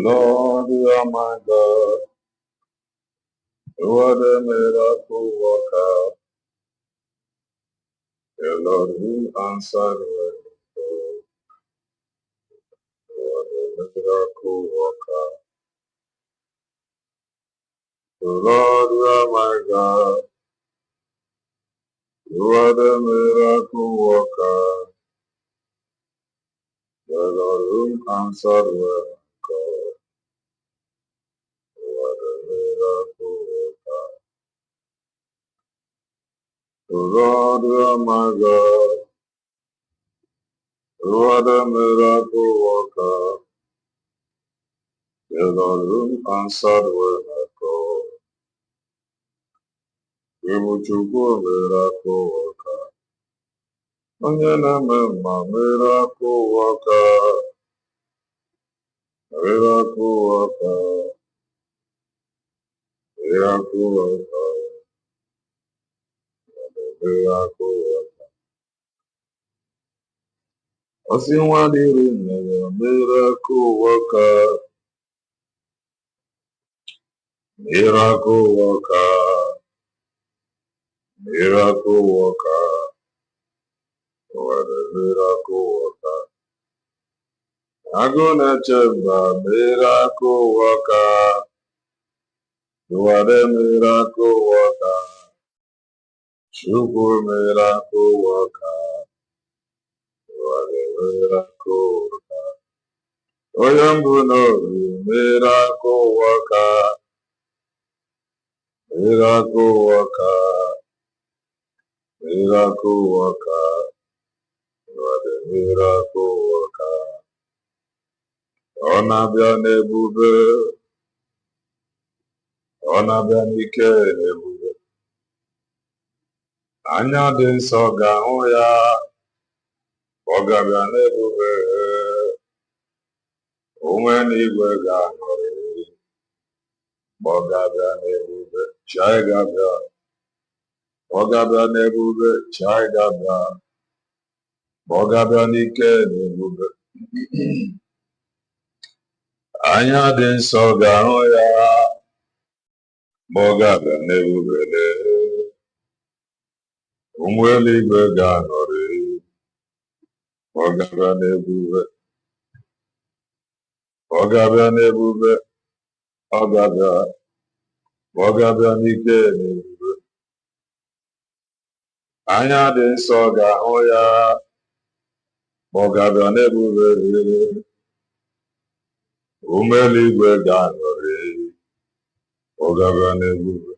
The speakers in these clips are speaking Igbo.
Lord, you are my God. You are the miracle worker. The Lord who answered when we called. You are the miracle worker. The Lord, you are my God. You are the miracle worker. The Lord who answered when we called. You are the miracle worker. The Lord, you are my God. You are the miracle worker. The Lord who answered when I called. Chukwu miracle worker. Onye na-eme mma miracle worker. Miracle worker. Miracle worker. Miracle worker. Osi nwa dịrị mere miracle worker. Miracle worker. Miracle worker. What a miracle worker. Agụ na-eche mba miracle worker. You are the miracle worker. Chukwu miracle worker. You are the miracle worker. Onye mbụ n'obi miracle worker. Miracle worker. Miracle worker. You are the miracle worker. Ọ na-abịa n'ebube. Ọ na-abịa n'ike n'ebube. Anya dị nsọ ga-ahụ ya. Ọ ga-abịa n'ebube. Onwe n'igwe ga-anọrị. Ọ ga-abịa n'ebube. Chi anyị ga-abịa. Ọ ga-abịa n'ebube. Chi anyị ga-abịa. Ọ ga-abịa n'ike n'ebube. Anya dị nsọ ga-ahụ ya. Ọ ga-abịa n'ebube. Ụmụ eluigwe ga-anọrị. Ọ ga-abịa n'ebube. Ọ ga-abịa n'ebube. Ọ ga-abịa. Ọ ga-abịa n'ike n'ebube. Anya dị nsọ ga-ahụ ya. Ọ ga-abịa n'ebube. Ụmụ eluigwe ga-anọrị. Ọ ga-abịa n'ebube.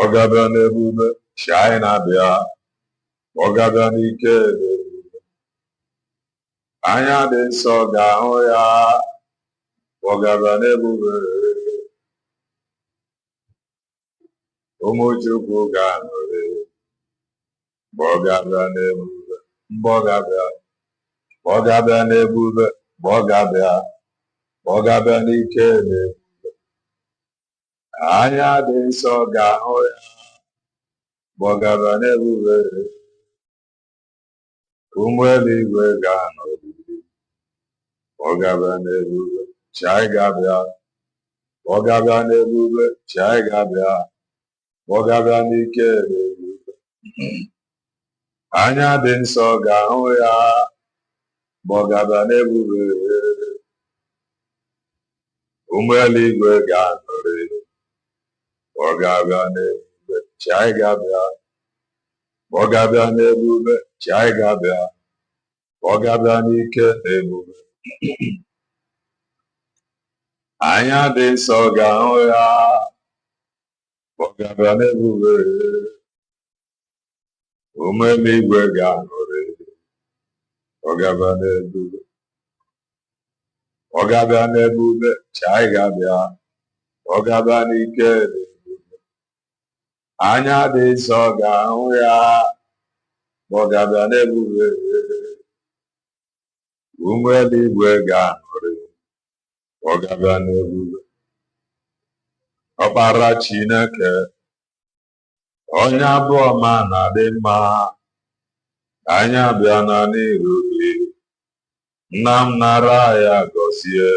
Ọ ga-abịa n'ebube. Chi anyị na-abịa. Ọ ga-abịa n'ike n'ebube. Anya dị nsọ ga-ahụ ya. Ọ ga-abịa n'ebube. Ụmụ Chukwu ga-anọrị. Ọ ga-abịa n'ebube. Mgbe ọ ga-abịa. Ọ ga-abịa n'ebube. Mgbe ọ ga-abịa. Ọ ga-abịa n'ike n'ebube. Anya dị nsọ ga-ahụ ya. Mgbe ọ ga-abịa n'ebube. Ụmụ eluigwe ga-anọrị. Ọ ga-abịa n'ebube. Chi anyị ga-abịa. Ọ ga-abịa n'ebube. Chi anyị ga-abịa. Ọ ga-abịa n'ike n'ebube. Anya dị nsọ ga-ahụ ya. Mgbe ọ ga-abịa n'ebube. Ụmụ eluigwe ga-anọrị. Ọ ga-abịa n'ebube. Chi anyị ga-abịa. Ọ ga-abịa n'ebube. Chi anyị ga-abịa. Ọ ga-abịa n'ike n'ebube. Anya dị nsọ ga-ahụ ya. Ọ ga-abịa n'ebube. Ụmụ eluigwe ga-anọrị. Ọ ga-abịa n'ebube. Ọ ga-abịa n'ebube. Chi anyị ga-abịa. Ọ ga-abịa n'ike n'ebube. Anya dị nsọ ga-ahụ ya. Ọ ga-abịa n'ebube. Ụmụ eluigwe ga-anọrị. Ọ ga-abịa n'ebube. Ọkpara Chineke. Onye abụọ ma na-adị mma. Anyị abịa na n'iru gị. Nna m nara ya gọzie. gọzie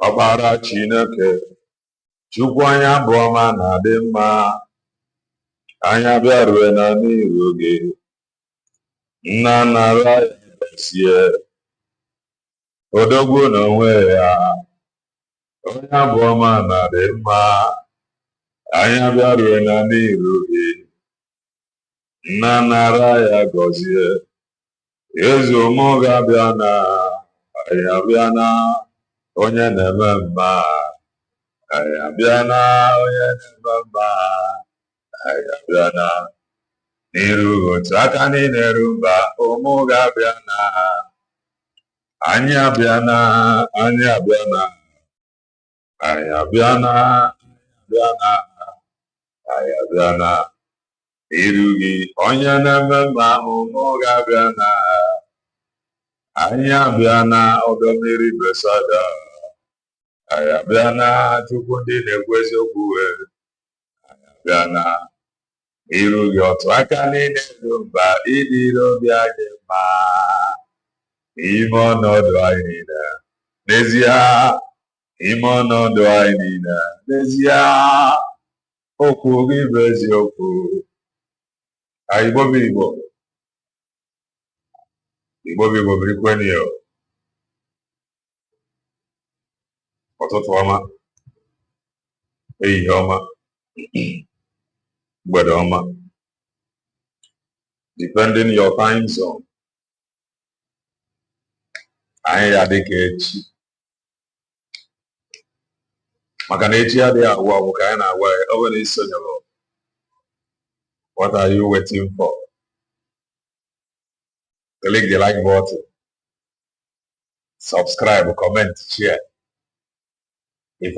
ọkpara Chineke Chukwu anya bụ ọma na-adị mma anya bịarue na n'iru gị nna nara ya gọzie odogwu n'onwe ya onye abụ ọma na-adị mma anya bịarue na n'iru gị nna nara ya gọzie eze ụmụ ga-abịa na anyị abịa na onye na-eme mma anyị abịa na onye na-eme mma anyị abịa na n'iru otu aka niile eru mba ụmụ ga-abịa na anyị abịa na anyị abịa na anyị abịa na abịa na anyị abịa na n'iru gị onye na-eme mma ụmụ ga-abịa na anyị abịa na ọdọ mmiri Besada anyị abịa na Chukwu ndị na-ekwu eziokwu anyị abịa na n'iru gị otu aka niile eru mba ịdịrị obi anyị mma n'ime ọnọdụ anyị niile n'ezie n'ime ọnọdụ anyị niile n'ezie okwu gị bụ eziokwu Igbo bụ Igbo birikweni ya ụtụtụ ọma ehihie ọma mgbede ọma depending your time zone anyị ya dịka echi maka na echi adịghị agwụ agwụ ka anyị na-agwa ya ọ bụrụ isonyere what are you waiting for? Click the like button, subscribe, comment, share. If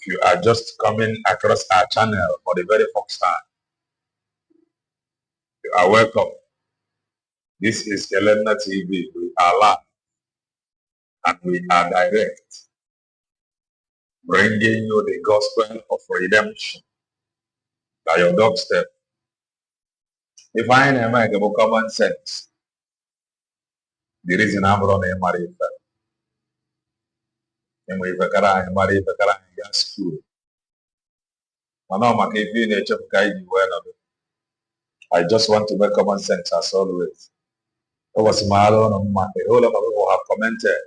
you are just coming across our channel for the very first time, you are welcome. This is Kelena TV. We are live and we are direct, bringing you the gospel of redemption by your doorstep. If I ain't make a common sense, the reason I'm running a married and we a married gas school. I just want to make common sense as always. It was my own, a whole lot of people have commented.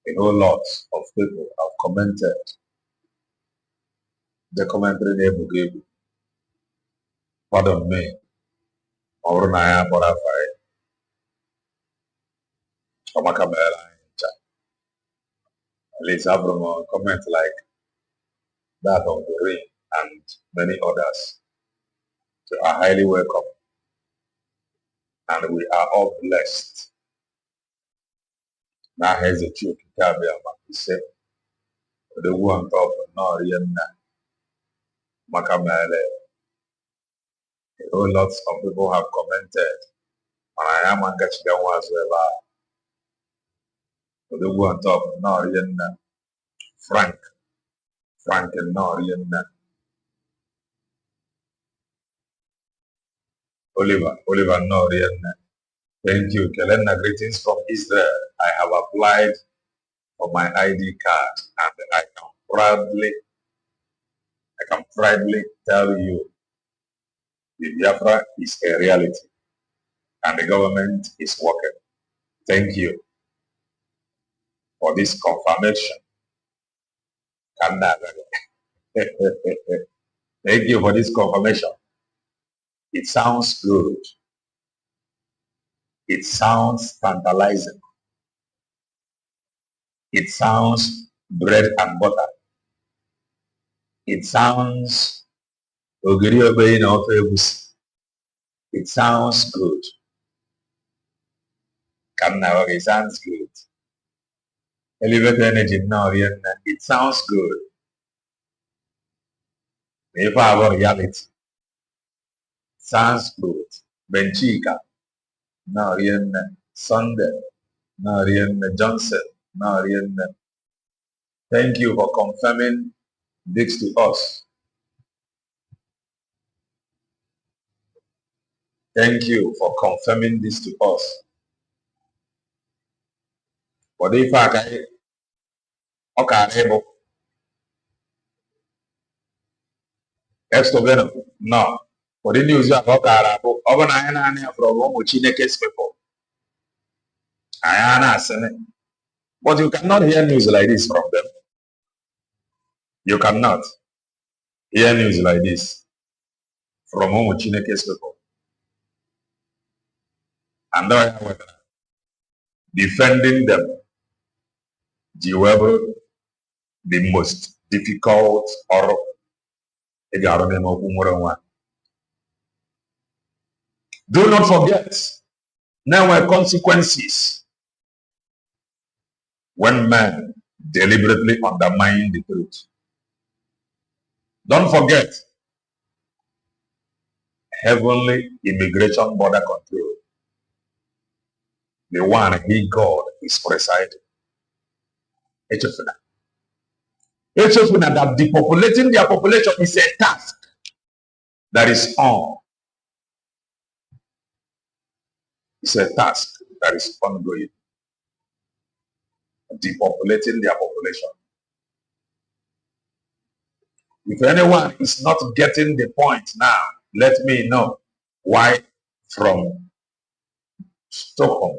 A whole lot of people have commented. The commentary name gave pardon me. Or na for a fight. At least have a comment like that of the ring and many others. You are highly welcome. And we are all blessed. Now here's the truth. He said, the one top no Makamele. A whole lot of people have commented. And I am engaged as well. The one top no Frank and no Oliver no Thank you. Kelena, greetings from Israel. I have applied for my ID card and I can proudly tell you the Biafra is a reality and the government is working. Thank you for this confirmation. Thank you for this confirmation. It sounds good. It sounds tantalizing. It sounds bread and butter. It sounds it sounds good. It sounds good. Elevated energy now, it sounds good. If I have reality, sounds good. Benchika, no, Sunday, no, Johnson, no, thank you for confirming this to us. Thank you for confirming this to us. For the fact okay, extrovert, no. For the news, you are okay, from Chineke's people. But you cannot hear news like this from them. You cannot hear news like this from Chineke's people. And defending them, the most difficult or do not forget, there were consequences when men deliberately undermine the truth. Don't forget, heavenly immigration border control, the one he, God, is presiding. Echefuna that depopulating their population is a task that is on. It's a task that is ongoing. Depopulating their population. If anyone is not getting the point now, let me know why from Stockholm.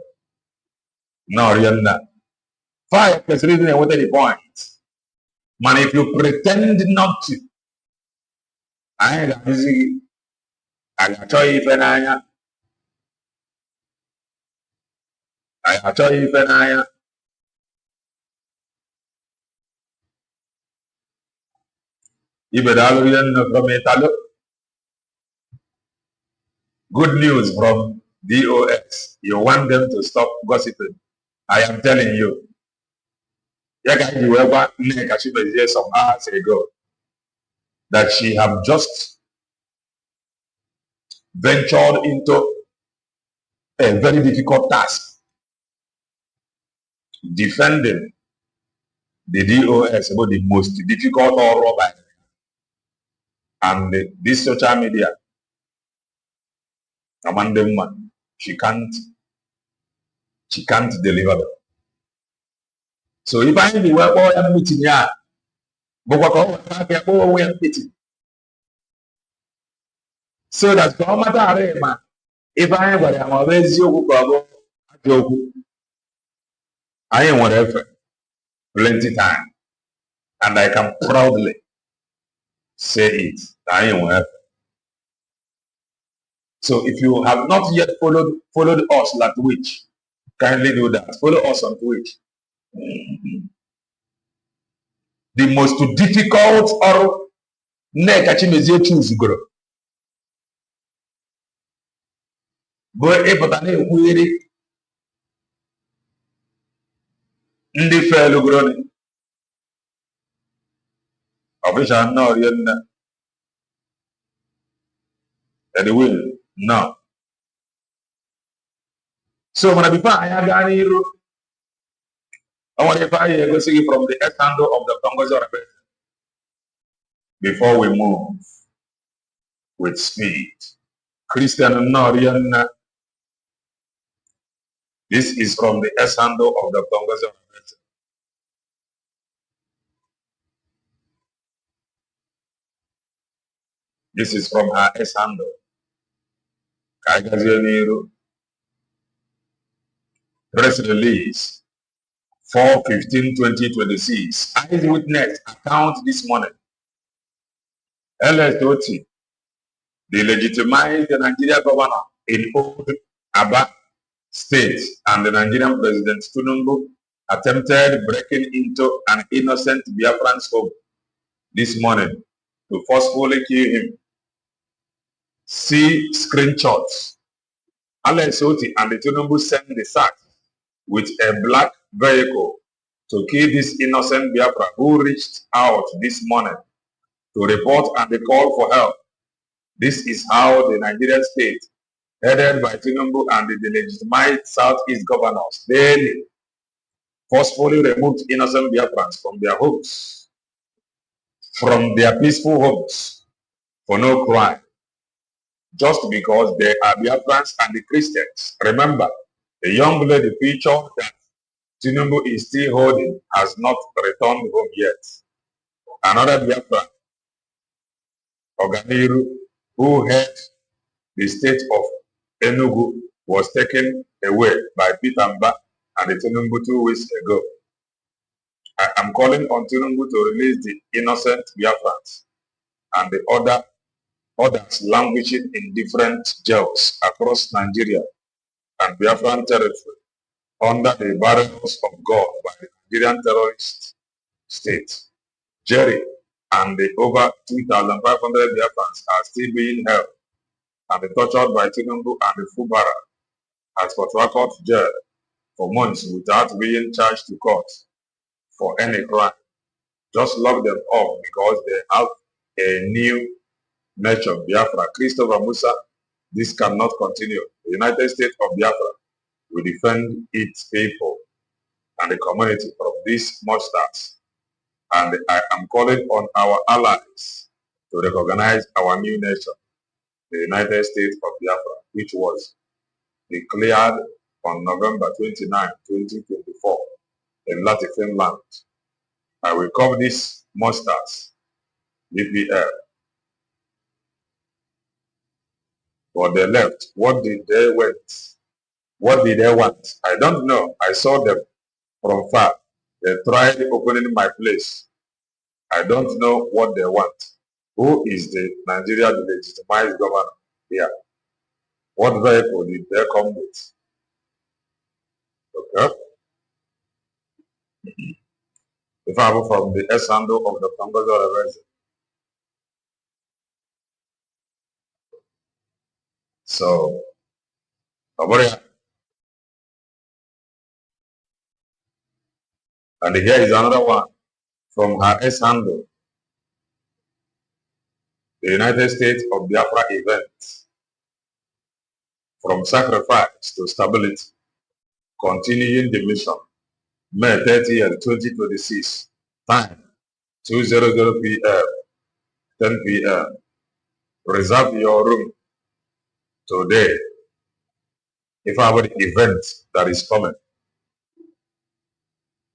No, really not. Fire is reading what the point. Man, if you pretend not to, I ain't busy. I tell you if I tell you if from Italo. Good news from DOS. You want them to stop gossiping. I am telling you. You ever some hours ago that she have just ventured into a very difficult task, defending the DOS about the most difficult or robber. And this social media, Amanda woman, she can't deliver them. So if I be well boy I'm meeting ya, but what meeting. So that's no matter man. If I am I'm always you I ain't whatever. Plenty time. And I can proudly say it. I ain't whatever. So if you have not yet followed us like Twitch, kindly do that. Follow us on Twitch. The most difficult or nekachimezi choose grow. But if I weary ndị felu grow official no and the will no. So when I be fine, I got I want to go see from the ex handle of the Congo before we move with speed. Christian Norian, this is from the ex handle of the Congo. This is from her ex handle. Press release 4/15/2026. Eyewitness account this morning. LSOT, the legitimized Nigerian governor in old Aba State and the Nigerian President Tinubu attempted breaking into an innocent Biafran's home this morning to forcefully kill him. See screenshots. LSOT and the Tinubu sent the sack with a black vehicle to kill this innocent Biafra who reached out this morning to report and call for help. This is how the Nigerian state, headed by Tinubu and the legitimate Southeast governors, daily forcefully removed innocent Biafrans from their homes, from their peaceful homes, for no crime. just because they are Biafrans and the Christians. Remember, the young lady picture that Tinubu is still holding has not returned home yet. Another Biafran, Oganiru, who held the state of Enugu, was taken away by Peter Mba and the Tinubu 2 weeks ago. I am calling on Tinubu to release the innocent Biafrans and the others languishing in different jails across Nigeria and Biafran territory under the barrels of God by the Nigerian terrorist state. Jerry and the over 2,500 Biafrans are still being held and tortured by Tinubu and the Fubara at Port Harcourt jail for months without being charged to court for any crime. Just lock them up because they have a new nation, Biafra. Christopher Musa, this cannot continue. The United States of Biafra will defend its people and the community from these monsters. And I am calling on our allies to recognize our new nation, the United States of Biafra, which was declared on November 29, 2024 in Lati, Finland. I will call these monsters BPL. For the left, what did they want? What did they want? I don't know. I saw them from far. They tried opening my place. I don't know what they want. Who is the Nigeria legitimized governor here? What vehicle did they come with? Okay. If I go from the S handle of the Congress Reverse. So, and here is another one from her S handle. The United States of Biafra event. From sacrifice to stability. Continuing the mission. May 30th, 2026. Time 2:00 p.m. 10 p.m. Reserve your room today. If I have an event that is coming,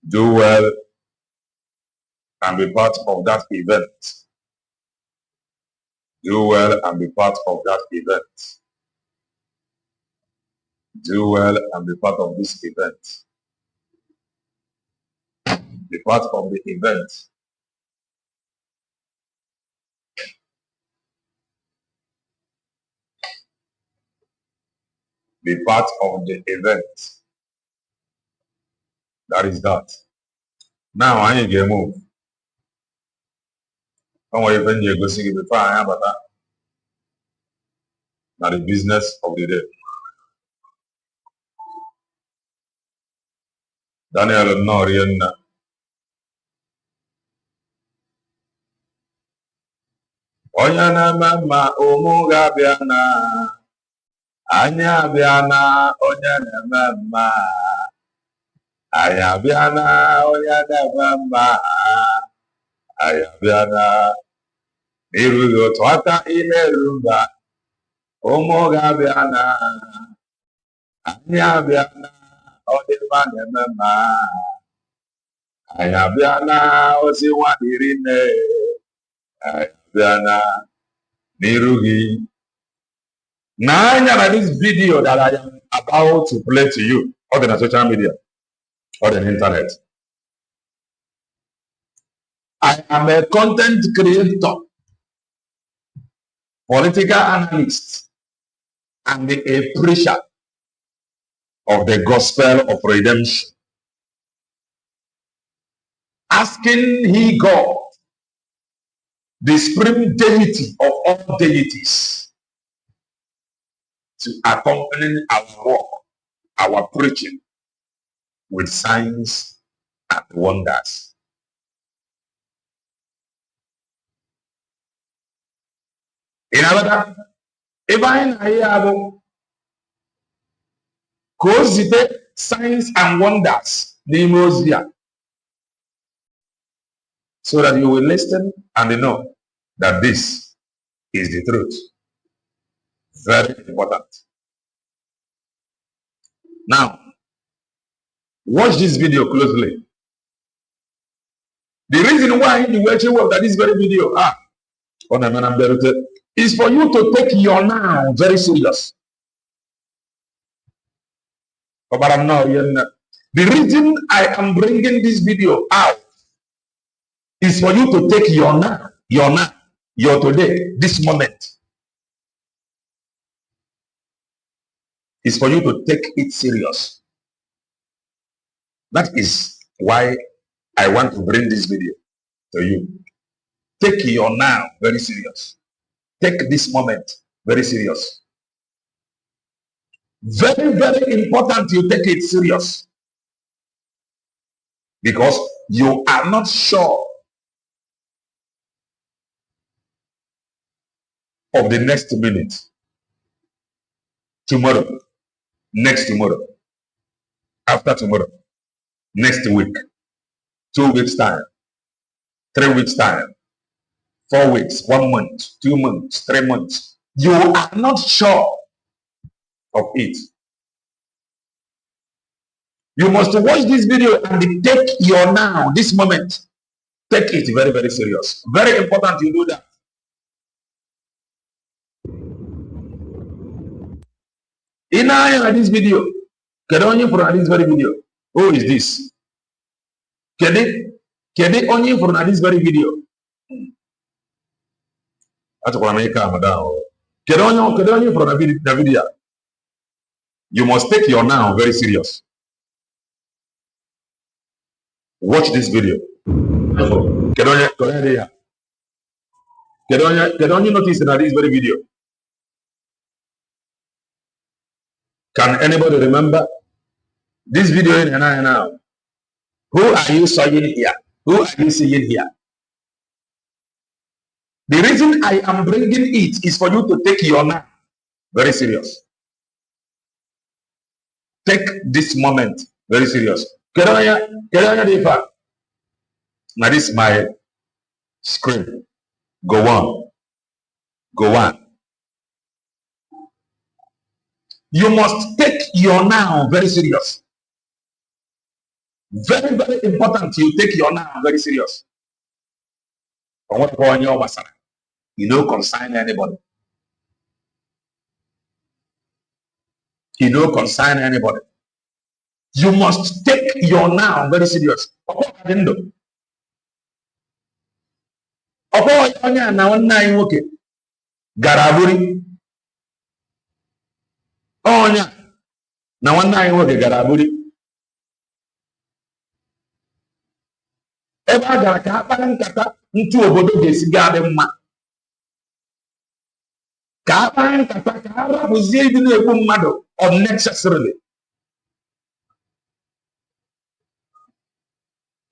do well and be part of that event. Do well and be part of that event. Do well and be part of this event. Be part of the event. Be part of the event. That is that. Now I ain't gonna move. Don't worry when you go sing it before I am, but now the business of the day. Daniel Norian. Oyana mama omuga biana. Anya biana oyana mama. Aya biana oyana mama. Aya biana. Nirugo twata ile rumba. Omuga biana. Anya biana oyana mama. Aya biana oziwa dirine. Aya biana. Nirugi. Now, this video that I am about to play to you, other than social media, other than internet, I am a content creator, political analyst, and a preacher of the gospel of redemption. Asking He God, the supreme deity of all deities, to accompany our work, our preaching, with signs and wonders. In other, if I have causes signs and wonders, so that you will listen and know that this is the truth. Very important. Now, watch this video closely. The reason why you watch this very video is for you to take your now very serious. The reason I am bringing this video out is for you to take your now, your today, this moment. Is for you to take it serious. That is why I want to bring this video to you. Take your now very serious. Take this moment very serious. Very, very important you take it serious. Because you are not sure of the next minute, tomorrow, next tomorrow, after tomorrow, next week, 2 weeks time, 3 weeks time, 4 weeks, 1 month, 2 months, 3 months. You are not sure of it. You must watch this video and take your now, this moment. Take it very, very serious. Very important you do that. In this video, only for this very video. Who is this? Only for this very video. That's what I make calm down. Only for the video. You must take your now very serious. Watch this video. Can you notice in this very video? Can anybody remember this video in now? Who are you seeing here? Who are you seeing here? The reason I am bringing it is for you to take your now very serious. Take this moment very serious. Now this is my screen. Go on. Go on. You must take your now very serious. Very, very important you take your now very serious. You don't consign anybody. You don't consign anybody. You must take your now very serious. Garaburi. Onya. Na nwanne anyị nwoke gara abụri ebe a gara ka ha kpara nkata ntu obodo ga-esi ga-adị mma, ka ha kpara nkata ka ha rapụzie ibi na-egbu mmadụ unnecessarily.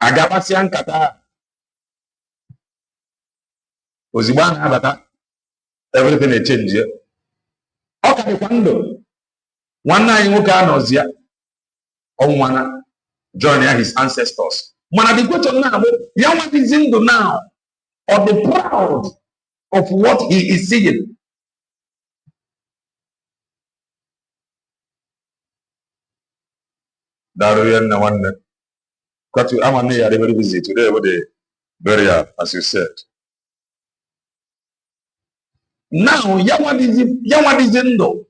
Agabasịa nkata ozigbo a na-abata everything echenji. Ọ ka dịkwa ndụ nwanne anyị nwoke anọzia ọnwana join his ancestors. Mana the question now, ya what is in now or the proud of what he is seeing. Daruyan na one because I'm on a very busy today with the burial, as you said. Now, Yawadizendo,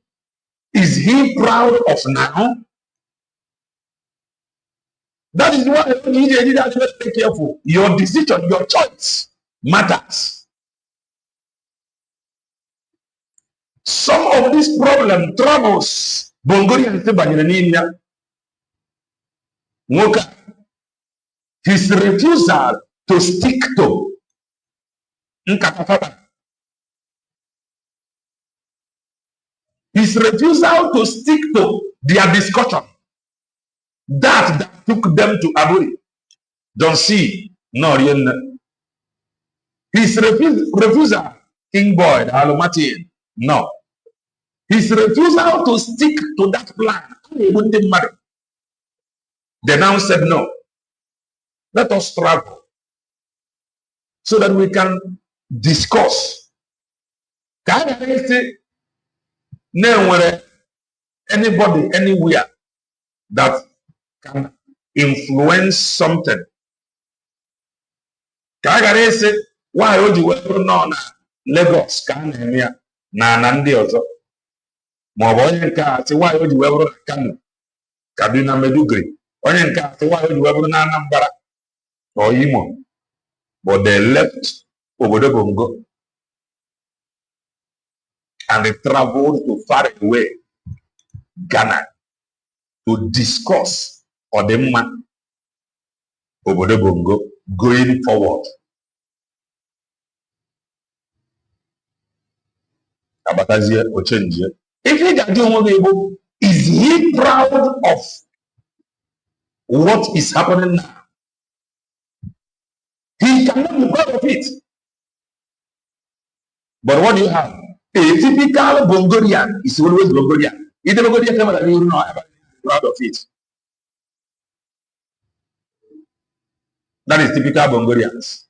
is he proud of now? That is why you need to actually be careful. Your decision, your choice matters. Some of these problem troubles Bongorian Tebaniania Moka, his refusal to stick to Nkatafata. His refusal to stick to their discussion that took them to Aburi. Don't see, no, his refusal, King Boyd, Martin, no. His refusal to stick to that plan, it wouldn't matter. They now said, no, let us travel so that we can discuss. Nowhere, anybody, anywhere that can influence something. Kagare say, why would you ever know Lagos can hear na Nandi also? Mwaboye ka say why would you ever Kanu? Kaduna Medugri. Onye ka say why would you ever na Anambra or Imo? But they left Obodo Bongo and they traveled to far away Ghana to discuss Odemma Obodo Bongo going forward. Abatazie Ochenje. If he can do what is he proud of what is happening now? He cannot be proud of it. But what do you have? A typical Bongorian is always Bongorian. If the Bongorian come out, you know about proud of it. That is typical Bongorians.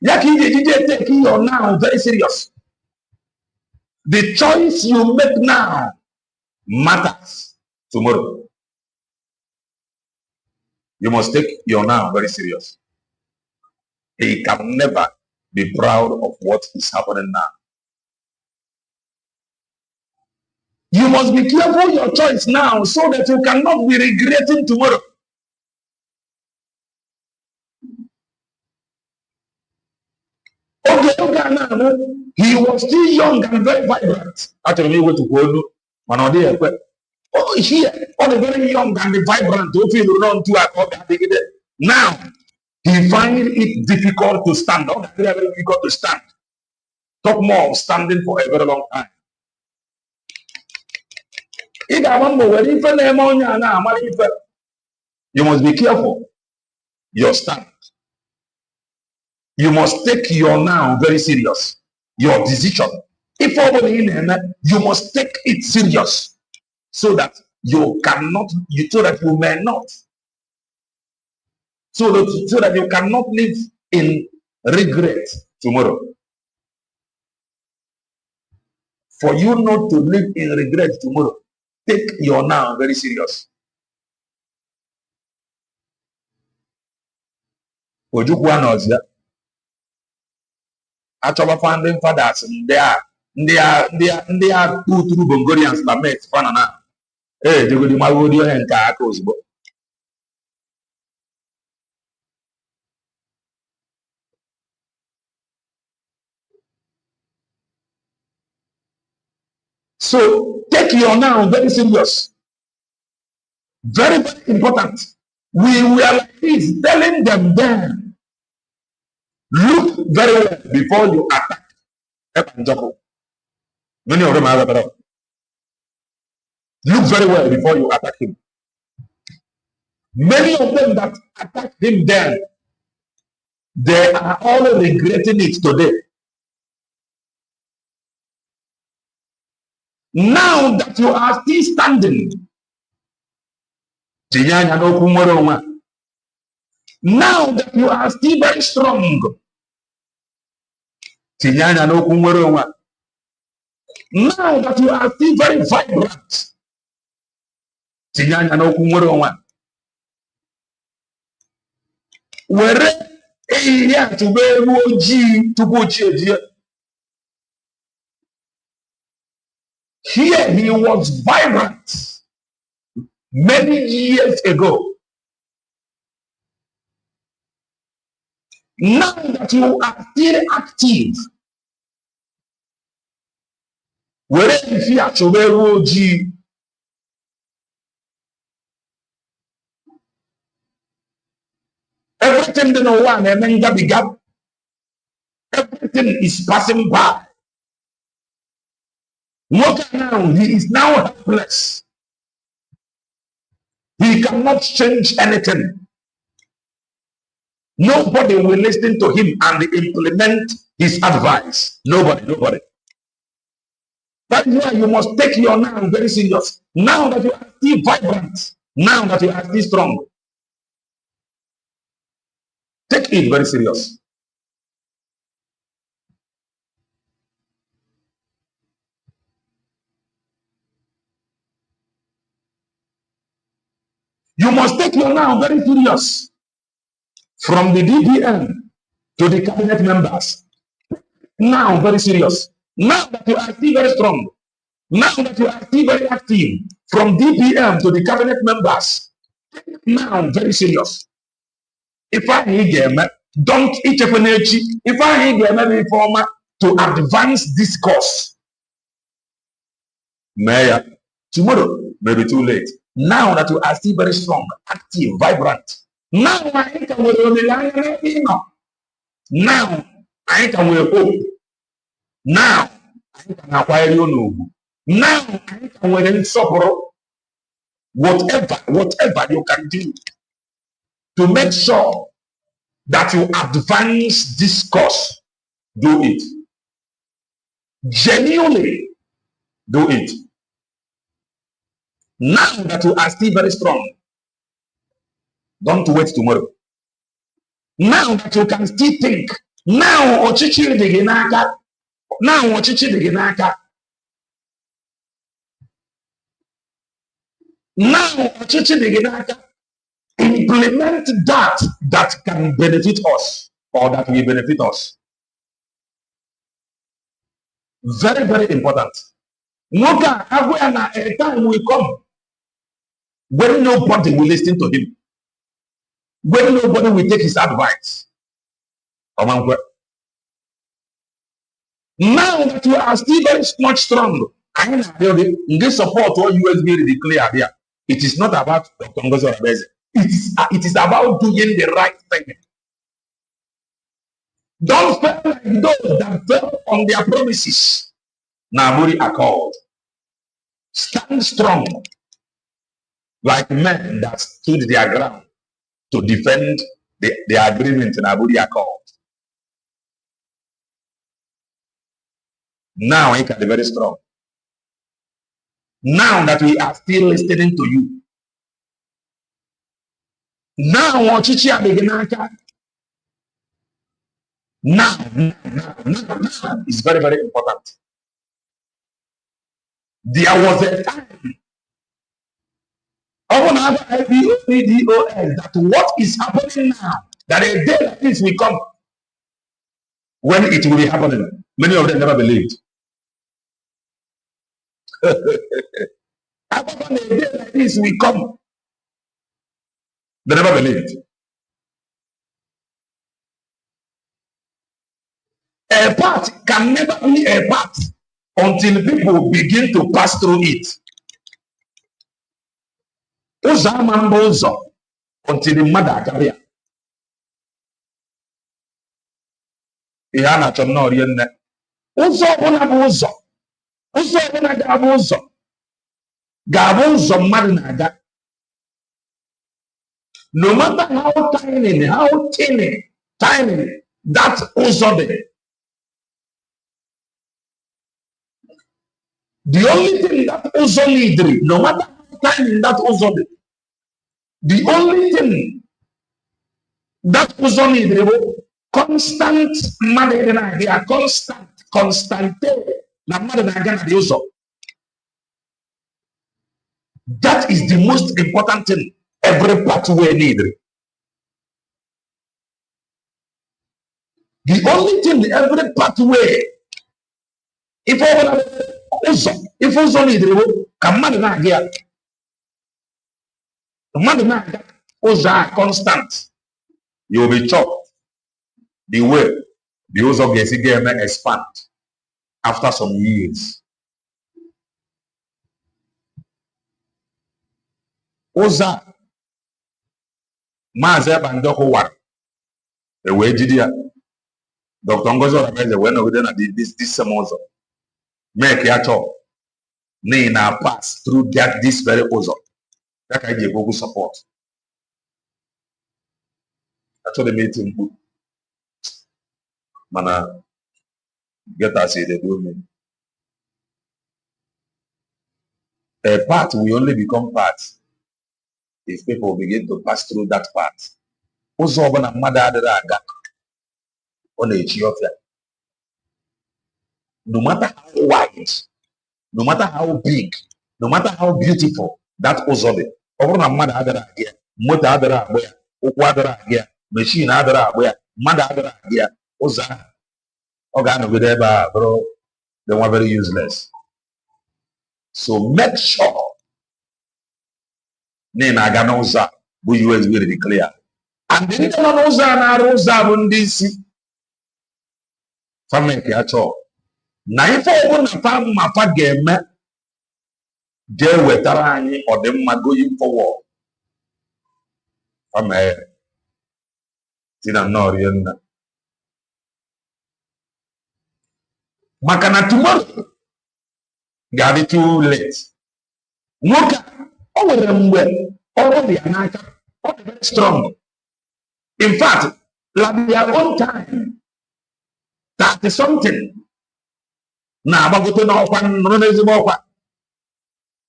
Yaki DJ taking your now very serious. The choice you make now matters tomorrow. You must take your now very serious. He can never be proud of what is happening now. You must be careful your choice now so that you cannot be regretting tomorrow. Okay, he was still young and very vibrant. Actually, we went to Kono. Oh, here, all the very young and the vibrant, now, he finds it difficult to stand. All very difficult to stand. Talk more of standing for a very long time. You must be careful your stand. You must take your now very serious. Your decision. If you must take it serious so that you cannot, so that you may not, so that you cannot live in regret tomorrow. For you not to live in regret tomorrow, take your now very serious. Ojukwu anọzia. Achọba founding fathers ndị a two true Bongorians na met fana na. Jegodi magodi onye nke aka ozugbo. So take your now very serious. Very, very important. We were like this, telling them then, look very well before you attack Epanjoko. Many of them are better. Look very well before you attack him. Many of them that attacked him then, they are all regretting it today. Now that you are still standing, now that you are still very strong, now that you are still very vibrant, here he was vibrant many years ago. Now that you are still active, everything the no one and then everything is passing by. Look now, he is now helpless. He cannot change anything. Nobody will listen to him and implement his advice. Nobody. That is why you must take your now very serious. Now that you are still vibrant, now that you are still strong, take it very serious. You must take your now very serious. From the DPM to the cabinet members. Now very serious. Now that you are still very strong. Now that you are still very active. From DPM to the cabinet members. Now very serious. If I get don't eat a energy. If I get maybe former to advance this course. Mayor, tomorrow may be too late. Now that you are still very strong, active, vibrant. Now I can now I can hope. Now I can acquire you know. Now I can wear sorrow. Whatever you can do to make sure that you advance this course, do it. Genuinely do it. Now that you are still very strong, don't wait tomorrow. Now that you can still think, now ochichi dị gị n'aka, now ochichi dị gị n'aka, now ochichi dị gị n'aka, implement that can benefit us or that will benefit us. Very, very important. Nwoke a agwụ ya na a time will come when nobody will listen to him, when nobody will take his advice. Now that you are still very much strong, I get support what USB declare here. It is not about Dr. Ngozi Obeze. It is about doing the right thing. Don't fail like those that fell on their promises. Naburi Accord. Stand strong like men that stood their ground to defend the agreement in Naburi Accord. Now I can be very strong. Now that we are still listening to you. Now now is very, very important. There was a time that what is happening now, that a day like this will come when it will be happening. Many of them never believed. A day like this will come. They never believed. A path can never be a path until people begin to pass through it. Until the mother career. No matter how tiny that uzode. The only thing that uzo need, no matter how tiny that uzode, the only thing that uzo need, constant money, they are constant, na the uzo. That is the most important thing every pathway need. The only thing every pathway, if uzo need, come na here. Uzo are constant. You will be chopped. The way the uzo gets again expand after some years. Uzo Mazi Nnamdi Kanu ewe jidia Dr. Ngozi Obeze when we done this same uzo make ya chop na pass through this very uzo that can give Google support. That's what the meeting good. Mana get us they do me. A part will only become part if people begin to pass through that part. Uzo na mmadụ adịrị aga ọ na-echi ọfịa. No matter how wide, no matter how big, no matter how beautiful that uzo dị, Over na mother adara again, motor adara where, ukwadara again, machine adara where, mother adara again, Oza, organ with ever, bro, they were very useless. So make sure, Name Aganoza, who you is very clear. And the Nanoza and Aroza on this family at all. Now, if I want to find my fat game, there were Tarani or them going forward. From a Tinanorian. Makana tomorrow, got it too late. Moka, over them well, already an icon, very strong. In fact, like their own time, that is something. Now, I'm going to know one,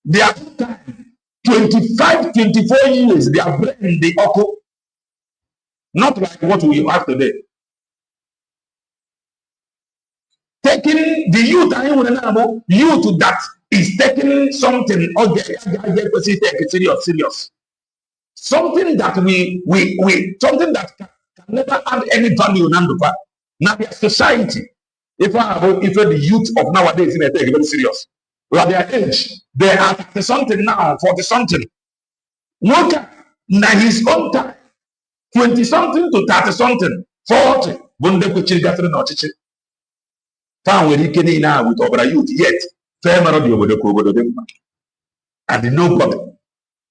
their own time, 25, 24 years, they are brain, the occur. Not like what we have today. Taking the youth, youth that is taking something, take it serious. Something that something that can never add any value now their society. If the youth of nowadays in take it very serious. At their age, they are 30 something now, 40 something. Look at now his own time. 20 something to 30 something, 40. Bunde kuchiri gathering or chichi. Found where he came now with over youth yet. And nobody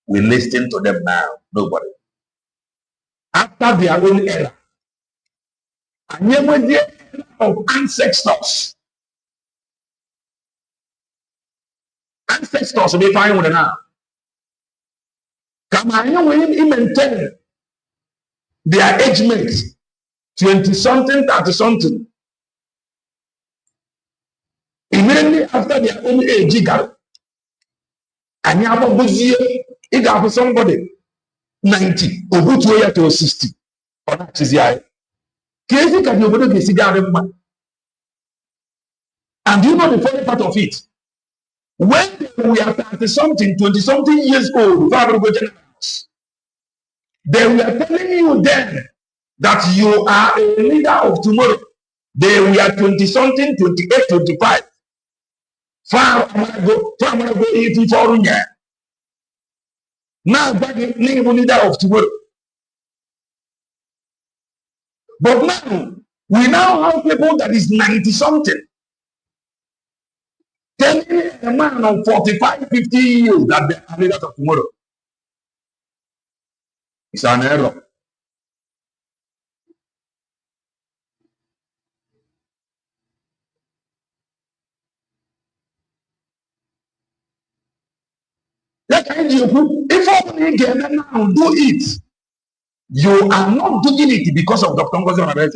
will listen to them now. Nobody. After their own era. And you were the era of ancestors. Ancestors will be fine with now. Come on, you maintain their age mates, 20 something, 30 something. Immediately after their own age, and you have a good year, you got somebody 90, or good way to 60. Or that is the eye. And you know the funny part of it? When we are 30 something, 20 something years old, they were telling you then that you are a leader of tomorrow. They were 20 something, 28, 25. Far I'm gonna go eat for you. Now back in leader of tomorrow. But now we now have people that is 90 something. Telling a man of 45, 50 years that they are leaders of tomorrow. It's an error. If only get now do it, you are not doing it because of Dr. Ngozi.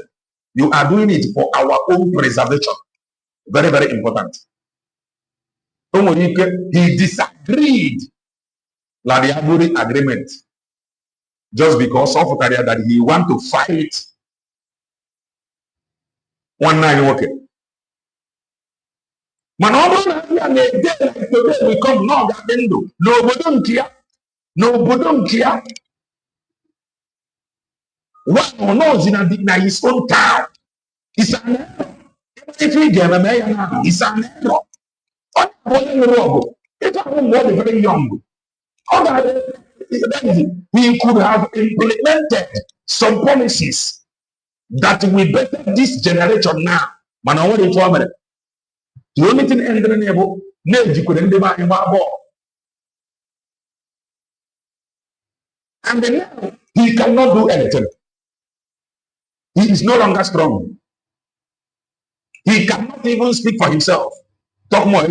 You are doing it for our own preservation. Very, very important. He disagreed like the Aburi agreement just because of that he want to fight one night working. Man, we come now that window. Nobody don't care. Nobody don't care. One knows in his own town. It's an error. If we get a mayor now, it's an error. If I was very young, we could have implemented some policies that will better this generation now. Man, I want to minute. The only thing ending able, you couldn't buy him and then now he cannot do anything. He is no longer strong. He cannot even speak for himself. Talk more,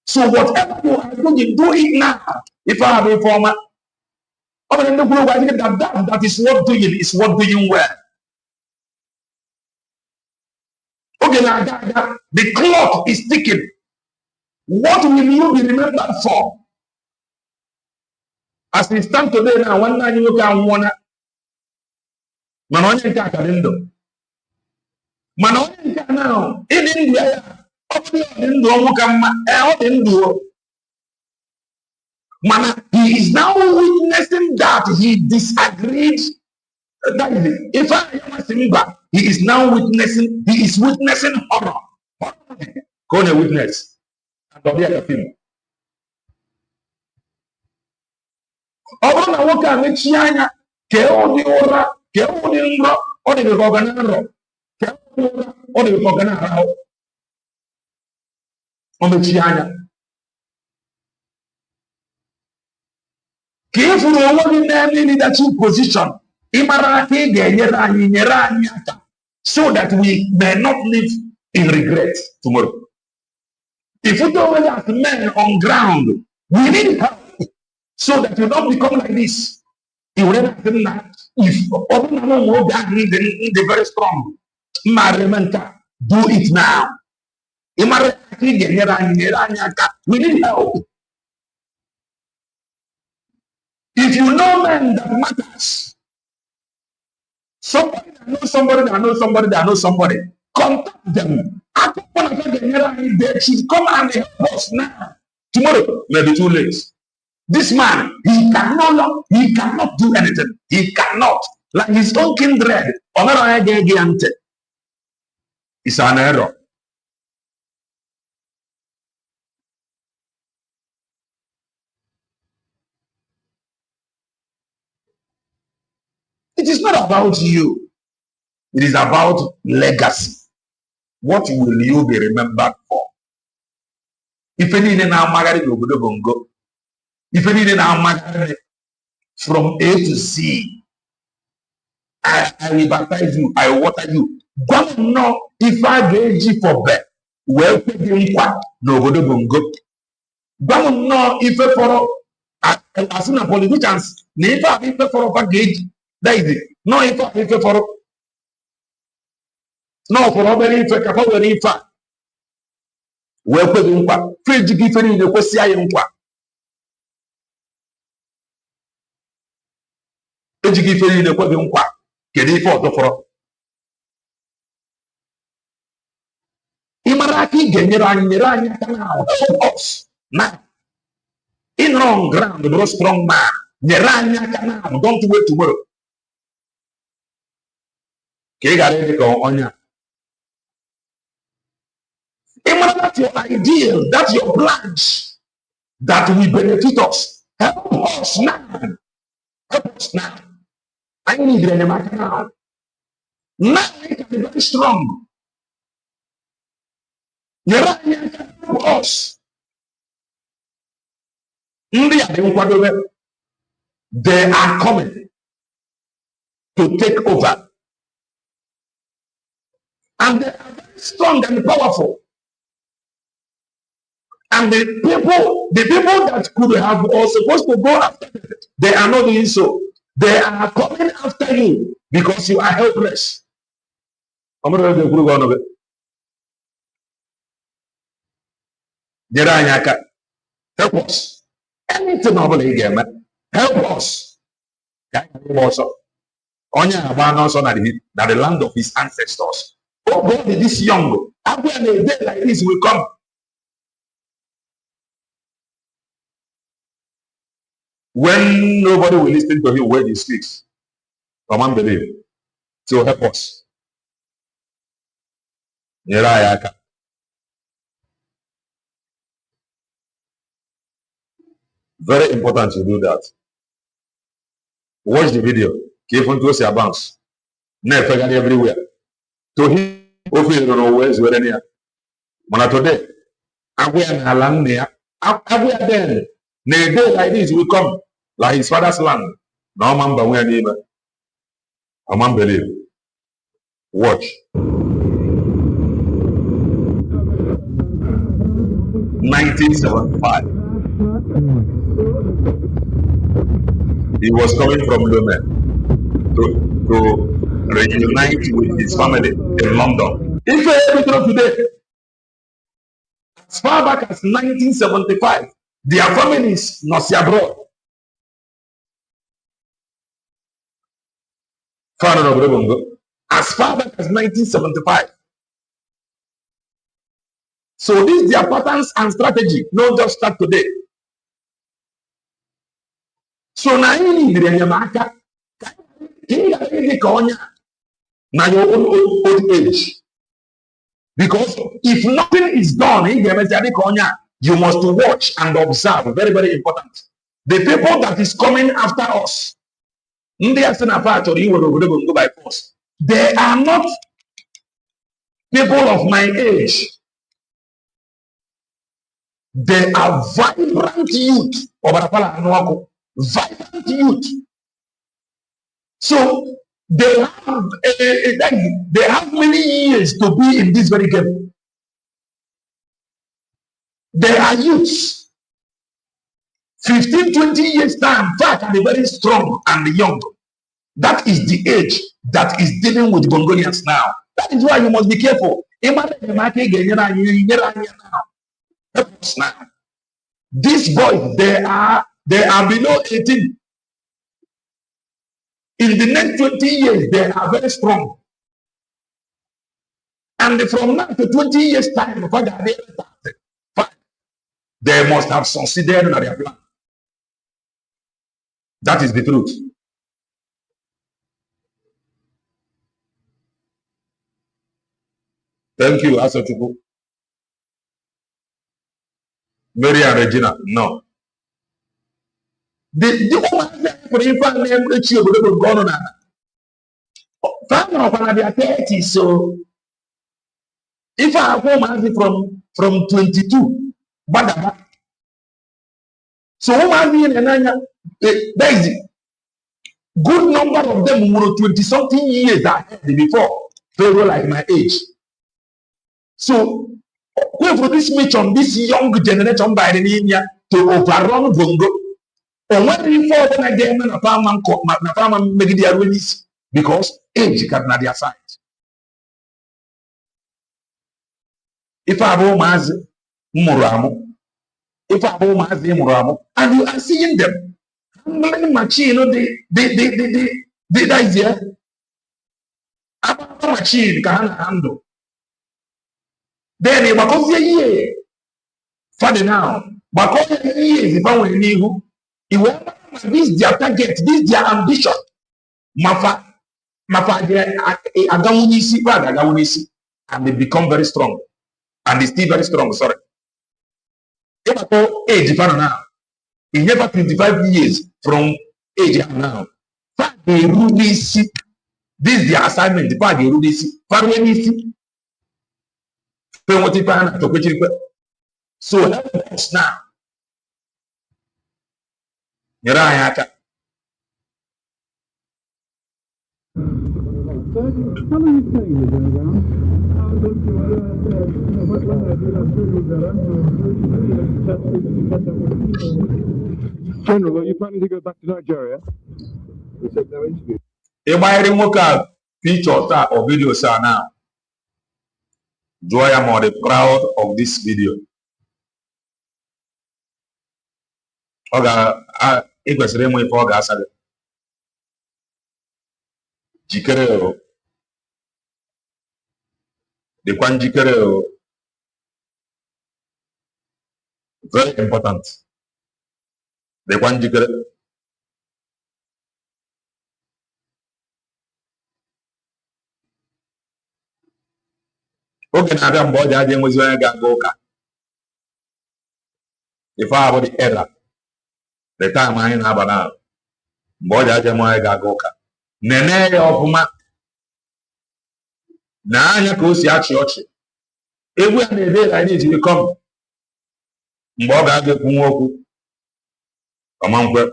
so whatever you are doing, do it now. If I have a former, that is what doing is what doing well. Okay, now the clock is ticking. What will you be remembered for? As we stand today now, one night you can wanna Manonia Kakalindo. Manonia now in India, in Man, he is now witnessing that he disagreed. That is it. If I am a Simba, he is now witnessing horror. Go on a witness. And I'll be at the film. Ọbụrụ na nwoke a mechie anya kee ụdị ụra kee ụdị nrọ ọ dị ka ọ ga na-arọ kee ụdị ụra ọ dị ka ọ ga na-arahụ o mechie anya ka ị fụrụ onwe gị n'ime leadership position ịmara aka ị ga-enyere anyị nyere anyị aka so that we may not live in regret tomorrow. If you don't have men on ground, we need help so that you don't become like this. You will not think that if the very strong, do it now. We need help. If you know men that matters, somebody that knows somebody that knows somebody that knows somebody, contact them. They should come and help us now. Tomorrow may be too late. This man, he cannot do anything. He cannot. Like his own kindred. It's an error. It is not about you. It is about legacy. What will you be remembered for? If any from A to Z, I will baptize you, I will water you. Don't know if I get you for bed. Well, no bongo. Don't know if for as soon as politicians, never for baggage. That is it. No, if for no for very if well, Fridge given the question. Ejigifere na ekweghị nkwa kedu ife ọzọ fọrọ ịmara aka ị ga-enyere anyị nyere anyị aka na na in wrong ground bụrụ strong man nyere anyị aka na don't wait tomorrow ka ị ghara ịdị ka ọnya ịmara that's your ideal, that's your branch that will benefit us. Help us now. Help us now. I need enyemaka now. Now we can be very strong. Nyere anyị aka help us. Ndị a dị nkwadobe. They are coming to take over. And they are very strong and powerful. And the people that could have or supposed to go after them, they are not doing so. They are coming after you because you are helpless. I'm going to go on of it. Help us. Anything over again, help us. Onya abana also na the land of his ancestors. Oh God, this young, when a day like this will come. When nobody will listen to him when he speaks from unbelief. So help us. Very important to do that. Watch the video. Keep on to your bounce. Never everywhere. To him, hopefully you don't know where is where near. But today, I'm there. Then. A day like this will come. Like his father's land. No man but we are neighbor. A man believe. Watch. 1975. He was coming from Lomé to reunite with his family in London. If you ever today, as far back as 1975, their families not abroad. As far back as 1975. So these their patterns and strategy, not just start today. So now you need to now your old age. Because if nothing is done in the you must watch and observe. Very, very important. The people that is coming after us, they are go by force. They are not people of my age. They are vibrant youth. Vibrant youth. So they have many years to be in this very game. They are youths. 15, 20 years time, fact, are very strong and young. That is the age that is dealing with Congolians now. That is why you must be careful. These boys, they are below 18. In the next 20 years, they are very strong. And from now to 20 years' time, they must have succeeded in their plan. That is the truth. Thank you, Asochuku. Mary and Regina, no. The woman for infant name Richie would have gone on. Family of their 30, so if I have home from 22, but so woman and there is good number of them were 20 something years ahead before they were like my age. So we produce much on this young generation by the India to overrun Bongo. And when we fall when again na farmer make their release because age can not their side. If I have Mazi Muramu, and you are seeing them handling machine, you know, the idea. A machine can handle. Then they were going to for now. But if I were new, this is their target, this is their ambition. And they become very strong. And they still very strong, sorry. If I call age now, in never 25 years from age now, they really see. This is their assignment, the part they really see. So help us now. How long you saying you're going around? General, are you planning to go back to Nigeria? If I remove a picture or video now, Joy, I'm on the proud of this video. Okay, it was removed for gas. Jikere, the Kwan Jikere, very important. The Kwan Jikere. Okay, now I'm bored. I didn't was going to go. If I have the error, the time I have now, bored. I didn't want to go. Nene of ma. Now you go see church. Every day I need to come. Bored. I get come on, well.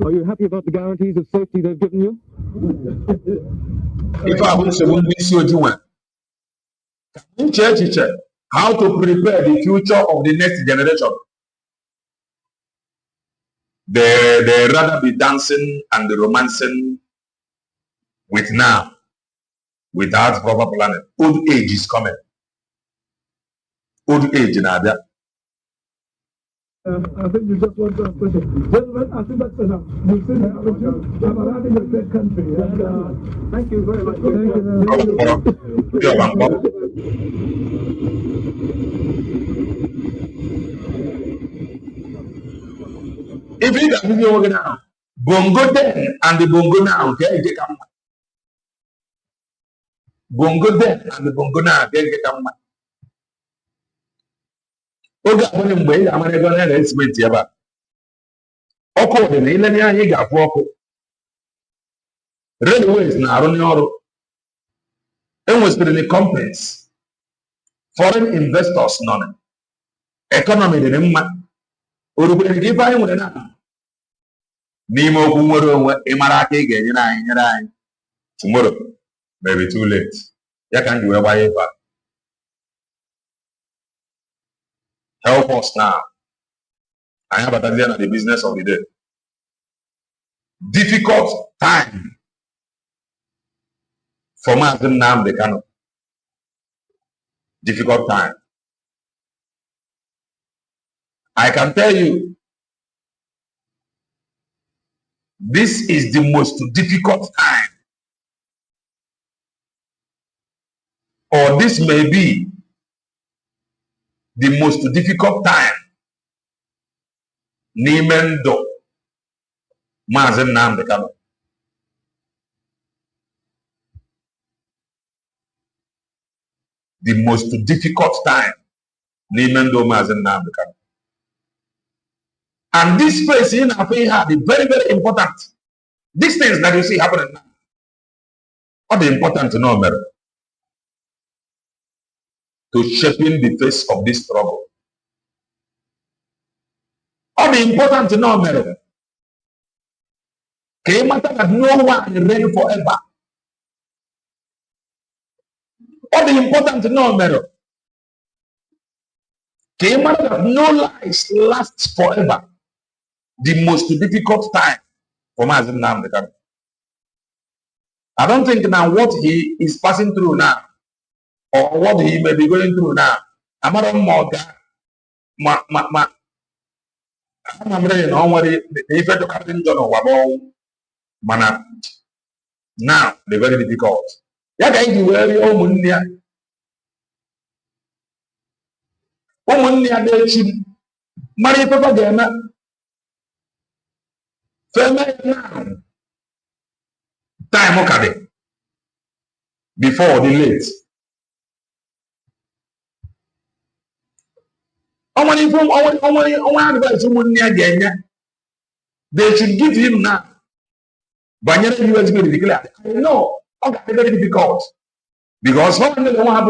Are you happy about the guarantees of safety they've given you? If I would say, what you want? Church, how to prepare the future of the next generation. They rather be dancing and romancing with now, without proper planning. Old age is coming. Old age in Abia. I think you just want to ask question. Gentlemen, I think that's enough. You've seen it. I'm arriving in a great country. And, thank you very much. Thank you. If you can be over now, bongo then and the bongo now, okay, they come. Bongo then and the bongo now, okay, they come. Oga when you wait, I'm gonna estimate yaba. Oko the Nilania Yiga Foko. Railways na Aronioro. And was the companies. Foreign investors none. Economy the Nimma. Uruguay give I with an Nemo Kumuro Imaraki again, tomorrow. Maybe too late. You can do a help us now. I have at the business of the day. Difficult time for Mazi Nnamdi Kanu. Difficult time. I can tell you, this is the most difficult time, or this may be the most difficult time. Nimendo Mazi Nnamdi Kanu. The most difficult time. Nimendo Mazi Nnamdi Kanu. And this place in Africa is very, very important. These things that you see happening now, what is important to know, Mary, to shaping the face of this struggle. What is important to know, Mary, can matter that no one is ready forever. What is important to know, Mary, can matter that no life lasts forever. The most difficult time for Mazi Nnamdi Kanu. I don't think now what he is passing through now, or what he may be going through now, I'm not more I'm ready to worry if I don't have mana now they're very difficult. Ya ga iji were ụmụnne ya na-echi mara ife fa ga-eme feme now time ka dị before the late. Onwere advice ụmụnne ya ga-enye, they should give him now. Banyere USB declared, I know it's very difficult because some of them have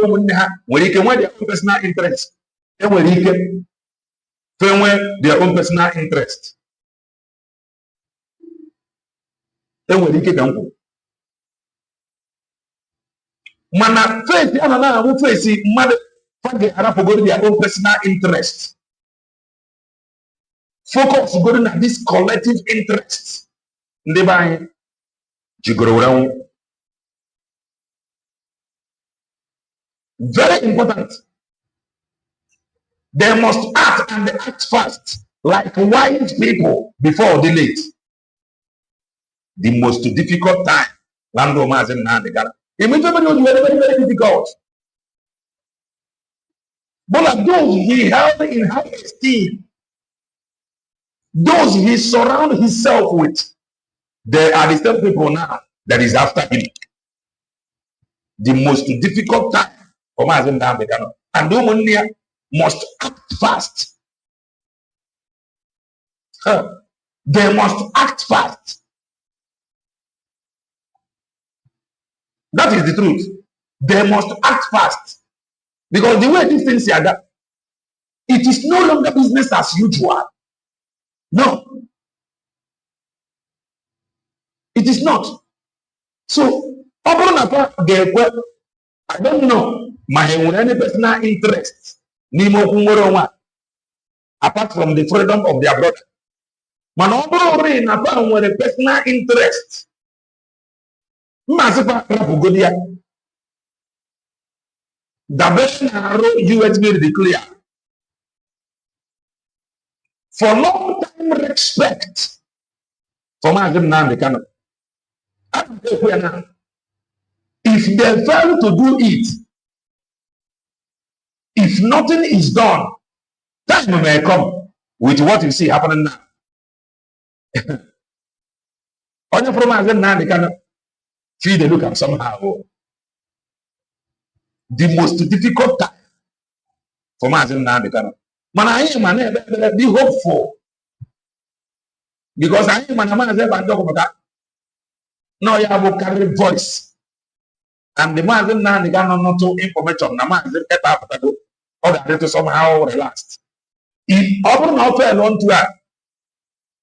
when you can wear their own personal interest, and when you can their own personal interest, and when you can mana face anana who face mother fage ara for their own personal interest. Focus going at this collective interest. Very important. They must act and act fast like wise people before the late. The most difficult time. Lando Mazi Nnamdi Kanu. Immediately was very, very, very difficult. But like those he held in high esteem, those he surrounded himself with, they are the same people now that is after him. The most difficult time for Mazi Nnamdi Kanu. And the woman must act fast. They must act fast. That is the truth. They must act fast. Because the way these things are done, it is no longer business as usual. No. It is not. So, I don't know any personal interest apart from the freedom of their brother. Man, a personal interest. The best USB declare for long time respect for Mazi Nnamdi Kanu. If they fail to do it, if nothing is done, time may come with what you see happening now. Only from Mazi Nnamdi Kanu feel they look at somehow. The most difficult time for Mazi Nnamdi Kanu. Man, I am be hopeful. Because I am a man that now you have a carry voice. And the Mazi Nnamdi Kanu not to information. The Mazi Nnamdi or that to somehow relaxed. If open up alone to her,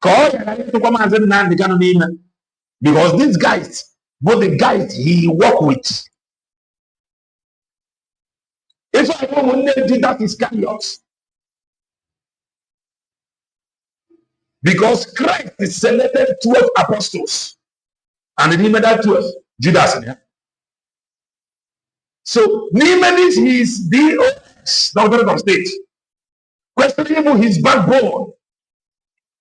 call to come Mazi Nnamdi Kanu because these guys, both the guys he work with. If I don't do that is chaos. Because Christ is selected 12 apostles. And he made that 12 Judas in here. So Nimedes is DOS, doctorate of state. Questioning his backbone.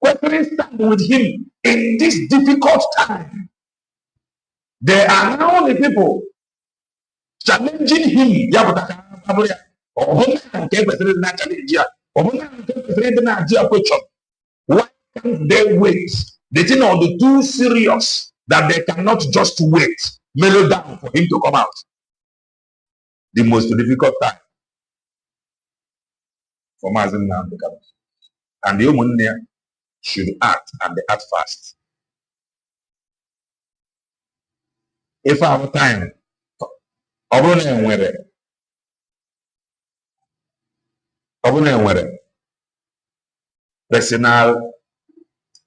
Questioning stand with him in this difficult time. There are now the people challenging him. Why can't they wait? They think on the too serious that they cannot just wait, mellow down for him to come out. The most difficult time for Mazi Nnamdi Kanu. And the human should act and they act fast. If I have time, personal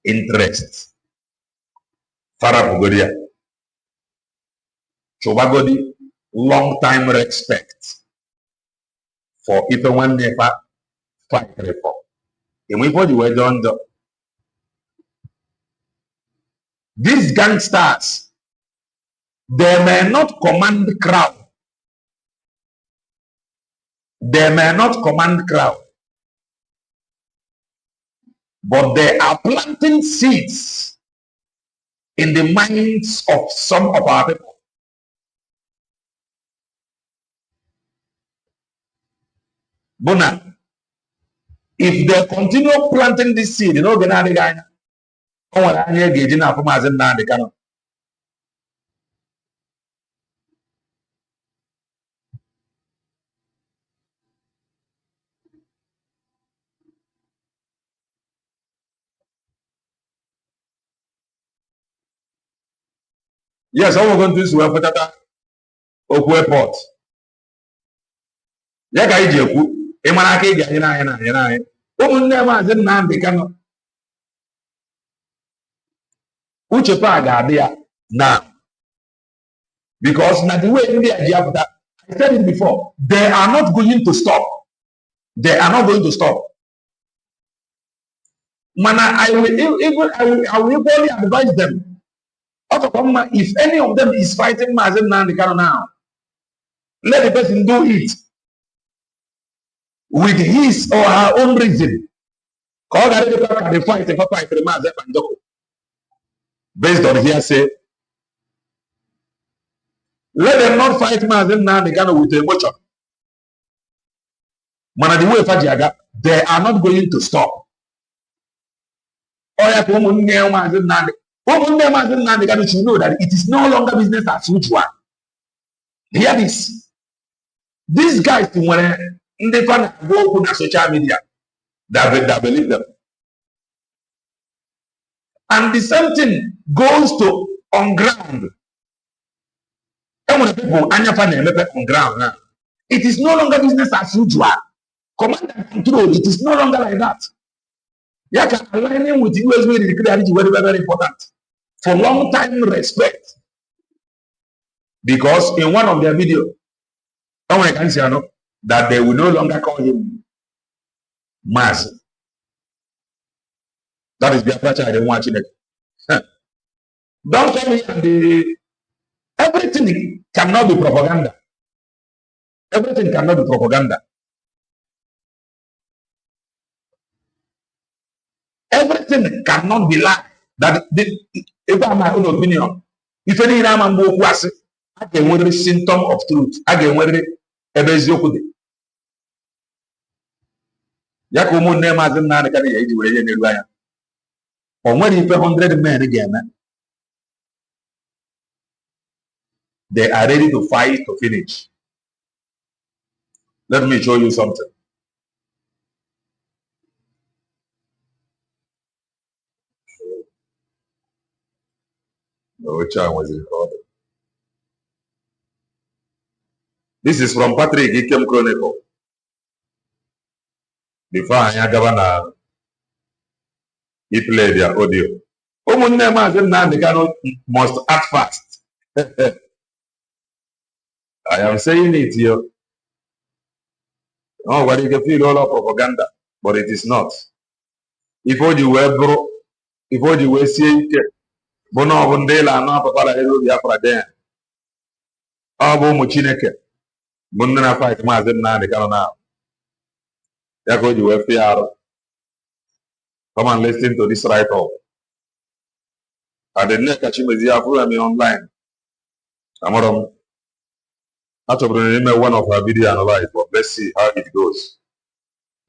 interest. Farabugodia. Chobagodi, long time respect for even one never fight for. And we put the word on the these gangsters, they may not command the crowd. They may not command crowd. But they are planting seeds in the minds of some of our people. Bona, if they continue planting this seed, you know, yes, I want to do Patata Oku Airport. Yaka Ijeku, Emanake Yana. Woman never said Nnamdi Kanu. Uchepa there now. Because not the way India Jafta, I said it before, they are not going to stop. They are not going to stop. Man, I will equally advise them. If any of them is fighting Mazi Nnamdi Kanu now, let the person do it with his or her own reason. Based on hearsay, let them not fight Mazi Nnamdi Kanu with emotion. Man, the way they are not going to stop. Mazi Nnamdi should know that it is no longer business as usual. Hear this. These guys, when they go on social media, they believe them. And the same thing goes to on ground. And when people on ground now, it is no longer business as usual. Command and control, it is no longer like that. You can aligning with USB is very, very important. For long time respect. Because in one of their videos, someone can say that they will no longer call him Mazi. That is the approach I don't want it. Don't tell me that everything cannot be propaganda. Everything cannot be propaganda. Everything cannot be lie. That if I have my own opinion, if any man was I can wear a symptom of truth. I can wear a bezokude. Yakumu name as a man. Or when if 100 men again, they are ready to fight to finish. Let me show you something. Which one was recorded? This is from Patrick Ikem Chronicle. Before Governor, he played their audio. Mazi Nnamdi Kanu must act fast. I am saying it here. Oh, but you can feel all of propaganda, but it is not. If you were bro, if you were saying, Bono Bundela, no Papa, Biafra then. Abo Muchineke, Bundana fight Mazi Nnamdi Kanu now. Therefore, you were fear. Come and listen to this right off. And the next Mazi Nnamdi online. Amarom. Not one of her video analyze, but let's see how it goes.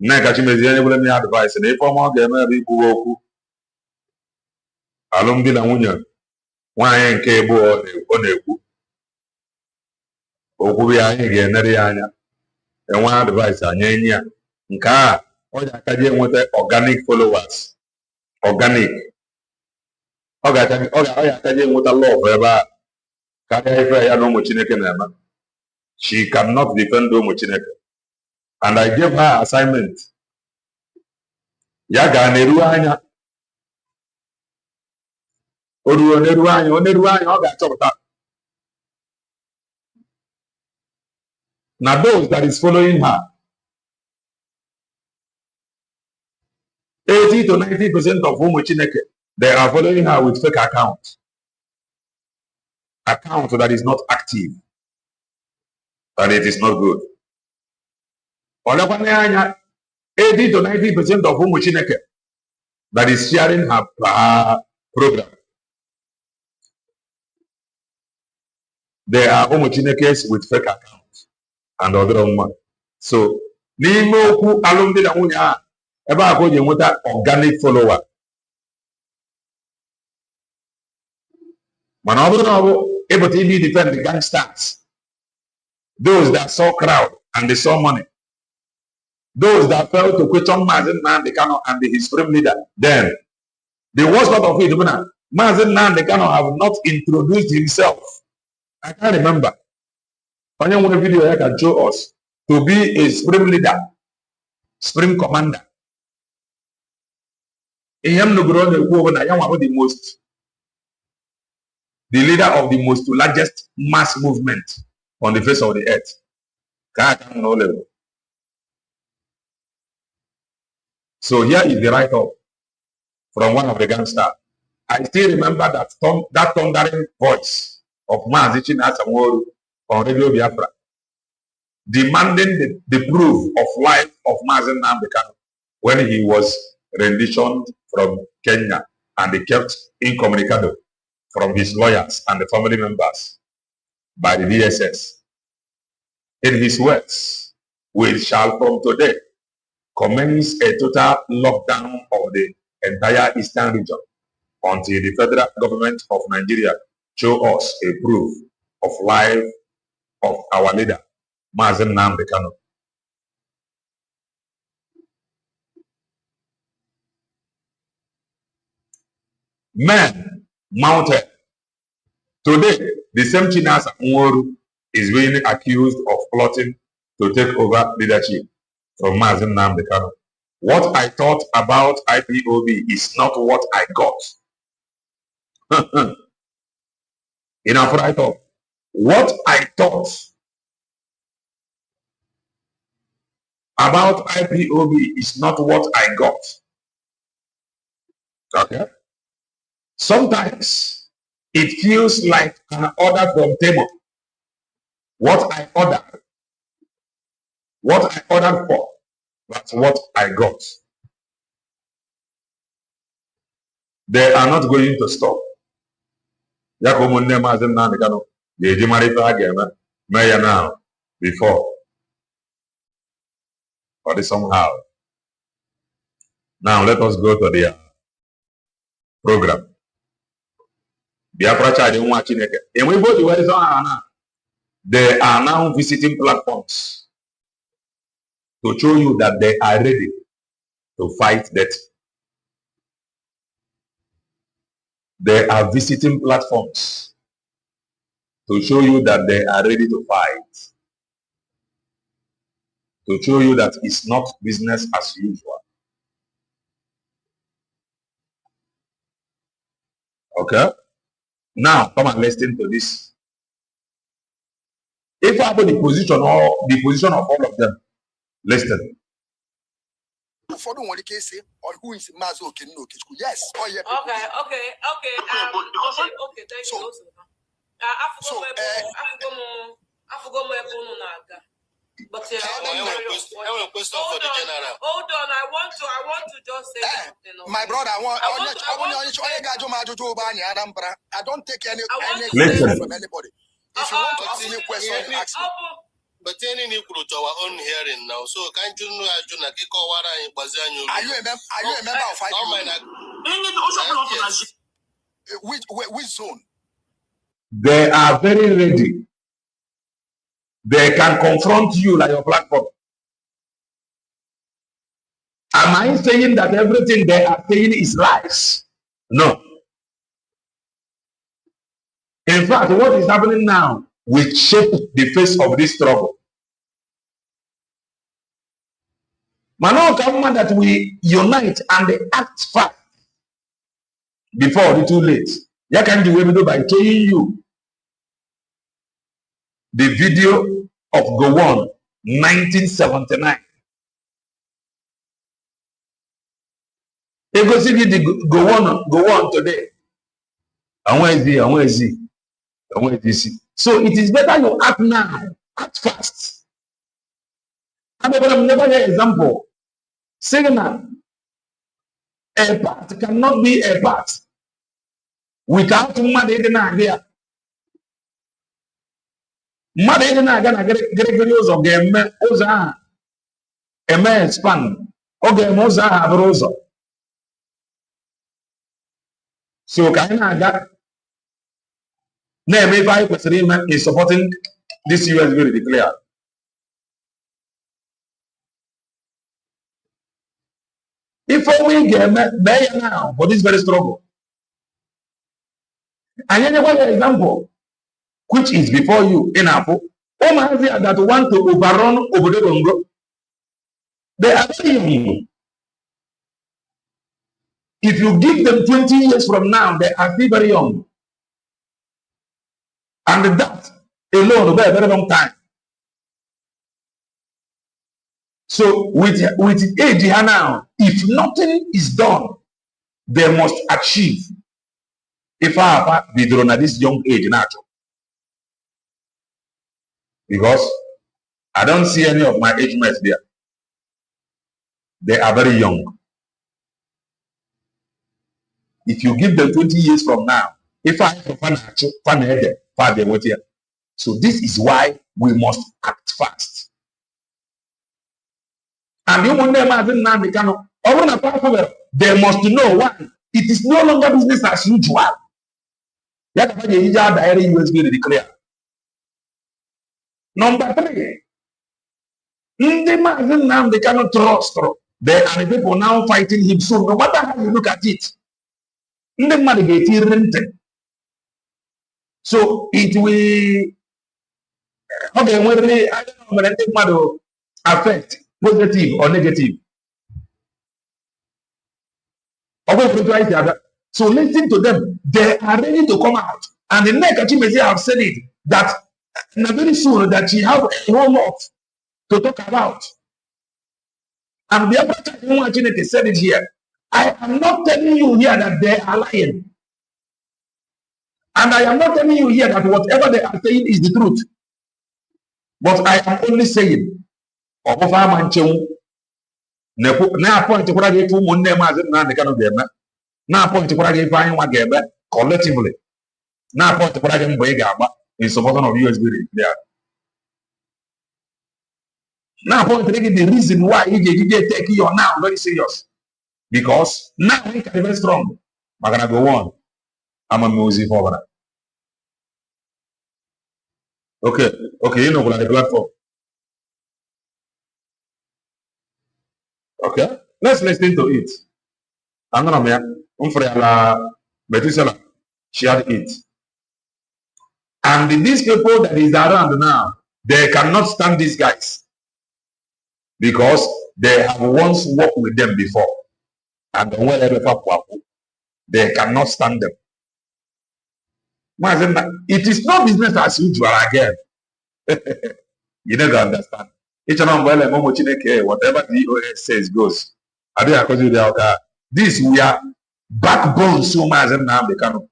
Next Mazi Nnamdi advice, and if I'm not going to be alụmdi na nwunye nwaanyị nke ebu ọ na-ekwu okwu ya anyị ga-enere ya anya enwe advice anyị enyi ya nke a ọ ga-akaji enweta organic followers organic ọ ga-akaji enweta love ebe a karịa ife ya na ụmụ Chineke na-eme. She cannot defend ụmụ Chineke and I gave her assignment ya ga na-eru anya oneru anya ọ ga-achọpụta na those that is following her 80 to 90% of ụmụ Chineke they are following her with fake account that is not active and it is not good. Olekwane anya 80 to 90% of ụmụ Chineke that is sharing her program. They are ụmụ Chinekes with fake accounts and other one. So n'ime okwu alụmdi na nwunye a ebe a ka o ji enweta organic follower. Mana ọ bụrụ na ọ bụ ịpụta ibi defend the gangsters, those that saw crowd and they saw money, those that fell to question Mazi Nnamdi Kanu and his supreme leader, then the worst part of it, Mazi Nnamdi Kanu have not introduced himself. I can't remember. Only one video I can show us to be a supreme leader, supreme commander. The leader of the most largest mass movement on the face of the earth. So here is the write-up from one of the gangsters. I still remember that thundering voice of Mazi Nnamdi on Radio Biafra, demanding the proof of life of Mazi Nnamdi Kanu when he was renditioned from Kenya and he kept incommunicado from his lawyers and the family members by the DSS. In his words, we shall from today commence a total lockdown of the entire eastern region until the federal government of Nigeria show us a proof of life of our leader, Mazi Nnamdi Kanu. Men mounted. Today, the same Chinasa Nworu is being accused of plotting to take over leadership from Mazi Nnamdi Kanu. What I thought about IPOB is not what I got. Enough right up. What I thought about IPOB is not what I got. Okay? Sometimes it feels like an order from Temo. What I ordered for, that's what I got. They are not going to stop. Now before. But somehow. Now let us go to the program. Biafra child in watching it. And we both where is on. They are now visiting platforms to show you that they are ready to fight that. They are visiting platforms to show you that they are ready to fight. To show you that it's not business as usual. Okay? Now, come and listen to this. If I have the position or the position of all of them, listen. For the one case or who is Mazi Nnamdi Kanu? Yes. Oh yeah. Okay. Thank you. I forgot my phone. But I have a question for the general. Hold on. I want to just say something. My brother, I don't take any Listen. from anybody. If you want to ask me a question, ask me. But any people to our own hearing now. So can't you know are you a member of fight? Which zone? They are very ready. They can confront you like your platform. Am I saying that everything they are saying is lies? No. In fact, what is happening now will shape the face of this struggle. Mano come that we unite and act fast before it's too late. You can do it by showing you the video of Gowon 1979. You go see the Gowon today. And where is he? So it is better you act now, act fast. And I'm never an example. Saying that a part cannot be a part without money in idea. Money in idea, Gregory of game, Oza, a man span, okay, Moza have Rosa. So can I got name if I was is supporting this US will declare. If we get better now for this very struggle. And another example, which is before you in Apple, Mazi that want to overrun Obodo, they are very young. If you give them 20 years from now, they are still very young. And that alone will be a very long time. So with age here now, if nothing is done, they must achieve. If I be drawn at this young age now, because I don't see any of my age mates there. They are very young. If you give them 20 years from now, if I so this is why we must act fast. And you want them Mazi Nnamdi Kanu, they must know one, it is no longer business as usual. Number 3, the Mazi Nnamdi Kanu trust. There are people now fighting him. So no matter how you look at it, the money get rented. So it will okay when I don't know when I think matter affect positive or negative. So listen to them. They are ready to come out. And the next Chimezi have said it that very soon that she have a whole lot to talk about. And the other time said it here. I am not telling you here that they are lying. And I am not telling you here that whatever they are saying is the truth. But I am only saying, na point to where you want them as Nnamdi Kanu game. Na point to where you find one game collectively. Na point to where you buy gaba in support of USB there. Now point to the reason why you take you now very serious. Because now we can be very strong. Magana go on. I'm a music over. Okay, you know what the platform. Okay, let's listen to it. I'm gonna make Methuselah shared it. And these people that is around now, they cannot stand these guys because they have once worked with them before. And whenever they cannot stand them. It is not business as usual again. You never understand. Whatever the EOS says goes. This we are backbone so much Nnamdi Kanu.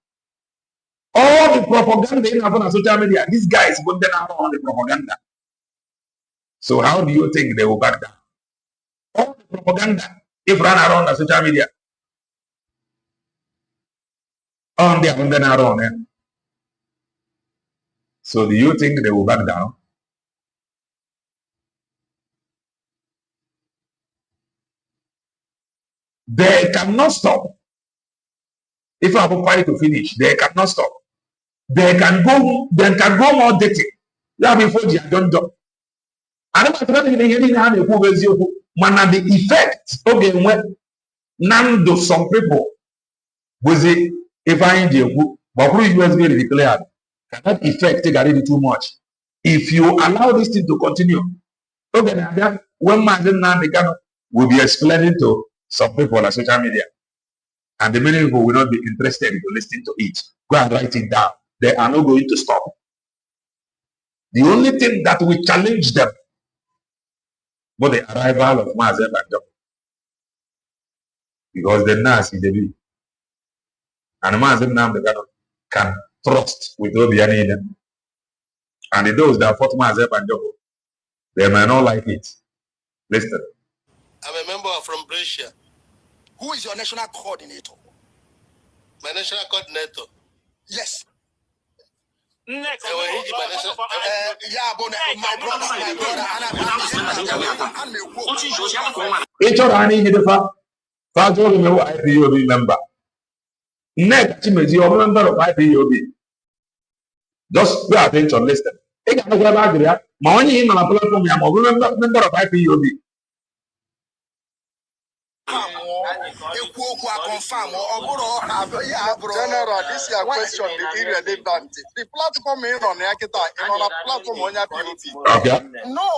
All the propaganda in on social media, these guys put them out on the propaganda. So how do you think they will back down? All the propaganda, if run around the social media, on the around there. So do you think they will back down? They cannot stop. If I have a fight to finish, they cannot stop. They can go more dirty. Yeah, before they are done. And I'm not going to man, the effect, okay, when none do some people was it if I in the but who is going to declare that effect take already too much. If you allow this thing to continue, okay, that when Mazi Nnamdi Kanu will be explaining to some people on social media, and the many people will not be interested to listen to it. Go and write it down. They are not going to stop. The only thing that will challenge them was the arrival of Mazi Nnamdi, because the nurse in the be. And Mazi Nnamdi Kanu can trust with Obiani in them. And those that fought Mazi Nnamdi, they may not like it. Listen. I'm a member from Brescia. Who is your national coordinator? My national coordinator? Yes. Next. Yeah, but my brother, Each of any the fact IPOB member. Next, Mazi, you're a member of IPOB. Just pay attention, listen. I can't go back there. My only in on a platform, I'm a member of IPOB. General, this is your question, the irrelevant. The platform is on a platform on your POV. Okay. No.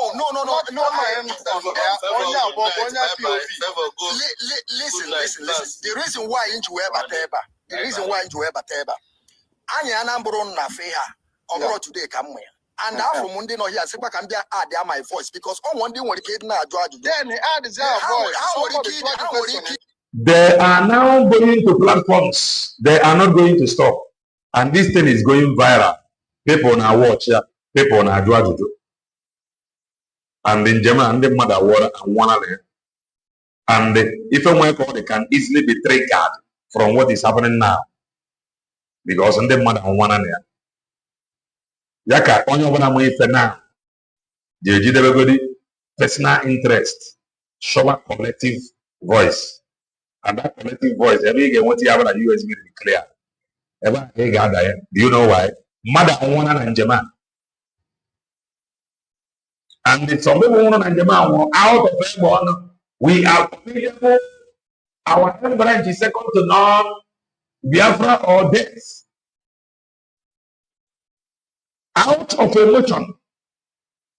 Listen. The reason why you ever Bateba. Anya Anambro na feha. Today come here. And now from Monday no here, Sipa can be add my voice because on one day when the kid now judge. Then add his voice. They are now going to platforms. They are not going to stop. And this thing is going viral. People now watch, people now judge. And in German, and the mother water and one other. And if they can easily be triggered from what is happening now. Because in the mother and one other. Yaka onye ọbụla ma ife na ga-ejidebegodi personal interest, show collective voice, and that collective voice ebe ị ga-enweta ya bụ na USB declare ebe a ka ị ga-ada ya. Do you know why? Mmadụ anwụọla na njem a, and some people nwụrụ na njem a nwụrụ out of egbe ọnụ. We are people, our own branch is second to none, Biafra or death. Out of emotion,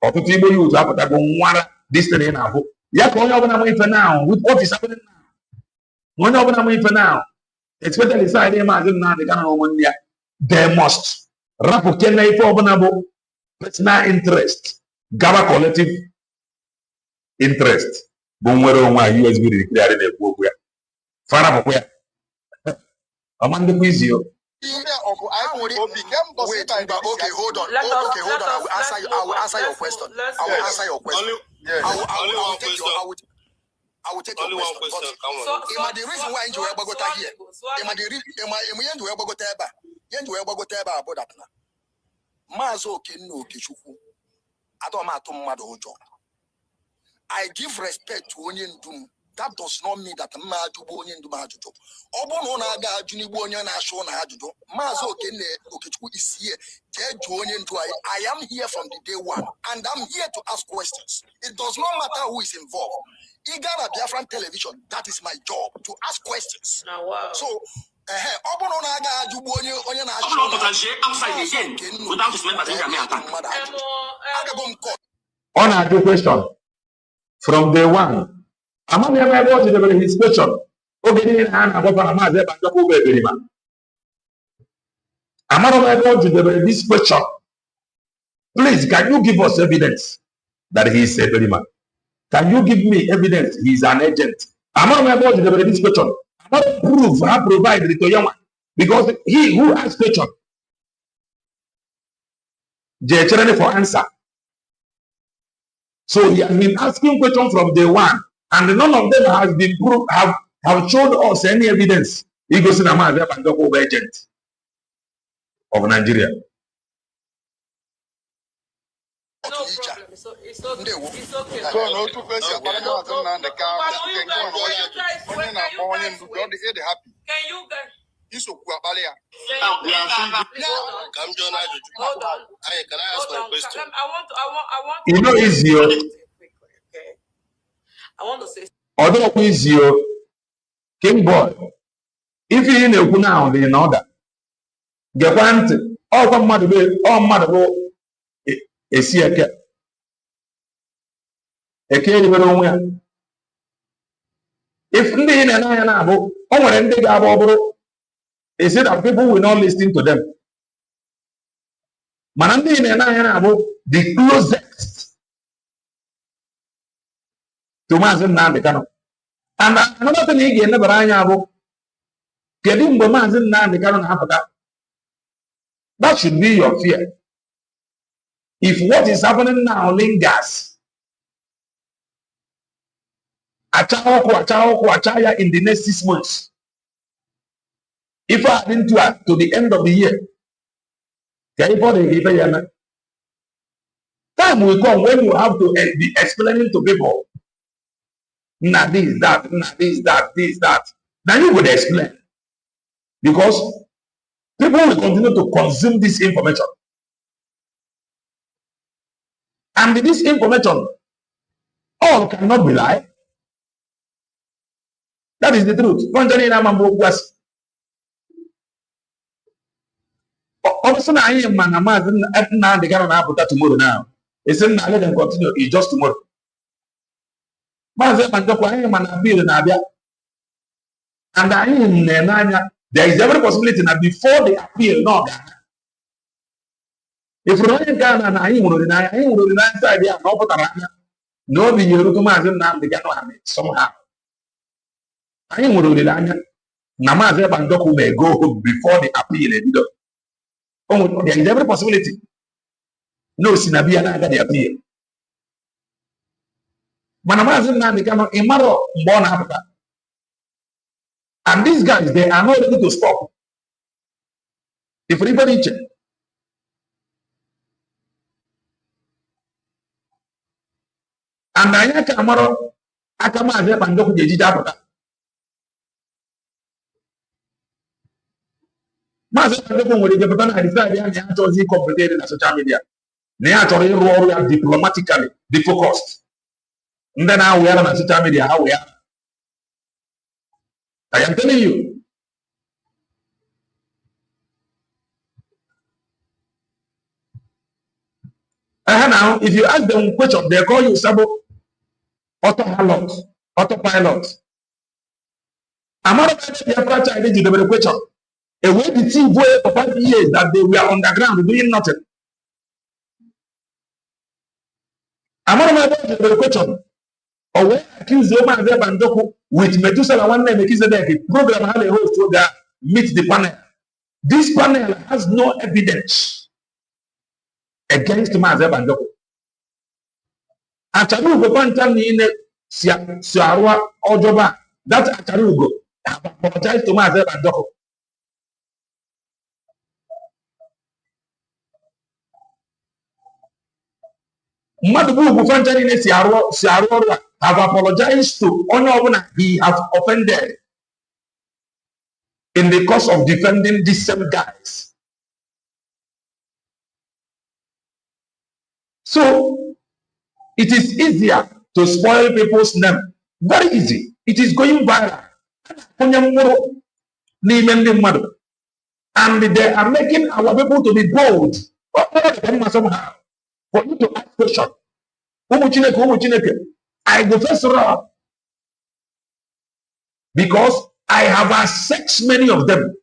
ọtụtụ Igbo youth apụtago nwara this thing na-abụ ya ka onye ọbụla ma ife now with what is happening now. Onye ọbụla ma ife now, especially side Mazi Nnamdi Kanu na ụmụnne ya, they must rapụ kene ife ọbụla bụ personal interest gaba collective interest bụ nwere onwe a USB declare na-ekwu okwu ya farapụkwa ya ọma ndịkwa izi o. Wait, okay, hold on. I will answer your question. I will answer your question. I will take your question. But the reason why you ever got here, I give respect to Onyen Dum that does not mean that Majubo onye ndu Majuju. Obo no ga ajunibu onye na show na ajuju. Mazo Okene Okechukwu is here. I am here from the day one, and I'm here to ask questions. It does not matter who is involved. Igara Biafran television, that is my job, to ask questions. Now, wow. So Obo no ga ajubu onye na show outside again without his members in on a question from day one. Among them, I was in his question. Okay, and I was on a matter of baby man. Among them, I was in this question. Please, can you give us evidence that he is a baby man? Can you give me evidence he is an agent? Among them, I was in this question. What proof I provide to Yama? Because he who asked question, they are for answer. So he has been asking questions from day one, and none of them has been proved, have shown us any evidence. He goes in a man and the agent of Nigeria. No problem. It's okay. So no two questions. But I'm not on the car. Can you guys? He's so quiet. Hold on. Can I ask my question? I want. You know, easier. Okay. I want to say. Although easier, King boy, if you in a now, they know that. Get one, all mother, a see a cat. A kid nowhere. If Lynn and I are able, and they are they said that people will not listen to them. Manandi and I are the closest to Mazi Nnamdi Kanu. And another thing again, never I have getting the Mazi Nnamdi Kanu Africa. That should be your fear. If what is happening now lingers, achaya in the next 6 months. If I didn't to the end of the year, time will come when you have to be explaining to people, nah, this, that, nah, this, that. Then you would explain. Because people will continue to consume this information. And this information, all cannot be lie. That is the truth. Also, I am Mazi Nnamdi Kanu tomorrow now. It's in let them continue. It's just tomorrow. And I am there is every possibility that before they appeal, no. If you don't Ghana and I will deny idea, no, but no, be you to Mazi Nnamdi Kanu somehow. I am Namaze Bandoku may go home before the appeal. Oh, there is every possibility. No, Sinabia got the appeal. Mazi Nnamdi Kanu in Maro, born Africa. And these guys, they are not ready to stop. If anybody check. And I am Kamaro, Akamaze Bandoku Jiji Africa. Mazi Nnamdi Kanu will get better. I decided to be complicated in social media. They are trying to diplomatically be focused. And then now we are on social media. How we are. I am telling you. Now, if you ask them question, they call you Sabo autopilot. I'm not going to be a challenge to the question. A way the team were for 5 years that they were on the ground doing nothing. I'm not going to the question. Or when accuse the Oman Bandoku with Methuselah one name, the program had a host to meet the panel. This panel has no evidence against Mazi Bandoku. Acharugo Pantani in Siarwa Ojoba, that Acharugo have apologized to Mazi Bandoku. Madubu Pantani in Siarwa have apologized to Honorable he has offended in the course of defending these same guys. So it is easier to spoil people's name. Very easy. It is going viral. And they are making our people to be bold. Somehow, for you to ask question. I go first round because I have assessed many of them.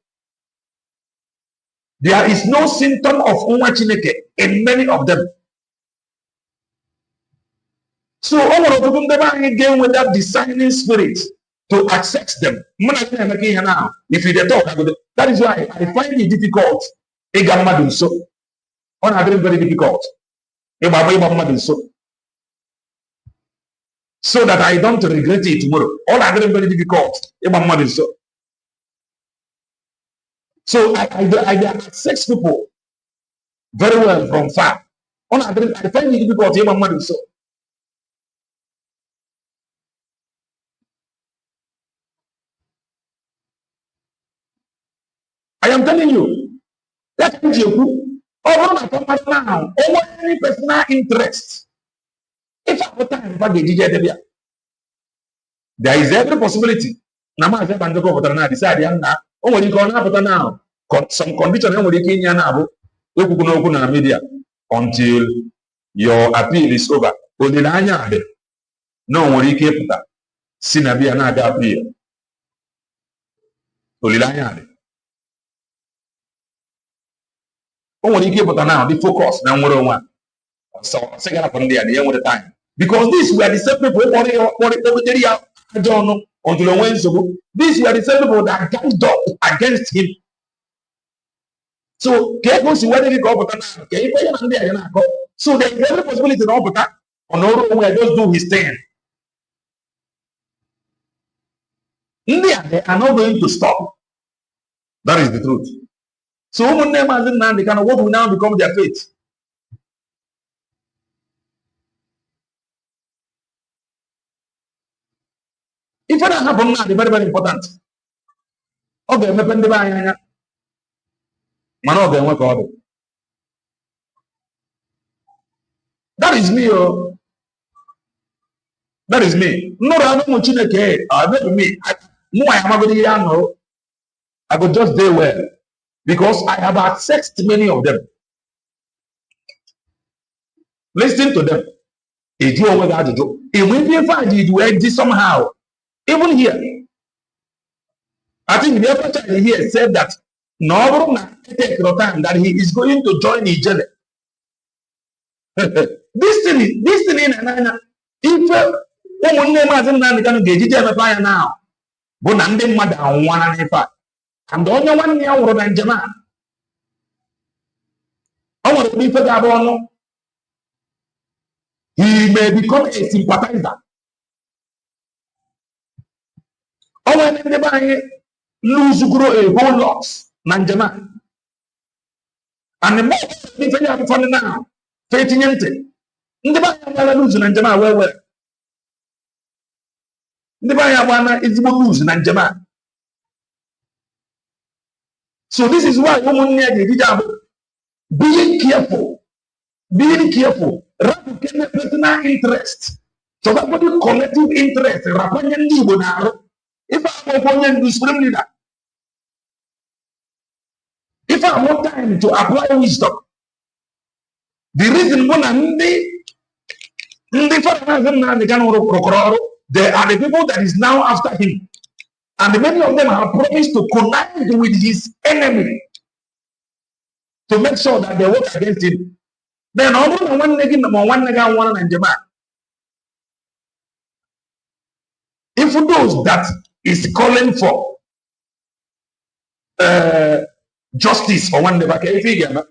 There is no symptom of Umachineke in many of them. So all of them again with that designing spirit to access them. If you talk, that is why I find it difficult. Very difficult. So that I don't regret it tomorrow. All are very difficult. So I access people very well from far. I find it difficult. I am telling you, that now, over any personal interest. If I have time for the DJ, there is every possibility. Nama say banjo ko potana decide yang na. O wori ko na potana some condition yang wori Kenya na abo. Okukuno oku na media until your appeal is over. Odilanya ade. No wori ke puta. Sinabia na ada appeal. Odilanya ade. O wori ke puta now the focus na nworo one. So second upon there the end of the time. Because these were the same people who these were the same people that ganged up against him. So so there is every possibility to just do his thing. India, they are not going to stop. That is the truth. So Mazi Nnamdi Kanu, what will now become their fate? If that happen now, it's very, very important. Okay, me pende ba yanya. Mano okay, what order? That is me, oh. That is me. No, I don't want you to care. That me. I could just stay well because I have accessed many of them. Listen to them. If you always had to do, if we find it where somehow. Even here, I think the other child here said that no take the time that he is going to join each other. This thing, if Mazi Nnamdi Kanu get now, but Nande Mada one and a and the only one year or than Jama. I want to be for the he may become a sympathizer. When they lose grow a whole lot, Nanjama. And the more they have fun now, fating empty. In the Baya lose Nanjama, well. The Baya is lose Nanjama. So this is why women being careful, rather than personal interest. So that what you collective interest, if I want to scream leader, if I want time to apply wisdom, the reason they are the people that is now after him, and many of them have promised to connide with his enemy to make sure that they work against him. Then all one nigga and Jama. If those that is calling for justice or one never figure,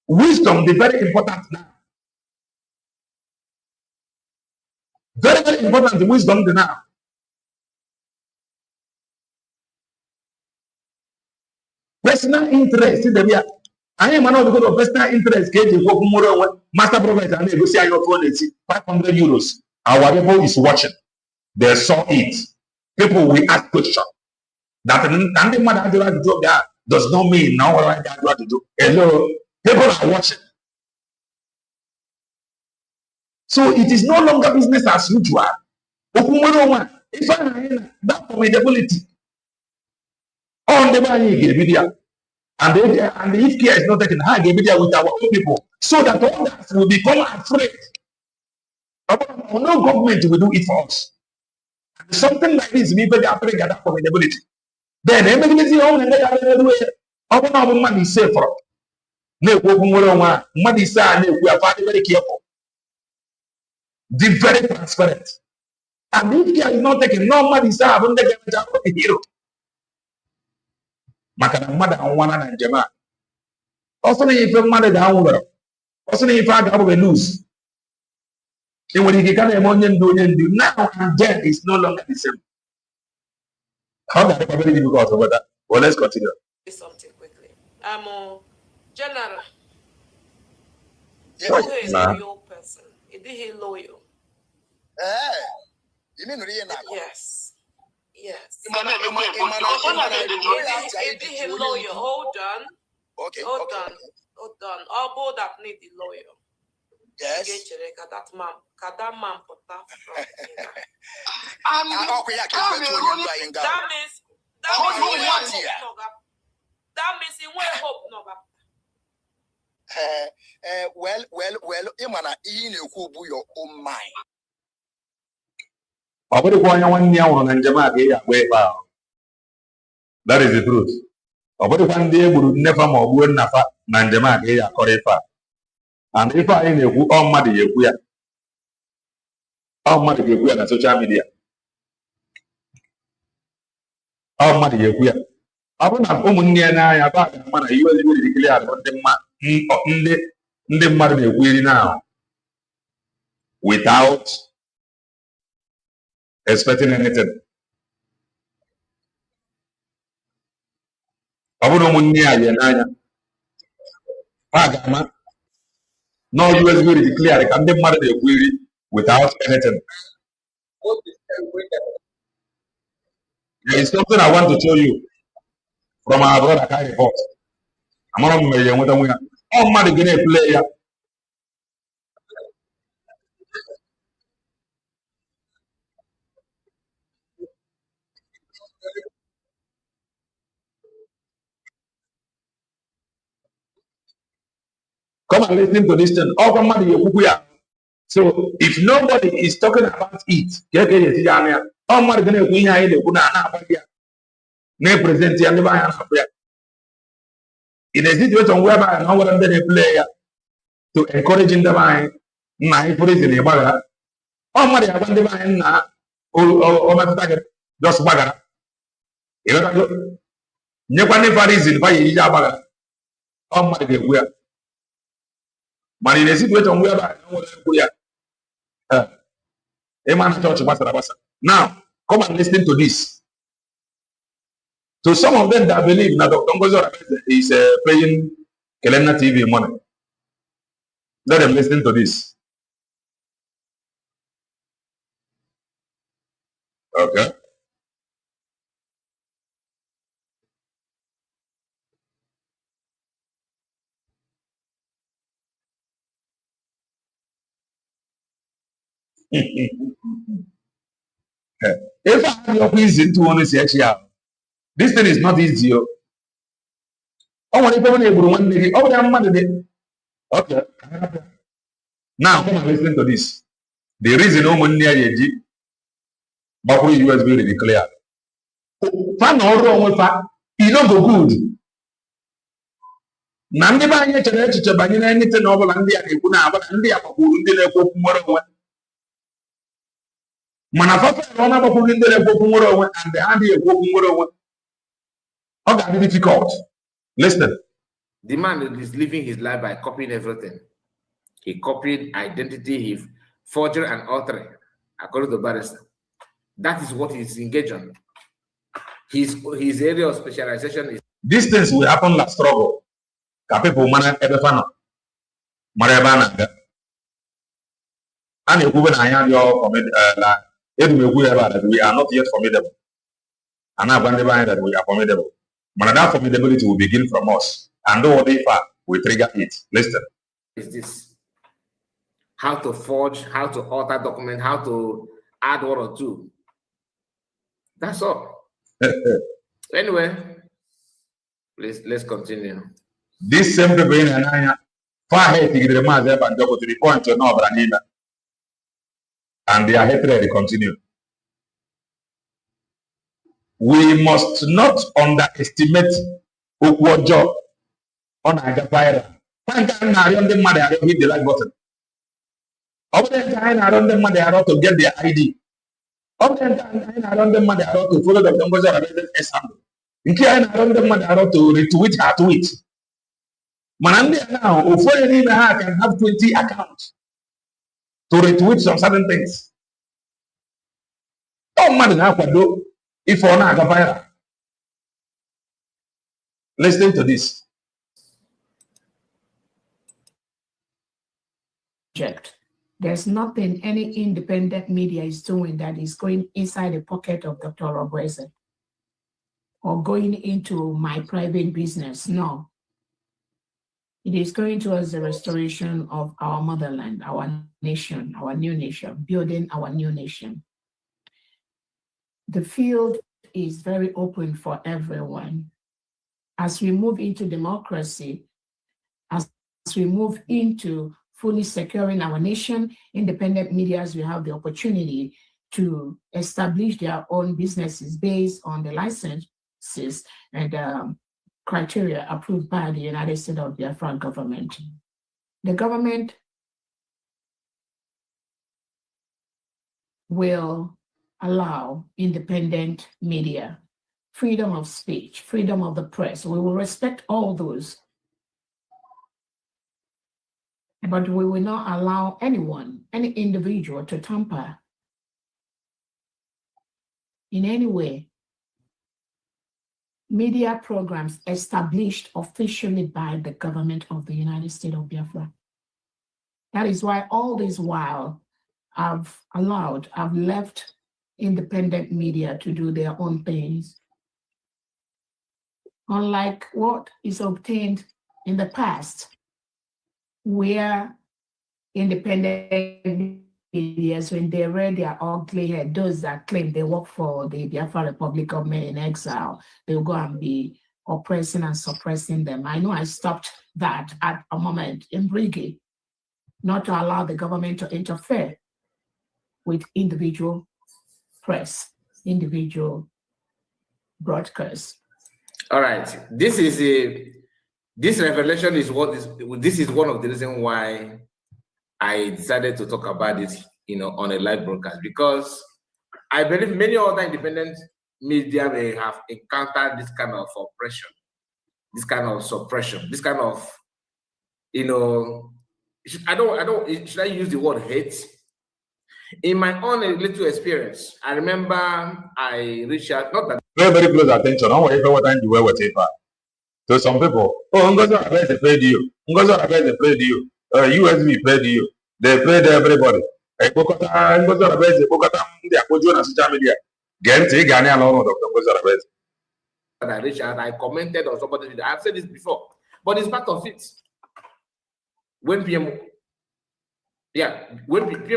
wisdom is very important now. Very, very important wisdom now. Personal interest, I am one of personal interest. Master Prophet and negotiate your phone 500 euros. Our people is watching. They saw it. People will ask questions. That nothing man to do that does not mean now what I have to do. Hello, people are watching. So it is no longer business as usual. If I that formidability on the money and if care is not taken, I gave it with our own people, so that others will become afraid. No government will do it for us. Something like this, we very afraid of that formidability. Then everything on and they are money safer. No, money say we are very careful. Be very transparent. And if care is not taken, no money say I won't take a hero. Makana mother and one and Jama. Also, if your mother down, also if I have a lose. And when you can do now and then is no longer the same. How can the community because of that? Well, let's continue. Something quickly. General. Yes, Who is a loyal person? Is he loyal? You mean really now? Yes. Yes. Is he loyal? Hold on. Okay. Hold on. All both that need the lawyer. Yes. That man put that from that means he won't hope no. Well, Imana, in your own mind. That is the truth. One day we would never more nafa Nanjama Gaya Korefa. And if I ain't all muddy, we are all muddy on social media. All muddy, we are. I won't have woman near now about the money you will declare what the mother we now without expecting anything. I wouldn't near Yanaya. Pagama. No, you will declare and the mother query without anything. There is something I want to tell you from our brother Kai report. I'm on my young winner. Oh, mother, get a player. Come and listen to this thing. Oh, mother, you. So if nobody is talking about it, oh, mother, going to win. I present in a situation whereby I want to player to encourage in the mind, my prison in a oh, mother, I want the mind now. Oh, my target, just bagger. You know, never reason why you are oh, mother, we are. But in a situation whereby I want to now, come and listen to this. So some of them that believe that Dr. Ngozo is paying Kelena TV money. Let them listen to this. Okay. If I have your reason to want to say, this thing is not easy. Oh, what if I one day? Oh, they are money. Okay. Now, come and listen to this. The reason no money near but we USB declared. Fan all wrong with that. You don't go good. Nandi ba nye chere echiche banyere anything na ọbụla ndị a na-ekwu na aba ndị a gbakwuru ndị na-ekwu okwu nwere onwe mana fafa na ọ na-agbakwuru ndị na-ekwu okwu nwere onwe and ha ndị ekwu okwu nwere onwe ọ ga-adị difficult. Listen. The man is living his life by copying everything. He copied identity, he forgery and altering, according to Barrister. That is what he's engaged on. His area of specialization is. These things will happen like struggle. People mana ebefano. Marebana. And we are not yet formidable. And I want that we are formidable. But that formidability will begin from us. And all the far we trigger it. Listen. Is this how to forge, how to alter document, how to add one or two? That's all. Anyway, let's continue. This same people in Anaya, far hating the Mazi and go to the point of no Branina. And their hatred continue. We must not underestimate Ukwojo on Agapira. Find time around the mother, hit the like button. Of the time around the mother to get their ID. Of the time around the mother to follow the numbers of the example. In time around the mother to retweet her tweet. Manandi now, before any I can have 20 accounts to retweet some certain things. Oh man, now do if for now Agapira. Listen to this. There's nothing any independent media is doing that is going inside the pocket of Dr. Robertson or going into my private business. No. It is going towards the restoration of our motherland, our nation, our new nation, building our new nation. The field is very open for everyone. As we move into democracy, as we move into fully securing our nation, independent medias will have the opportunity to establish their own businesses based on the licenses and criteria approved by the United States of Biafra government. The government will allow independent media, freedom of speech, freedom of the press. We will respect all those. But we will not allow anyone, any individual to tamper in any way media programs established officially by the government of the United States of Biafra. That is why all this while I've left independent media to do their own things. Unlike what is obtained in the past, where independent media, when they read their ugly head, those that claim they work for the Biafra Republic government in exile, they'll go and be oppressing and suppressing them. I know I stopped that at a moment in Brigade, not to allow the government to interfere with individual press, individual broadcasts. All right, this revelation is this is one of the reasons why I decided to talk about it, on a live broadcast, because I believe many other independent media may have encountered this kind of oppression, this kind of suppression, this kind of, should I use the word hate? In my own little experience, I remember I reached out, not that Very close attention. I want what time you wear whatever. So some people, Ngozi Abeze paid you. Ngozi Abeze paid you. USB paid you. They paid everybody. Ngozi Abeze, they are put you on social media. Gente, Ghana alone, Dr. Ngozi Abeze. I reached out, I commented on somebody. I've said this before, but it's part of it. When PM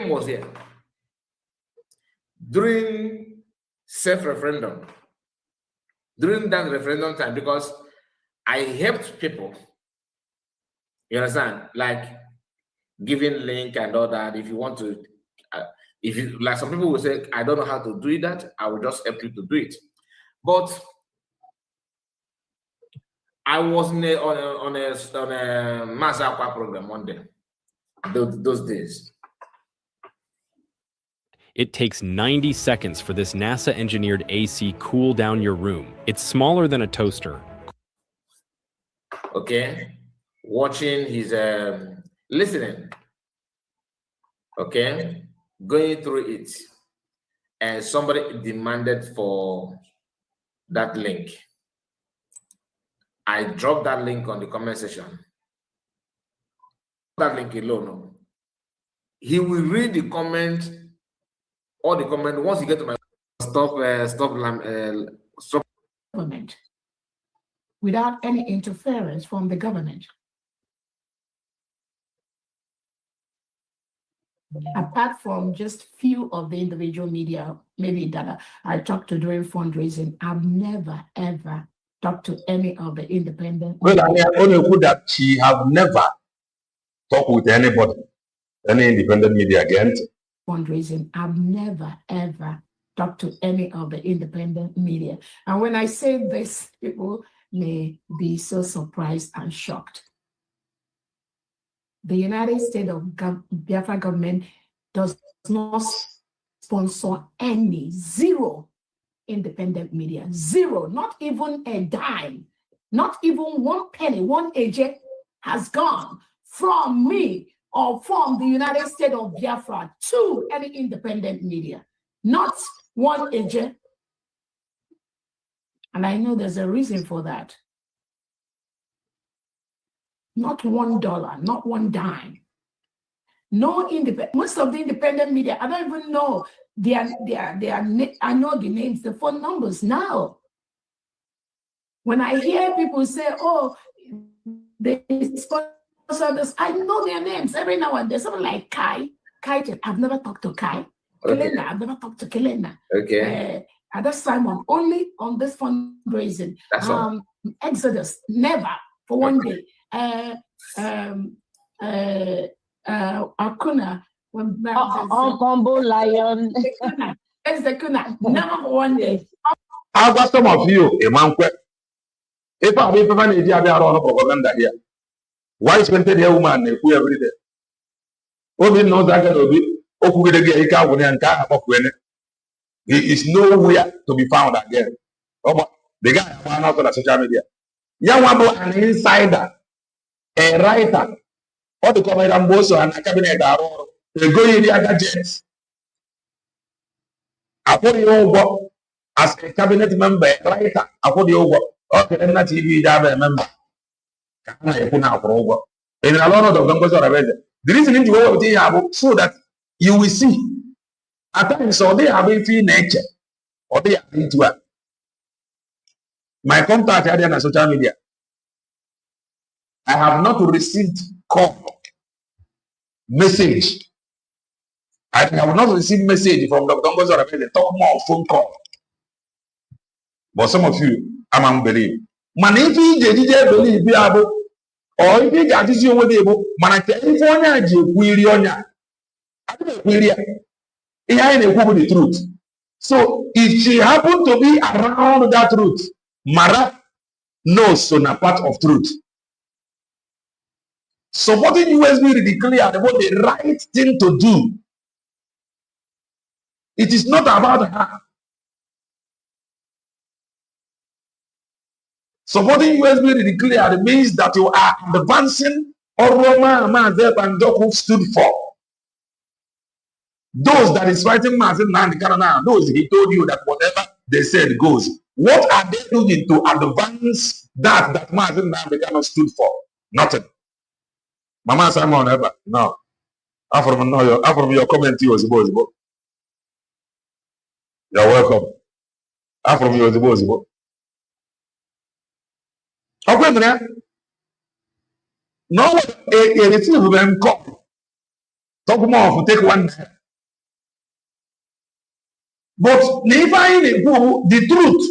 was here, during self-referendum, during that referendum time, because I helped people, you understand, like giving link and all that. If you want to, if you like, some people will say, I don't know how to do that, I will just help you to do it. But I was on a Mazi Aqua program one day, those days. It takes 90 seconds for this NASA-engineered AC cool down your room. It's smaller than a toaster. Okay, watching his, listening. Okay, going through it, and somebody demanded for that link. I dropped that link on the comment section. That link alone. he will read the comment, all the comment. Once you get to my stop government without any interference from the government. Apart from just few of the individual media, maybe that I talked to during fundraising, I've never ever talked to any of the independent. Well, I only put that she have never talked with anybody, any independent media again. Fundraising, I've never ever talked to any of the independent media. And when I say this, people may be so surprised and shocked. The United States of Biafra government does not sponsor any, zero independent media, zero, not even a dime, not even 1 penny, 1 AJ has gone from me or from the United States of Biafra to any independent media, not 1 AJ. And I know there's a reason for that. Not $1, not 1 dime. No independent. Most of the independent media, I don't even know I know the names, the phone numbers now. When I hear people say, "Oh, they sponsor this," I know their names every now and then. Something like Kai. I've never talked to Kai. Okay. Kelena, I've never talked to Kelena. Okay. Other Simon, only on this fundraising. That's all. Exodus, never for 1 day. Akuna, Combo Lion. That's the Kuna, never for 1 day. I've got some of you, a man. If I be an idea, they are all propaganda here. Why spend the woman every day? Only knows that he is nowhere to be found again. The guy found out on the social media. Yawabo, an insider, a writer, or the command boso and a cabinet are all the going the other jets. I put you over as a cabinet member, writer. I put you over. Okay, I'm not TV member. In a lot of the reason into what so that you will see at times so they have a free nature or they are into it. My contact are on social media. I have not received call message. I have not received message from Dr. Ngozo Rabede, talk more phone call. But some of you, I'm unbelievable. Man, if you did believe you able, or if you got this you will be able, man, I tell you for you, I don't know the truth. So if she happened to be around that truth, Mara knows so not part of truth. Supporting USB declared about the right thing to do. It is not about her. Supporting USB declared means that you are advancing or Roma and Doku stood for. Those that is fighting Mazi Nnamdi Kanu now, those he told you that whatever they said goes. What are they doing to advance that Mazi Nnamdi Kanu stood for? Nothing. Mama Simon ever. No. From your comment you was supposed. You're welcome. From your supposed. Okay, man. No one receive them call. Talk more take 1. But if I the truth,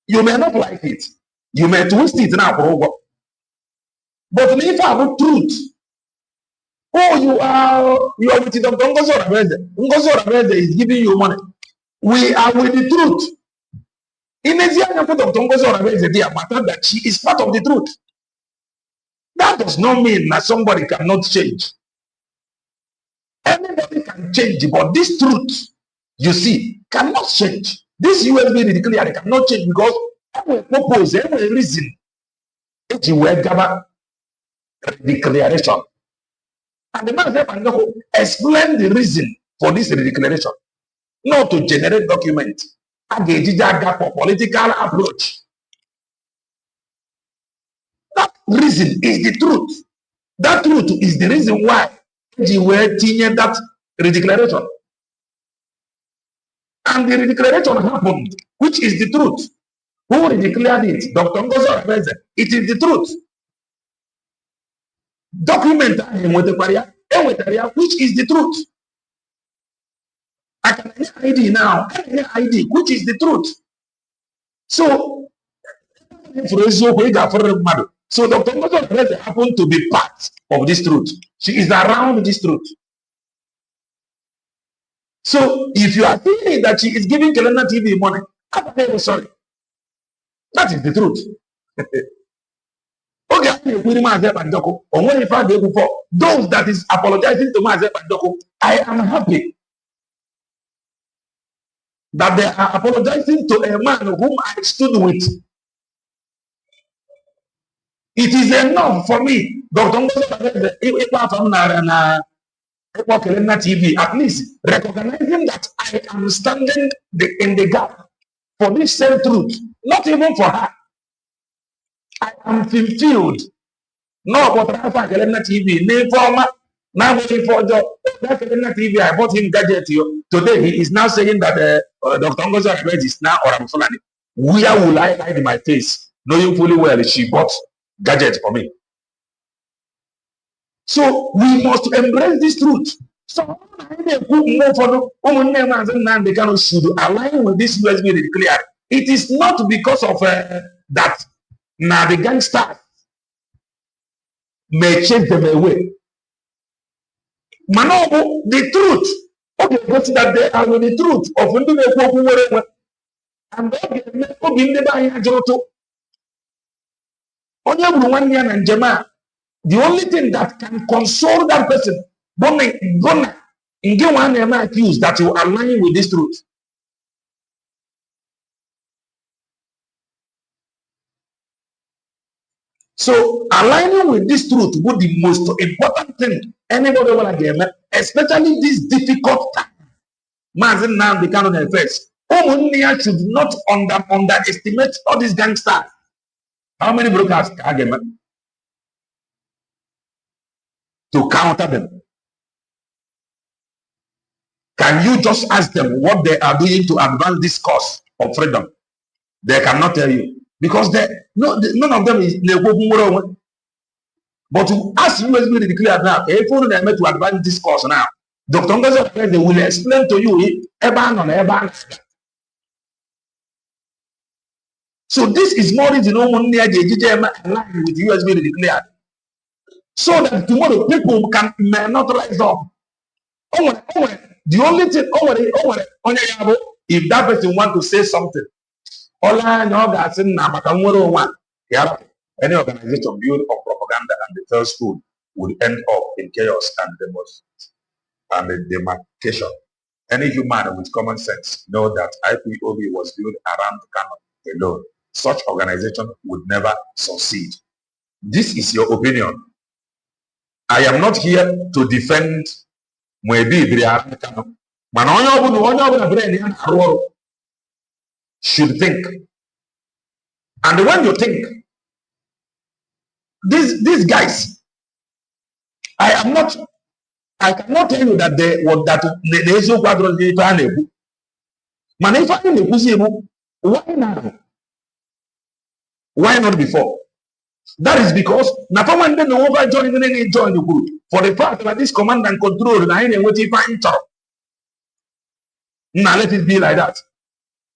you may not like it. You may twist it now for over. But if I have truth, oh, you are with the Dr. Ngozo Rabede. Ngozo Rabede is giving you money. We are with the truth. In Asia, Dr. Ngozo Rabede, they are matter that she is part of the truth. That does not mean that somebody cannot change. Anybody can change, but this truth, you see, cannot change. This USB declared cannot change because every purpose, every reason, it will gather declaration. And the man said, explain the reason for this declaration, not to generate document. For political approach. That reason is the truth. That truth is the reason why were tinye that redeclaration. And the redeclaration happened, which is the truth. Who declared it? Dr. Ngozi Orebeze. It is the truth. Document which is the truth. I can ID now, ID, which is the truth. So, so Dr. Ngozi Orebeze happened to be part of this truth. She is around this truth. So, if you are thinking that she is giving Kelena TV money, I'm very sorry. That is the truth. Okay, those that is apologizing to Mazi Nnamdi, I am happy that they are apologizing to a man whom I stood with. It is enough for me. Dr. TV, at least recognizing that I am standing in the gap for this same truth, not even for her. I am fulfilled. No, but Rafa Kelena TV, name former, now waiting for job. That Kelena TV, I bought him gadget. Today he is now saying that Dr. Ngozi Orebeze is now Oram Fulani. Where will I hide my face? Knowing fully well she bought gadget for me. So we must embrace this truth. So Mazi Kanu should align with this USB declared. It is not because of that now the gangsters may chase them away. Manobo, the truth. Okay, but that they are with the truth of whatever. And the only thing that can console that person, in one accused that you align with this truth. So aligning with this truth would be the most important thing anybody will again, especially this difficult time. Mazi Nnamdi Kanu first. Omunia should not underestimate all these gangsters. How many brokers again to counter them? Can you just ask them what they are doing to advance this cause of freedom? They cannot tell you. Because none of them is but to ask USB to declare now, if only they meant to advance this course now, Dr. Ngozi Orebeze will explain to you so this is more reason near the line with USB to declare. So that tomorrow people may not rise up. The only thing if that person want to say something, all I know that's in Namakam any organization built on propaganda and the first school would end up in chaos and the demarcation. Any human with common sense know that IPOB was built around Kanu alone. Such organization would never succeed. This is your opinion. I am not here to defend maybe Kanu. Should think. And when you think, these guys, I cannot tell you that they why now? Why not before? That is because join the group for the fact that this command and control now let it be like that.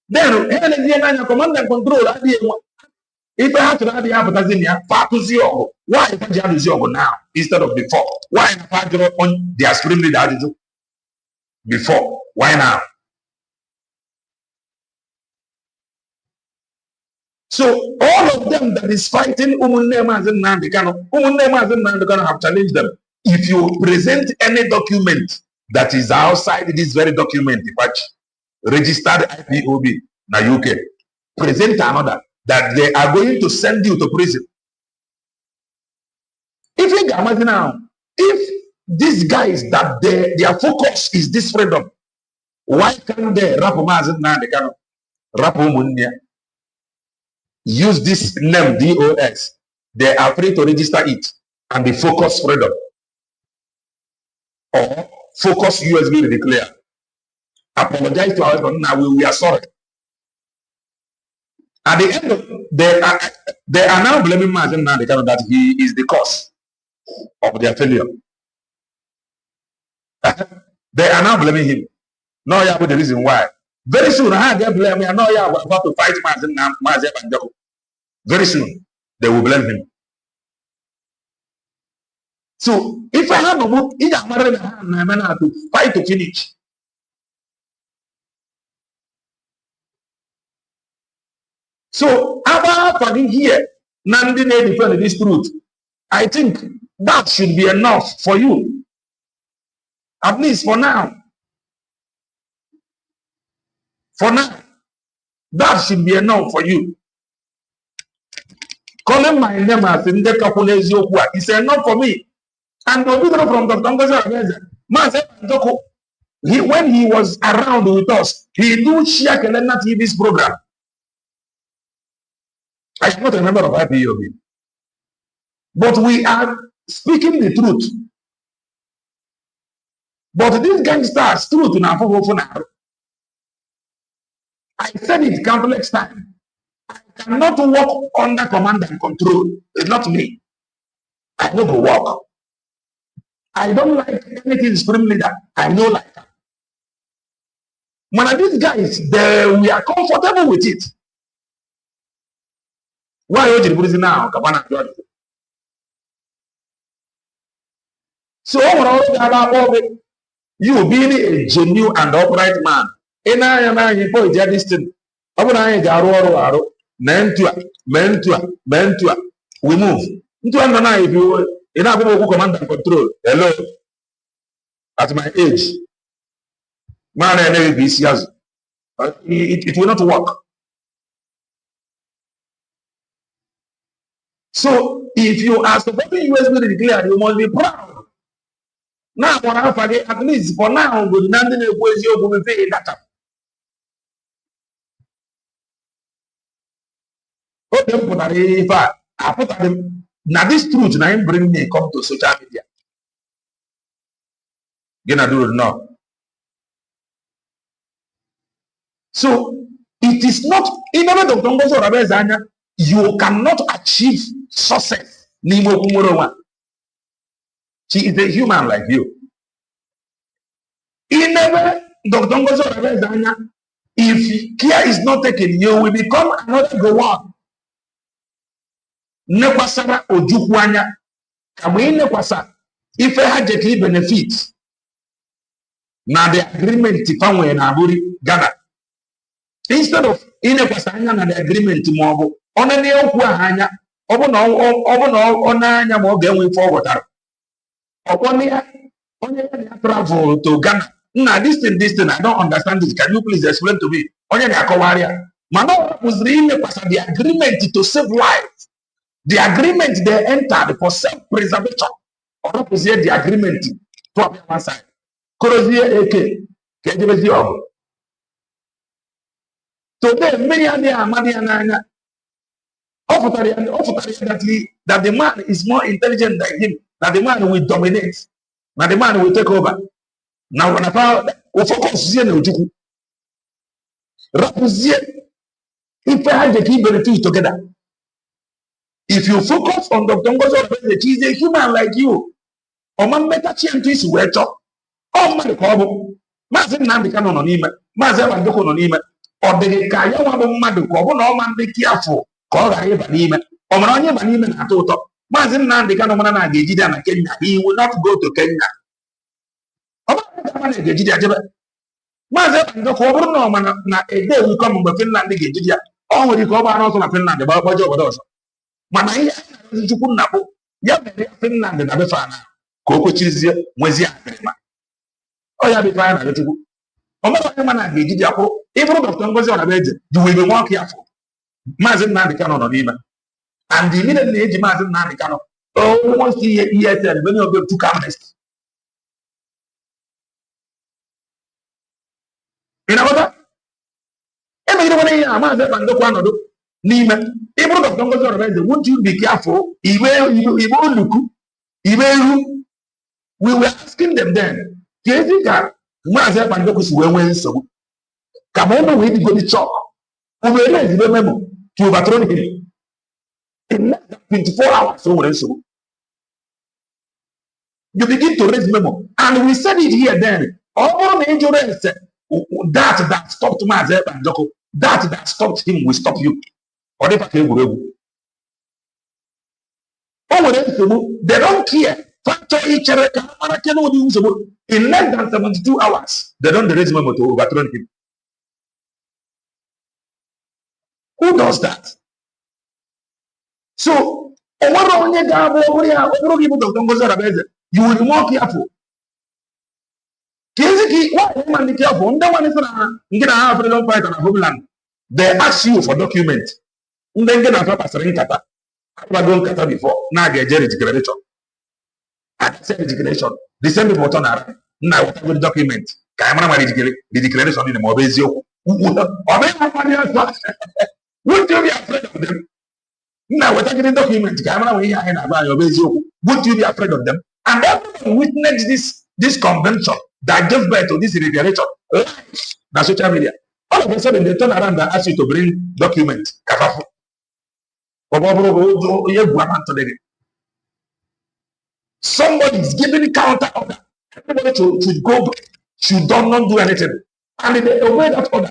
Then command and control if I have to have the advertising, why if now instead of before? Why on their screen reader before? Why now? So all of them that is fighting Mazi Nnamdi Kanu have challenged them. If you present any document that is outside this very document, registered IPOB na UK, present another that they are going to send you to prison. If you imagine now, if these guys that their focus is this freedom, why can't they Mazi Nnamdi Kanu, use this name DOS? They are free to register it and be focused freedom. or Focus USB to declare. Apologize to our people. Now we are sorry. At the end of they are now blaming Mazi Nnamdi Kanu that he is the cause of their failure. They are now blaming him. No, yeah, the reason why. Very soon, they blame me. I know yeah, we're about to fight Mazi Nnamdi Kanu. Very soon, they will blame him. So if I have a book, it's a matter to fight to finish. So after here, Nnamdi defend this truth. I think that should be enough for you, at least for now. For now, that should be enough for you. Calling my name as Ndeka is enough for me. And the people from Dr. Mazi Nnamdi, when he was around with us, he do share Kelena TV's program. I am not a member of IPOB. But we are speaking the truth. But these gangsters, truth now. I said it countless times. I cannot work under command and control. It's not me. I know to work. I don't like anything supreme leader. I know like that. When these guys, we are comfortable with it. Why are you putting now? So you being a genuine and upright man, and I am for this thing. Mentua. We move. Into another if you command and control. Hello. At my age, man, I never be serious. It will not work. So if you are supporting USB declare, you must be proud. Now, at least for now, good nothing will pay that. I put them. Now this truth now bring me come to social media. Gonna do it now. So it is not in order to you cannot achieve success. She is a human like you. In never if care is not taken, you will become another Gowon. Nekwasara ojukwanya. Kamwe nekwasa. If I had the benefits. Now the agreement ifamwe na aburi Ghana. Instead of inekwasanya na the agreement mobo. Ona ne okwu ahanya. Obo na onanya mo genwe forward. Obo travel to Ghana. Now this thing, I don't understand this. Can you please explain to me? Mano was really the agreement to save life. The agreement they entered for self-preservation. Or the agreement to one side. Today, many are there, that the man is more intelligent than him, that the man will dominate, that the man will take over. Now, when I found focus if I had the key benefits together, if you focus on Dr. Ngozo, he's a human like you. Or man better change this way. Oh, my God. Mazi Nnamdi Kanu no nime. Mazi Nnamdi Kanu no nime. Or the Kaya Wamadu, no man be careful. Call a nime. Or Maranya Banime Natoto. Mazi Nnamdi Kanu Mana Gejida and Kenya. He will not go to Kenya. Mazi Nnamdi no man na a day will come to Finland Gejida. Oh, we go back also to Finland, the Baba Joe. Manaya Jukunapo, Yabbe Finland and Abefana, Coco Cheese, Mwezia. Oh, yeah, be fine. Omana did Yapo, even if Dr. Ngozo on a bed, you will be more careful. Mazi Nnamdi Kanu on him. And the immediate age Mazi Nnamdi Kanu, almost years, many of them took amnesty. In order, everybody, Mazi Nnamdi Kanu, Nima, even Dr. Ngozo on a bed, won't you be careful? He will look, he will We were asking them then, Mazi Nnamdi Kanu si wee nwee nsogbu. Ka ma ọnụ wee digo the chalk. We were raised the memo to overthrow him. In less than 24 hours, so we're nsogbu. You begin to raise memo. And we said it here then. All injuries that stopped Mazi Nnamdi Kanu, that stopped him will stop you. They don't care. In less than 72 hours, they don't raise memo to overthrow him. Who does that? So, you will be more careful. They ask you for document. Before now get declaration. I said declaration. The same people turn around. Now what the document? The declaration in the Mobezio. Would you be afraid of them? Now we're taking the document. Would you be afraid of them? And everyone witnessed this convention that gave birth to this declaration. The social media. All of a sudden they turn around and ask you to bring documents. Somebody is giving counter order. Everybody should go back, should not do anything. And they obey that order.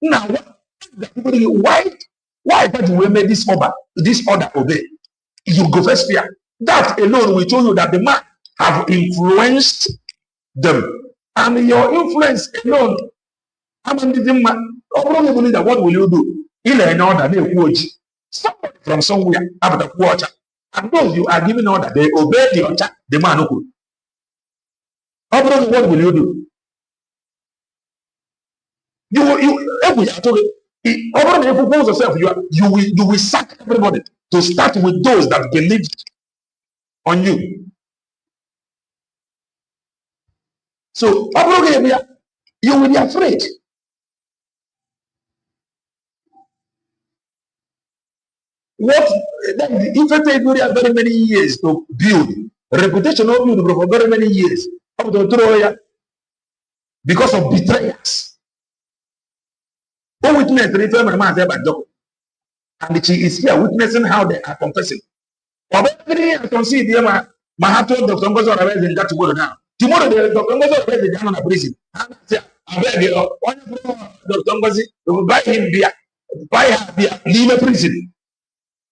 Now, why that we made this order obey? You go first fear. That alone will show you that the man have influenced them. And your influence alone, what will you do? Somebody from somewhere have the quarter. And those you are giving order, they obey the order, the man who could. What will you do? You will sack everybody to start with those that believed on you. So you will be afraid. What if it takes very many years to build reputation of you for very many years because of betrayers? Who witnessed the and she is here witnessing how they are confessing. I can see them. My heart told Dr. Ngozo Arabez got to go now. Tomorrow, Dr. Ngozo Arabez is down on a prison. I beg you, Dr. Ngozi, buy him beer, buy her beer, leave a prison.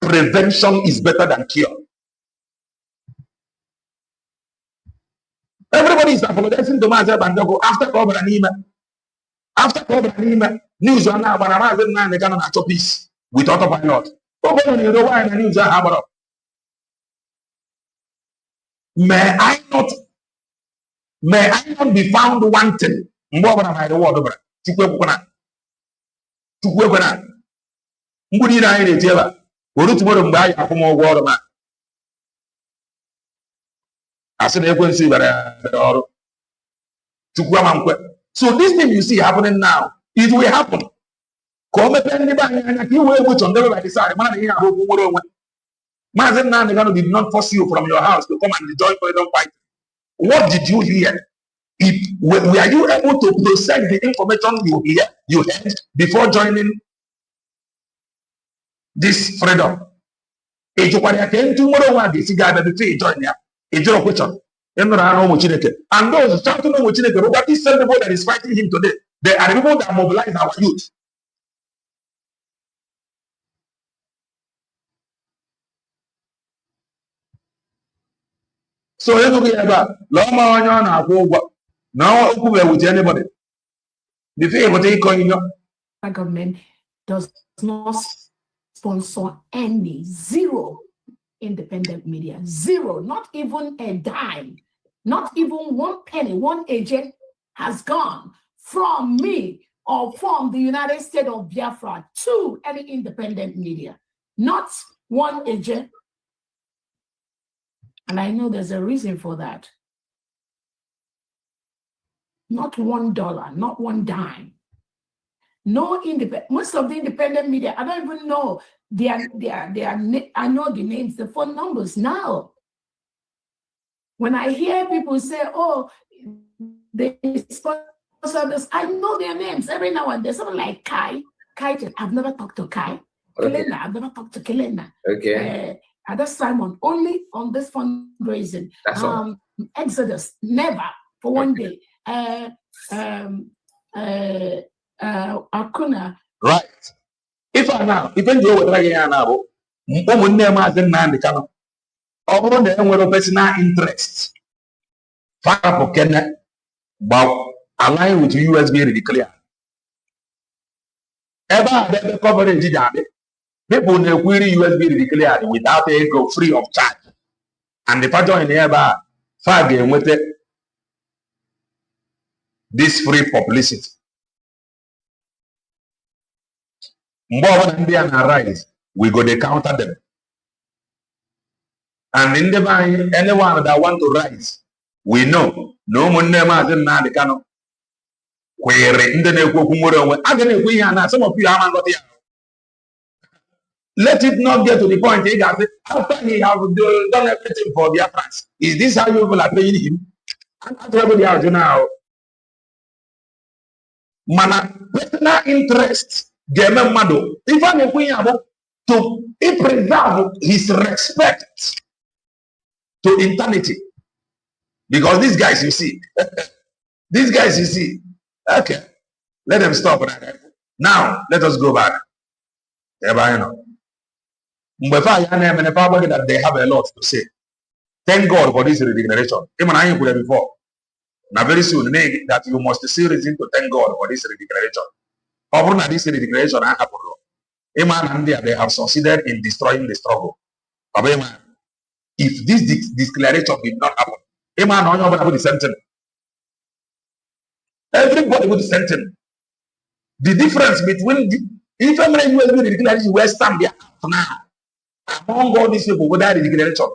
Prevention is better than cure. Everybody is apologizing to Mazi Nnamdi Kanu after Cobra and Nima. After Cobra and Nima, news on now, but Mazi Nnamdi Kanu at peace with autopilot. You know why the news are happening? May I not be found wanting? So this thing you see happening now, it will happen. Mazi Nnamdi Kanu did not force you from your house to come and join freedom fight. What did you hear? Were you able to process the information you heard before joining this freedom? And those shouting on Chineke, these same people that is fighting him today, they are the people that mobilize our youth. So now with anybody. The government does not sponsor any zero independent media. Zero, not even a dime, not even 1 penny. One agent has gone from me or from the United States of Biafra to any independent media. Not one agent. And I know there's a reason for that. Not $1, not 1 dime. No independent. Most of the independent media, I don't even know I know the names, the phone numbers now. When I hear people say, oh, they sponsor this, I know their names every now and then. Someone like Kai. I've never talked to Kai. Okay. Kelena, I've never talked to Kelena. Okay. Other Simon, only on this fundraising. That's all. Exodus, never for one day. Akuna. Right. If I now, if I do what I am now, Mazi Nnamdi Kanu, over there with personal interest. Far for Kenya, but align with USB declare. Ever the coverage people will query USB declared without a go free of charge. And the pattern in here, 5 game with it, this free publicity. More than they arise, we go to counter them. And in the mind, anyone that want to rise, we know no one name as in Nnamdi Kanu. Where in the name some of you are not here. Let it not get to the point that after he has done everything for their friends. Is this how you will are paying him? And everybody else now. Mana personal interest, even if we have to preserve his respect to eternity. Because these guys you see, okay, let them stop. Now, let us go back. That they have a lot to say. Thank God for this regeneration. Even I put it before. Now very soon, that you must see reason to thank God for this regeneration. Over this regeneration, they have succeeded in destroying the struggle. If this declaration did not happen, the same thing. Everybody would send him. The difference between if I'm going to declaration where stand there now among all these people without the declaration,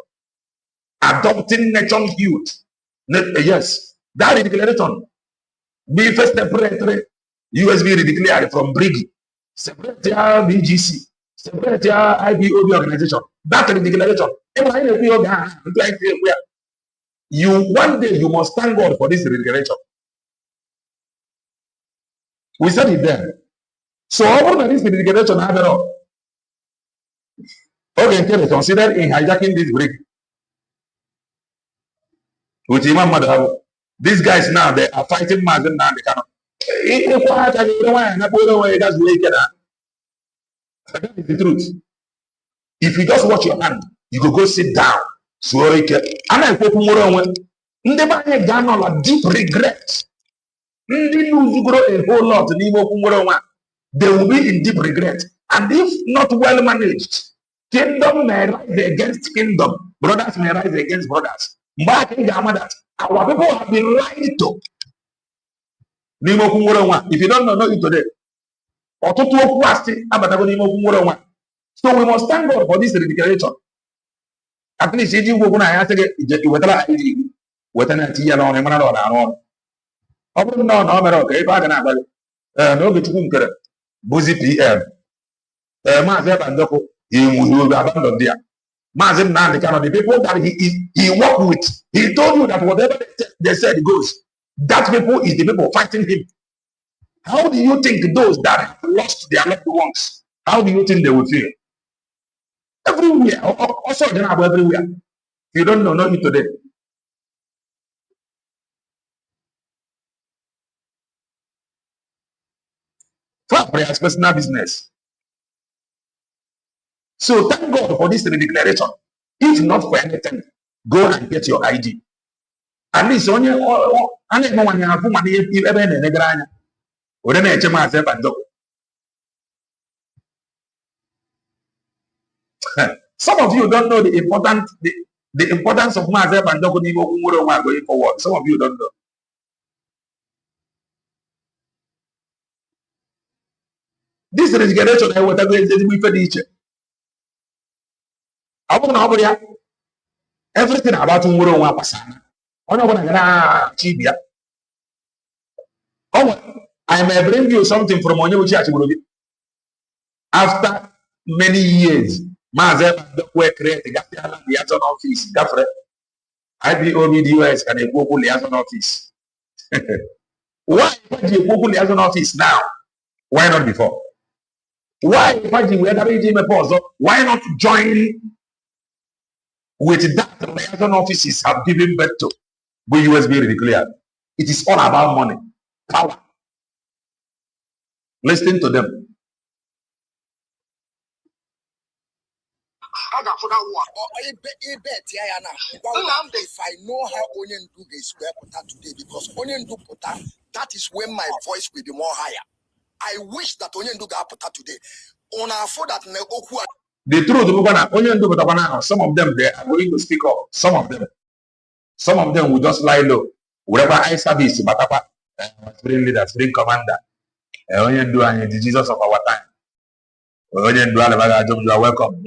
adopting nation youth. Yes, that declaration be first separate USB declared from Briggy, separate BGC, separate IBOB organization. That declaration. You one day you must thank God for this declaration. We said it there. So over this declaration, okay, consider in hijacking this brick with Imam Madhabu. These guys now they are fighting Mazi Nnamdi Kanu. That is the truth. If you just watch your hand, you could go sit down. Deep regret. They will be in deep regret. And if not well managed, kingdom may rise against kingdom. Brothers may rise against brothers. Our people have been lied to. If you don't know it today, so we must thank God for this declaration. At least if you go to PM. Mazi Nnamdi Kanu, the people that he worked with, he told you that whatever they said goes. That people is the people fighting him. How do you think those that have lost their loved ones, how do you think they will feel? Everywhere, also everywhere. You don't know it today. For his personal business. So thank God for this declaration. If not for anything, go and get your ID. At least on your some of you don't know the importance of Mazi Nnamdi Kanu going forward. Some of you don't know. This regeneration I want to go everything about Umuro Pasana. I may bring you something from Onyebuchi. After many years, Mazi Nnamdi Kanu created the office. IPOBDUS and a Google liaison office. Why Ipaji a Google liaison office now? Why not before? Why Ipaji why not join with that liaison offices have given birth to? But USB declared. It is all about money, power. Listen to them. If I know how Onion do is square today, because Onion do puta, that is when my voice will be more higher. I wish that Onion do puta today. On our for that the truth, Onion do puta, some of them they are going to speak up. Some of them will just lie low. Whatever I service, Batapa, spring leader, spring commander, Onion do and the Jesus of our time. Onion do you are welcome.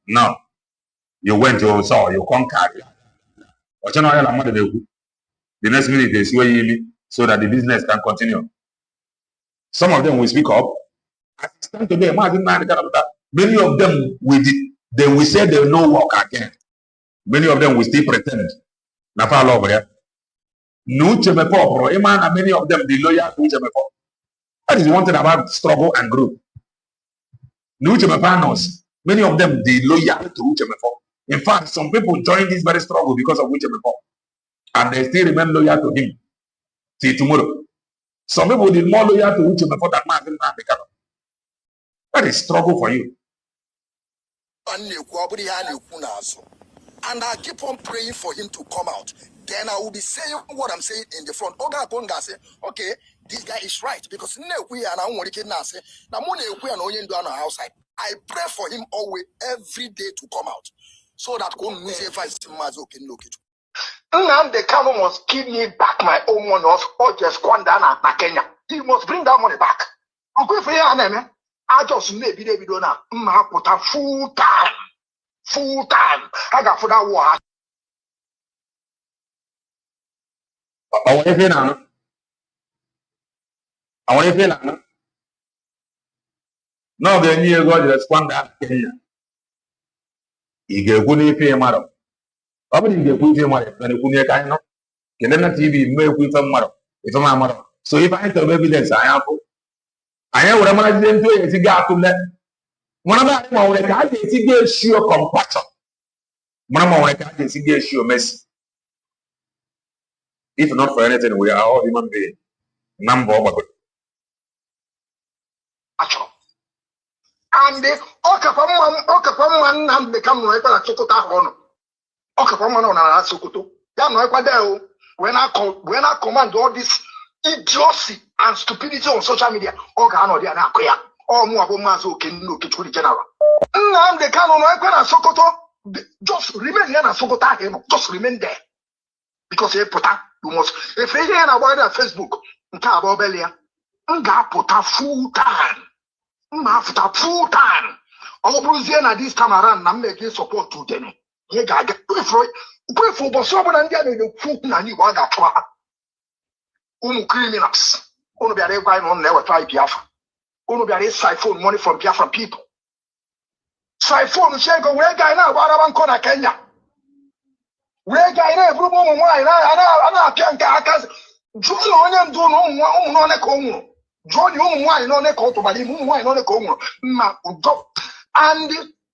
No, you went, you saw, you conquered. The next minute they see you so that the business can continue. Some of them will speak up. Today, many of them they will say they will no work again. Many of them will still pretend. Many of them the loyal to Uchemepo. That is one thing about struggle and growth. Many of them the loyal to Uchemepo. In fact, some people join this very struggle because of Uchemepo. And they still remain loyal to him till tomorrow. Some people did more loyal to Uchemepo than Mazi Nnamdi Kanu. That is struggle for you. And I keep on praying for him to come out. Then I will be saying what I'm saying in the front. Oga Bonga say, okay, this guy is right. Because outside. I pray for him always, every day to come out. So that Nnamdi Kanu must give me back my own money or just squander at Kenya. He must bring that money back. I just maybe they don't put a full time. I got for that war. I want to feel no, the new God respond that Kenya. He gave good pay madam. Probably the good mother, when you couldn't kind of TV, make with a mother. If I'm a mother. So if I have evidence, I am what am I doing to it? It's got to let one of my can't get sure compassion. One of my can't get sure mercy. If not for anything, we are all human beings. Number of and the Okapaman and become like a Sokota Hono. Okapaman on a Sokoto. When I command all this idiocy and stupidity on social media, Okano de Anakoya, or Muabomazo can look to the general. Nnamdi Kanu and Sokoto, just remain here and Sokota, just remain there. Because you must, if you hear about that Facebook, about Belia, put a full time. After full time. All Bruziana this time around, I'm making support to them. You got to pray for someone and get the food and you want that. Criminals. Only be able to never try Biafra. Only be able to siphon money from Biafra people. Siphon, shake away, guy now, what about Kenya? Where guy now, every woman, I can't. Join do no John, you wine on a coat, but you wine on a corner. And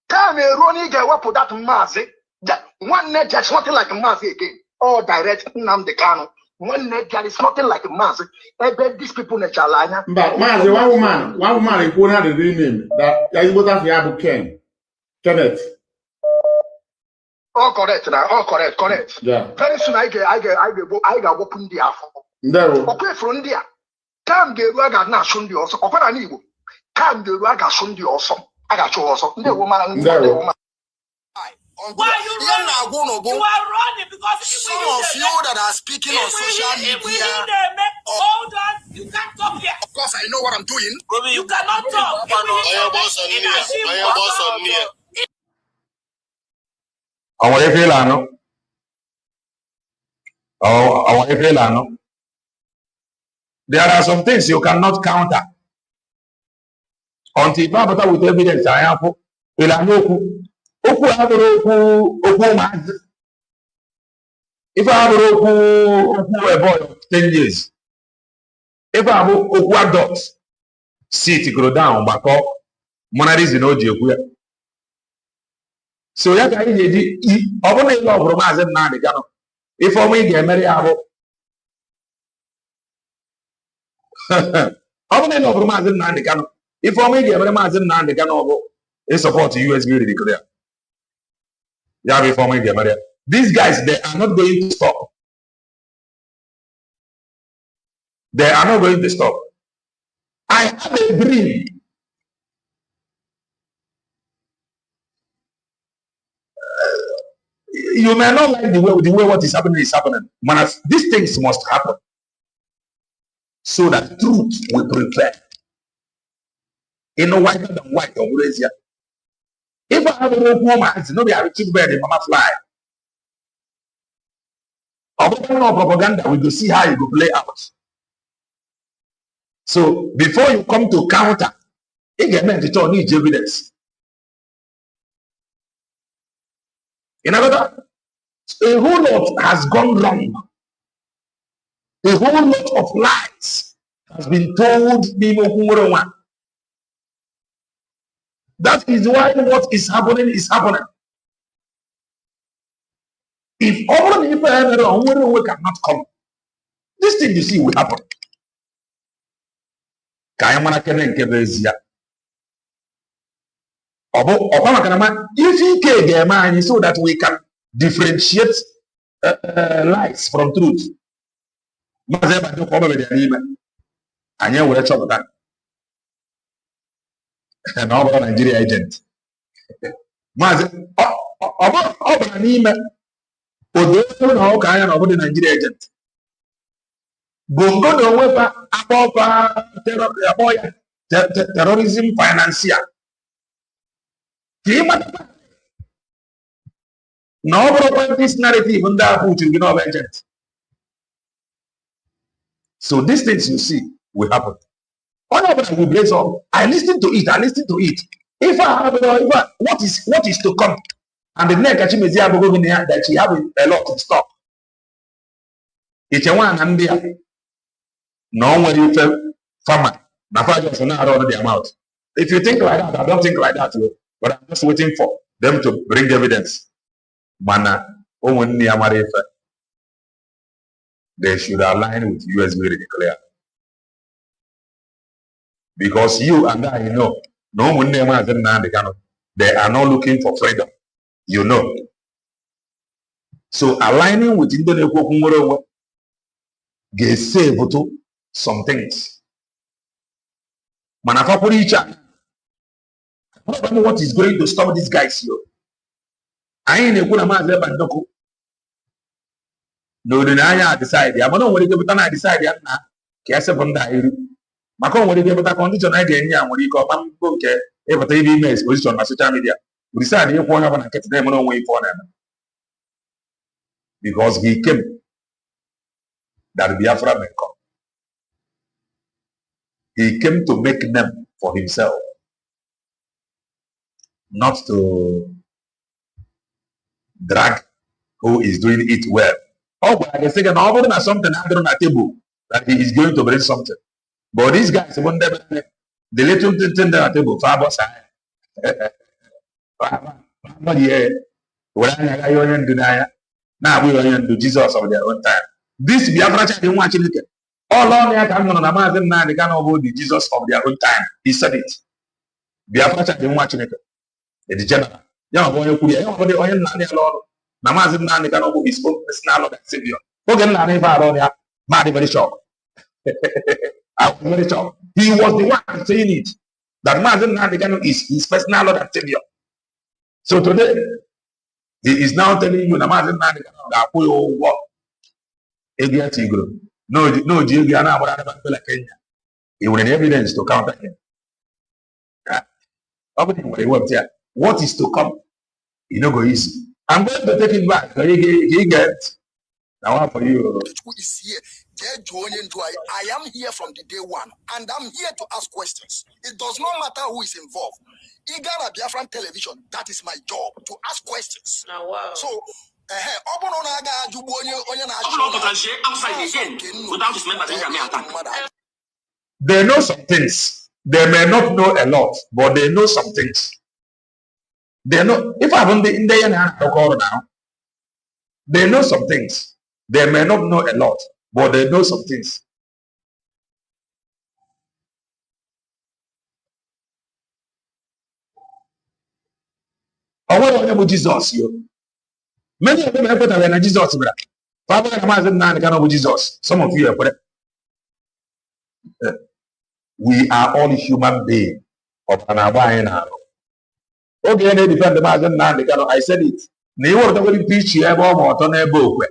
tell me, Ronnie, get up for that Mazi. That one net that's nothing like a Mazi again. Or direct Nnamdi Kanu. One net that is nothing like a Mazi. I bet these people in Chalanya. But Mazi, one woman, he put out the real name that I would have Yabu Ken. Kenneth. All correct now, all correct. Yeah. Very soon I got open the afro. No. Okay, from there. Come the Raga Nation also. Open an evil. Come the Raga Sundi also. I got you also. The woman. Why you running? You are running because some of you that are speaking on social media. Hold on, you can't talk here. Of course, I know what I'm doing. You cannot talk. There are some things you cannot counter. Until Baba with evidence, I have okwu abụrụ okwu maazị ife abụrụ okwu a boy of 10 years ife abụ okwu adult sit go down gbakọ mana reason o ji ekwu ya so ya ka anyị ga-eji ọ bụrụ na ile ọ bụrụ Maazị Nnamdi Kanu ife ọma ị ga-emere ya bụ ọ bụrụ na ile ọ bụrụ Maazị Nnamdi Kanu ife ọma ị ga-emere Maazị Nnamdi Kanu bụ ịsọpọt USB declare ya bụ ife ọma ị ga-emere ya. These guys, they are not going to stop. They are not going to stop. I have a dream. You may not like the way what is happening is happening. Man, these things must happen so that truth will prevail. In no whiter than white or Malaysia. If I have a rope woman, nobody have a chick bed in mama fly. No propaganda, we go see how you go play out. So before you come to counter, it get meant to need evidence. In other words, a whole lot has gone wrong. A whole lot of lies has been told. That is why what is happening is happening. If all the people cannot come, this thing you see will happen. If so that we can differentiate lies from truth. And over Nigeria agent. Odo na Nigeria agent. Bongo no wepa terrorism financier. No problem this narrative under Putin agent. So these things you see will happen. All of us will blaze up. I listen to it. If I have what is to come, and the next that she have a lot of stock. It's a one and there. No one you tell farmer. Just the amount. If you think like that, I don't think like that. But I'm just waiting for them to bring evidence. Mana, they should align with USB declare. Because you and I know, they are not looking for freedom. You know. So aligning with Indonesia gets save some things. What is going to stop these guys here? I ain't a good amount of Bandoko. No, then I decide. I'm not going to decide. Macron will give a condition idea when you come and book every emails position on social media. We decided you want to get them on way for them. Because he came that Biafra may come. He came to make them for himself, not to drag who is doing it well. Oh, but I say something on the table that he is going to bring something. But these guys, when they little thing on the table, Fabos, now we are going to Jesus of their own time. This Biafra didn't watch it. All on the time on the Mazi Nnamdi Kanu the Jesus of their own time. He said it. Biafra didn't watch it. The general. Young boy, you could hear the oil Lord. Mazi Nnamdi Kanu is personal Lord and Savior. Forget Nani, Madi very shocked. I was very shocked. He was the one saying it. That Mazi Nnamdi Kanu is his personal Lord and Savior. So today, he is now telling you that Mazi Nnamdi Kanu that we all walk. No, Giuliana, but Kenya. He will have evidence to counter him. What is to come? You know, go easy. I'm going to take it back. He gets Now for you. Who is here? I am here from the day one, and I'm here to ask questions. It does not matter who is involved. Igala Biafran television, that is my job, to ask questions. Oh, wow. So, they know some things. They may not know a lot, but they know some things. They know. If I'm in the now, they know some things. They may not know a lot, but they know some things. What about Jesus? Many of them have put away Jesus. Father Mazi Nnamdi Kanu Jesus. Some of you have put it. We are all human beings of an abide. Okay, they defend the Mazi Nnamdi Kanu. I said it. They were the very preach you ever want on a book.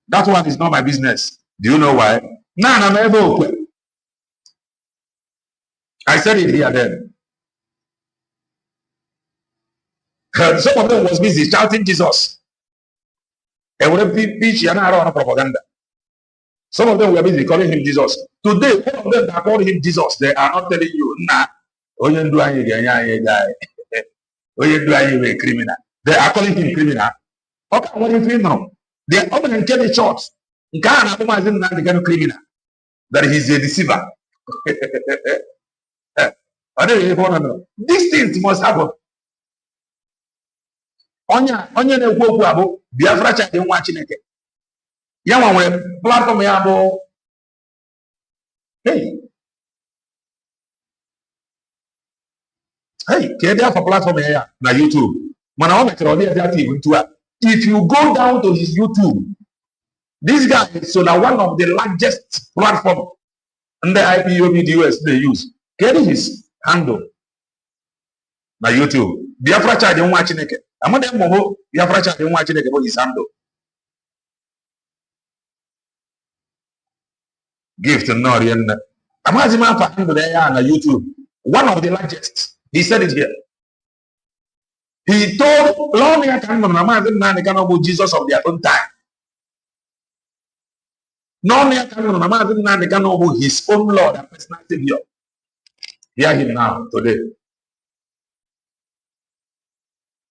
That one is not my business. Do you know why? I'm never. I said it here then. Some of them was busy shouting Jesus. And when preach propaganda. Some of them were busy calling him Jesus. Today, all of them that call him Jesus, they are not telling you, nah, criminal. They are calling him criminal. Okay, what is criminal? They are open and tell the church. Criminal. That he is a deceiver. These things must happen. Onya na-ekwu okwu abụ Biafra child nwa Chineke. Ya nwere platform ya bụ hey kedu afọ platform ya na YouTube. Mana ọ mechara ọ dị active ntu a. If you go down to his YouTube, this guy is so one of the largest platform in the IPOB US they use. Kedu his handle na YouTube. Biafra child nwa Chineke. Amade mo Biafra child nwa Chineke bụ his handle. Gift not in Mazi handle there on YouTube. One of the largest. He said it here. He told Mazi Nnamdi Kanu Jesus of their own time. Mazi Nnamdi Kanu his own Lord and personal Savior. Hear him now today.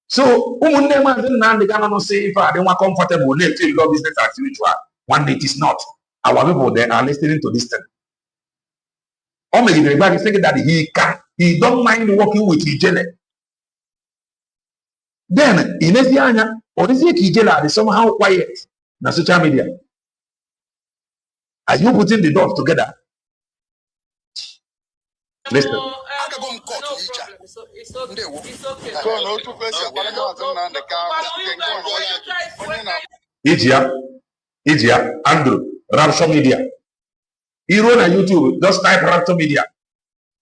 So, Mazi Nnamdi Kanu say if I don't want comfortable, they feel love business as usual. One day it is not. Our people they are listening to this thing. Or maybe the is thinking that he don't mind working with Ijele. Then in Esianya, or is it Ijele is somehow quiet na social media? Are you putting the dots together? Listen. Idia, Andrew, Rapture Media. You run on YouTube, just type Rapture Media.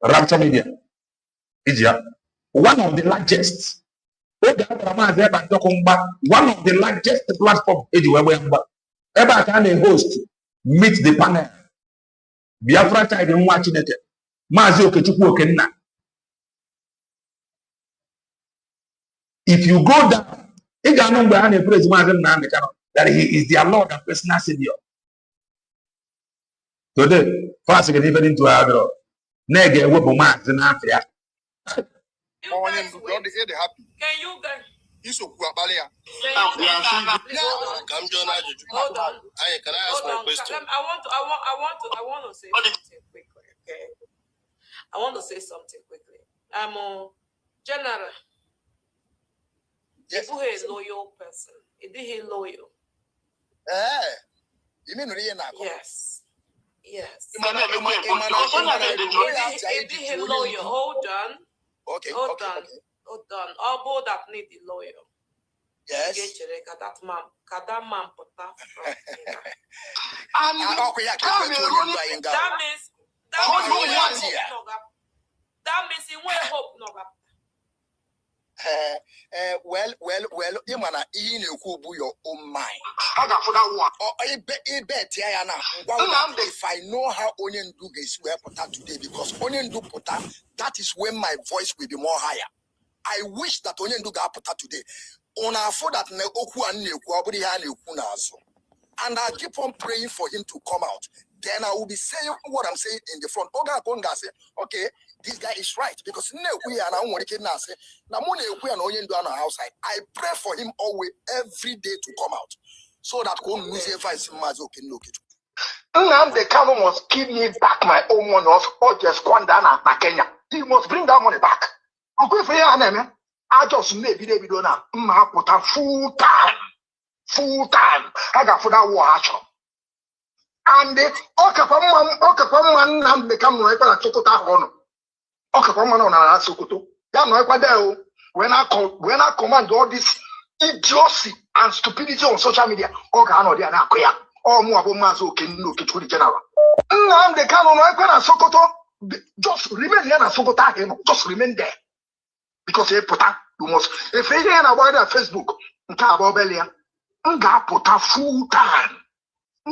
Rapture Media. Idia. One of the largest. One of the largest platform. Ever can a host meet the panel. Biafra child in watching it. Mazi Nnamdi. If you go down, that he is their Lord and personal Savior. Today, fast even into our nege webu Mazi Nnamdi. Can you guys? Hold on. I want to say something quickly. Okay. I want to say something quickly. I'm a general. Yes. If he's a loyal person, is he loyal? You mean yes. Yes. Is he loyal? Hold on. Okay. Hold on. All both that need the lawyer. Yes. That man put that means he will hope no. Well, Imana, in your own mind. If I know how Onion do is where put today, because Onion do put that is when my voice will be more higher. I wish that Onion do got put today. Una for that ne oku and and I keep on praying for him to come out. Then I will be saying what I'm saying in the front. Oga Konga say, okay, this guy is right because we are now working now. Say, now we are not outside. I pray for him always every day to come out so that Nnamdi Kanu must give me back my own money or just go down at Kenya. He must bring that money back. I just maybe they don't put a full time. I got for that war action. And the Okapaman Nnamdi Kanu right by Chokota Hono. Okapaman on our Sokoto. When I command all this idiocy and stupidity on social media, Okano they are not clear. Or more about Mazo Kanu to the general. Nnamdi Kanu right by Sokoto. Just remain here and Sokota, just remain there. Because you must if you hear about that Facebook, about Belia. Nga put a full time.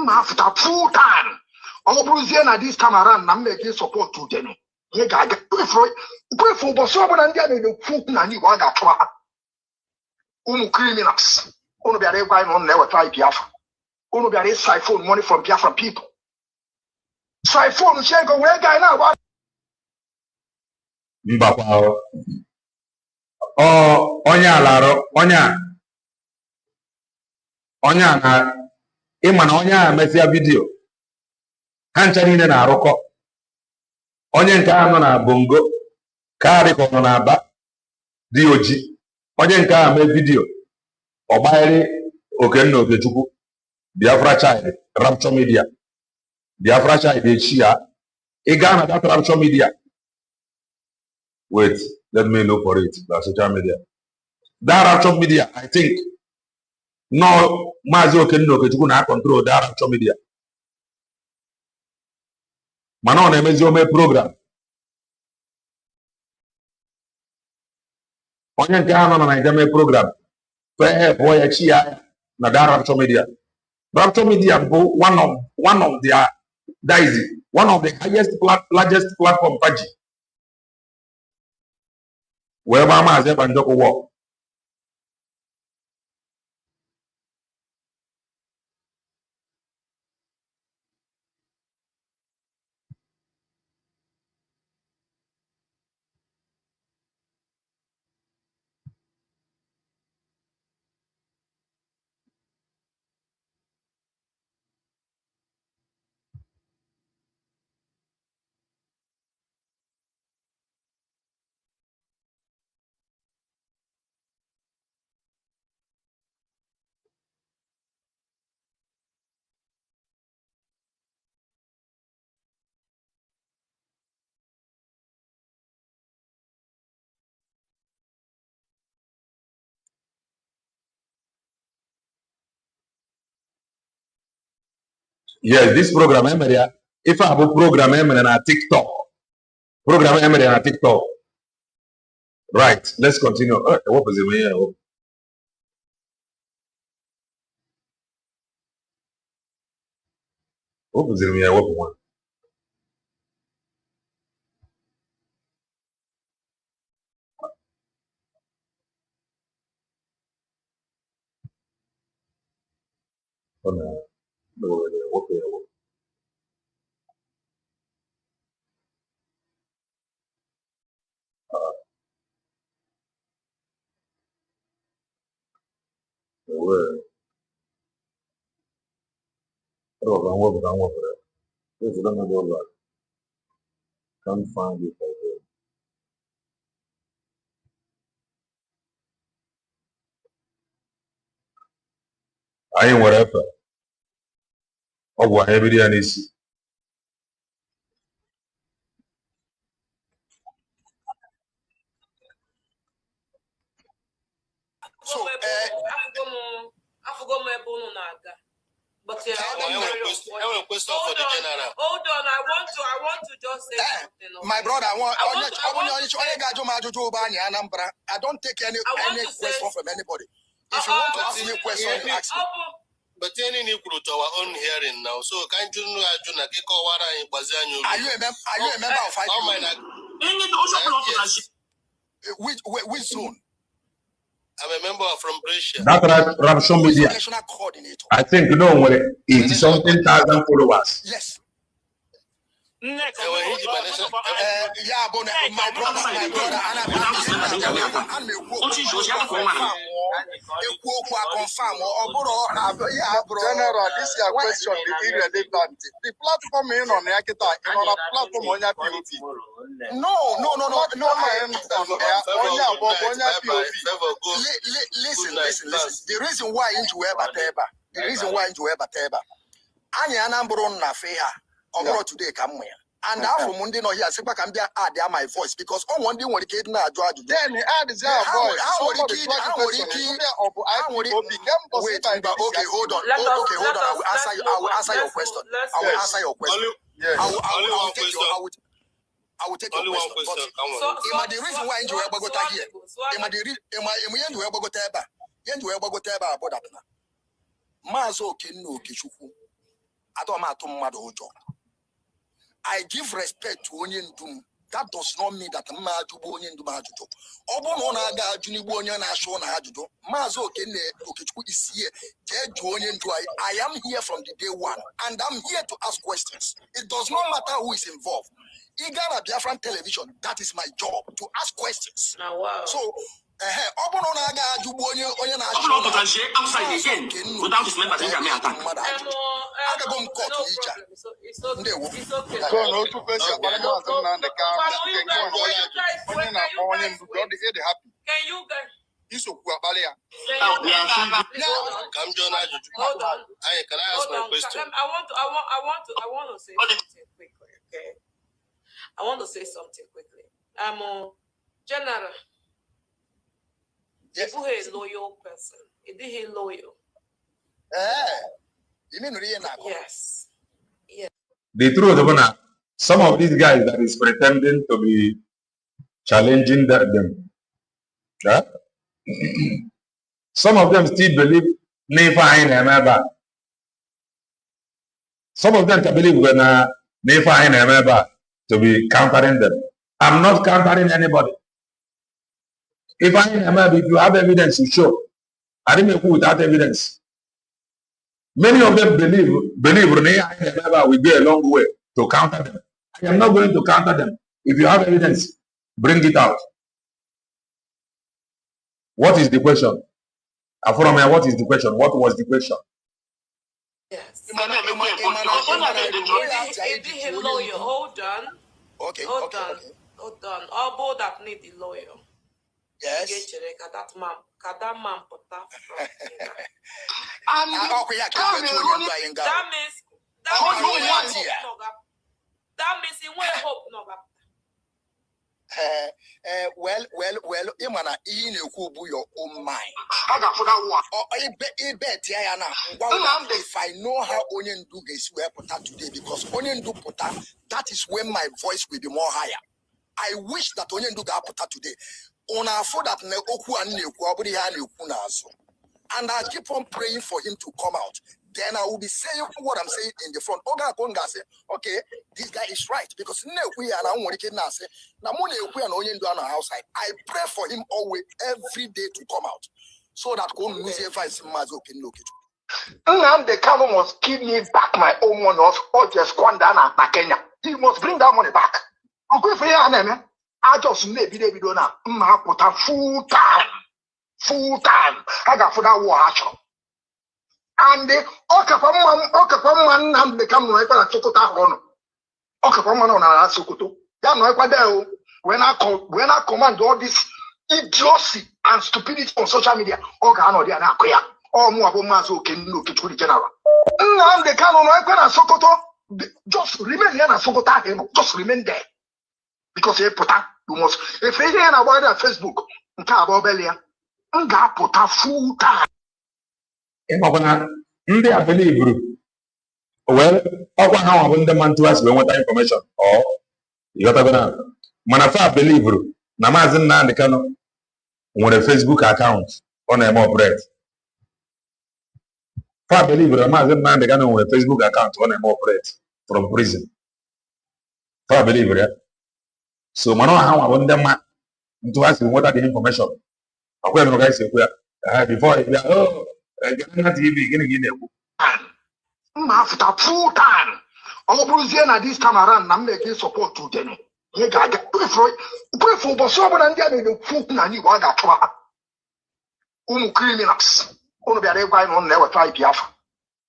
After full time. All Bruziana this time around, I'm making support to them. You got to pray for but someone and the food and you want that criminals. Only be a guy on never try Biafra. Only be a siphon money from Biafra people. Siphon check away guy now. Mbapao. Oh, Onya Laro, Onya. Onya na ịma na onya mesia video ha ncha niile na-arụkọ onye nke a nọ na bongo ka dịka ọ nọ na aba dị oji onye nke a mee video ọgbaghịrị Okenna Okechukwu Biafra child Rapture Media Biafra child echi ya ị gaa na that Rapture Media wait let me look for it na social media that Rapture Media I think no Mazi Okenna Okechukwu na control that Rapture Media mana ọ na-emezi ome program onye nke ha nọ na Naija mee program fee pụọ ya chi ya na that Rapture Media. Rapture Media bụ one of their one of the largest platform paji wee gbaa Maazị Ebanjọkụ wọ yes this program emere ya ife a bụ program emere na TikTok program emere na TikTok right let's continue ewepụzi m ihe ewepụziri m ya ewepụ nwa ọ na ewepụ ya ewepụ Can't find it again. Anyị nwere efe ọ bụ anyị ebido ya n'isi so I forgot my bone on that. But yeah, I have a question for the general. Hold on, I want to just say something. My brother, I don't take any question from anybody. If you want to ask me a question, you ask me. But any new to our own hearing now. So can't you know are you a member of which zone? I'm a member from Brescia. That Raption Media, I think, you know, 80-something thousand followers. Yes. My brother, and General, this is your question is irrelevant. The platform in on a platform on your POP. No. Listen. The reason why into Bateba, Anya Nambron Nafeha, or today come here. And after Monday, no, yes, if I can be add my voice because on one day when the kid now judge, then add his voice. Okay, hold on. I will answer your question. I will take your question. But the reason why you ever got here, Mazo Kenu Kishuku. I give respect to Onion Doom. That does not mean that Maju Onion Dumajuto. Obonaga Junibonia Nashona Hajudo. Mazo Kene Okichu is here. I am here from the day one, and I'm here to ask questions. It does not matter who is involved. Igara Biafran television, that is my job, to ask questions. So, Obonaga Jubonia Onion outside again. Without his members in Jamaica. It's okay. Can I ask my question? I want to say something quickly, okay? I want to say something quickly. General. Yes. If you're a loyal person, is he loyal? You mean really now? Yes. Yes. The truth, some of these guys that is pretending to be challenging them. Yeah? Some of them still believe Nefa in Ameba. Some of them can believe when Nefa in Ameba to be countering them. I'm not countering anybody. If I am, if you have evidence to show, I didn't make without evidence. Many of them believe Renee will go a long way to counter them. I am not going to counter them. If you have evidence, bring it out. What is the question? Afromia, what is the question? What was the question? Yes. Hold on. Okay. Hold on. All both that need the lawyer. Yes. That man put that means he won't hope no. Well, Imana, in your own mind. If I know how Onion do is where put today, because Onion do put that is when my voice will be more higher. I wish that Onion do got put today. On our foot that and I keep on praying for him to come out. Then I will be saying what I'm saying in the front. Oga Konga say, okay, this guy is right because we are now outside. I pray for him always every day to come out so that Nnamdi Kanu must give me back my own money or just squander at Kenya. He must bring that money back. I just made it full time. I got for that war action. And the Okapaman Nnamdi Kanu no equal to Sokota Hono. Okapaman on a Sokoto. That no equal there. When I command all this idiocy and stupidity on social media, Okano dia na koya. All more about Mazo Kenu to general. Nnamdi Kanu no equal to Sokoto. Just remain here na Sokota. Just remain there. Because you must, if you hear about that Facebook, you can't about Belia. You got put a full time. They are believe. Well, how when the man to us when what information or you got to Manafa believe. Mazi Nnamdi Kanu on a Facebook account on a more bread. Fa believe Mazi Nnamdi Kanu on a Facebook account on a more bread from prison. Fa believe it. So, Mano, how I want them to ask you what are the information Before, oh, after full time. All Bruziana this time around, I'm making support to them. You got to pray for someone and get the food and you want that. Criminals. Only be a guy on never try Biafra.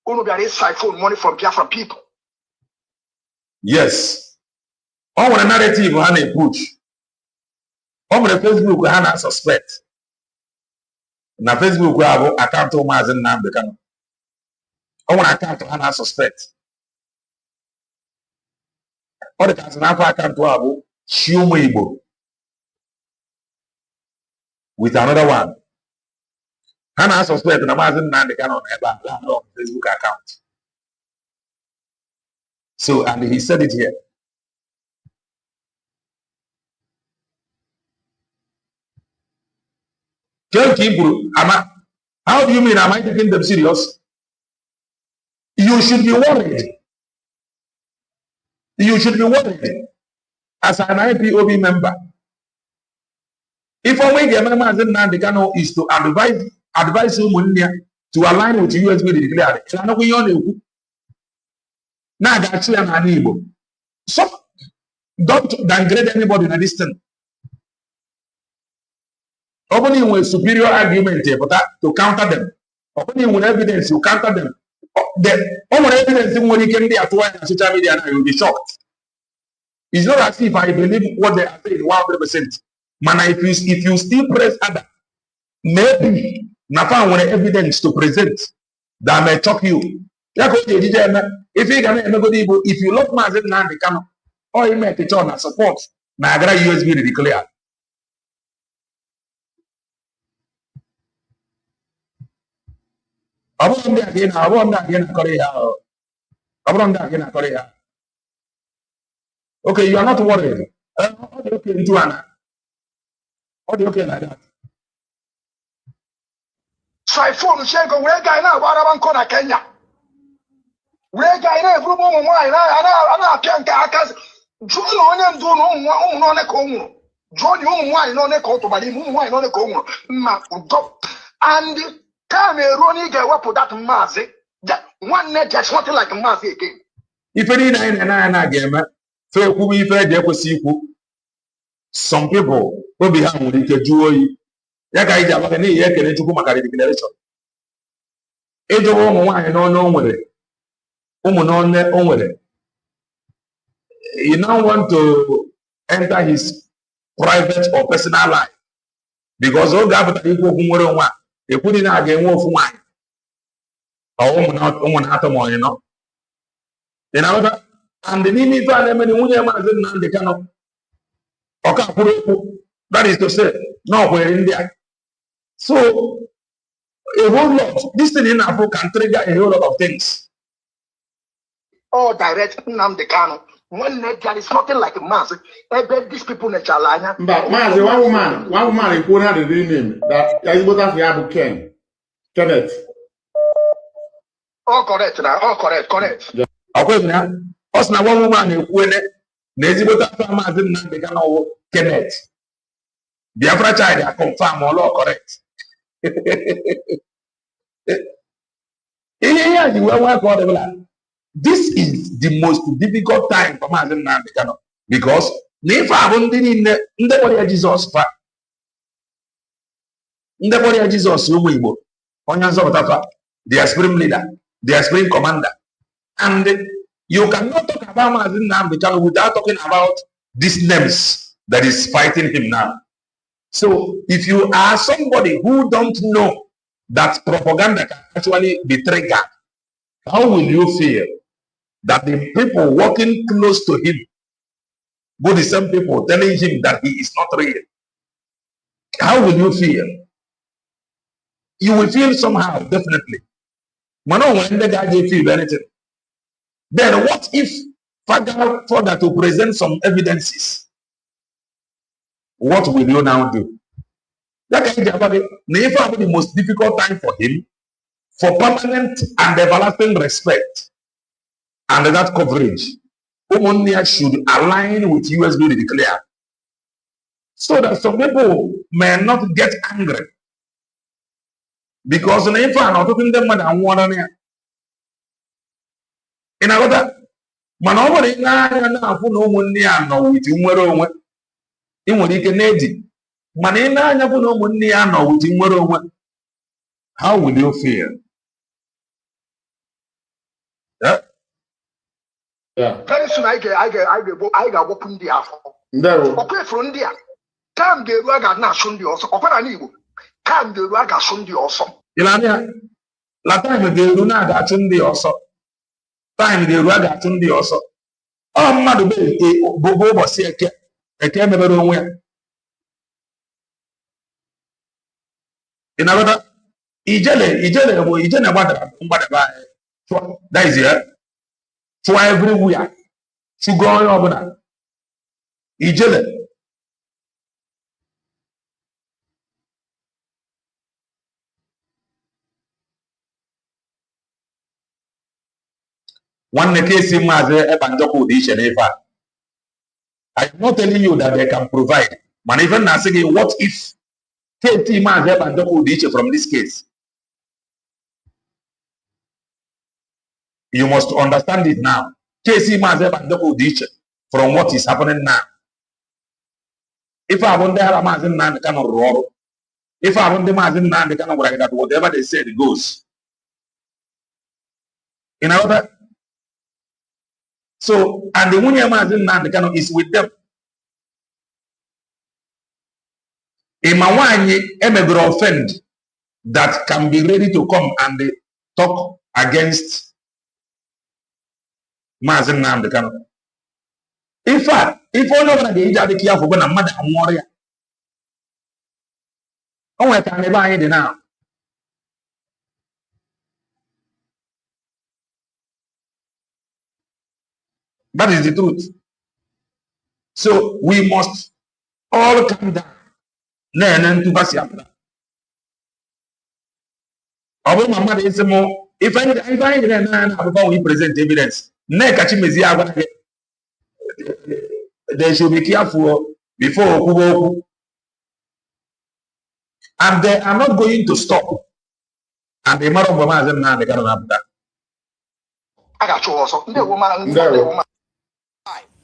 Only be a siphon money from Biafra people. Yes. On a narrative, Hannah push. On the Facebook, Hannah suspect. Na Facebook, we have account to Mazi Nnamdi Kanu. On account to Hannah suspect. All the council account to Abu Shumibo with another one. Hannah suspect na Mazi Nnamdi Kanu on Facebook account. So, and he said it here. How do you mean? Am I taking them serious? You should be worried. You should be worried as an IPOB member. If only the Mazi Nnamdi Kanu is to advise you to align with USB declared. So don't downgrade anybody in a distance. Opening with superior argument to counter them. Opening with evidence, you counter them. The only evidence when you can be at work on social media now, you'll be shocked. It's not as if I believe what they are saying 100%. Man, if you still press other, maybe Nafa want evidence to present that may shock you. If you love Mazi Nnamdi Kanu, or you make it on support, Nagra USB declare. I won't again, Korea. Okay, you are not worried. Okay, Joanna. What do you okay like that? So I phone check on where guy now, what about Kona Kenya? Where guy now, every moment, I can't John on and do no one Congo. John, you wine on a coat, but you wine on a Congo. And come a Ronnie get up for that Mazi. That one net just something like a Mazi again. If any nine and I game, so who we fair there was equal. Some people will be having a joy. Yaka is about any year to come a declaration. Age of wine no with it. On with it. You now want to enter his private or personal life because all government people who want they put in again wolf wine. Or not you know. Then another and the name is Mazi Nnamdi Kanu. That is to say, no, we're in India. So a whole lot. This thing in Africa can trigger a whole lot of things. Oh, direct Nnamdi Kanu. One there is nothing like a mass. I bet these people in Chalanya. But Mazi, one woman who had the real name that is what I have Ken. Kenneth. Oh, correct now. Oh, correct. Okay, now, us now one woman who went Nezibota Mazi Nnamdi Kanu Kenneth. The Afra child are confirmed all correct. This is the most difficult time for Mazi Nnamdi Kanu because if I haven't been in the body of Jesus, in the body of Jesus, their supreme leader, their supreme commander, and you cannot talk about Mazi Nnamdi Kanu without talking about these names that is fighting him now. So if you are somebody who don't know that propaganda can actually be triggered, how will you feel that the people walking close to him, go the same people telling him that he is not real? How will you feel? You will feel somehow, definitely. Mano, when the guy feel anything, then what if further to present some evidences? What will you now do? That guy the most difficult time for him for permanent and everlasting respect and that coverage. Umunia should align with USB declare so that some people may not get angry because na ife na ọtụtụ ndị mmadụ anwụọla na ya. Ị na-aghọta? Mana ọ bụrụ na na-afụ na ụmụnne ya nọ witi nwere onwe, ị nwere ike na-edi. Mana ị na-anya bụ na ụmụnne ya nọ witi nwere onwe, how will you feel? Yeah? Yeah. Very soon I ga-agbapụ ndị afọ. Ọkụ efuru ndị a. Kam ga-eru a ga na-asụ ndị ọsọ. Ọkwara n'Igbo. Kam ga-eru a ga-asụ ndị ọsọ. Ịlanya, la time ga-eru na ga-achụ ndị ọsọ. Time ga-eru a ga-achụ ndị ọsọ. Ọ mmadụ bụ ụbọchị eke mebere onwe ya. Ị na-aghọta? Ijele bụ ijele gbadaba anyị. That is it. Chụọ everywhere. Chụgo onye ọbụla. Ijele. Nwanne kesi Mazi Nnamdi dị iche n'ife a. I am not telling you that they can provide. But even na asị gị, what if KT Mazi Nnamdi dị iche from this case? You must understand it now. KC Mazi Nnamdi dị iche from what is happening now. If I want to Mazi Nnamdi Kanu rụrụ ọrụ, if I want the Mazi Nnamdi Kanu gwara gị that whatever they said goes. You know that? So, and the Munye Mazi Nnamdi Kanu is with them. A Mawanyi emegro offend that can be ready to come and talk against Mazi Nnamdi Kanu. In fact, if all of the age of the care for when a mother and warrior, oh, I can never hear now. That is the truth. So we must all come down. If we present evidence, they should be careful before. And they are not going to stop. And the matter of Mazi Nnamdi Kanu have that. I got you also.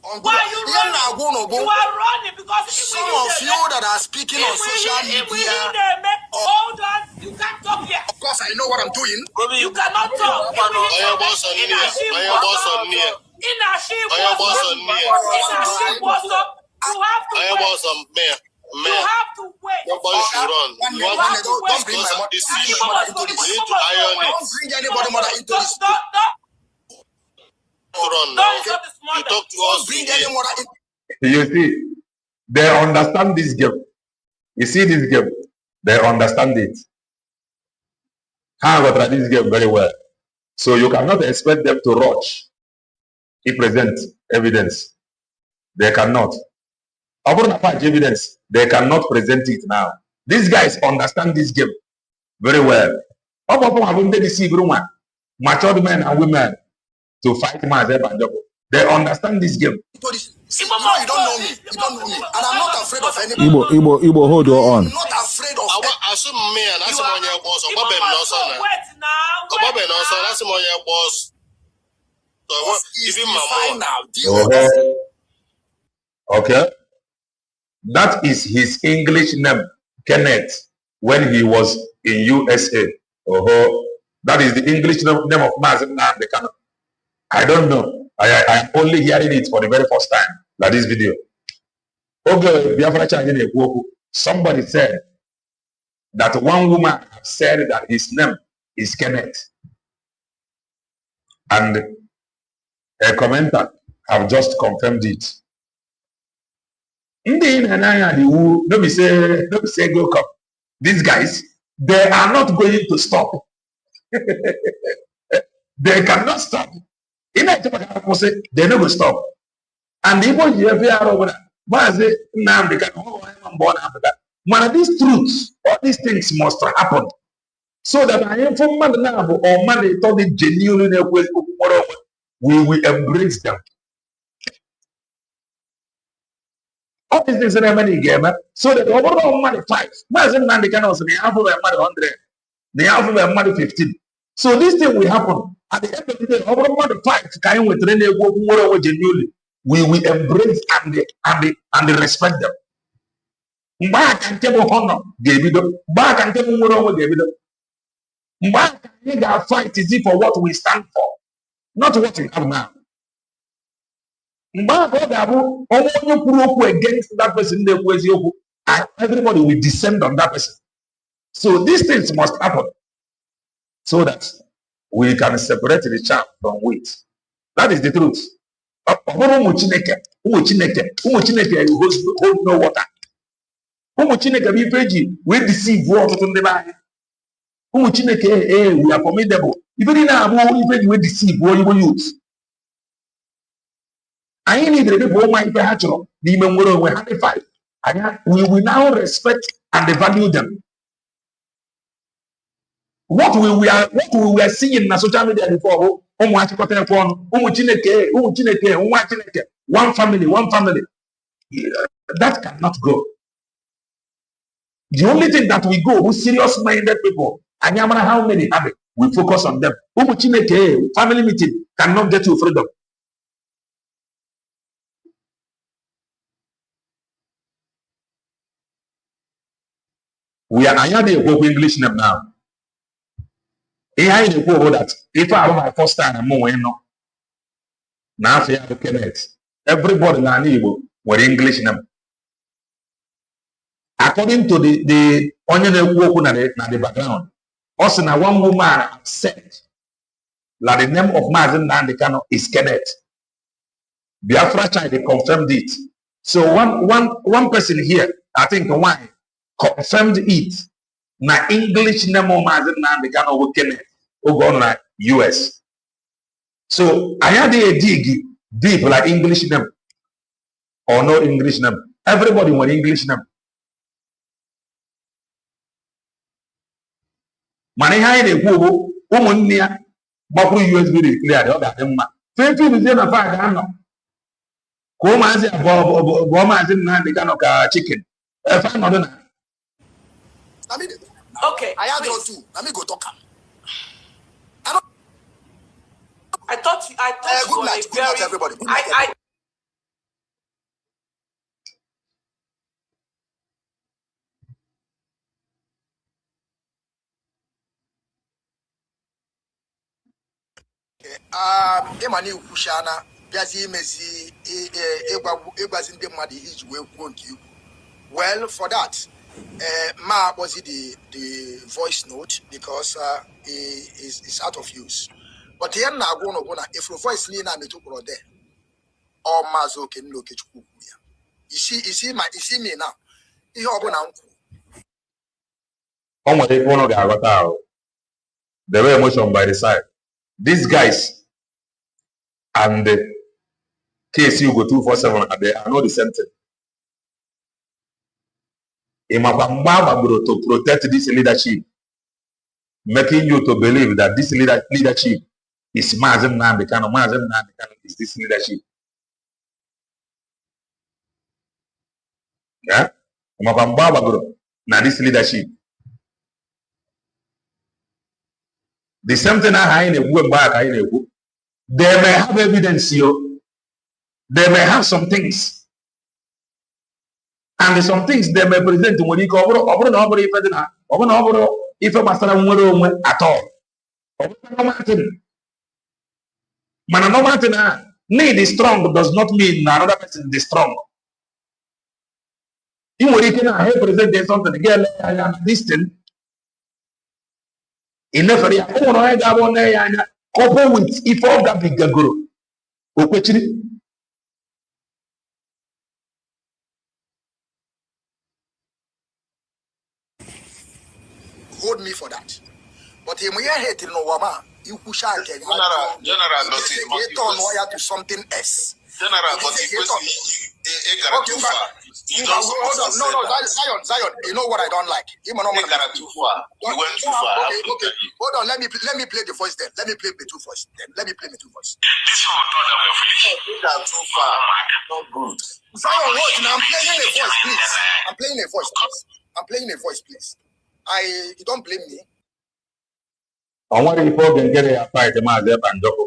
Why are you running? You are running because some of you that are speaking on social media. Hold on, you can't talk here. Of course, I know what I'm doing. You cannot talk. You have to wait. Nobody should run. You have to bring this issue into this. You need to iron it. Don't bring anybody into this. Run now. You talk to us. Bring anyone in. You see, they understand this game. You see this game, they understand it. However, this game very well. So you cannot expect them to rush. He present evidence. They cannot. Upon evidence, they cannot present it now. These guys understand this game very well. Matured men and women to fight Mazi Nnamdi. They understand this game. No, you don't know me. You don't know me. And I'm not afraid of anybody. Igbo, hold your on. I'm not afraid of Okay. That is his English name, Kenneth, when he was in USA. That is the English name of Mazi Nnamdi Kanu. I don't know. I am only hearing it for the very first time, like this video. Somebody said that one woman said that his name is Kenneth. And a commenter have just confirmed it. Let me say, go come. These guys, they are not going to stop. They cannot stop. They never stop. And even if you are Mazi Nnamdi Kanu, these truths, all these things must happen. So that I am from Manabo or money told it genuinely, we will embrace them. All these things in a money game, so that overall money fights. Mazi Nnamdi Kanu was the half of a money 100. They have money 15. So this thing will happen. At the end of the day, over the fight, we will embrace and respect them. Back and table honor, gave it up. Back and table more gave it up. Back and our fight is it for what we stand for, not what we have now. Back against that person, and everybody will descend on that person. So these things must happen so that we can separate the chaff from wheat. That is the truth. Hold no water. We deceive we are formidable. Even in our we deceive what you use. I need the people my natural. The memorial we have fight. We will now respect and value them. What we were seeing in social media before, one family. That cannot go. The only thing that we go with serious-minded people, and no matter how many have it, we focus on them. Family meeting cannot get you freedom. We are English name now. I know that if I have my first time, I'm more no. Now I have Kenneth. Everybody na Igbo were English name. According to the onion na the background, also now one woman said that the name of Mazi Nnamdi Kanu is Kenneth. Biafra child they confirmed it. So one person here, I think one confirmed it. Na English name of Mazi Nnamdi Kanu Kenneth. Go na US. So I had a dig deep like English name or no English name. Everybody want English name. Money high they go woman near Baku USB declared the other thing. 50 million of $5. Come as a Mazi Nnamdi Kanu chicken. Okay. I have your two. Let me go talk. I thought you were a very. Everybody. Emani Kushana, Biazi Mezi, Egwazin de Madi is won't you. Well, for that, Ma was it the voice note because it's out of use. But here now, if your voice Lina me to go there, or Mazo can look at you. You see me now. You have an uncle. The way emotion by the side. These guys and the KSU go 247 and they are not the same thing. To protect this leadership, making you to believe that this leadership is Mazi Nnamdi Kanu. Mazi Nnamdi Kanu is this leadership. Yeah? Now this leadership. The same thing I they may have evidence here. They may have some things. And some things they may present to Monique at all. Need is strong does not mean another person is strong. You can present something again this thing. Enough for the couple with if all that big guru. Hold me for that. But if we hate in Wama, you push out General, you turn wire to something else. General, but you too far. You don't Zion. You know what I don't like. Too far. You went too far. Okay. Hold on. Let me play the voice then. Let me play the two voice. This one too far. Not good. Zion, what? Now I'm playing a voice, please. I'm playing a voice, please. You don't blame me. On what if you get a fight, Mazi Banjoko,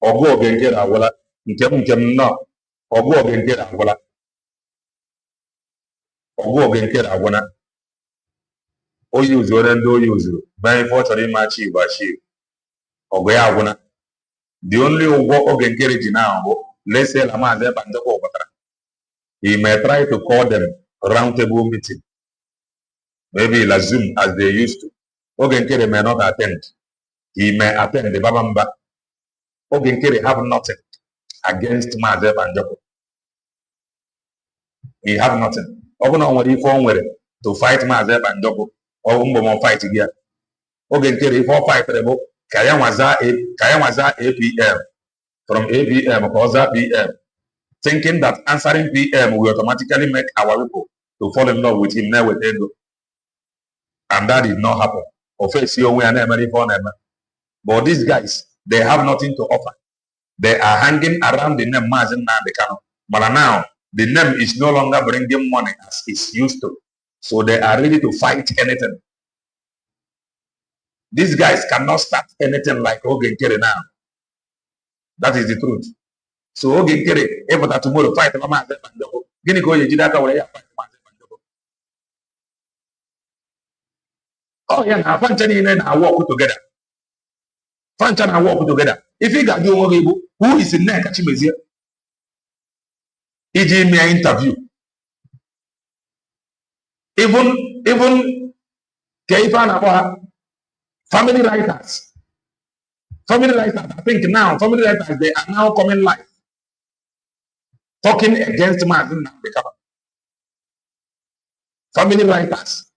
or go again get a walla, no, or go again get a walla, or go again get a walla. O use your and do use you. Very fortunately, match you, but she, or go out. The only work again get it now, let's say Mazi Banjoko. He may try to call them roundtable meeting. Maybe he'll assume as they used to. Ogenkere may not attend. He may attend the Babamba. Ogenkere have nothing against Mazi Banjoko. He have nothing. Ogenkere when he form to fight Mazi Banjoko or Umbomo fight here. Ogenkere if all fight them, Kayawaza APM from APM Koza PM, thinking that answering PM will automatically make our people to fall in love with him now with Endo. And that did not happen. But these guys, they have nothing to offer. They are hanging around the name Mazi Nnamdi Kanu. But now, the name is no longer bringing money as it's used to. So they are ready to fight anything. These guys cannot start anything like Ogenkere now. That is the truth. So Ogenkere, able to tomorrow fight Mazi Banjoko. Guinea go you that way fight Mazi Banjoko. Oh yeah, now Fanchani and walk together. Fanchani and walk together. If you got you who is in there catching me here? He gave me an interview. Even Kaipan about family writers. Family writers, I think now, family writers, they are now coming live. Talking against Mazi Nnamdi Kanu. Family writers.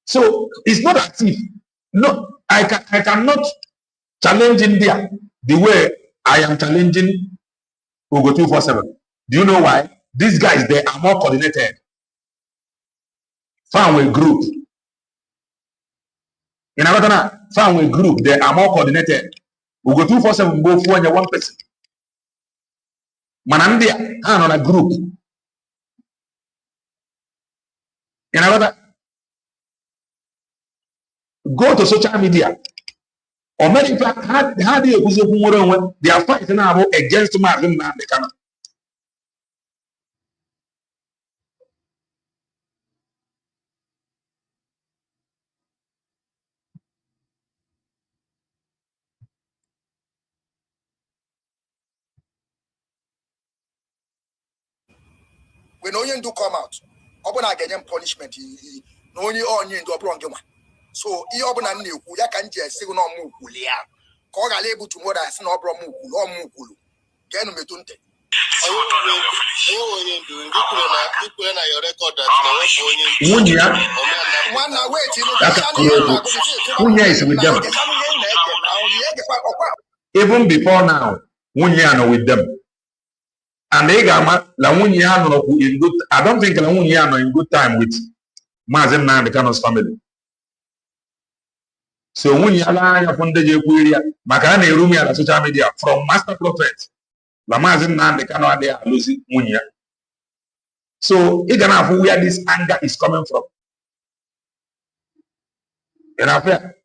So it's not as if, no, I cannot challenge India the way I am challenging Ugo 247. Do you know why? These guys, they are more coordinated. Found a group. In another found a group, they are more coordinated. Ugo 247 go for one person. Manandia, hand on a group. In another, go to social media. Or many people how do you they are fighting now against Mazi Nnamdi Kanu. When no do come out, open again punishment. No only on you into a wrong one. So he open a new who can just say no mukulia. Call a label to more than no problem or mukulu. Get me tunte. Even before now, Munya with them. And they got La Munyano in good. I don't think La Munyano in good time with Mazi Nnamdi Kanu's family. So Munyala upon the Jequia, Makane Rumia on social media from Master Prophet. La Mazi Nnamdi Kanu and they are losing Munya. So you can have where this anger is coming from. In affair.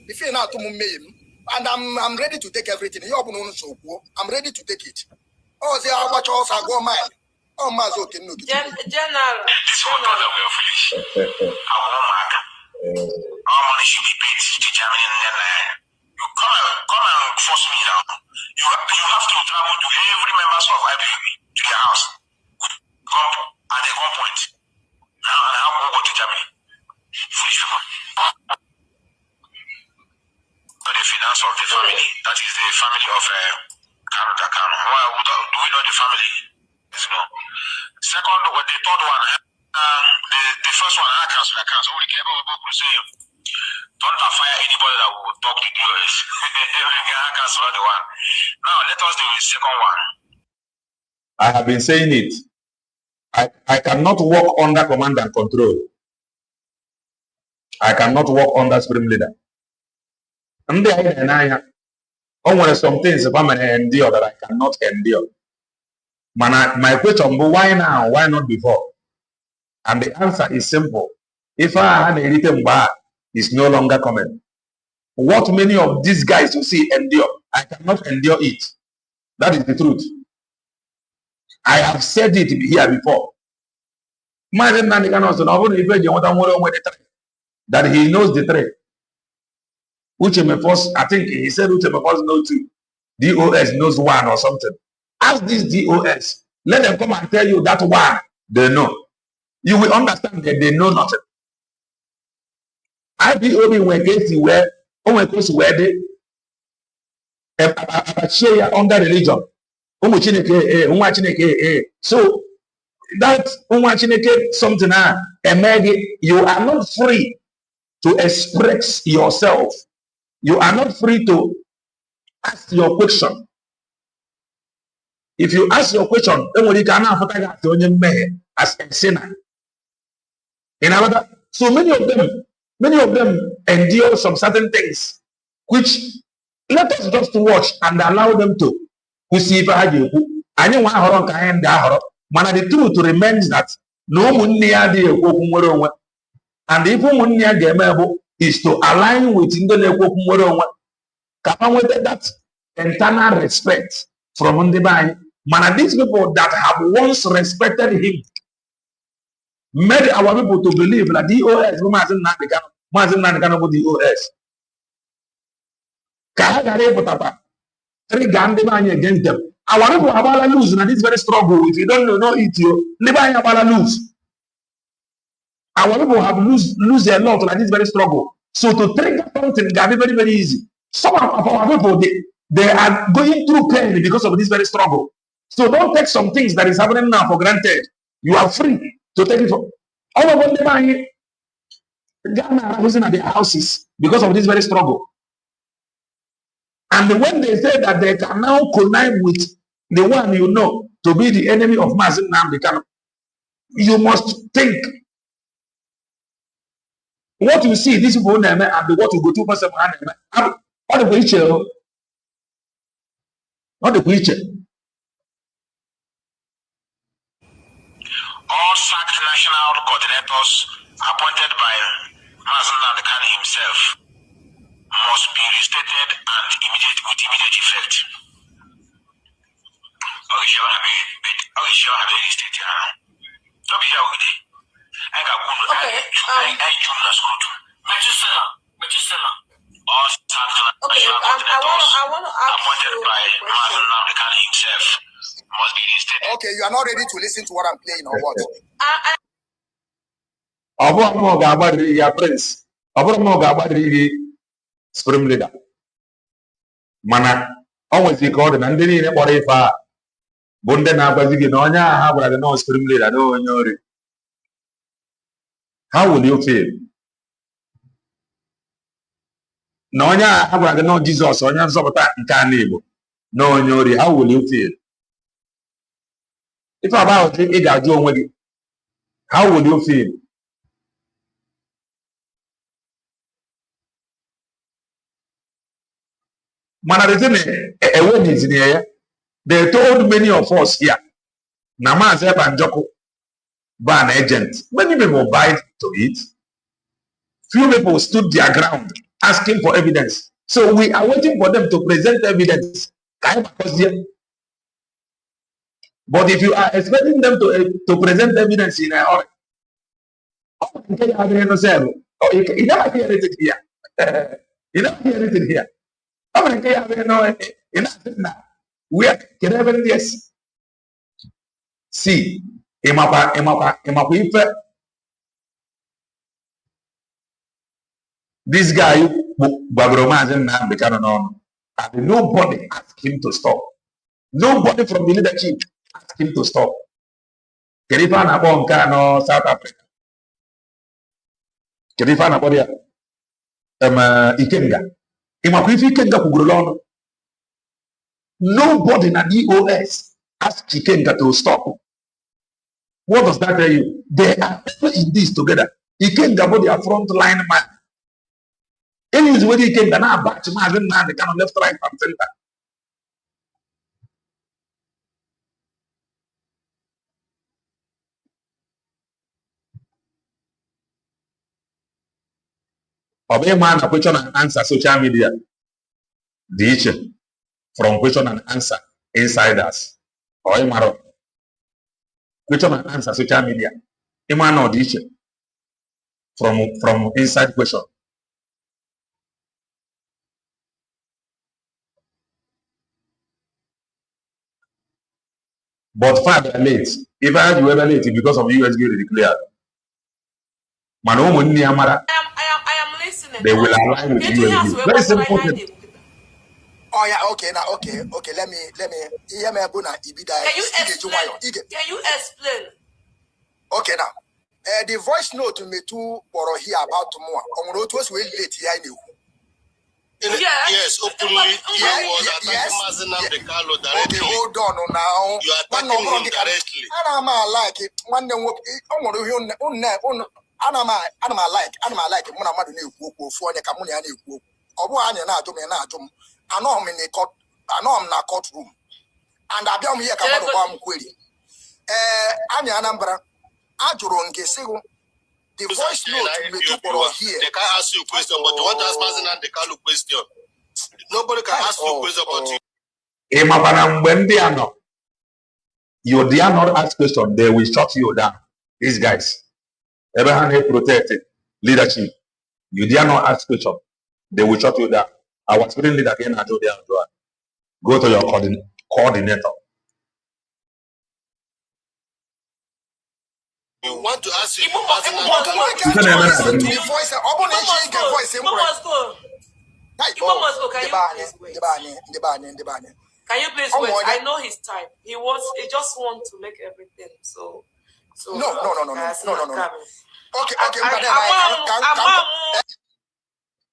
If you're not to me, and I'm ready to take everything. I'm ready to take it. Oh, they are watch us, I go mine. Oh, Mazo can look. General. This one thought that we are foolish. Our money should be paid to Germany and then you come and force me now. You have to travel to every members of IPB to their house. At the gunpoint. Now and how go to Germany. Foolish people. The finance of the family. That is the family of Kanu. Why do we know the family? No. Second, the third one, the first one, I cancel. We came over to say, don't fire anybody that will talk to us. We can cancel the one. Now let us do the second one. I have been saying it. I cannot work under command and control. I cannot work under supreme leader. And there some things if I'm an endure that I cannot endure. My question, but why now? Why not before? And the answer is simple. If I had a written bar, is no longer coming. What many of these guys you see endure, I cannot endure it. That is the truth. I have said it here before. Mazi Nnamdi Kanu that he knows the three. Uche Mefos, I think he said Uche Mefos knows two. DOS knows one or something. Ask this DOS. Let them come and tell you that one they know. You will understand that they know nothing. IPOB when case where they share under religion. So that something you are not free to express yourself. You are not free to ask your question. If you ask your question, as a sinner. In another, so many of them endure some certain things, which let us just watch and allow them to. The truth remains that no and if is to align with that internal respect from these people that have once respected him made our people to believe that DOS Mazi Nnamdi Kanu DOS. Three Gandhi against them. Our people have all lose in this very struggle. If you don't know it, you never have lose. Our people have lose a lot in this very struggle. So to trigger something can be very, very easy. Some of our people they are going through pain because of this very struggle. So don't take some things that is happening now for granted. You are free to take it for all of them. Ghana are losing at their houses because of this very struggle. And when they say that they can now connive with the one you know to be the enemy of Mazi Nnamdi Kanu, you must think what you see these people and what you go to person what the preacher, not the preacher. All sacked national coordinators appointed by Mazi Nnamdi Kanu himself must be restated and with immediate effect. Okay, you are not ready to listen to what I'm playing or what? Prince. Supreme leader. Mana always called and then in a Bunde na bazigi no nya ha brother no supreme leader no nyori. How will you feel? No nya ha brother no Jesus or nya sobota nka na Igbo. No nyori, how will you feel? If about it ga ju onwe gi, how will you feel? Mana the thing when is here, they told many of us here. Na Mazi Banjoko ban agent. Many people buy to it. Few people stood their ground asking for evidence. So we are waiting for them to present evidence. But if you are expecting them to present evidence in a hurry, you never hear it here. You never hear it here. We are yes. See, this guy, Mazi Nnamdi Kanu, and nobody asked him to stop. Nobody from the leadership asked him to stop. Kerifana Bonka no South Africa. Kerifana Bodia Ikenga. Imakwifi Ikenga Kugurulono. Nobody in the DOS asked Ikenga to stop. What does that tell you? They are in this together. Ikenga body a front line man. Any is where Ikenga now back to Mazi Nnamdi Kanu left, right, and center. Obey man a question and answer social media. The issue from question and answer insiders. Or imaro. Question and answer social media. Imano the issue from inside question. But far late. If I you ever late because of USB declared. Mano money amara. I am listening. They will align with USB. Very simple thing. Oh yeah, okay, now okay. Let me. Can you explain? Okay now. The voice note me too or here about tomorrow. It was really late here. I knew. Yes, openly. Yes. Mazi Nnamdi Kanu directly. Okay, hold on now. You are attacking him directly. I'm like it. One day, I'm like it. When I'm not new for the community. Obu anya na adum na adum. I know I'm in the court. I know I'm in a courtroom. And I be on here come to one query. Anya Anambra. Ajuronge sego. The voice note me too for here. They can't ask you a question, but you want to ask Mazi Nnamdi Kanu question. Nobody can ask you a question about you. When they are not, you dare not ask question, they will shut you down. These guys. Abraham protected leadership. You dare not ask question, they will shut you down. Our spirit leader again, I told them, go to your coordinator. You want to ask you voice. Can you please wait? I know his time. He just wants to make everything so. No. Okay.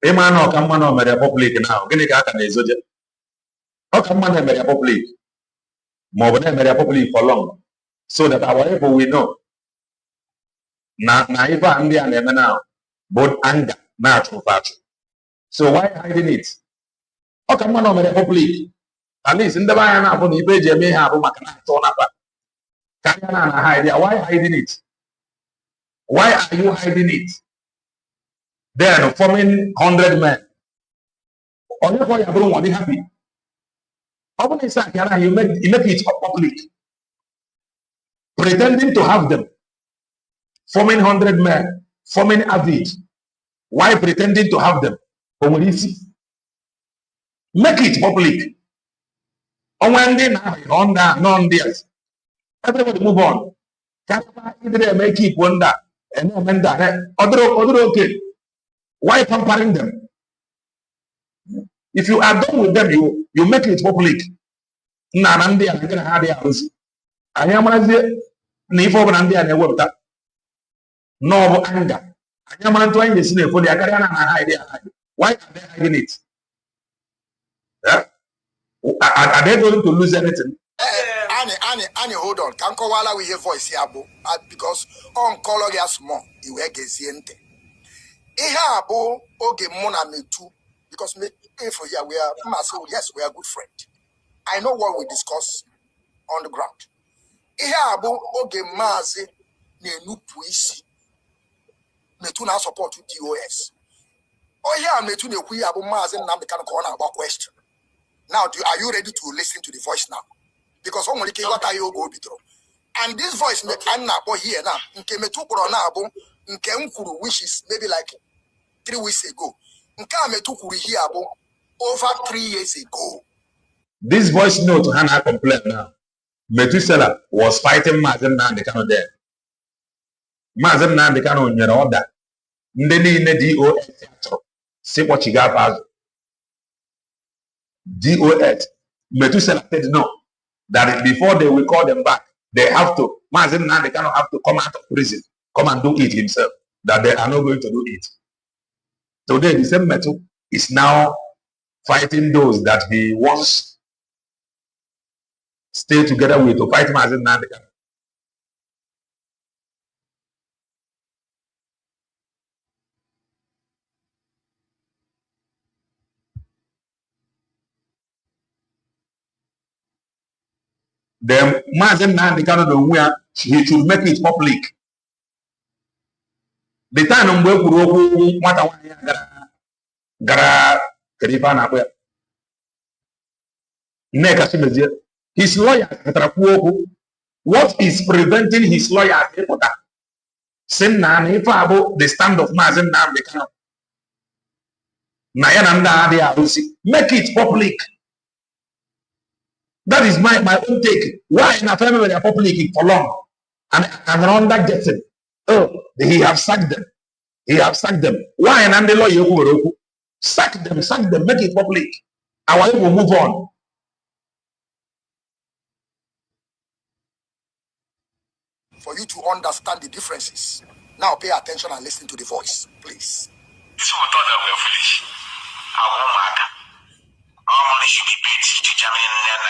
Emano kamano mere public now. Gini ka aka na-ezoje. Ọ ka mma na-emere public. Ma ọ bụ na-emere public for long. So that our people will know. Na ife a ndị a na-eme now. Both anger na-achụ achụ. So why hiding it? Ọ ka mma na mere public. At least ndị be anya na-abụ na ibe eji eme ihe abụ maka na atọ na ba. Ka anya na hide. Why hiding it? Why are you hiding it? Then forming 100 men. Only for your bro, be happy. Open inside, you make it public. Pretending to have them. Forming 100 men. Forming average. Why pretending to have them? Make it public. On one day now, on that, non theirs. Everybody move on. Either make it wonder and then that. Other okay. Why comparing them? If you are done with them, you make it public. Nanandi and gonna have the house. I am as Nifo Nandi and a webta. No anger. I am trying to see for the idea. Why are they hiding it? Are they going to lose anything? Annie, hold on. Can't call while we hear voice here, because on color ya small, you work as yente. Ihabo oge mona me too, because me for here we are yes, we are good friends. I know what we discuss on the ground. Ihabo oge mazi ne nupu isi. Me too now support DOS. Oh yeah, me too ne kui abo mazi Nnamdi Kanu corner about question. Now are you ready to listen to the voice now? Because only what are you go through? And this voice me I'm not here now. Nke me too pro na abo nke nkuru which is maybe like 3 weeks ago. Over 3 years ago. This voice note Hannah complained now. Methuselah was fighting Mazi Nnamdi Kanu there. Mazi Nnamdi Kanu nyere order. Ndị niile DOS si kpọchiga azụ. DOS. Methuselah said no. That before they will call them back, they have to. Mazi Nnamdi Kanu have to come out of prison, come and do it himself. That they are not going to do it. Today, the same metal is now fighting those that he once stayed together with to fight Mazi Nnamdi Kanu. Then Mazi Nnamdi Kanu, he should make it public. The time mgbe kwuru okwu nwata nwanyị gara gara keripa na akwa Nneka Chimezie his lawyer what is preventing his lawyer saying na ife abo the stand of Mazi Nnamdi Kanu na ya na nda adi arusi make it public. That is my own take. Why in a family they are public for long and under getting he have sacked them. He have sacked them. Why and the lawyer sack them, make it public. Our will move on. For you to understand the differences. Now pay attention and listen to the voice, please. So we thought that we were foolish. Our own matter. Our money should be paid to Germany and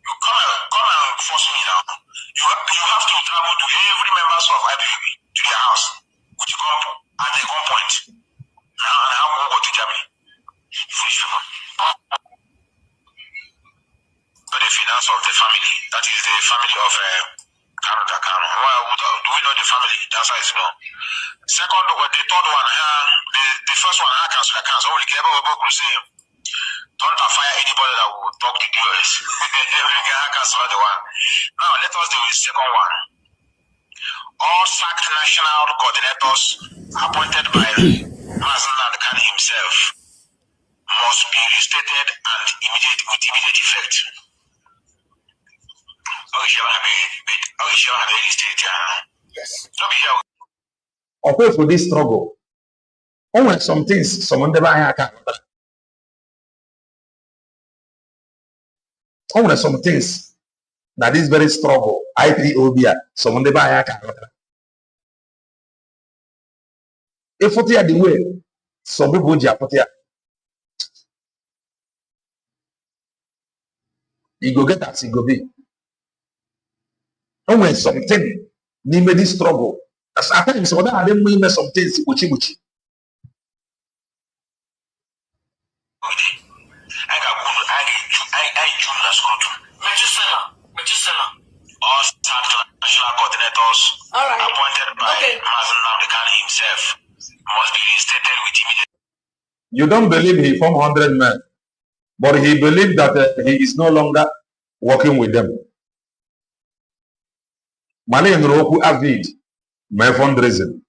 you come and force me now. You have to travel to every members of IPB to their house. Would you come at a gunpoint? Now and how will go to Germany? Foolish people. But the finance of the family, that is the family of Kanu. Do we know the family? That's how it's known. Second, the third one, the first one, I can't. Only care about say, don't fire anybody that will talk to DOS. The one. Now let us do the second one. All sacked national coordinators appointed by Mazi Nnamdi Kanu himself must be restated and with immediate effect. Yes. Okay, for this struggle. Only some things, someone never had. Only some things that is very struggle. IPOB, someone never had. If what you are the way, some people put here. You go get as you go be. Only something need me this struggle. As at times, so that I didn't mean some things which. All national coordinators appointed by Mazi Nnamdi Kanu himself must be reinstated with immediate. You don't believe he formed 100 men, but he believed that he is no longer working with them. Mane Nroku Avid, my fundraising.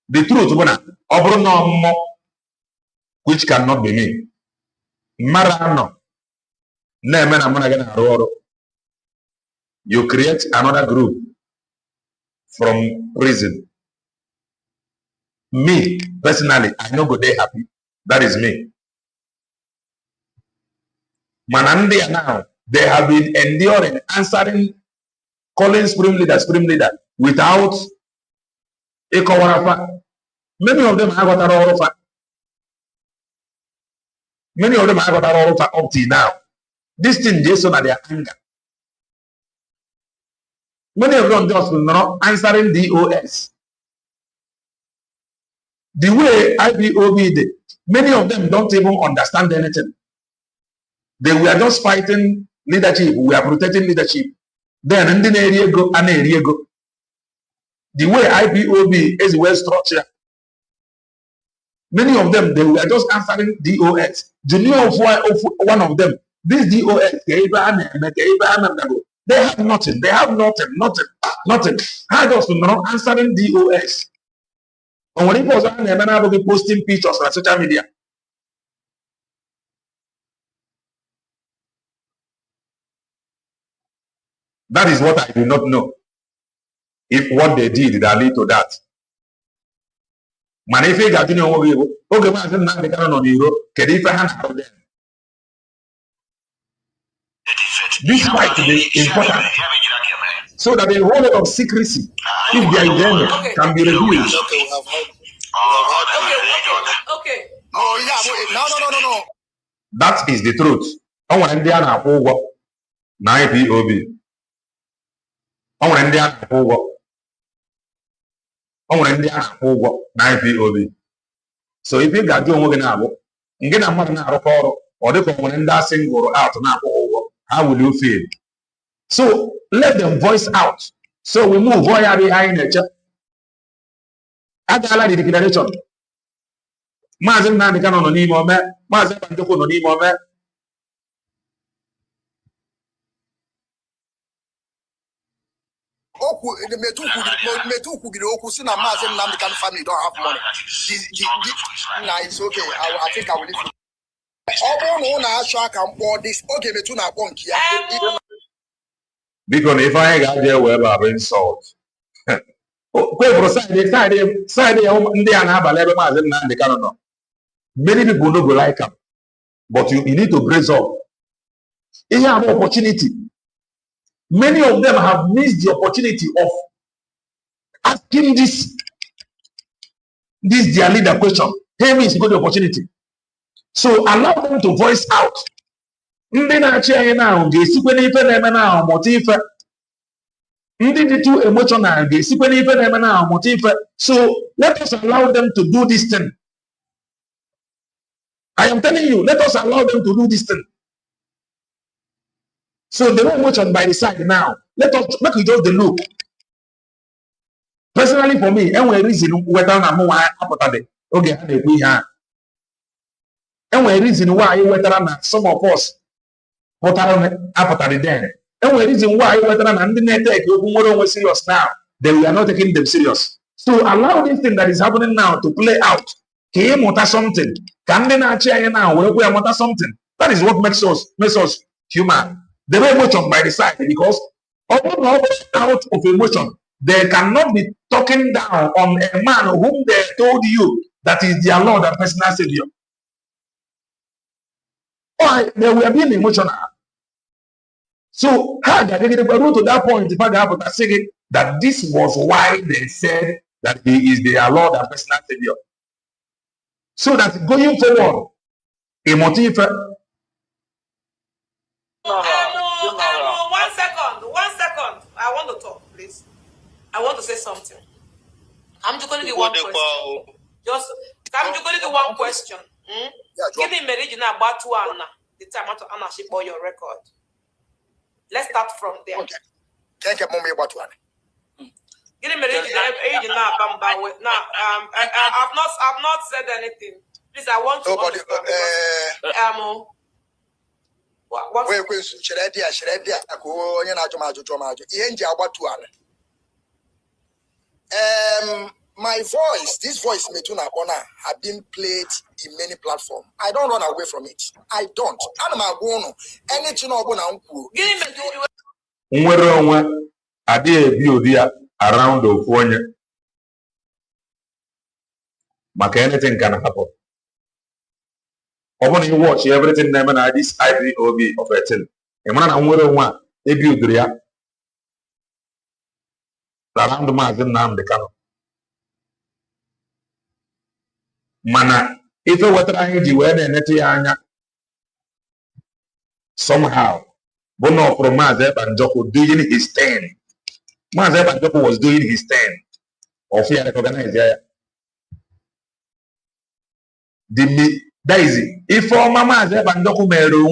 The truth, which cannot be me. Marano. You create another group from prison. Me, personally, I know good day happy. That is me. Manandia now, they have been enduring, answering, calling supreme leader, without a Kawarafa. Many of them have got a Rorofa. Many of them have got a Rorofa up till now. This thing, Jason, at their anger. Many of them just not answering DOS. The way IPOB did, many of them don't even understand anything. They were just fighting leadership. We are protecting leadership. Then in the area go and area go. The way IPOB is well structured. Many of them, they were just answering DOS. The new of one of them, this DOS, they have nothing. They have nothing. How just not answering DOS? And when it was on the man be posting pictures on social media. That is what I do not know. If what they did that lead to that. Man, if you got to know what we okay, man, now they cannot know the hero. Can if I have them? This might be important. So that a whole lot of secrecy, if there is any, can be revealed. Okay. Oh, yeah, no. That is the truth. I want Indian over 9 POB. I want Indian over 9 POB. So if you got to work now, you get a man or the commander single out now over, how will you feel? So let them voice out. So we move behind nature. Adala the declaration. Mazi Nnamdi Kanu no n'ime ome, Mazi Banjoko no n'ime ome. Metu kwubiri okwu si na Mazi Nnamdi Kanu family don't have money. Nah, it's okay. I think I will leave it. Because if I got there, we have insult. Many people don't go like him, but you need to brace up. You have opportunity. Many of them have missed the opportunity of asking this their leader question. Hey, me is good opportunity. So allow them to voice out. Ndị na-achị anyị now ga-esikwe n'ife na-eme now mụta ife. Ndị dị too emotional ga-esikwe n'ife na-eme now mụta ife. So let us allow them to do this thing. I am telling you, let us allow them to do this thing. So the emotion by the side now. Let us make it just the look. Personally for me, enwere reason whether na mụ apụtade oge ha na-ekwu ihe a. Enwere reason why whether na some of us apụtade then. Enwere reason why whether na ndị na-etake okwu nwere onwe serious now, then we are not taking them serious. So allow this thing that is happening now to play out. Ka ị mụta something. Ka ndị na-achị anyị now were kwe mụta something. That is what makes us human. The emotion by the side, because out of emotion, they cannot be talking down on a man whom they told you that is their Lord and personal Savior. Or they were being emotional. So how did they get to that point? If I have to say that this was why they said that he is their Lord and personal Savior. So that going forward, a motive. One second. I want to talk, please. I want to say something. I'm just going to do one question. I'm just going to do one question. Give me marriage now about 2 hours. The time to ownership or your record. Let's start from there. Okay. Can't get more about 1. Give me marriage now. Now, I've not said anything. Please, I want to. Nobody. My voice, this voice, Metuna Bona, have been played in many platforms. I don't run away from it. I don't. Anything around the anything can happen. When you watch everything na this IPOB of a thing. A man and one a build around the Mazi Nnamdi Kanu. Mana if you were trying to wear somehow, Bono from Mazi Banjoko doing his thing. Mazi Banjoko was doing his thing. Or fear recognize the Daisy, if for Mama Banjoko Meru,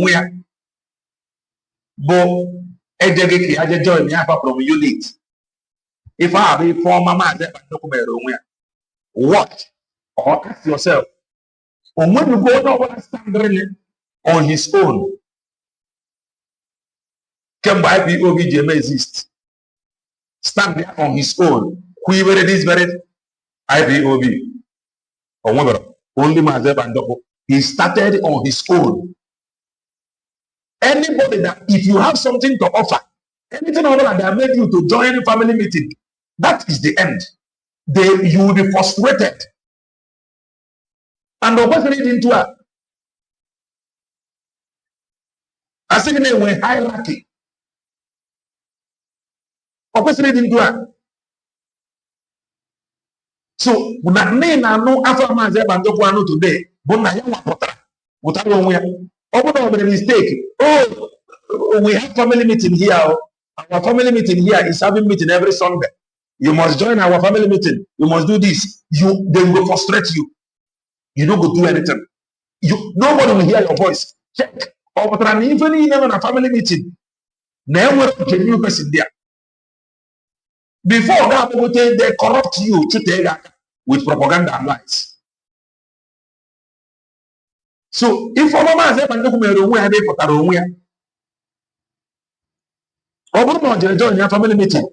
Bo Ejegeki Aja join me from unit. If I be for Mama Banjoko Meru, watch or ask yourself, when you go over standing on his own, can by POBJ may exist. Stand there on his own. Whoever it is very IPOB. Or whatever. Only Mazi Banjoko. He started on his own. Anybody that, if you have something to offer, anything other than that made you to join a family meeting, that is the end. You will be frustrated. And what's leading to a hierarchy. What's leading to a so na no after Mazi Banjoko today. Open mistake. Oh, we have family meeting here. Our family meeting here is having meeting every Sunday. You must join our family meeting. You must do this. They will frustrate you. You don't go do anything. Nobody will hear your voice. Check. Even in a family meeting, never genuine person there. Before that, they corrupt you to take with propaganda and lies. So if a man says, "I'm going to join your family meeting,"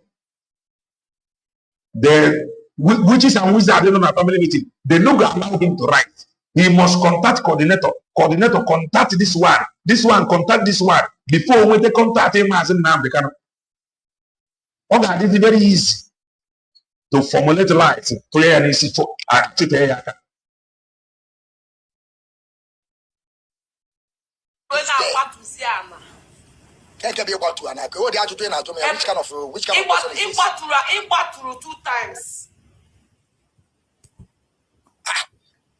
the witches and wizards in a family meeting, they no go allow him to write. He must contact coordinator. Coordinator contact this one contact this one. Before when they contact him as Nnamdi Kanu. Okay, this is very easy to formulate lies. Clear and easy for Can't get about to an which kind of person is this? 2 times.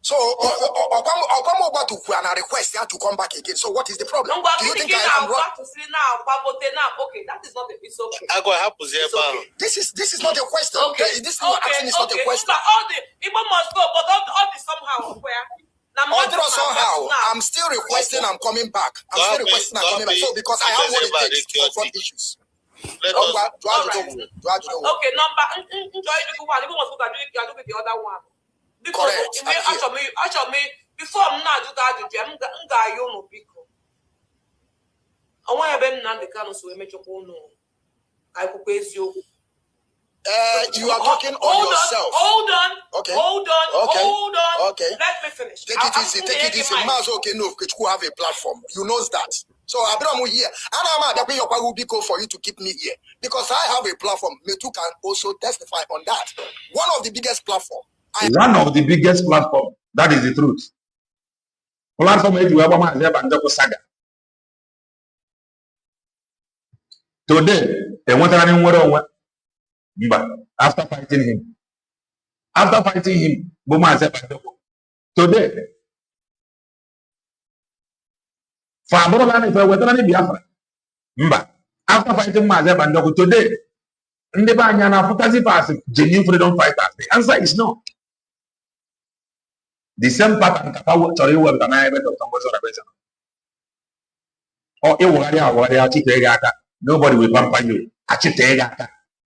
So, Okwamo about to request to come back again. So, what is the problem? Do you think I am wrong? Okay, that is not a it's okay. Okay. This is not a question. Okay. This is not a question. But all the people must go, but all the somehow where. Somehow, I'm still requesting. I'm coming back. I'm still requesting. I'm coming back. So, because I have what it takes to confront issues. Okay, number. Enjoy the one. Even must go and do with the other one. Because actually, before I'm not do that, I'm going to pico. I want to be Nnamdi Kanu so we make your own. I could pay you. You are talking on yourself. Hold on. Okay. Hold on. Okay. Let me finish. Take it easy. Mazo okay, no, who have a platform. You knows that. So Abraham here. And I'm will be called for you to keep me here. Because I have a platform. Me too can also testify on that. One of the biggest platform. One of the biggest platform. That is the truth. Platform is Bandoko Saga. Today, they want to run after fighting him. Boma Bandoko. Today, after fighting Mazi Bandoko today, genuine freedom fighters. The answer is no. The same pattern nobody will pamper you.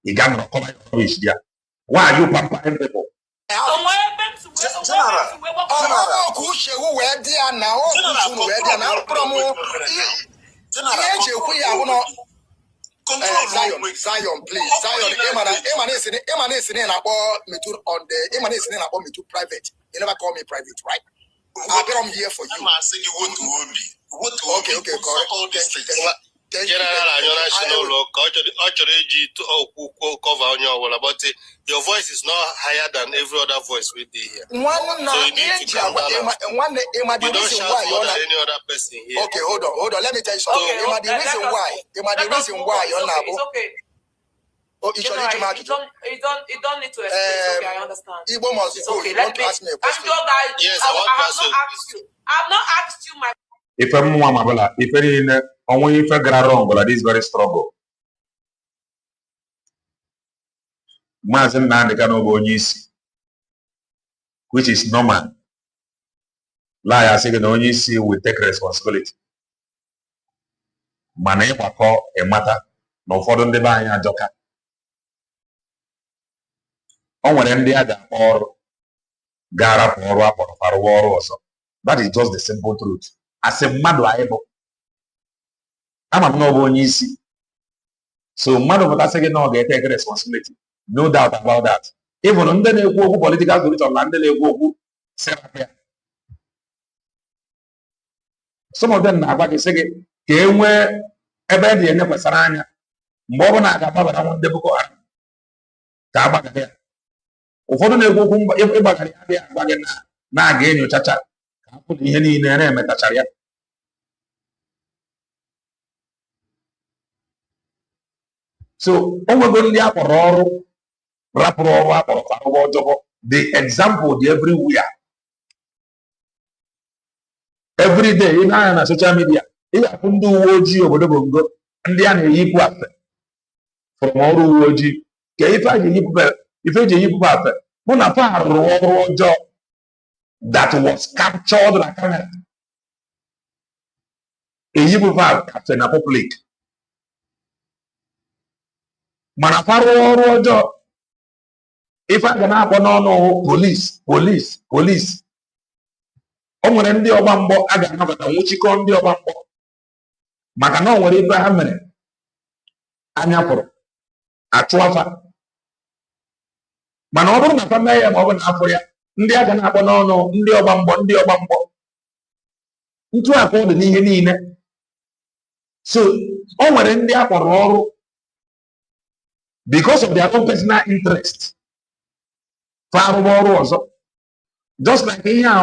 You can't cover your rubbish there. Why are you pampering people? Zion, please. Zion, private. You never call me private, right? I'm here for you. Okay, correct. Your voice is not higher than every other voice we did here. So you need to calm down. You don't shout more than any other person here. Okay, hold on. Let me tell you something. The reason why you're not. Okay. Oh, you don't need to explain. Okay, I understand. Igbo must go. Okay, let me ask me a question. Yes, I have not asked you my. If I'm Mabala, if any only if I get wrong, but this very struggle. Mazi Nnamdi Kanu which is normal. Liar saying only will take responsibility. Mane wako a matter no for them buy a joker. On when they are or Gara or war also. That is just the simple truth. As a mad liable. I'm not going easy. So man of that second no get take responsibility. No doubt about that. Even under the political group of land some of them are back and say, came where ever the end of Sarania, Mobana Gaba, I want the book. Tabaka there. Ufodone go if Bagana, now again you chacha. Put any in a metacharia. So, over the the example everywhere. Every day in social media, if I can do OG over the bongo, and they are equal from all OG. If I did Mona job that was captured on camera. A Yibuva captain a public. Manafaro job. If I can have no police. O nwere ndị ọgba mgbọ a ga-anọkọta nwụchikọ ndị ọgba mgbọ maka na o nwere ibe ha mere anya pụrụ achụ afa. Mana ọ bụrụ na fa mee ya ma ọ bụ na afọ ya, ndị a ga na-akpọ n'ọnụ ndị ọgba mgbọ ndị ọgba mgbọ. Ntu aka ọ dị n'ihe niile. So o nwere ndị a kpọrọ ọrụ because of their own personal interest. Fa arụba ọrụ ọzọ. Just like ihe a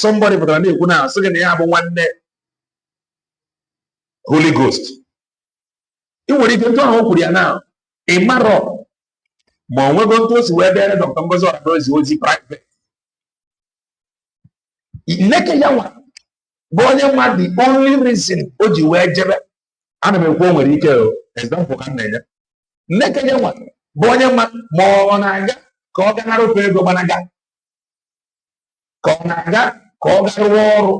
somebody pụtara na-ekwu na sị gị na ya bụ nwanne Holy Ghost. Ị nwere ike ntụ ahụ o kwuru ya na ị marọ ma o nwego ntụ o si wee dere Dr. Ngozi Oradozie ozi private. Nneke ya nwa bụ onye nwa the only reason o ji wee jebe. Ana m ekwu o nwere ike example ka m na-enye. Nneke ya nwa bụ onye nwa ma ọ na-aga ka ọ ganara ofe ego gbanaga, ka ọ na-aga ka ọ ga rụọ ọrụ.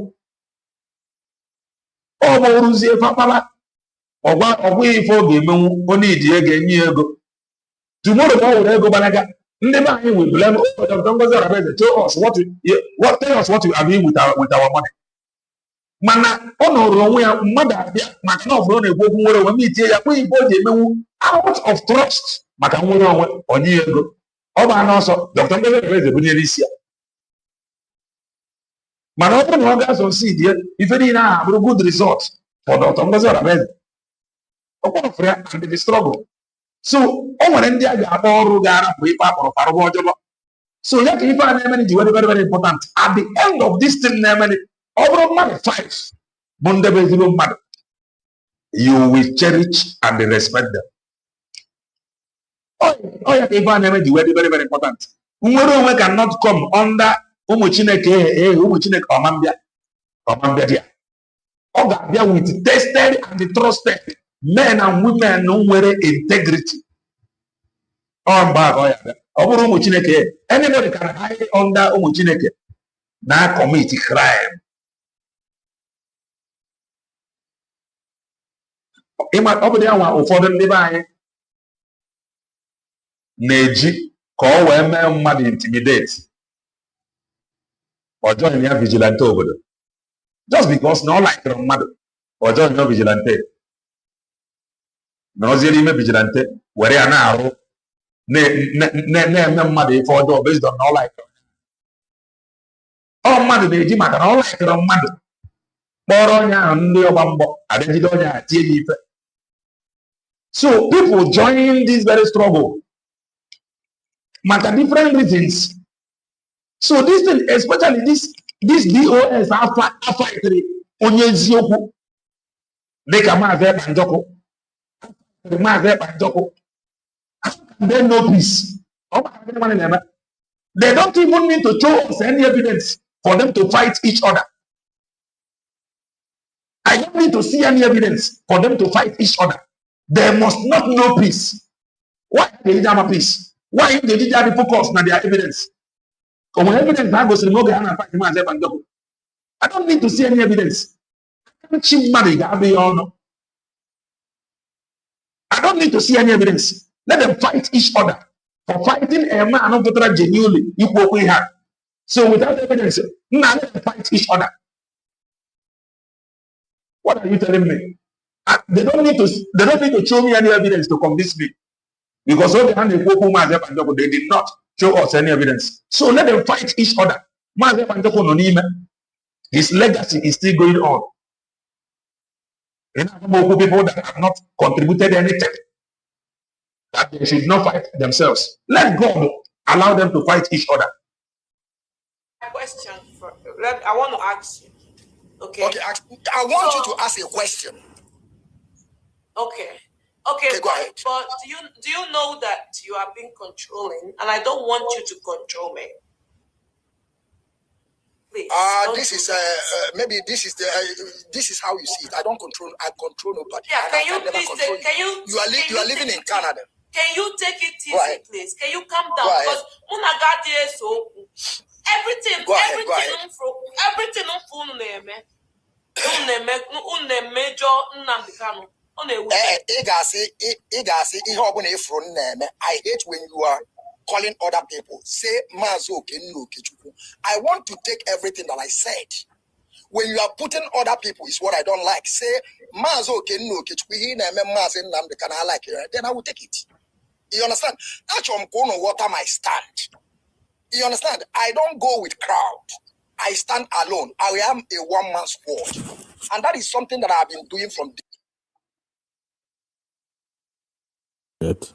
Ọ bụ rụzie fakpala ọgwa ife ọ ga-emenwu onye iji ego enye ya ego. Tomorrow ma ọ were ego gbanaga, ndị be anyị will blame Dr. Ngozi Oradozie tell us what you are doing with our money. Mana ọ nọrọ onwe ya mmadụ abịa maka na ọ bụrụ na-ekwu okwu nwere onwe m itie ya kwe ife o ji emenwu out of trust maka nwere onwe onye ego. Ọ bụ anụ ọsọ Dr. Ngozi Oradozie bunyere isi ya. Mana ọ bụrụ na ọ ga-asọ si die ife niile ahụ abụrụ good result for Dr. Ngozi Oradozie. Ọ kpọrọfụrụ ya and the struggle. So o nwere ndị a ga-akpọ ọrụ ga-arapụ ife akpọrọ parụba ọjọọ. So ya ka ife a na-emeni ji very very important. At the end of this thing na-emeni, ọ bụrụ mmadụ 5 bụ ndị bụ ezigbo mmadụ, you will cherish and respect them. Ọ ya ka ife a na-eme ji very very very important. Nwere onwe cannot come under ụmụ Chineke ụmụ Chineke ọmambịa dị ya. Ọ ga-abịa with tested and trusted men and women nwere integrity. Ọ mgbe ahụ ya bịa. Ọ bụrụ ụmụ Chineke, anybody can hide under ụmụ Chineke na commit crime. Ọ bụ ya nwa ụfọdụ ndị be anyị na-eji ka ọ wee mee mmadụ intimidate. Ọ join ya vigilante obodo just because na ọ laikere mmadụ. Ọ join ya vigilante na oziere ime vigilante were ya na-arụ na-eme mmadụ ife ọjọọ based on na ọ laikere. Ọ mmadụ na-eji maka na ọ laikere mmadụ kpọrọ onye ahụ ndị ọgba mgbọ adịjide onye ahụ tie ya ife. So people join this very struggle maka different reasons. So this thing, especially this DOS afightere onye eziokwu dịka Mazi Ekpanjọkụ. They know peace. They don't even need to show us any evidence for them to fight each other. I don't need to see any evidence for them to fight each other. They must not know peace. Why they need have peace? Why they need have focus on their evidence? Come evidence now goes to fight Mazi Ekpanjọkụ. I don't need to see any evidence. I don't need to see any evidence. Let them fight each other. For fighting a man of genuinely equal we have. So without evidence, now let them fight each other. What are you telling me? They don't need to show me any evidence to convince me. Because all the hand they did not show us any evidence. So let them fight each other. His legacy is still going on. People that have not contributed anything, that they should not fight themselves. Let God allow them to fight each other. Question I want to ask you. Okay. I want you to ask a question. Okay, go ahead. But do you know that you are being controlling, and I don't want you to control me. Please. This is maybe this is how you see it. I control nobody. Yeah, can you please you are living in Canada. Can you take it easy, please? Can you calm down? Because Munagadi is so everything Major Nnamdi Kanu. I hate when you are calling other people, say Mazo Kenu Kichuku. I want to take everything that I said. When you are putting other people is what I don't like. Say Mazo Kenu Kichuku, Mazi Nnamdi Kanu, I like it, then I will take it. You understand? That's why I'm going to water my stand. You understand? I don't go with crowd. I stand alone. I am a one-man squad. And that is something that I've been doing from It.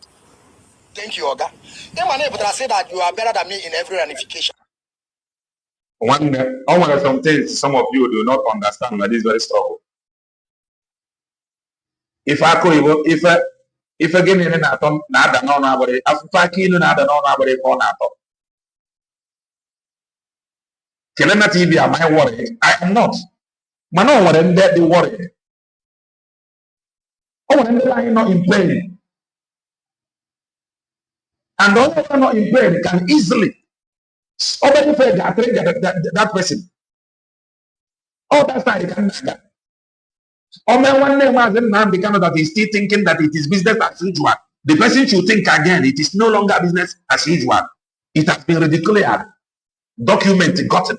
Thank you, Oga. But I say that you are better than me in every ramification. One some things some of you do not understand that this very struggle. If I could, if again in atom, nada no nobody, after kilo nada no nobody for nato. Kelena TV, am I worried? I am not. Mano, what end they worried? Oh, and then I am not in pain. And those who are not in pain can easily already pay that person. Oh, that's why they can. Or man, one name Mazi Nnamdi Kanu that is still thinking that it is business as usual. The person should think again. It is no longer business as usual. It has been declared, documented, gotten.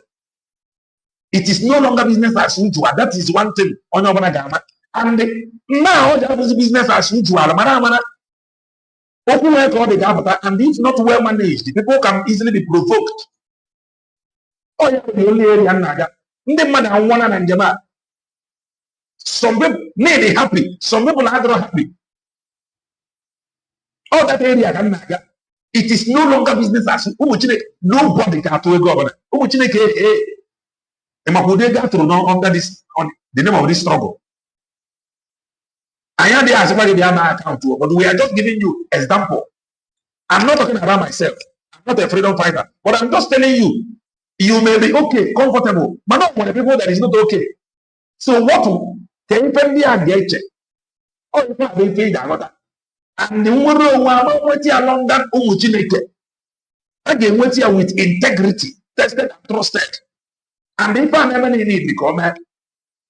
It is no longer business as usual. That is one thing on your Gama. And now that is business as usual. Open work all the Gabata, and if not well managed, the people can easily be provoked. Oh, yeah, the only area naga. The man and one and Jama. Some people may be happy, some people are not happy. All that area can naga. It is no longer business as nobody can to a governor. Under this on the name of this struggle. I am the answer they are my account to, but we are just giving you example. I'm not talking about myself. I'm not a freedom fighter, but I'm just telling you, you may be okay, comfortable, but not for the people that is not okay. So what can you pay me a get? Oh, you can't be paid another. And the world wait along that again, wait here with integrity, tested and trusted. And if I never need to come,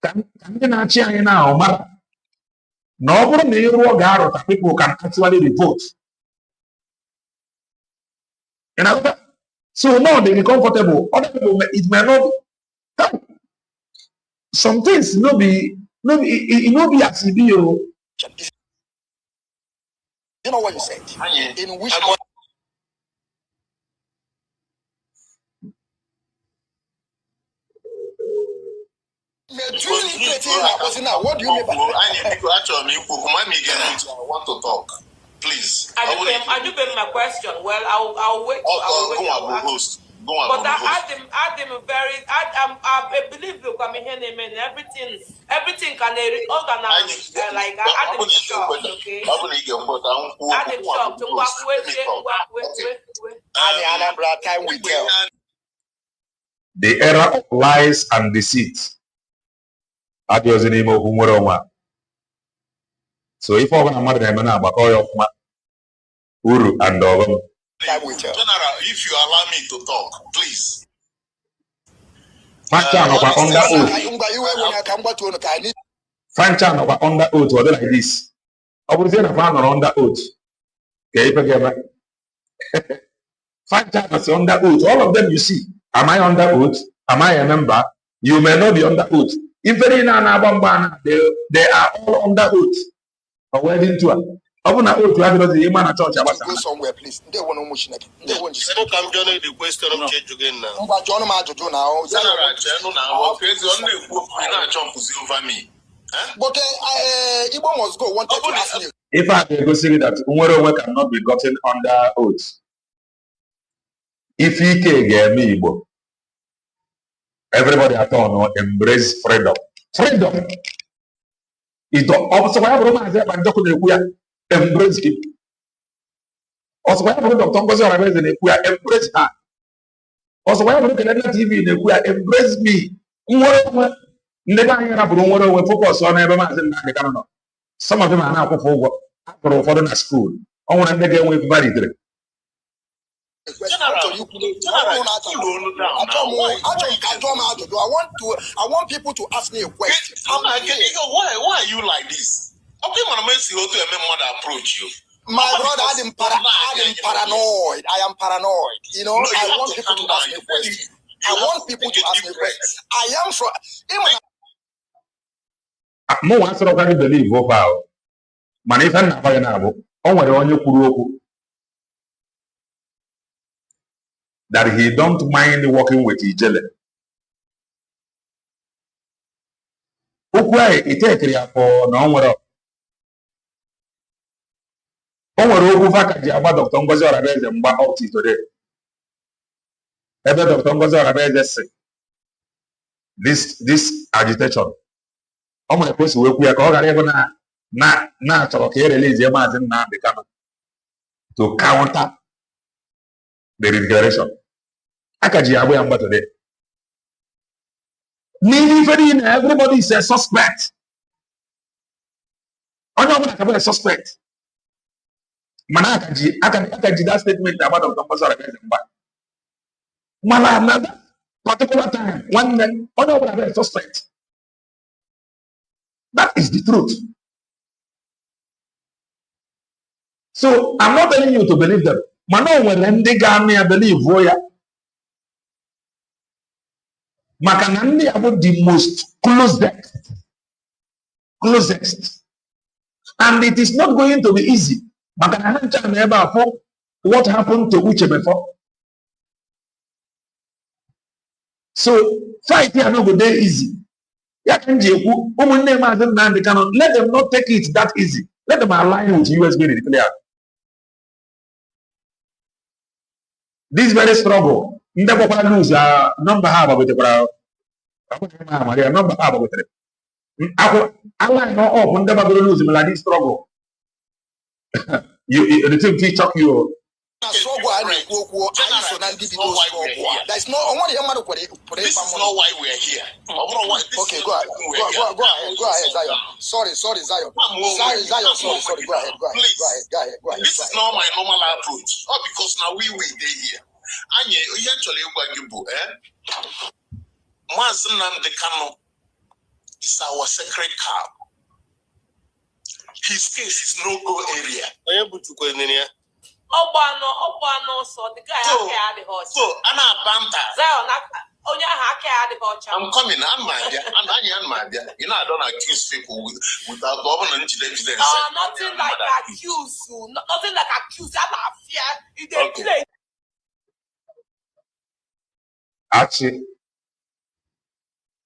can you not share now, man? Nobody people can actually revolt. You know? So now they be comfortable. Other people it may not be. Some things it no be as it be. You know what you said? In which what do you mean by I want to talk. Please. I do bring my question. Well, I'll wait. But I believe you come here and everything can organize like I did shop, okay? I did shop to time we tell. The era of lies and deceit. So if I want to marry them, I'm Uru and General, if you allow me to talk, please. Fanchan under oath, or like this. I would say under oath. Okay, Fanchan is under oath. All of them you see. Am I under oath? Am I a member? You may not be under oath. If they are all under oath. A wedding tour. Go somewhere, please. They want no motion. They want to come join the question of change again now. But Igbo must go. Wanted to ask you. If I go say that Umwerowe cannot be gotten under oath. If he can get me Igbo, everybody at all embrace freedom. Freedom. It also embrace him. Also, why have Dr. Ngozi Oraveze in Ekuya embrace her? Also, why have Kelena TV in Ekuya embrace me? Never hear about we focus on every Mazi Nnamdi Kanu. Some of them are now for the school. I want to get away married. I want people to ask me a question. Why are you like this? Okay, man, I to approach you. My brother, I am paranoid. I am paranoid. You know, I want people to ask me questions. I want people to ask me questions. I am from. No one sort of believe about. Man, if I'm not buying now, on your kuru that he don't mind working with each other. Ukwe ite for no one. Onwere okwu faka ji agba Dr. Ngozi Orabeeze mgba up to today. Ebe Dr. Ngozi Orabeeze si this agitation. Ọ nwere ka o si wee kwu ya ka ọ ghara ịbụ na achọrọ ka e release Mazi Nnamdi Kanu to counter the declaration. Aka ji agba ya mgba today. N'ihi ife niile, everybody is a suspect. Onye ọbụla ka bụ a suspect. Mana aka ji that statement about Dr. Ngozi Orabeeze mgba. Mana na that particular time, one man, onye ọbụla bụ a suspect. That is the truth. So I'm not telling you to believe them. Mano nwere ndị ga-amị ya believe ya. Maka na ndị abụ the most closest. And it is not going to be easy. Maka na ha ncha na ebe afọ what happened to Uche before. So fight here no go dey easy. Ya ka nji ekwu ụmụnne Mazi Nnamdi Kanu, let them not take it that easy. Let them align with US being declared. This very struggle, ndị gbakwara news number ha agbagotekwara number ha agbagotere. Align no up ndị gbagoro news mela this struggle. The thing fit shock you. This is not why we are here. Okay, go ahead, Zion. Sorry, Zion. Zion, sorry. Go ahead. This is not my normal approach. Not because now we were here. And you actually Mazi Nnamdi Kanu is our sacred cow. His case is no-go area. So the guy so I'm a banter. I'm coming. You know, I don't accuse people without government evidence. Nothing like accuse you. Nothing like accuse. I'm fear.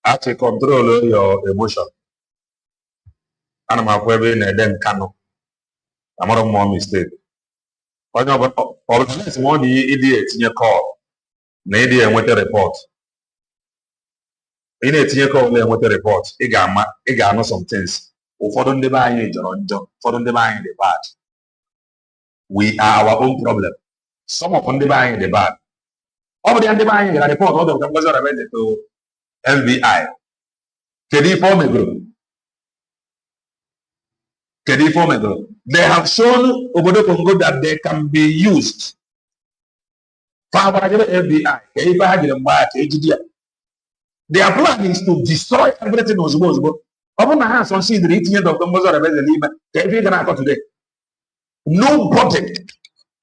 Actually control your emotion. And I'm a na Eden Kanu. I'm not more mistake. Organize one idiot in your call. Na idiot with a report. In a tinye call with a report. Iga know some things. Ụfọdụ ndị be anyị jọrọ njọ, ụfọdụ ndị be anyị dị bad. We are our own problem. Some of ndị be anyị dị bad. Ọ bụ ndị be anyị gara report ọ Dr. Ngozi Orabeeze to FBI. Kedu ife o megoro? They have shown Obodo Congo that they can be used. FBI. Their plan is to destroy everything ozugbo. Open hands on seed eating Dr. Ngozi Orabeeze today. Nobody,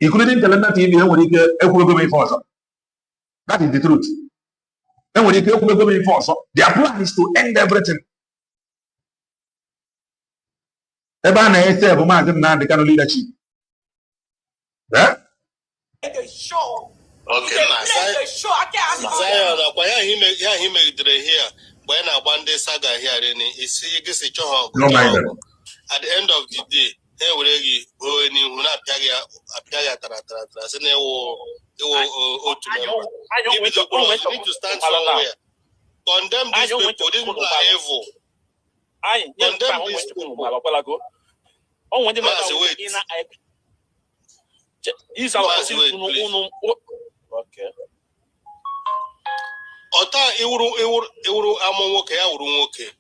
including Telena TV, that is the truth. Their plan is to end everything. Eba na ese bụ Mazi Nnamdi Kanu leadership. Show. Okay, Zion, he made here. When I one day saga here, No mind them. At the end of the day, he will go in you need to stand somewhere. Condemn these people. These people are evil. Condemn these people. Okay. Ota iwuru amonwoke ya wuru nwoke.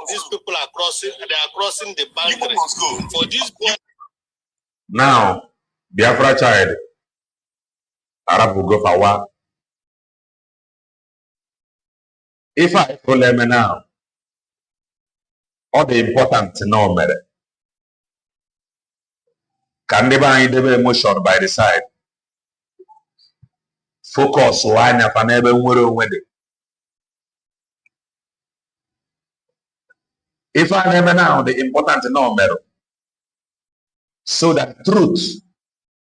These people are crossing. They are crossing the boundaries for this boy. Now, Biafra child, Arab will go for what? If I follow me now, all the important to know matter. Can never debe emotion by the side. Focus wanya panebe nwere onwe dị. If I never now the important no matter, so that truth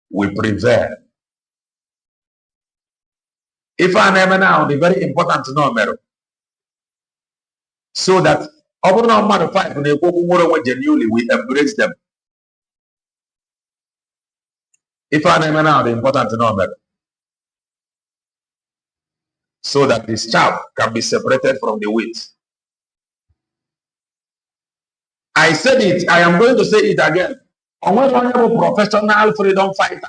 will prevail. If I never now the very important no matter, so that over no matter five when they go genuinely we embrace them. If I never now the important no matter, so that this chaff can be separated from the wheat. I said it, I am going to say it again. On one professional freedom fighter.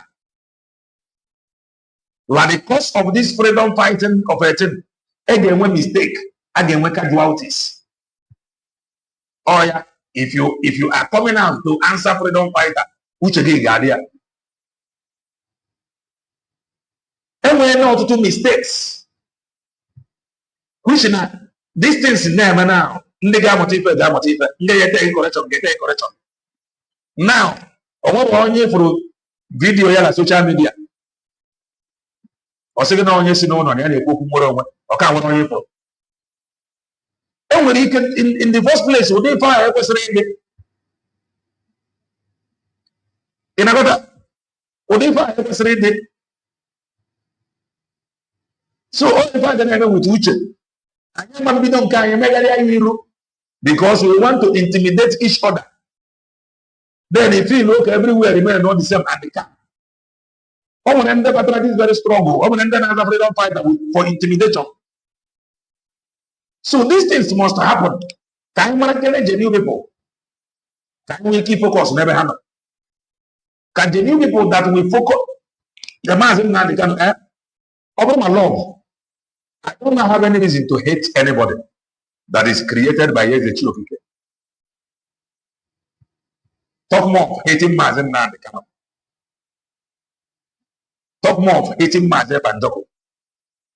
Like the cost of this freedom fighting of a thing, again one mistake, again one casualties. Oh yeah, if you are coming out to answer freedom fighter, which again Gadia. And we know to do mistakes. Which now these things in there now. Get correction. Now, only for video ya social media. Or second onye si no no na ekwu nwere onwe ọ ka nwere onye for. E nwere ike in the first place ụdị ife ahụ ekwesịrị ime. Ị na-agọta ụdị ife ahụ ekwesịrị ịdị. So all ife ahụ na-eme with uche. Anyị ma mbido nke anyị megharịa ya iru because we want to intimidate each other. Then you feel okay everywhere remain not the same and the calm. All when they battle is very strong. All when they have freedom fighter for intimidation. So these things must happen. Can we manage genuine people? Can we keep focus? Never handle. Can genuine people that we focus? The Mazi Nnamdi Kanu, over my love, I don't have any reason to hate anybody that is created by Yezechi Okike. Talk more of hating Mazi Nnamdi Kanu. Talk more of hating Mazi Banjoko.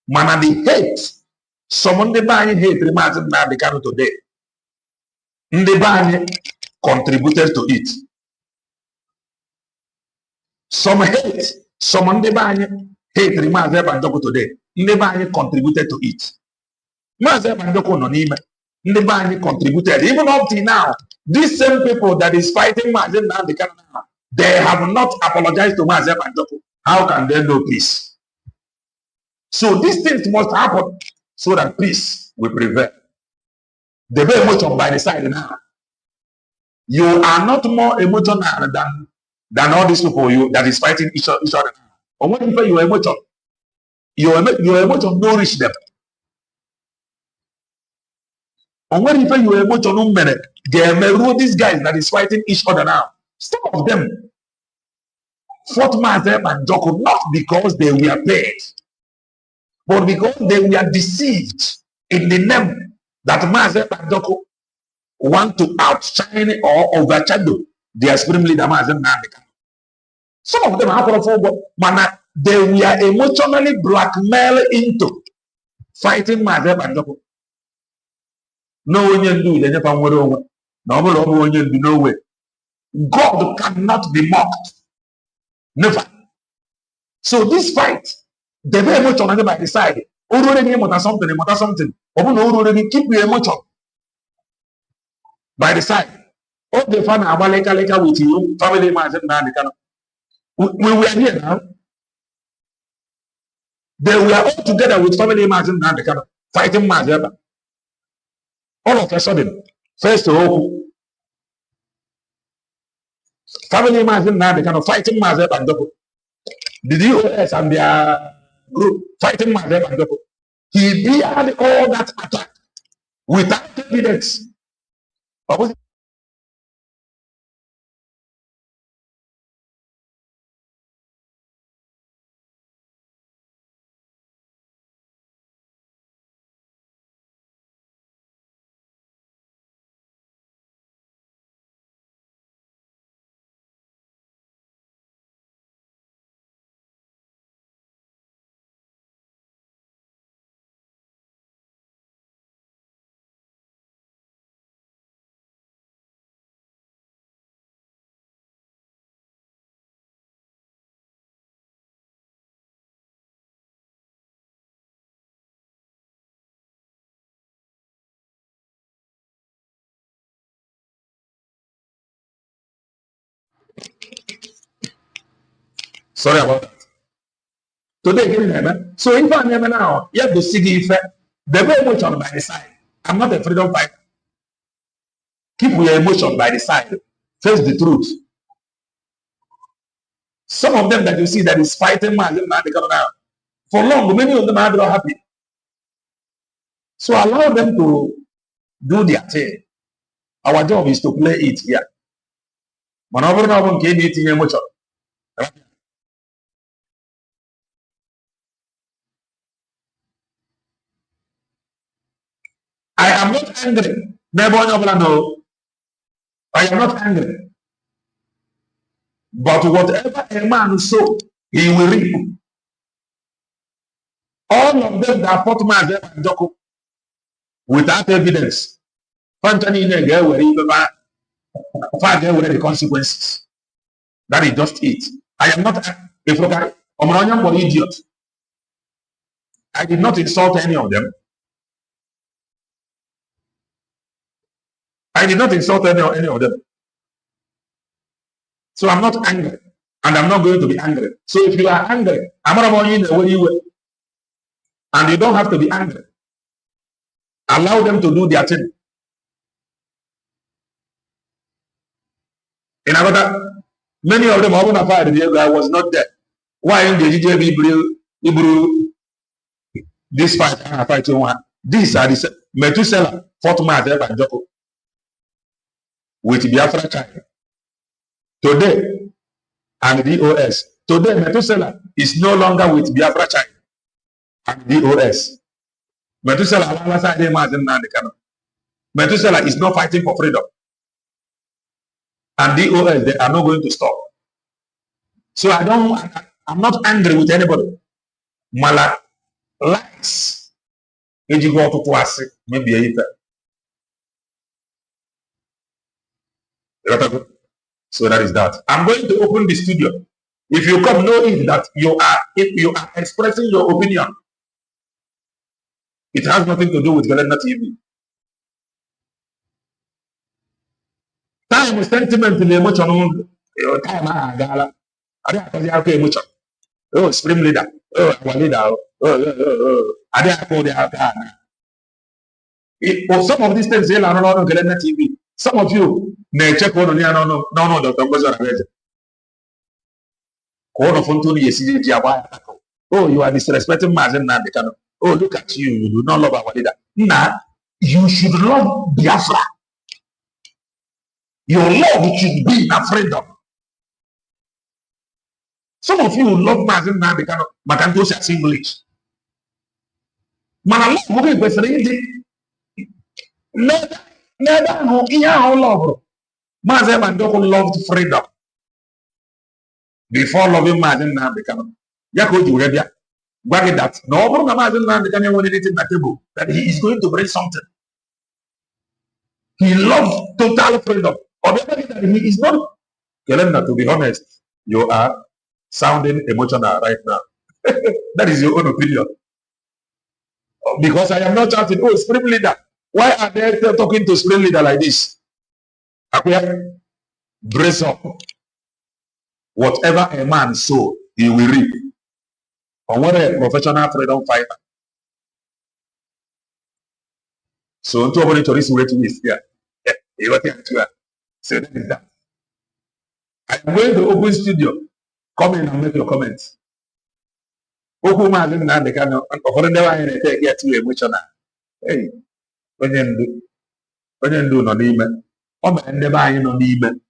Man, the hate. Someone the buying hate Mazi Nnamdi Kanu today. The buying contributed to it. Some hate. Someone the buying hate Mazi Banjoko today. The buying contributed to it. Mazi Banjoko no nime. The buying contributed. Even up till now, these same people that is fighting Mazi Nnamdi Kanu now, they have not apologized to Mazi Banjoko. How can they know peace? So these things must happen so that peace will prevail. The very emotion by the side now. You are not more emotional than all these people that is fighting each other. Or when you your emotion, your emotion don't reach them. Or when you your emotion don't matter, they are these guys that is fighting each other now. Some of them fought Mazi Banjoko not because they were paid, but because they were deceived in the name that Mazi Banjoko want to outshine or overshadow their supreme leader Mazi Nnamdi Kanu. Some of them have but they were emotionally blackmailed into fighting Mazi Banjoko. No one do they never want no way. God cannot be mocked. Never. So this fight, they very emotional by the side. Already something. Keep your emotion by the side. All the fun about like with you, family Mazi Nnamdi Kanu. We were here now. They were all together with family Mazi Nnamdi Kanu fighting Mazi. All of a sudden, first of all, family Mazi Nnamdi Kanu fighting Mazi Banjoko. The DOS and their group fighting Mazi Banjoko. He beat all that attack without evidence. Sorry about that. Today, again, so if I'm now, you have to see the effect. The way emotion by the side. I'm not a freedom fighter. Keep your emotion by the side. Face the truth. Some of them that you see that is fighting Mazi Nnamdi Kanu now. For long, many of them are not happy. So allow them to do their thing. Our job is to play it here. Emotion. I am not angry. No. I am not angry. But whatever a man sow, he will reap. All of them that fought Mazi Nnamdi without evidence. The consequences. That is just it. I am not a idiot. I did not insult any of them. I did not insult any of them. So I'm not angry. And I'm not going to be angry. So if you are angry, I'm not going in the way you were. And you don't have to be angry. Allow them to do their thing. In other, many of them are going to fight. I was not there. Why in the Hebrew this fight? These are the Methuselah fought Mazi Nnamdi with Biafra child. Today, and DOS. Today, Methuselah is no longer with Biafra child and DOS. Methuselah is not fighting for freedom. And DOS, they are not going to stop. So I'm not angry with anybody. Mala likes. Maybe so that is that. I'm going to open the studio. If you come, know it that if you are expressing your opinion, it has nothing to do with Galena TV. Time is sentiment in emotion. Time gala. Emotion. Oh, Supreme Leader. Oh, our leader. Some of these things are not on Galena TV. Some of you may check on no, Dr. Oh, you are disrespecting Mazi Nnamdi Kanu. Oh, look at you. You do not love our leader. Nah, you should love Biafra. Your love should be a freedom. Some of you love Mazi Nnamdi Kanu, but I'm just saying English. Man, I love moving with never love. Mazi Nnamdi Kanu loved freedom before loving Mazi Nnamdi Kanu. That no Mazi Nnamdi Kanu want anything at the table, that he is going to bring something. He loves total freedom. Or that he is not. Kelena, to be honest, you are sounding emotional right now. That is your own opinion. Because I am not shouting, oh, Supreme Leader. Why are they talking to Supreme Leader like this? Brace up. Whatever a man sow, he will reap. Or what a professional freedom fighter. So, to avoid to this way to this here. So that is that. I'm going to open studio. Come in and make your comments. Open Mazi Nnamdi Kanu. For never any take get too emotional. Hey, when you do not even. Never you not even.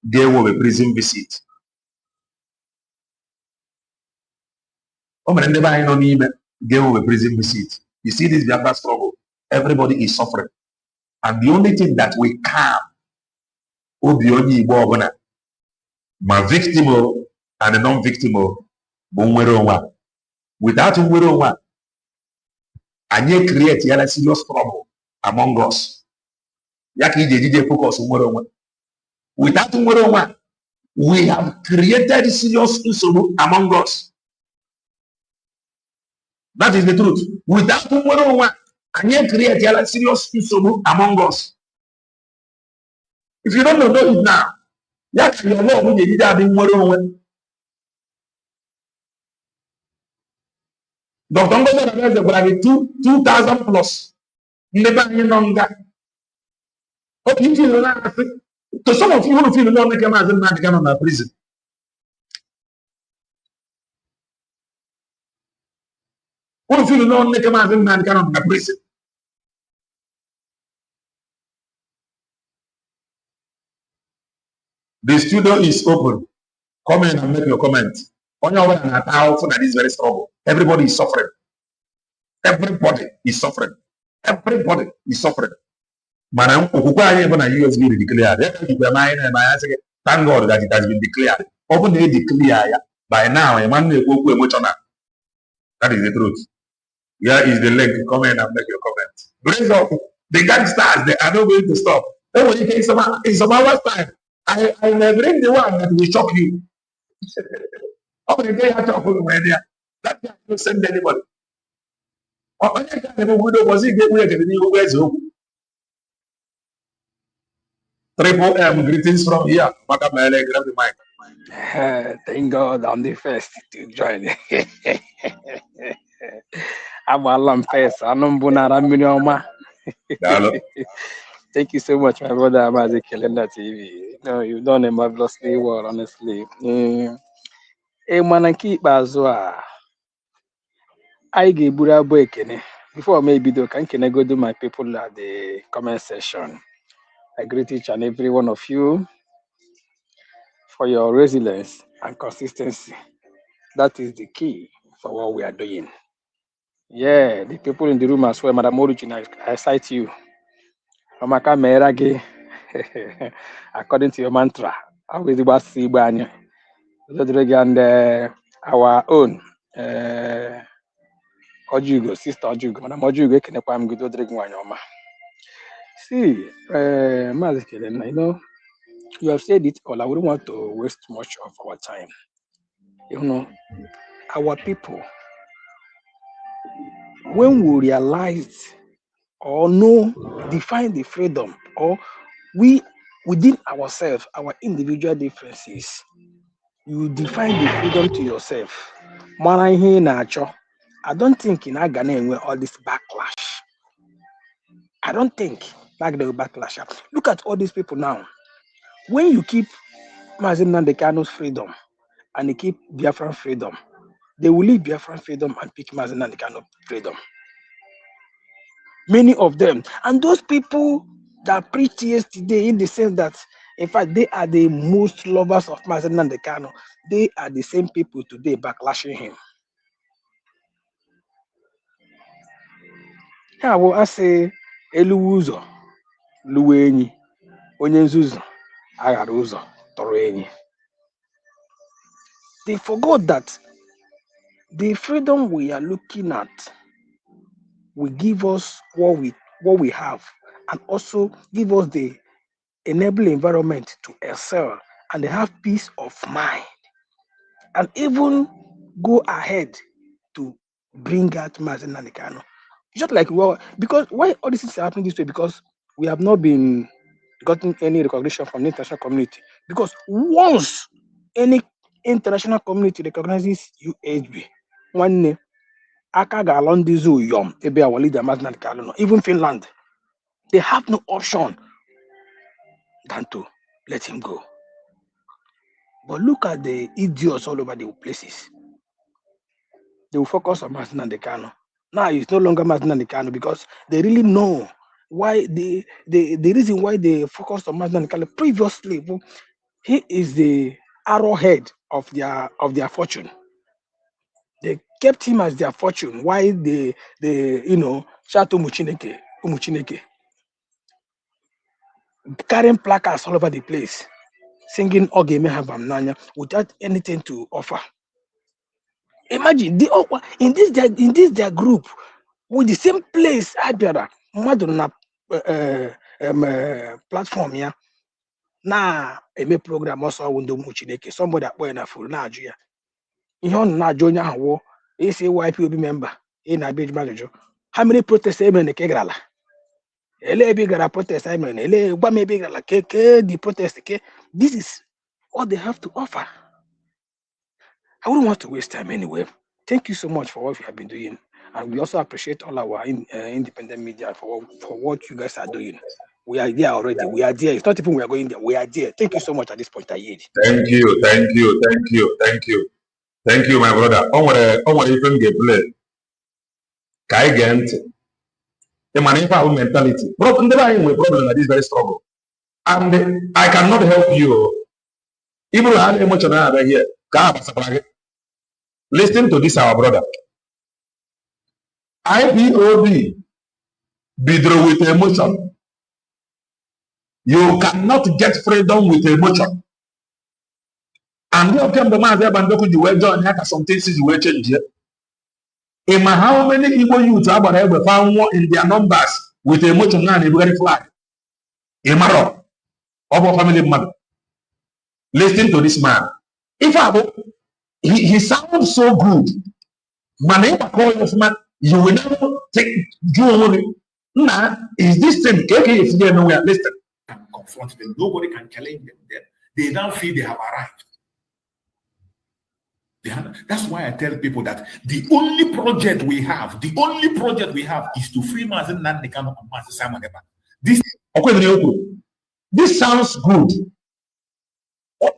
They will be prison visit. Never you not even. They will be prison visit. You see this Biafra struggle. Everybody is suffering, and the only thing that we calm. My victim and the non-victim without one, and you create a serious trouble among us. Focus without one, we have created serious issue among us. That is the truth. Without one, and you create a serious issue among us. If you don't know it now, your law will be Dr. Ngozi Arabeze gwara gị 2,000 plus ndị be anyị nọ nga. Okay, you feel that? To some of you who feel no make Mazi Nnamdi Kanu na prison. Who feel no make Mazi Nnamdi Kanu na prison? The studio is open. Come in and make your comment. On your way and how that is very struggle. Everybody is suffering. Everybody is suffering. Everybody is suffering. Man, USB declared. Thank God that it has been declared. Open the declare by now. A man emotional. That is the truth. Here is the link. Come in and make your comment. Raise up. The gangsters, they are not going to stop. Oh, in some hours time, I will bring the one that will shock you. How many days I talk with media? That guy will send anybody. Or any kind of widow was he get where the new ways home. Triple M, greetings from here. Madam Mele, grab the mic. Thank God I'm the first to join. I'm a first. I'm Thank you so much, my brother Mazi Kelenda TV. No, you've done a marvelously well, honestly. I give Buddha Boykene. Before maybe though, can I go to my people at the comment section? I greet each and every one of you for your resilience and consistency. That is the key for what we are doing. Yeah, the people in the room as well, Madam Origin, I cite you. Amaka Merage, according to your mantra, I will do see and our own Ojugo, sister Ojugo, Madam Ojugo, can I'm good to drink one. See, Mazi Kelena, you know, you have said it all. I wouldn't want to waste much of our time. You know, our people, when we realize or know, define the freedom, or we within ourselves, our individual differences, you define the freedom to yourself. I don't think in Ghana all this backlash. I don't think like the backlash. Look at all these people now. When you keep Mazi Nnamdi Kanu's freedom and you keep Biafran freedom, they will leave Biafran freedom and pick Mazi Nnamdi Kanu freedom. Many of them. And those people that preached yesterday, in the sense that, in fact, they are the most lovers of Mazi Nnamdi Kanu, they are the same people today backlashing him. I will say, Eluuzo, Luenyi, Onyenzuzo, Agaruzo, Torenyi. They forgot that the freedom we are looking at will give us what we have, and also give us the enable environment to excel and have peace of mind, and even go ahead to bring out Mazi Nnamdi Kanu. Just like, well, because why all this is happening this way? Because we have not been gotten any recognition from the international community. Because once any international community recognizes UHB, one name, even Finland, they have no option than to let him go. But look at the idiots all over the places. They will focus on Mazi Nnamdi Kanu. Now it's no longer Mazi Nnamdi Kanu because they really know why the reason why they focused on Mazi Nnamdi Kanu previously. He is the arrowhead of their fortune. They kept him as their fortune. Why they Shato Umuchineke, carrying placards all over the place, singing Oge Mehabam Nanya without anything to offer. Imagine in this their group with the same place Abiara Madonna platform here. Na eme program also window Muchineke. Somebody that boy na full na Nigeria. Na join wo YPOB member in a big manager. How many protests in the Kegrala? Ele bigara protest I mean ele gba me bigara the protest ke. This is what they have to offer. I wouldn't want to waste time anyway. Thank you so much for what you have been doing. And we also appreciate all our independent media for what you guys are doing. We are there already. We are there. It's not even we are going there. We are there. Thank you so much at this point. I yield. Thank you, thank you, thank you, thank you. Thank you, my brother. O nwere ife m ga-eplay ka anyị gee ntị. Ị ma na ife ahụ mentality. Ndị be anyị nwere problem na this very struggle. And I cannot help you. Even if I'm emotional here, listen to this, our brother. IPOB bidro with emotion. You cannot get freedom with emotion. And you come to Mazi Nnamdi you will join here, some things you will change here. In how many Igbo youths have ever found more in their numbers with emotion now and very flag? In Maro, of a family mother. Listen to this man. If he sounds so good, man, you will never take you. Nah, is this thing? If they nowhere, listen. Can confront them. Nobody can challenge them. They now feel they have arrived. That's why I tell people that the only project we have is to free Mazi Nnamdi Kanu and Mazi Simon Ekpa. This sounds good.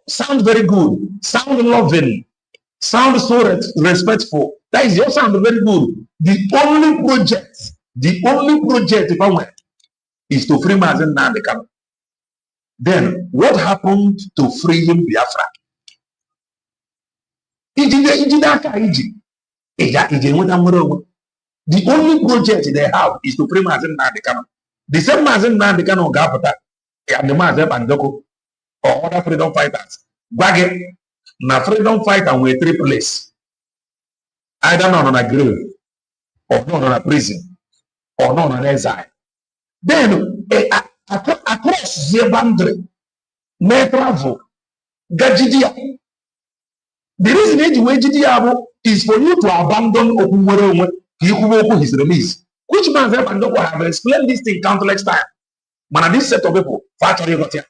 Sound very good. Sound loving. Sound so respectful. That is your sound very good. The only project if I went is to free Mazi Nnamdi Kanu. Then what happened to freeing Biafra? The only project they have is to free Mazi Nnamdi Kanu. The same Mazi Nnamdi Kanu Gapata and the Mazi Bandoko or other freedom fighters. Gwage na freedom fighter with 3 places. Either not on a grave, or not on a prison, or not on an exile. Then across the boundary, may travel, Gajidia. The reason is for you to abandon Okumwere his release. Which man have explained this thing countless times. Man, this set of people, factory got here.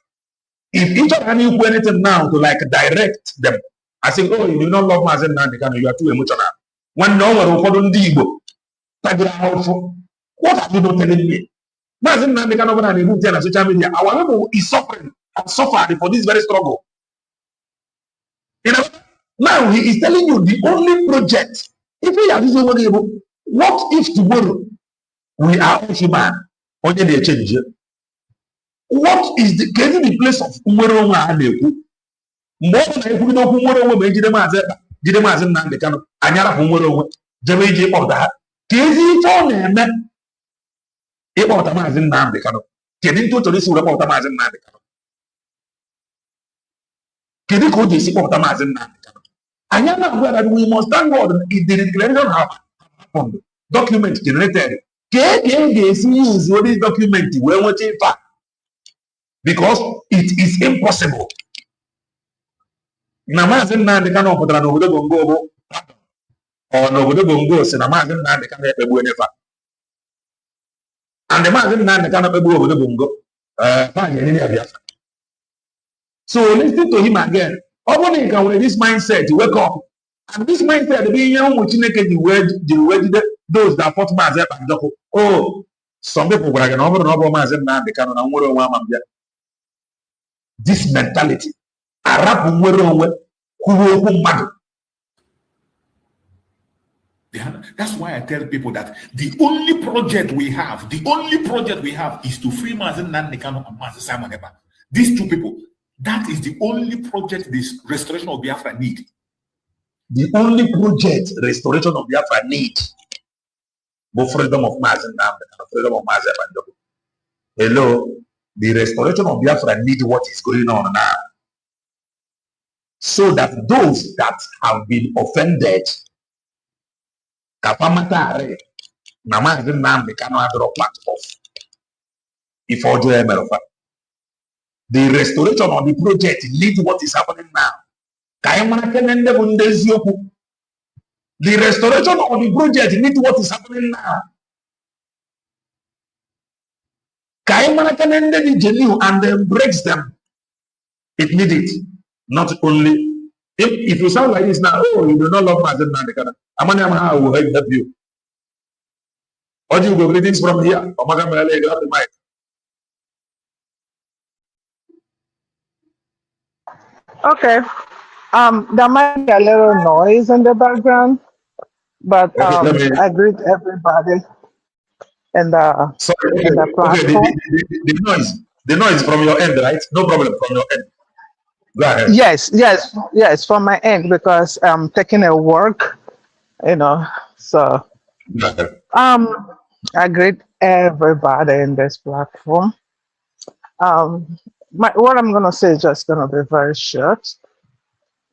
If each of them do anything now to like direct them, I say, oh, you do not love Mazi Nnamdi Kanu, you are too emotional. When no one will follow the Igbo, what have you been telling me? Mazi Nnamdi Kanu on social media, our people is suffering and suffered for this very struggle. You know, now he is telling you the only project. If we are using what if tomorrow we are all human? Only they change. What is the getting the place of Umwere Aneku? More than I put up Umwere, Mazi Nnamdi Kanu, Anyara Umwere, Jameji or that. Kezi for them about Mazi Nnamdi Kanu. Getting to this about Mazi Nnamdi Kanu. Kedi ko desi about Mazi Nnamdi Kanu. Anyana that we must thank God if the declaration happened. Document generated. KKDC use this document when what in fact. Because it is impossible. Mazi Nnamdi Kanu putara n'obodo Bongo or n'obodo Bongo si na Mazi Nnamdi Kanu ekpegbu enefa. And the Mazi Nnamdi Kanu ekpegbu obodo Bongo so listen to him again. Opening can with this mindset to wake up. And this mindset being young with the those that fought Mazi Nnamdi. Oh, some people were going over and over Mazi Nnamdi Kanu and Mambia. This mentality. That's why I tell people that the only project we have is to free Mazi Nnamdi Kanu and Mazi Simon Ekpa. These 2 people, that is the only project this restoration of Biafra need. The only project restoration of Biafra need. But freedom of Mazi Nnamdi Kanu, freedom of Mazi Nnamdi. Hello. The restoration of Biafra need what is going on now. So that those that have been offended, Kapamatare, Mazi Nnamdi Kanu drop part off. If all do the restoration of the project need what is happening now. The restoration of the project need what is happening now. And then breaks them. It needs it. Not only if you sound like this now, oh, you do not love Mazi Nnamdi Kanu. Amanya will help you. What do you go greetings from here? Omaga Mele, grab the mic. Okay. There might be a little noise in the background, but Okay, let me. I greet everybody in the Sorry, in the okay, platform. the noise from your end, right? No problem from your end. Go ahead. Yes, from my end because I'm taking a work, So Go ahead. I greet everybody in this platform. What I'm gonna say is just gonna be very short.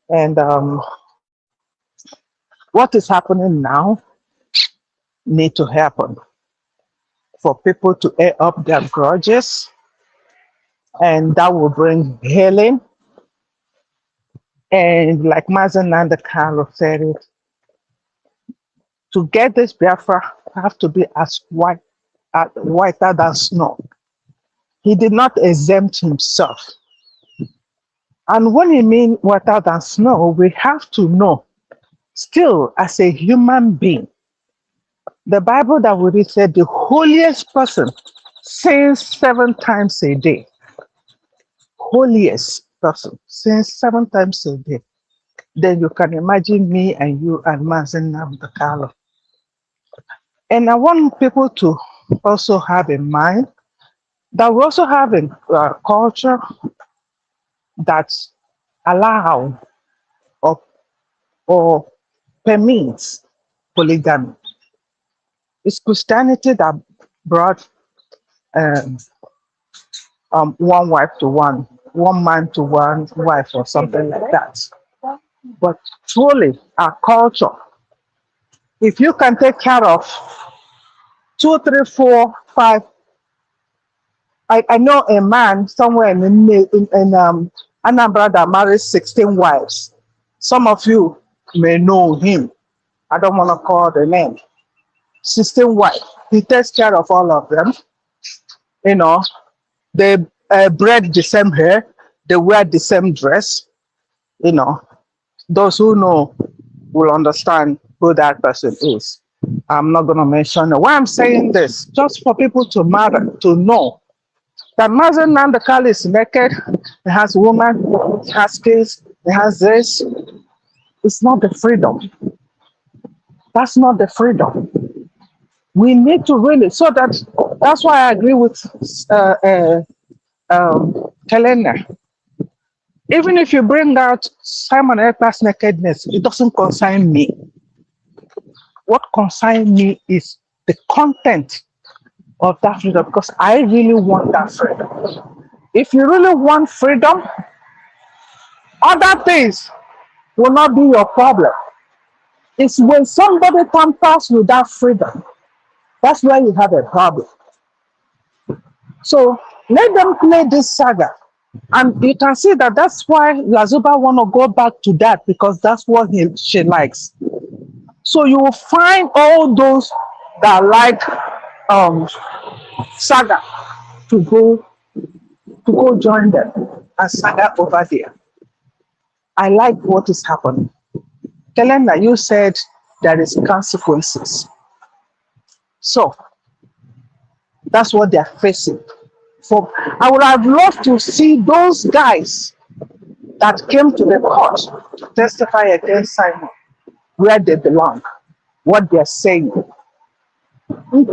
And what is happening now need to happen for people to air up their grudges, and that will bring healing. And like Mazi Nnamdi Kanu said it, to get this Biafra have to be as whiter than snow. He did not exempt himself. And when he means whiter than snow, we have to know, still as a human being, the Bible that we read said the holiest person sins 7 times a day. Holiest person sins 7 times a day. Then you can imagine me and you and Mazi Nnamdi Kanu. And I want people to also have in mind that we also have a culture that allow or permits polygamy. It's Christianity that brought one wife to one man to one wife, or something like that. But truly, our culture, if you can take care of 2, 3, 4, 5. I know a man somewhere in Anambra that marries 16 wives. Some of you may know him. I don't want to call the name. 16 wives. He takes care of all of them. They braid the same hair. They wear the same dress. Those who know will understand who that person is. I'm not going to mention it. Why I'm saying this, just for people to know that Mazi Nnamdi Kanu is naked, he has woman, he has kids, he has this. It's not the freedom. That's not the freedom. We need to really, that's why I agree with Kelena. Even if you bring out Simon Ekpa's nakedness, it doesn't concern me. What concerns me is the content of that freedom, because I really want that freedom. If you really want freedom, other things will not be your problem. It's when somebody tampers with that freedom, that's where you have a problem. So let them play this saga. And you can see that that's why Lazuba want to go back to that, because that's what she likes. So you will find all those that like saga to go join them and saga over there. I like what is happening. Kelena, you said there is consequences. So that's what they're facing. I would have loved to see those guys that came to the court to testify against Simon where they belong, what they're saying. And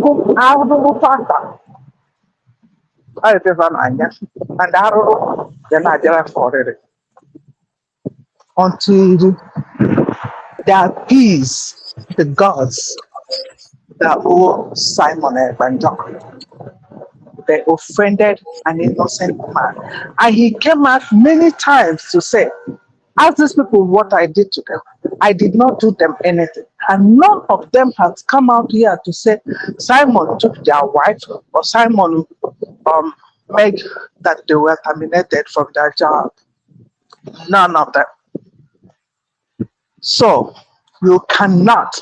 until they appease the gods that owe Simon Ebanjok. They offended an innocent man. And he came out many times to say, ask these people what I did to them. I did not do them anything. And none of them has come out here to say Simon took their wife, or Simon made that they were terminated from their job. None of them. So you cannot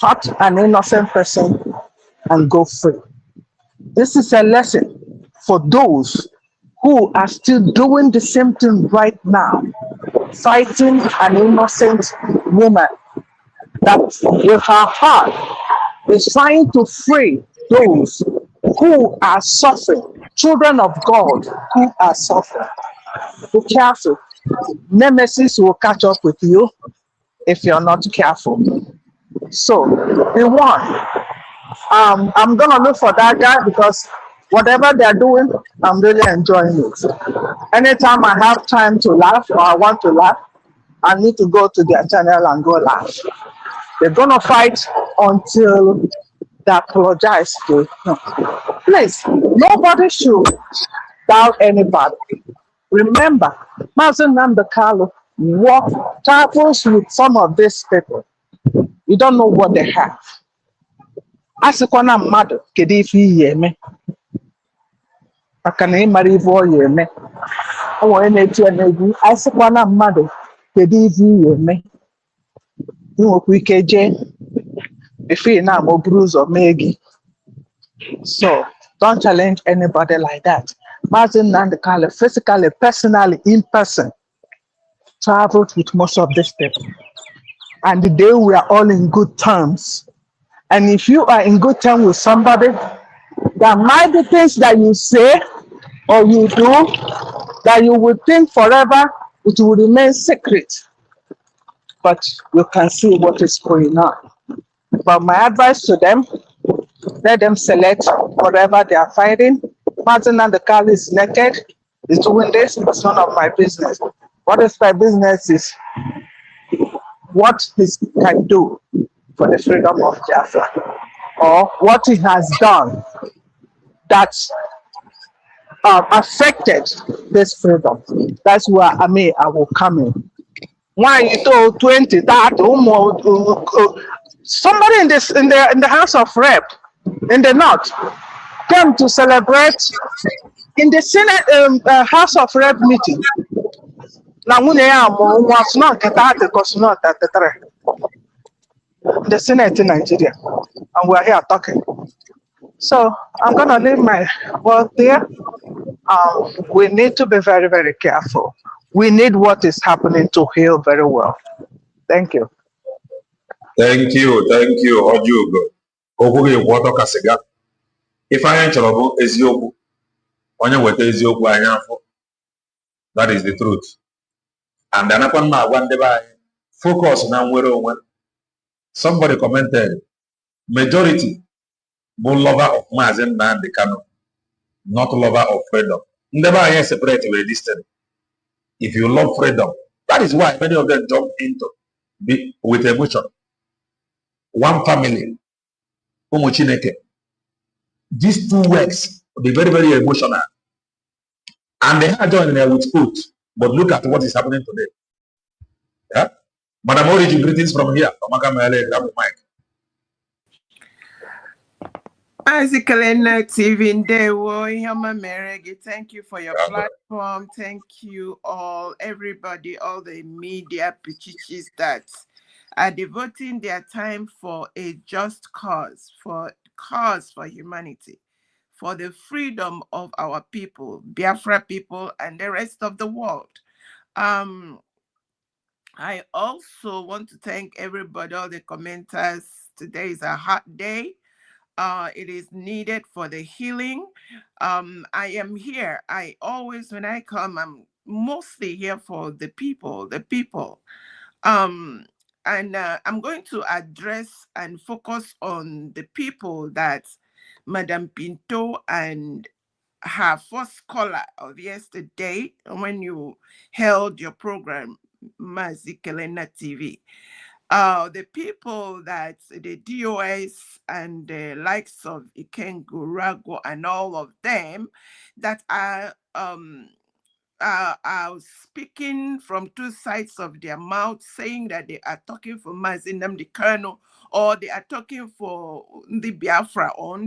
hurt an innocent person and go free. This is a lesson for those who are still doing the same thing right now, fighting an innocent woman. that with her heart is trying to free those who are suffering, children of God who are suffering. Be careful. Nemesis will catch up with you if you're not careful. So, the one, I'm gonna look for that guy because whatever they're doing, I'm really enjoying it. Anytime I have time to laugh or I want to laugh, I need to go to their channel and go laugh. They're gonna fight until they apologize to. No. Please, nobody should doubt anybody. Remember, Mazi Nnamdi Kanu travels with some of these people. You don't know what they have. Asikwana mmadụ kedu ife iyi eme maka na ịmara ife ọ ya eme. O nwere na-eti ya n'egwu asịkwana mmadụ kedu ife iyi eme. I nwekwa ike jee ife na ma o buru ụzọ mee gị. So don't challenge anybody like that. Mazi Nnamdi Kanu physically, personally, in person, traveled with most of these people. And they were all in good terms. And if you are in good terms with somebody, there might be things that you say or you do that you would think forever it will remain secret. But you can see what is going on. But my advice to them, let them select whatever they are fighting. Mazi Nnamdi Kanu is naked, is doing this, it's none of my business. What is my business is what he can do for the freedom of Biafra, or what he has done that affected this freedom. That's where I will come in. Why you told 20 that somebody in the House of Rep in the North came to celebrate in the Senate House of Rep meeting. The Senate in Nigeria, and we're here talking. So I'm gonna leave my word there. We need to be very, very careful. We need what is happening to heal very well. Thank you. Thank you, Ojugo. Okwughị ekwu ọtọ ka sịga. Ife anyị chọrọ bụ eziokwu. Onye weta eziokwu anyị afọ. That is the truth. And anakwa mma agwa ndị be anyị, focus na nwere onwe. Somebody commented, majority bụ lover of Mazi Nnamdi Kanu, not lover of freedom. Ndị be anyị separate with this thing. If you love freedom, that is why many of them jump into with emotion. One family, ụmụ Chineke. These two words will be very, very emotional. And they are joining there with food. But look at what is happening today. Yeah? Madam Oriji, greetings from here. Grab the mic. Mazi Nnamdi TV Ndewo, Ihama Merege, thank you for your platform. Thank you all, everybody, all the media pichichis that are devoting their time for a just cause for humanity, for the freedom of our people, Biafra people, and the rest of the world. I also want to thank everybody, all the commenters. Today is a hot day. It is needed for the healing. I am here. I always, when I come, I'm mostly here for the people. And I'm going to address and focus on the people that Madam Pinto and her first caller of yesterday, when you held your program, Mazi Nnamdi TV. The people that the DOS and the likes of Ikengo, Rago, and all of them that are speaking from two sides of their mouth, saying that they are talking for Mazi Nnamdi Kanu, or they are talking for the Biafra, or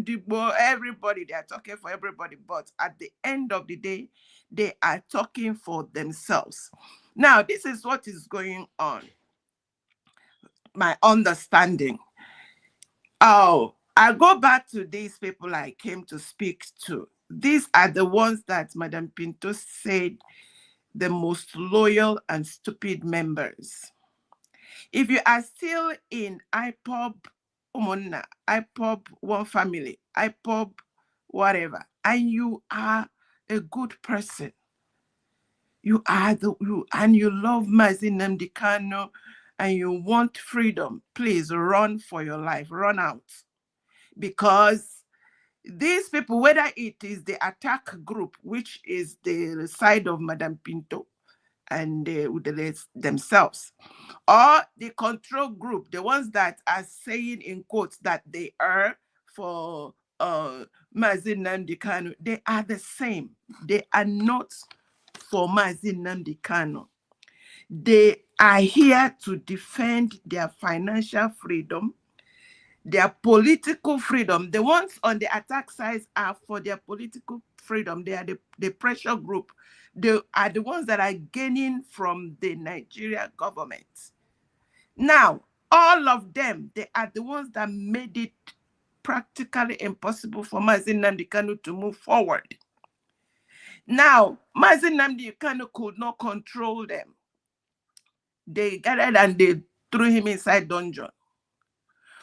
everybody. They are talking for everybody, but at the end of the day, they are talking for themselves. Now, this is what is going on. My understanding. Oh, I go back to these people I came to speak to. These are the ones that Madam Pinto said the most loyal and stupid members. If you are still in IPOB Umonna, IPOB One Family, IPOB whatever, and you are a good person, you love Mazi Nnamdi Kanu, and you want freedom, please run for your life, run out. Because these people, whether it is the attack group, which is the side of Madame Pinto and themselves, or the control group, the ones that are saying in quotes that they are for Mazi Nnamdi Kanu, they are the same. They are not for Mazi Nnamdi Kanu. They are here to defend their financial freedom, their political freedom. The ones on the attack side are for their political freedom. They are the pressure group. They are the ones that are gaining from the Nigeria government. Now, all of them, they are the ones that made it practically impossible for Mazi Nnamdi Kanu to move forward. Now, Mazi Nnamdi Kanu could not control them. They gathered and they threw him inside dungeon.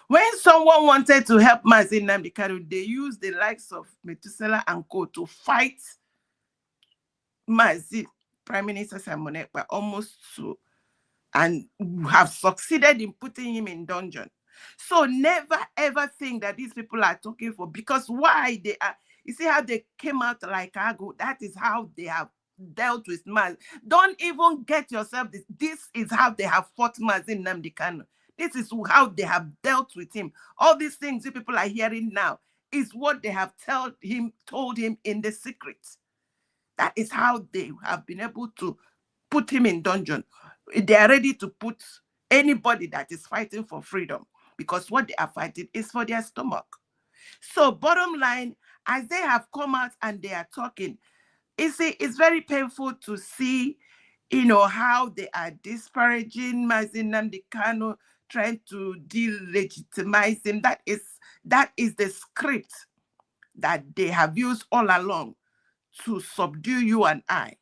When someone wanted to help Mazi Nnamdi Kanu, they used the likes of Methuselah and co to fight Mazi, Prime Minister Simon Ekpa, almost to, and have succeeded in putting him in dungeon. So never ever think that these people are talking for, because why they are, you see how they came out like Agu, that is how they have dealt with Mazi. Don't even get yourself this. This is how they have fought Mazi Nnamdi Kanu. This is how they have dealt with him. All these things you people are hearing now is what they have told him in the secret. That is how they have been able to put him in dungeon. They are ready to put anybody that is fighting for freedom, because what they are fighting is for their stomach. So bottom line, as they have come out and they are talking, it's very painful to see, how they are disparaging Mazi Nnamdi Kanu, trying to delegitimize him. That is the script that they have used all along to subdue you and I.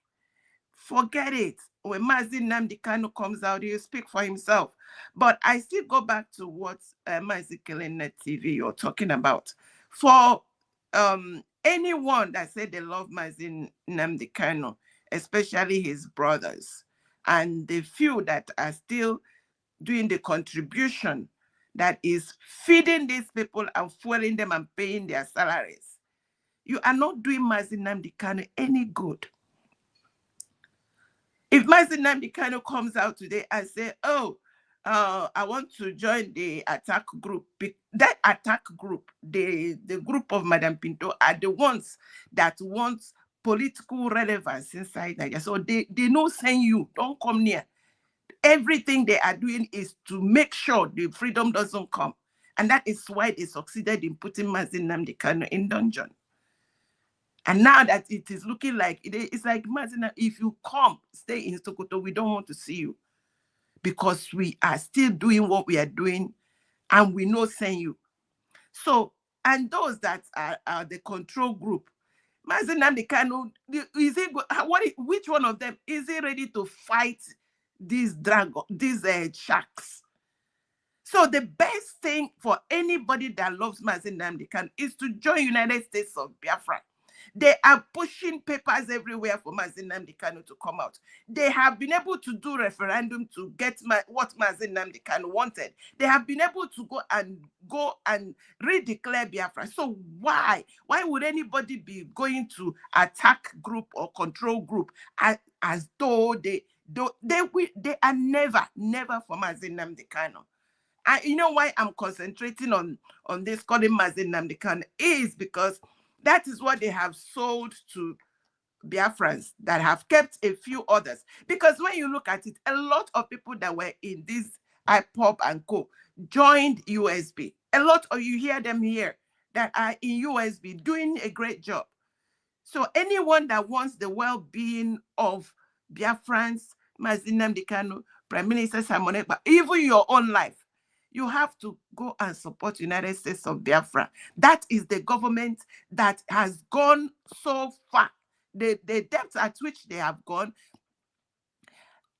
Forget it. When Mazi Nnamdi Kanu comes out, he'll speak for himself. But I still go back to what Mazi Net TV you're talking about. For anyone that said they love Mazi Nnamdi Kanu, especially his brothers, and the few that are still doing the contribution that is feeding these people and fueling them and paying their salaries, you are not doing Mazi Nnamdi Kanu any good. If Mazi Nnamdi Kanu comes out today and say, I want to join the attack group, that attack group, the group of Madame Pinto, are the ones that want political relevance inside Nigeria. So they know saying you, don't come near. Everything they are doing is to make sure the freedom doesn't come. And that is why they succeeded in putting Mazi Nnamdi Kanu in dungeon. And now that it is looking like, it's like, Mazi, if you come, stay in Sokoto, we don't want to see you. Because we are still doing what we are doing, and we know send you. So, and those that are the control group, Mazi Nnamdi Kanu, which one of them is he ready to fight these sharks? So the best thing for anybody that loves Mazi Nnamdi Kanu is to join United States of Biafra. They are pushing papers everywhere for Mazi Nnamdi Kanu to come out. They have been able to do referendum to get what Mazi Nnamdi Kanu wanted. They have been able to go and redeclare Biafra. So why would anybody be going to attack group or control group as though they are never for Mazi Nnamdi Kanu? You know why I'm concentrating on this calling Mazi Nnamdi Kanu is because that is what they have sold to Biafrans that have kept a few others. Because when you look at it, a lot of people that were in this IPOB and co joined USB. A lot of you hear them here that are in USB doing a great job. So anyone that wants the well-being of Biafrans, Mazi Nnamdi Kanu, Prime Minister Simon Ekpa, even your own life, you have to go and support United States of Biafra. That is the government that has gone so far. The depths at which they have gone,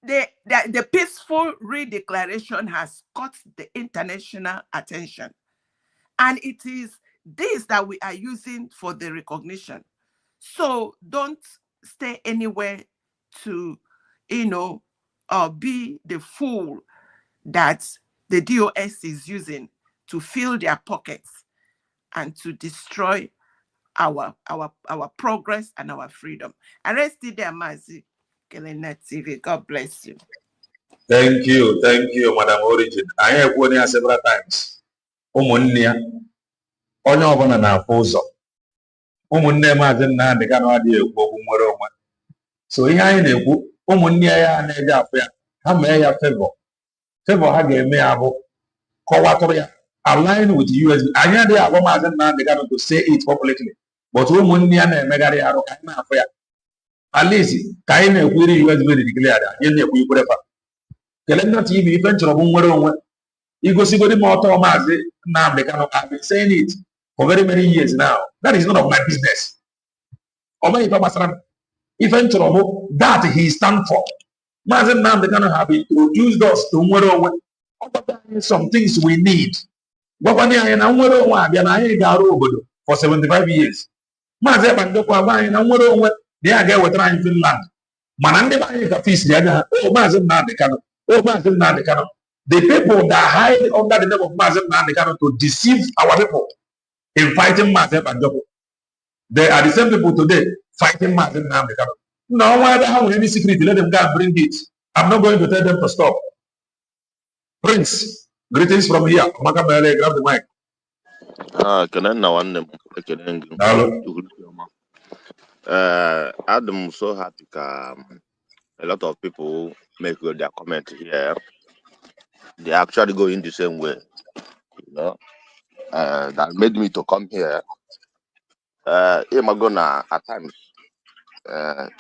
the peaceful redeclaration has caught the international attention. And it is this that we are using for the recognition. So don't stay anywhere to, be the fool that the DOS is using to fill their pockets and to destroy our progress and our freedom. I rest it there, Mazi TV. God bless you. Thank you, Madam Origin. I have won here several times. Ụmụnne onye ọbụla na-afụ ụzọ. Ụmụnne Mazi Nnamdi Kanu adịghị ekwu okwu nwere onwe. So ihe anyị na-ekwu, ụmụnne ya na-eje afụ ya, ha mee ya favor. Favor ha ga-eme ya bụ kọwatụrụ ya, align with USB. Anyị adịghị agwa Mazi Nnamdi Kanu to say it publicly, but ụmụnne ya na-emegharị arụ ka anyị na-afụ ya. At least ka anyị na-ekwu iri USB declared, anyị na-ekwu ikwere fa. Kelenda TV ife nchọrọ bụ nwere onwe. Igosigodi m ọtọ Mazi Nnamdi Kanu, I've been saying it for very many years now. That is none of my business. Even trouble that he stand for. Mazi Nnamdi Kanu have introduced us to nwere onwe. Some things we need. Gwakwana anyị na nwere onwe abịa na anyị ga-arụ obodo for 75 years. Mazi Ebandokwa agwa anyị na nwere onwe na ya ga-ewetara anyị Finland. Mana ndị anyị ka feast ya ga Mazi Nnamdi Kanu. Mazi Nnamdi Kanu. The people that hide under the name of Mazi Nnamdi Kanu to deceive our people in fighting Mazi Nnamdi. They are the same people today fighting Mazi Nnamdi Kanu. No, why they have any secret, let them go and bring it. I'm not going to tell them to stop. Prince, greetings from here. Makamele, grab the mic. I'm so happy a lot of people make their comment here. They actually go in the same way, that made me to come here. Imagona at times,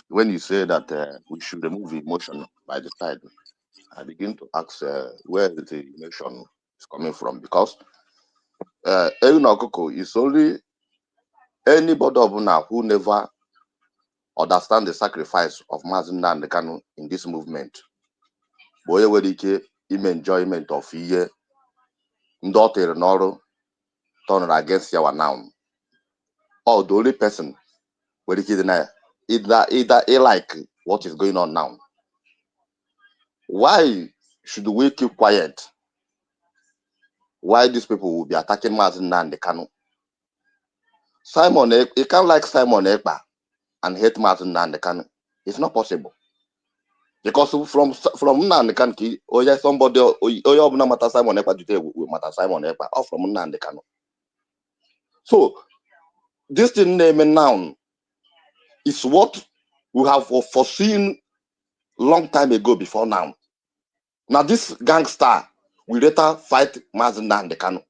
when you say that we should remove emotion by the side, I begin to ask where the emotion is coming from, because it's only anybody who never understand the sacrifice of Mazi Nnamdi Kanu in this movement. Boy, where the enjoyment of year, daughter Noro turn against your now. Or the only person where the kid either like what is going on now. Why should we keep quiet? Why these people will be attacking Mazi Nnamdi Kanu? Simon, you can't like Simon Ekpa and hate Mazi Nnamdi Kanu. It's not possible. Because from Nnamdi Kanu, oh yeah, somebody, oh yeah, no matter Simon Ekpa today will matter Simon Ekpa, or from Nnamdi Kanu. So this thing name now is what we have foreseen long time ago before now. Now this gangster will later fight Mazi Nnamdi Kanu.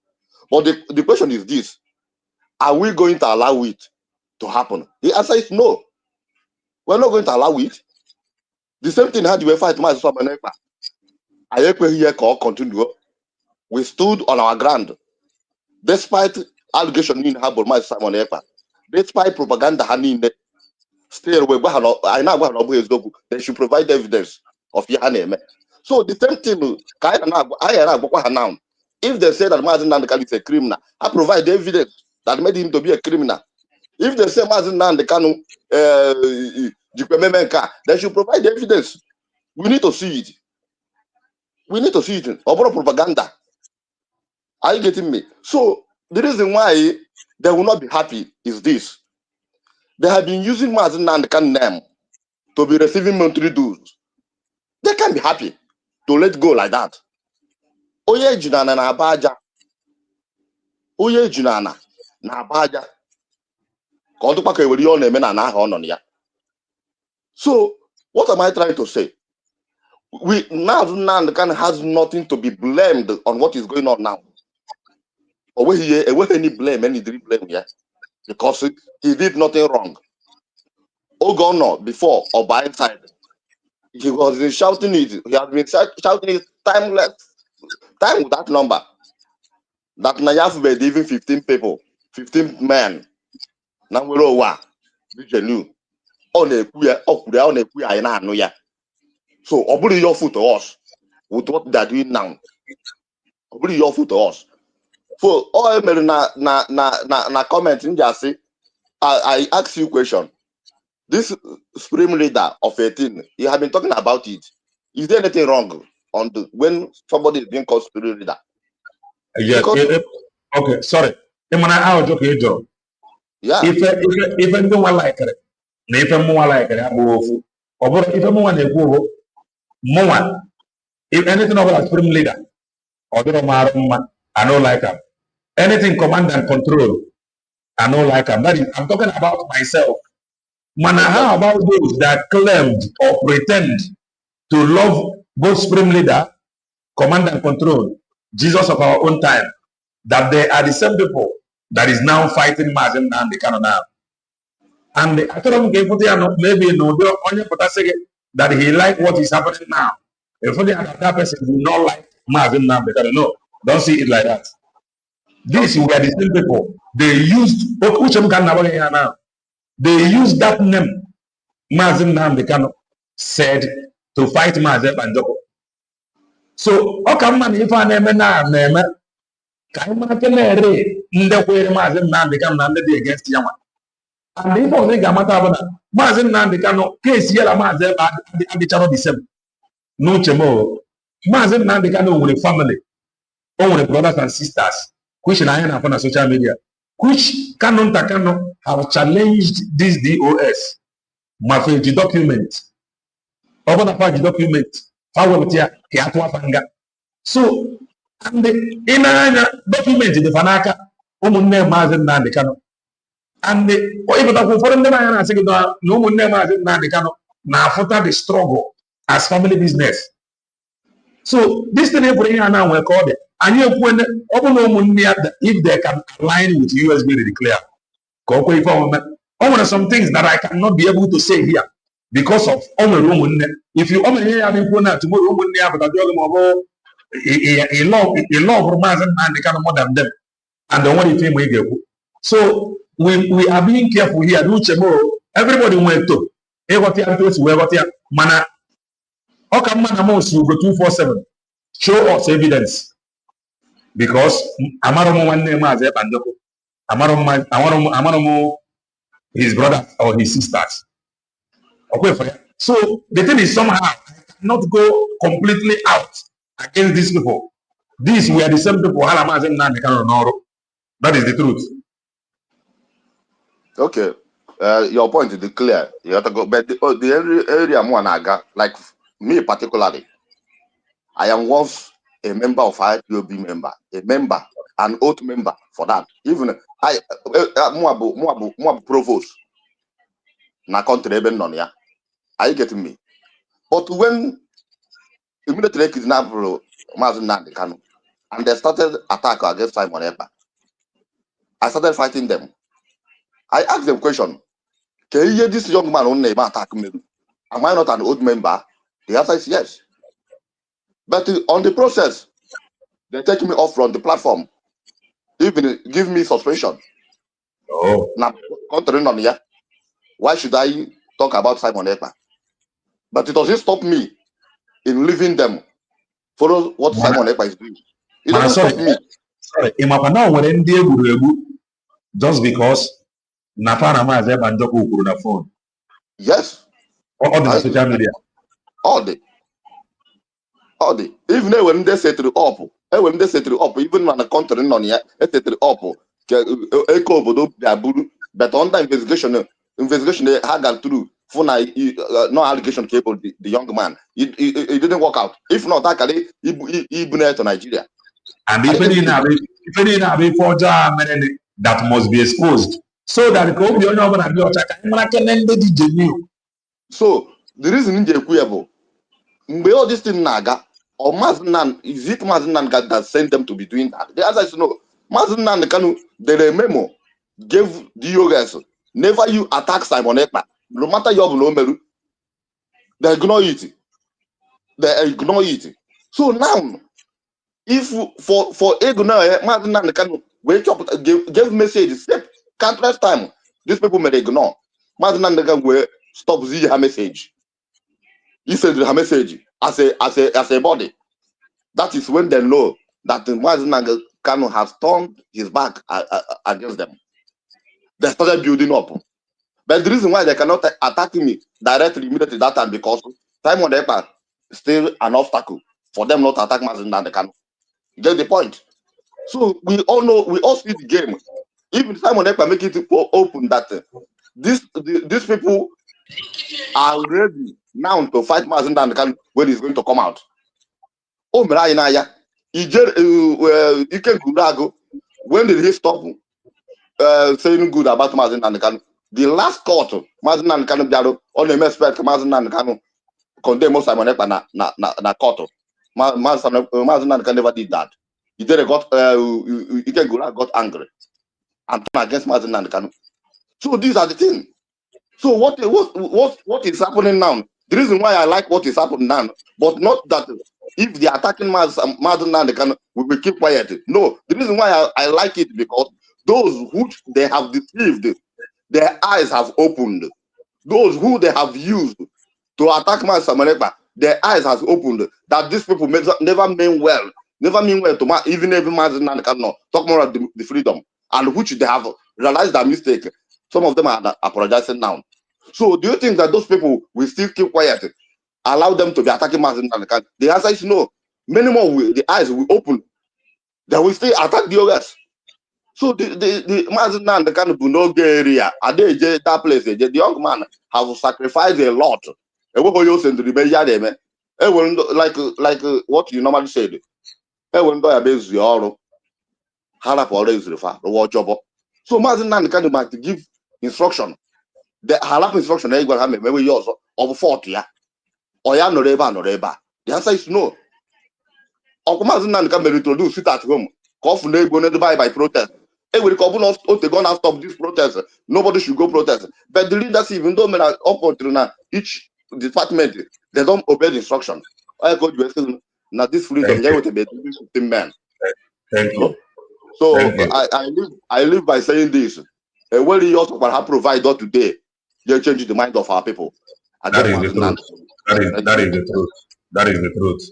But the question is this: are we going to allow it to happen? The answer is no. We're not going to allow it. The same thing had you fight Mazi Nnamdi Kanu. Continue. We stood on our ground, despite allegation in Habor Mazi Nnamdi Kanu, despite propaganda handing. Still, I know they should provide evidence of your name. So the same thing, now. If they say that Mazi Nnamdi Kanu is a criminal, I provide evidence that made him to be a criminal. If they say Mazi Nnamdi Kanu, they should provide evidence. We need to see it. We need to see it. Over propaganda. Are you getting me? So the reason why they will not be happy is this. They have been using Mazi Nnamdi Kanu name to be receiving monthly dues. They can't be happy to let go like that. Oye junana na abaja. Oye junana na abaja. So what am I trying to say? Mazi Nnamdi Kanu has nothing to be blamed on what is going on now. Or any blame, any blame here. Because he did nothing wrong. Ogono before or by inside, he was shouting it. He has been shouting it timeless, time with that number. That Nayaf made even 15 people, 15 men. Now we're all on a queer, on a queer, I know ya. So, obuli your foot to us with what they're doing now. Obuli your foot to us. For all na comment in just say, I ask you a question. This supreme leader of 18, you have been talking about it. Is there anything wrong on when somebody is being called supreme leader? Yes. Okay. Sorry. Yeah. If anyone like it, if anyone like it, if anyone more, if anything about a supreme leader, or I don't like him. Anything command and control, I don't like him. That is, I'm talking about myself. Man, how about those that claimed or pretend to love both supreme leader, command and control, Jesus of our own time, that they are the same people that is now fighting Mazi Nnamdi Kanu now. And I told him maybe no only that he like what is happening now. If that person do not like Mazi Nnamdi Kanu, no, don't see it like that. These were the same people. They used now. They used that name, Mazi Nnamdi Kanu said, to fight Mazi Banjoko. So, if I name Kaimanere, Ndekwe Mazi Nnamdi Kanu against Yaman. And the people think Mazi Nnamdi Kanu case yela Mazi and the channel the same. No chemo. Mazi Nnamdi Kanu with a family, own brothers and sisters, which I am on social media, which Kanu Takano have challenged this DOS. Mafeji document. Open a page document. Fawatia Kiatwa Fanga. So, and the inner document in the Fanaka, Umunne Mazi Nnamdi Kanu. And the even the foreign man saying no one never Nnamdi Kanu now after the struggle as family business. So this thing now we call it. And you when if they can align with USB declare. Some things that I cannot be able to say here because of if you only hear tomorrow a love for Mazi Nnamdi Kanu more than them. And the one thing we get. So we are being careful here. Everybody went to mana. How come man amos you go 247? Show us evidence. Because Amaromo one name as a Bandoko. Amaromo his brother or his sisters. Okay, for you. So the thing is somehow I cannot go completely out against these people. These were the same people. That is the truth. Okay. Your point is clear. You have to go, but the area more naga, like me particularly, I am once a member of IPOB member, an oath member for that. Even I more provost na country even none ya. Are you getting me? But when immediately kidnapped Mazi Nnamdi Kanu and they started attack against Simon Ekpa, I started fighting them. I asked them question. Can you hear this young man on name attack me? Am I not an old member? The answer is yes. But on the process, they take me off from the platform. Even give me suspension. Oh. Now, contrary on here, why should I talk about Simon Ekpa? But it doesn't stop me in leaving them. Follow what Simon Ekpa is doing. It doesn't stop me. Sorry, just because Nafana Mazi Banjoko could have phone. Yes. All the social media. All day. Even when they set it up, even when the country on here, set it up, echo bodo biaburu, but on the investigation they had gone through. For no allegation cable the young man. It didn't work out. If not, actually, he brought to Nigeria. And even in a forger that must be exposed. So that so the reason in the all this thing naga or Mazi Nnamdi, is it Mazi Nnamdi that sent them to be doing that? The answer is no. Mazi Nnamdi Kanu, the memo gave DOS, never you attack Simon Ekpa, no matter your meru, they ignore it. So now, if for ignore Mazi Nnamdi Kanu wake up, give message, countless time, these people may ignore. Mazi Nnamdi Kanu will stop the message. He sent her message as a body. That is when they know that Mazi Nnamdi Kanu has turned his back against them. They started building up. But the reason why they cannot attack me directly immediately that time because Simon Ekpa is still an obstacle for them not to attack Mazi Nnamdi Kanu. You get the point? So we all know, we all see the game. Even Simon Ekpa make it open that these people are ready now to fight Mazi Nnamdi Kanu when he's going to come out. Oh, Miraya, when did he stop saying good about Mazi Nnamdi Kanu? The last court, Mazi Nnamdi Kanu Biaro, on the expect Mazi Nnamdi Kanu condemn Simon Ekpa na court. Mazi Nnamdi Kanu never did that. He got got angry and turned against Mazi Nnamdi Kanu. So these are the things. So what is happening now? The reason why I like what is happening now, but not that if they are attacking Mazi Nnamdi Kanu, we will keep quiet. No, the reason why I like it because those who they have deceived, their eyes have opened. Those who they have used to attack Mazi Nnamdi, their eyes has opened. That these people never mean well to even Mazi Nnamdi Kanu talk more about the freedom, and which they have realized their mistake. Some of them are apologizing now. So do you think that those people will still keep quiet, allow them to be attacking Mazi Nnamdi Kanu? The answer is no. Many more the eyes will open. They will still attack the others. So the Mazi Nnamdi Kanu no area, that place, the young man have sacrificed a lot. Like what you normally said. So Mazi Nnamdi Kanu might give instruction. The halap instruction maybe yours of 40 or ya noreba. The answer is no. Mazi Nnamdi Kanu introduce sit at home. Cough by protest. Will gonna stop this protest. Nobody should go protest. But the leaders, even though up until each department, they don't obey the instruction. I go to now this freedom they will be 15 men. Thank you. So Thank you. I live by saying this. What you also have provided today, you change the mind of our people. That is the truth. That is the truth. That is the truth.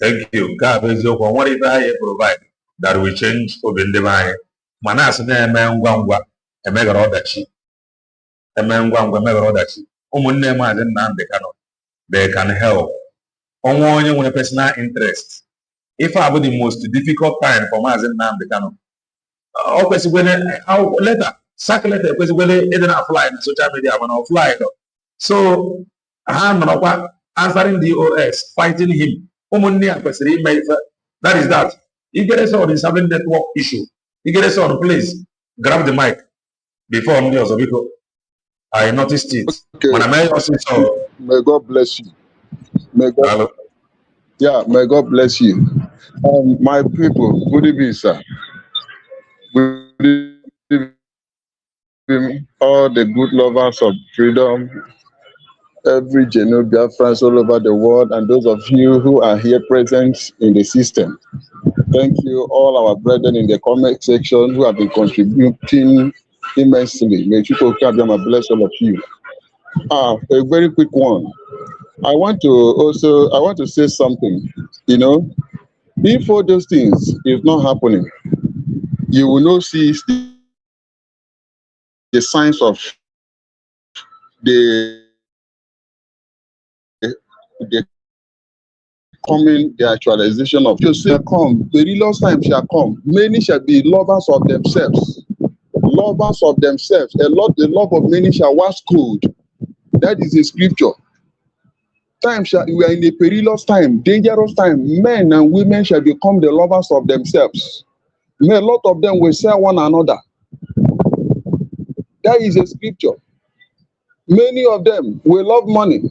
Thank you. God is your what if I provide that will change for the divine. Manas na-eme ngwa ngwa emegara ọdachi. Eme ngwa ngwa emegara ọdachi. Ụmụnne Mazi Nnamdi Kanu, they can help. Onwe onye nwere personal interest. If I have the most difficult time for Mazi Nnamdi Kanu, o kwesịkwere letter, sack letter kwesịkwere ịdị na fly na social media mana ọ fly though. So ha nọrọkwa answering the OS, fighting him. Ụmụnne ya kwesịrị ime ife. That is that. You get us on the serving network issue. You get us on, please grab the mic before ndị ọzọ biko. I noticed it. Okay. When I also saw. May God bless you. May God. Yeah, may God bless you. My people, good evening, sir. Good evening, all the good lovers of freedom, every genuine Biafrans all over the world, and those of you who are here present in the system. Thank you, all our brethren in the comment section who have been contributing immensely. May people bless all of you. A very quick one. I want to say something. You know, if all those things is not happening, you will not see the signs of the coming, the actualization of just shall come. Perilous time shall come. Many shall be lovers of themselves. Lovers of themselves. The love of many shall wax cold. That is a scripture. We are in a perilous time, dangerous time. Men and women shall become the lovers of themselves. A lot of them will sell one another. That is a scripture. Many of them will love money.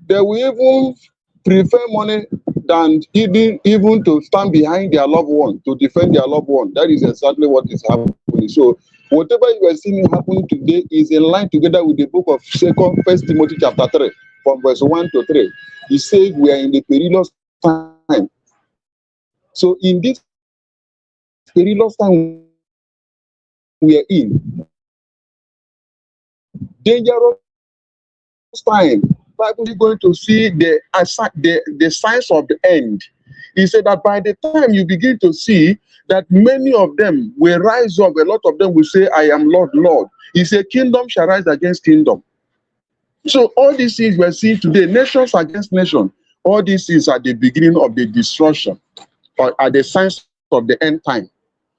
They will even prefer money than even to stand behind their loved one, to defend their loved one. That is exactly what is happening. So whatever you are seeing happen today is in line together with the book of 1 Timothy chapter 3, from verse 1 to 3. It says we are in the perilous time. So in this perilous time we are in, dangerous time, Bible is going to see the signs of the end. He said that by the time you begin to see that many of them will rise up, a lot of them will say, I am Lord, Lord. He said, kingdom shall rise against kingdom. So all these things we're seeing today, nations against nation, all these things are the beginning of the destruction, or are the signs of the end time.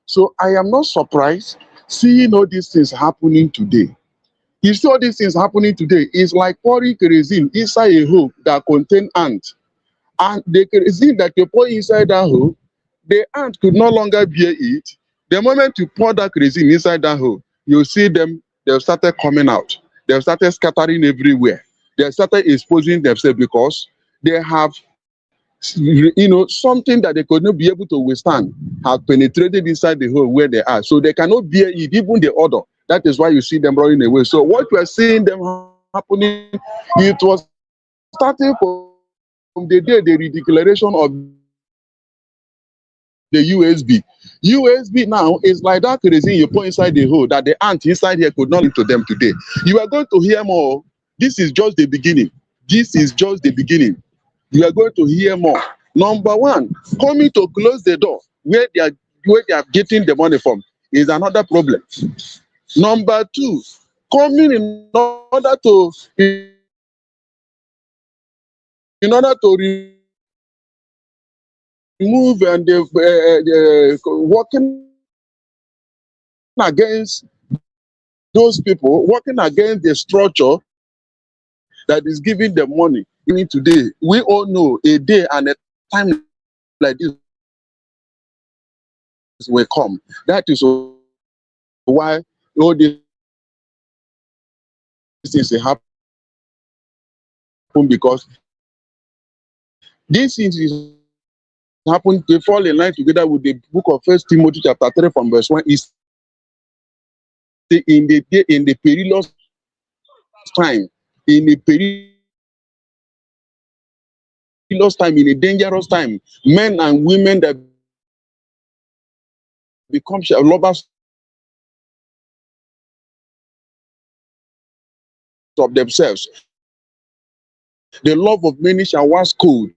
So I am not surprised seeing all these things happening today. You see all these things happening today, it's like pouring kerosene inside a hole that contains ants. And the kerosene that you pour inside that hole, the ant could no longer bear it. The moment you pour that kerosene inside that hole, you see them, they've started coming out. They've started scattering everywhere. They started exposing themselves because they have, something that they could not be able to withstand have penetrated inside the hole where they are. So they cannot bear it, even the odor. That is why you see them running away. So what we are seeing them happening, it was starting from the day the redeclaration of the USB. USB now is like that kerosene you put inside the hole that the ant inside here could not link to them today. You are going to hear more. This is just the beginning. This is just the beginning. You are going to hear more. Number one, coming to close the door where they are getting the money from is another problem. Number two, coming in order to remove and working against those people, working against the structure that is giving them money. Even today, we all know a day and a time like this will come. That is why all these things happen, because these things happen, they fall in line together with the book of 1 Timothy chapter 3 from verse 1. Is in the perilous time, in a perilous time, in a dangerous time, men and women that become lovers of themselves. The love of many shall wax cold.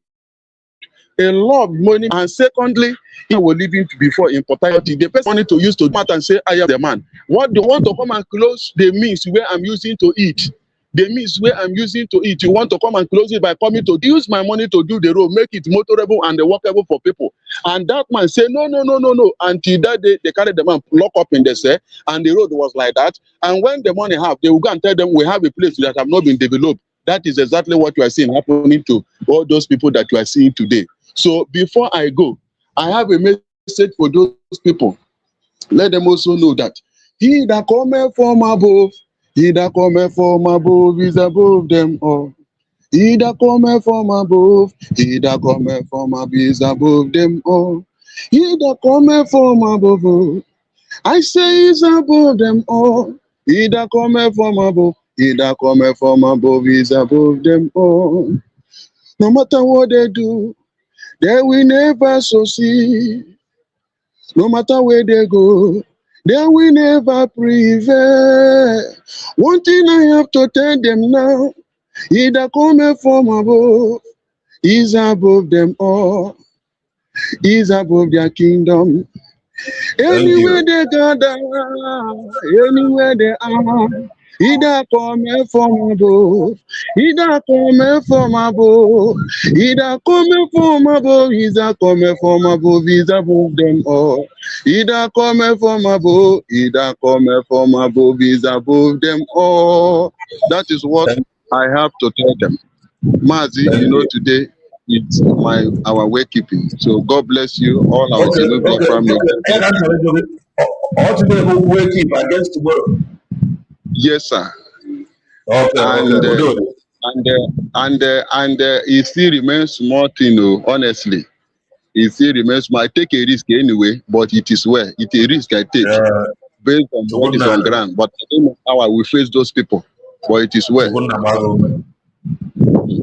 A lot of money, and secondly, he will leave him before immortality. The person wanted to use to matter and say, I am the man. What they want to come and close the means where I'm using to eat. The means where I'm using to eat. You want to come and close it by coming to use my money to do the road, make it motorable and walkable for people. And that man say, no. Until that day, they carried the man, lock up in the cell, and the road was like that. And when the money have, they will go and tell them, we have a place that have not been developed. That is exactly what you are seeing happening to all those people that you are seeing today. So before I go, I have a message for those people. Let them also know that he that cometh from above, he that cometh from above is above them all. He that cometh from above, he that cometh from above is above them all. He that cometh from above, I say is above them all. He that cometh from above, he that cometh from above is above them all. No matter what they do, they will never succeed. No matter where they go, they will never prevail. One thing I have to tell them now, he that cometh from above is above them all, is above their kingdom. Anywhere they gather, anywhere they are, he that cometh from above, he that cometh from above, he that cometh from above, he that cometh from above is above them all. He that cometh from above, he that cometh from above is above them all. That is what I have to tell them. Mazi, today it's our wakekeeping. So God bless you, all our Zenobia family. All today we wake up against tomorrow. Yes, sir. Okay. And it still remains small thing, honestly. It still remains small. I take a risk anyway, but it is well. It's a risk I take based on what is on ground. But I don't know how I will face those people. But it is well.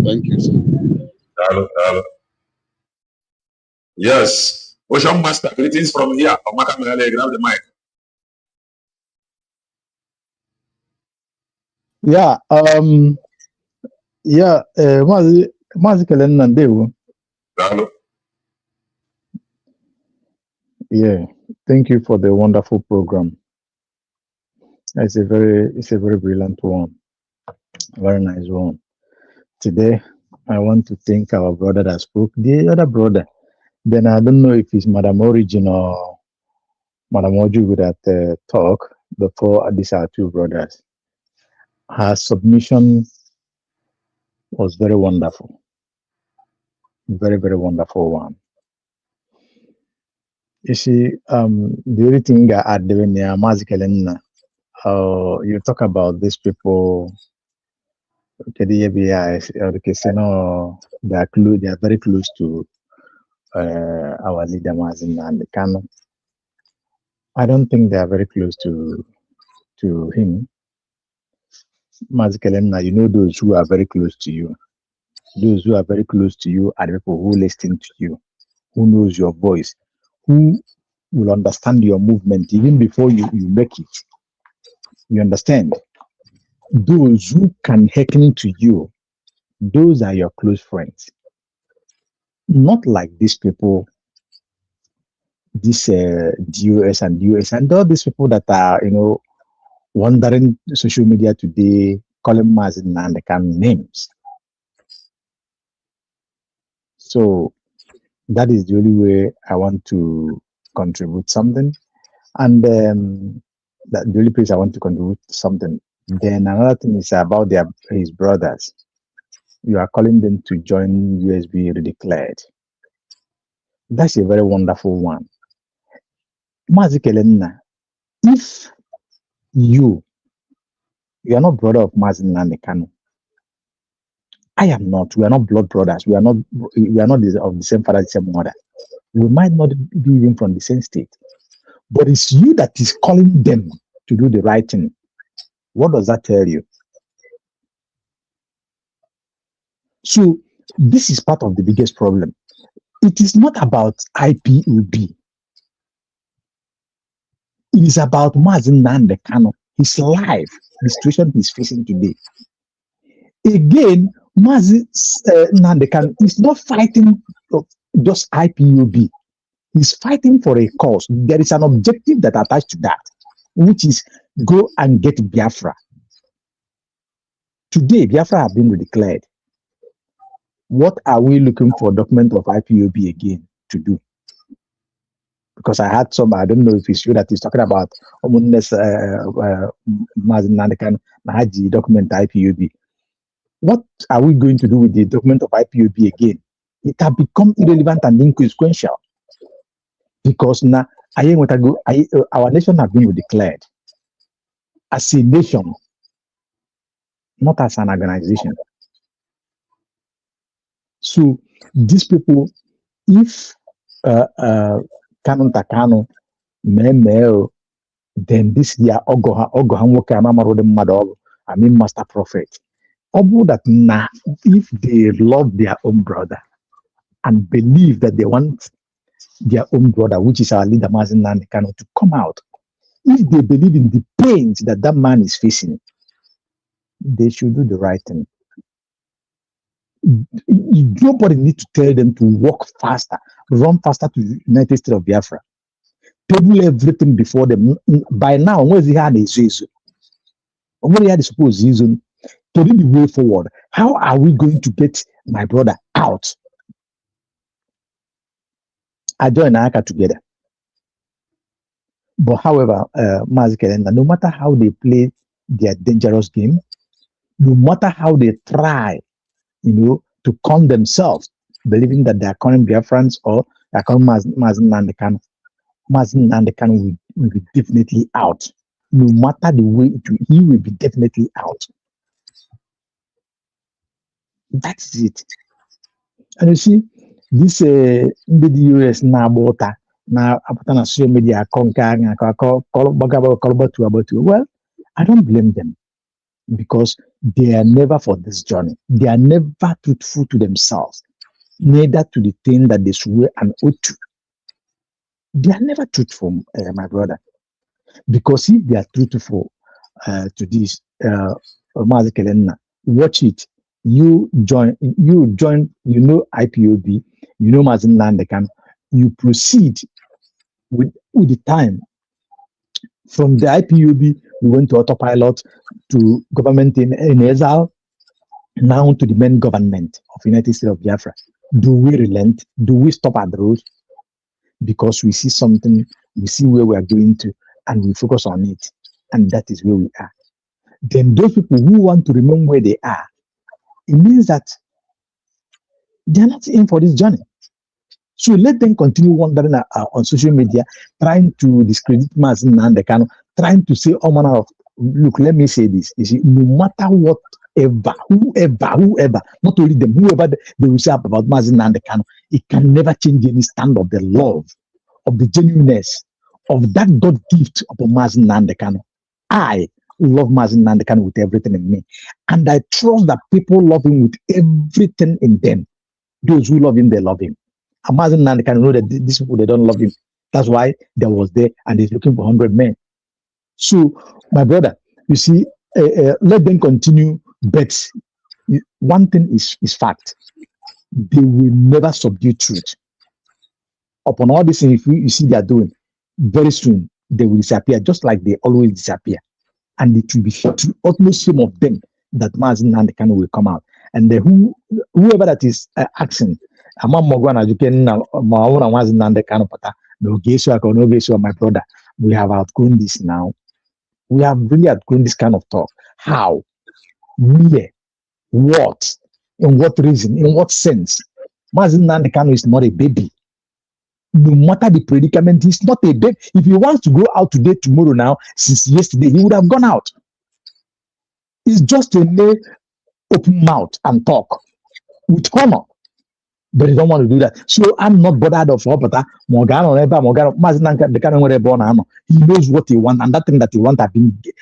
Thank you, sir. Yes. Ocean Master, greetings from here. Grab the mic. Yeah. Yeah, Mazi Kelen Nandewu. Yeah, thank you for the wonderful program. It's a very brilliant one, very nice one. Today, I want to thank our brother that spoke. The other brother, then I don't know if it's Madam Origin or Madam Oju that talk before. These are two brothers. Her submission was very wonderful, very wonderful one. You see, the only thing I add when you talk about these people. Okay, they are very close to our leader Mazi Nnamdi Kanu. I don't think they are very close to him. Mazi Kelenna, you know those who are very close to you. Those who are very close to you are the people who listen to you, who knows your voice, who will understand your movement even before you make it. You understand? Those who can hearken to you, those are your close friends. Not like these people, this DOS and all these people that are, wandering social media today, calling Mazi Nnamdi Kanu names. So that is the only way I want to contribute something. And that the only place I want to contribute something. Then another thing is about his brothers. You are calling them to join USB Redeclared. That's a very wonderful one. Mazi Kelenna, if you are not brother of Mazi Nnamdi Kanu, I am not. We are not blood brothers. We are not of the same father, the same mother. We might not be even from the same state. But it's you that is calling them to do the right thing. What does that tell you? So this is part of the biggest problem. It is not about IPOB. It is about Mazi Nnamdi Kanu, his life, the situation he's facing today. Again, Mazi Nnamdi Kanu is not fighting just IPOB. He's fighting for a cause. There is an objective that attached to that, which is go and get Biafra. Today, Biafra have been declared. What are we looking for document of IPOB again to do? Because I had some, I don't know if it's true that he's talking about Mazi Nnamdi Kanu Nahaji document IPOB. What are we going to do with the document of IPOB again? It has become irrelevant and inconsequential. Because now, our nation has been declared as a nation, not as an organization. So these people, if Kanu Takano, then this year master prophet. That now, if they love their own brother and believe that they want their own brother, which is our leader Mazi Nnamdi Kanu, to come out, if they believe in the pains that that man is facing, they should do the right thing. Nobody needs to tell them to walk faster, run faster to the United States of Biafra, table everything before them. By now, where they had a season, where they had a supposed season, to lead the way forward. How are we going to get my brother out? I join Aka together. But however, Mazi Kelenna, no matter how they play their dangerous game, no matter how they try, to con themselves, believing that they are calling Biafrans or they are calling Mazi Nnamdi Kanu, Mazi Nnamdi Kanu will be definitely out. No matter the way he will be definitely out. That's it. And you see, this the US now apata na social media well, I don't blame them because they are never for this journey. They are never truthful to themselves, neither to the thing that they swear and oath to. They are never truthful, my brother, because if they are truthful to this, Mazi Kelenna, watch it. You join, IPOB, Mazi Nnamdi Kanu, you proceed with the time. From the IPOB, we went to autopilot, to government in exile, now to the main government of United States of Biafra. Do we relent? Do we stop at the road? Because we see something, we see where we are going to, and we focus on it. And that is where we are. Then those people who want to remain where they are, it means that they are not in for this journey. So let them continue wandering on social media, trying to discredit Mazi Nnamdi Kanu, trying to say all manner of, look, let me say this. You see, no matter whoever, not only them, whoever they will say about Mazi Nnamdi Kanu, it can never change any stand of the love, of the genuineness, of that God gift upon Mazi Nnamdi Kanu. I love Mazi Nnamdi Kanu with everything in me. And I trust that people love him with everything in them. Those who love him, they love him. Mazi Nnamdi Kanu know that these people, they don't love him. That's why they was there and he's looking for 100 men. So, my brother, you see, let them continue, but one thing is fact. They will never subdue truth. Upon all this, if you see they are doing, very soon they will disappear, just like they always disappear. And it will be to utmost shame of them that Mazi Nnamdi Kanu will come out. And whoever that is asking, my brother, we have outgrown this now. We have really outgrown this kind of talk. How? Where? What? In what reason? In what sense? Mazi Nnamdi Kanu is not a baby. No matter the predicament, he's not a baby. If he wants to go out today, tomorrow, now, since yesterday, he would have gone out. It's just a mere open mouth and talk with honor. But he don't want to do that. So I'm not bothered of Robert Morgano, Mazi Nnamdi Kanu, where born. He knows what he wants, and that thing that he wants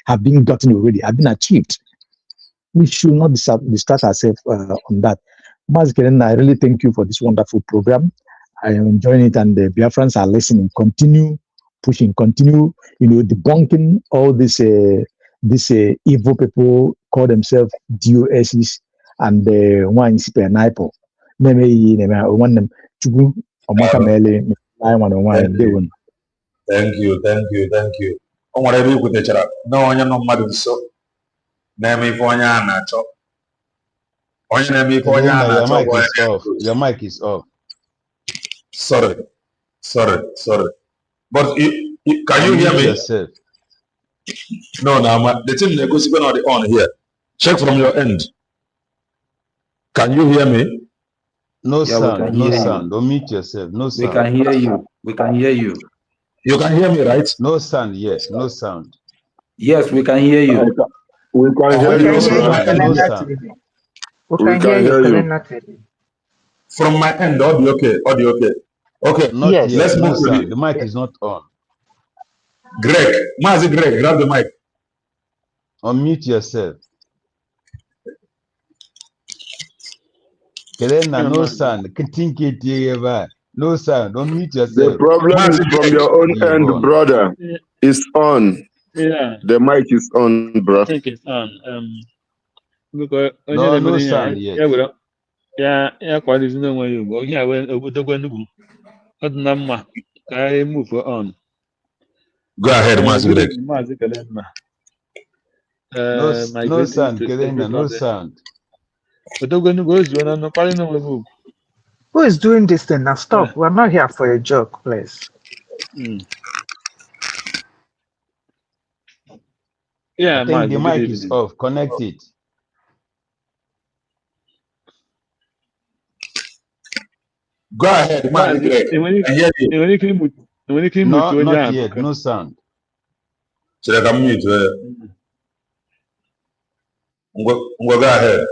have been gotten already, have been achieved. We should not distract ourselves on that. Mazi Nnamdi, I really thank you for this wonderful program. I am enjoying it, and the Biafrans are listening. Continue pushing, continue, debunking all these evil people call themselves DOSs and one super nipo. Thank you. O nwere ebe ikwutechara na onye nọ mmadụ nso na-eme ife onye a na-achọ. Onye na-eme ife onye a na-achọ bụ onye. Your mic is off. Sorry. But can you hear me? Yourself. No, the thing is going on here. Check from your end. Can you hear me? No sound. No sound. Don't mute yourself. No sound. We can hear you. We can hear you. You can hear me, right? No sound. Yes. No sound. Yes, we can hear you. We can hear you. No sound. We can hear you. From my end, audio okay. Okay. Not yes. Yet. Let's No move to sound. The mic is not on. Greg, grab the mic. Unmute yourself. Kelena, no sound. No sound. Unmute yourself. The problem is from your own end, brother. It's on. Yeah. The mic is on, bro. I think it's on. No sound yet. Yeah, quite is no way you go. Yeah, when the one I move on. Go ahead, Mazi Greg. No sound, Kelena, no sound. Who is doing this thing now? Stop. We're not here for a joke, please. Yeah, I think the mic is off. Connect it. Go ahead, Mazi Greg. No, not yet. No sound. Should I come mute? Go ahead.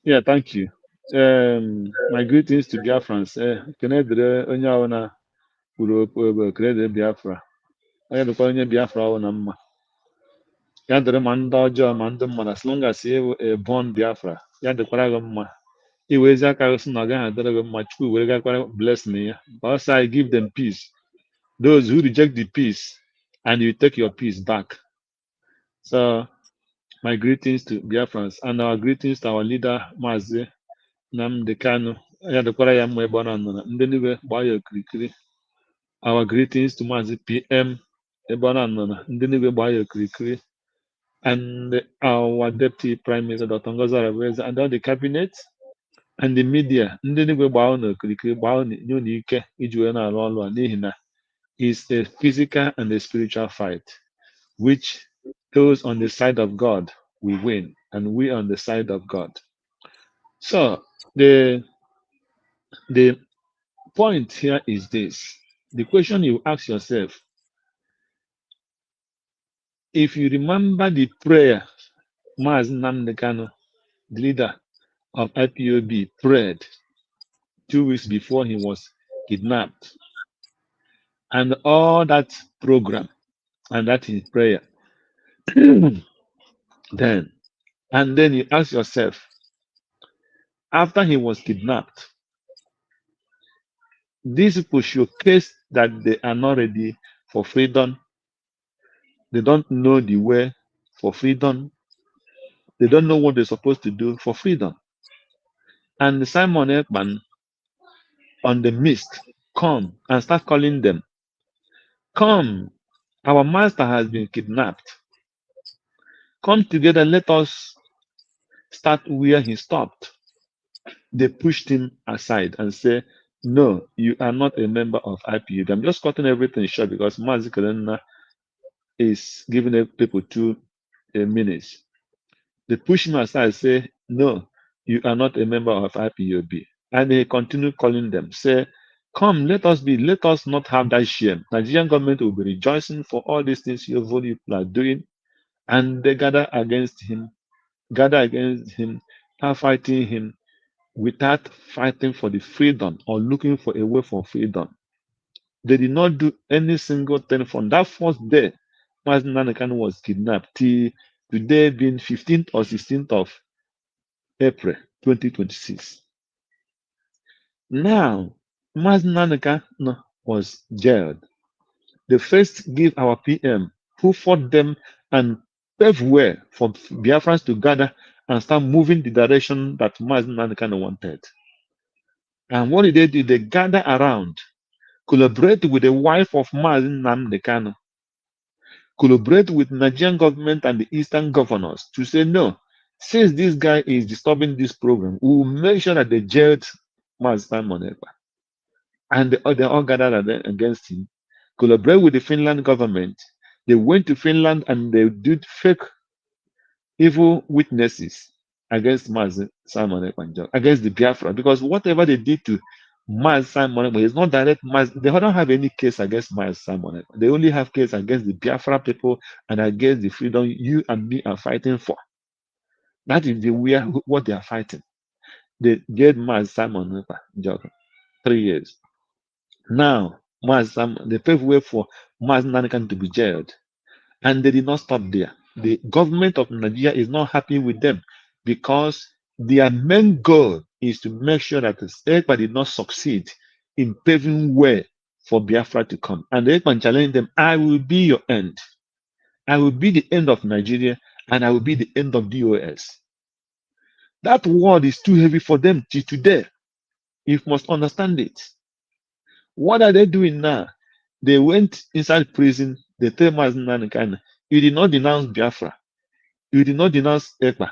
Yeah, thank you. My greetings to Biafrans. Kenedre onye awona puro krede Biafra. Onye dukwa onye Biafra awona mma. Ya dere ma ndị ọjọọ ma ndị mmadụ, as long as you born Biafra, ya dekwara gị mma. Iwezi aka gị sị na ọ gaghị adịrị gị mma, Chukwu were gakwara blessing ya. Also, I give them peace. Those who reject the peace, and you take your peace back. So My greetings to Biafrans and our greetings to our leader, Mazi Nnamdi Kanu. Ya dịkwara ya mma ebe ọ nọ na ndị niile gbaa ya okirikiri. Our greetings to Mazi PM ebe ọ nọ na ndị niile gbaa ya okirikiri. And our Deputy Prime Minister, Dr. Ngozi Arabeze, and all the cabinet and the media. Ndị niile gbaa unu okirikiri, gbaa unu nye unu ike iji wee na-arụ ọrụ a n'ihi na it's a physical and a spiritual fight, which those on the side of God will win, and we on the side of God. So the point here is this: the question you ask yourself, if you remember the prayer Mazi Nnamdi Kanu, the leader of IPOB, prayed 2 weeks before he was kidnapped, and all that program and that his prayer, then you ask yourself, after he was kidnapped, these people showcase that they are not ready for freedom. They don't know the way for freedom. They don't know what they're supposed to do for freedom. And Simon Ekman on the mist come and start calling them, come, our master has been kidnapped. Come together, let us start where he stopped. They pushed him aside and say, no, you are not a member of IPUB. I'm just cutting everything short because Mazi Nnamdi is giving people 2 minutes. They push him aside and say, no, you are not a member of IPOB. And they continue calling them, say, come, let us not have that shame. Nigerian government will be rejoicing for all these things your people are doing. And they gather against him, are fighting him without fighting for the freedom or looking for a way for freedom. They did not do any single thing from that first day Mazi Nnamdi Kanu was kidnapped till today being 15th or 16th of April 2026. Now, Mazi Nnamdi Kanu was jailed. They first give our PM, who fought them and paved way for Biafrans to gather and start moving the direction that Mazi Nnamdi Kanu wanted. And what did they do? They gather around, collaborate with the wife of Mazi Nnamdi Kanu, collaborate with Nigerian government and the Eastern governors to say, no, since this guy is disturbing this program, we will make sure that they jailed Mazi Simon Ekpa. And they all gathered against him, collaborate with the Finland government. They went to Finland and they did fake evil witnesses against Mazi Simon Ekpa, against the Biafra, because whatever they did to Mazi Simon Ekpa is not direct. They don't have any case against Mazi Simon Ekpa. They only have case against the Biafra people and against the freedom you and me are fighting for. That is what they are fighting. They gave Mazi Simon Ekpa 3 years. Now, they paved way for Mazi Nnamdi Kanu to be jailed. And they did not stop there. The government of Nigeria is not happy with them because their main goal is to make sure that Ekpa did not succeed in paving way for Biafra to come. And the Ekpa challenged them, I will be your end. I will be the end of Nigeria and I will be the end of DOS. That word is too heavy for them till today. You must understand it. What are they doing now? They went inside prison. They tell Mazi Nnamdi Kanu, you did not denounce Biafra. You did not denounce Ekpa.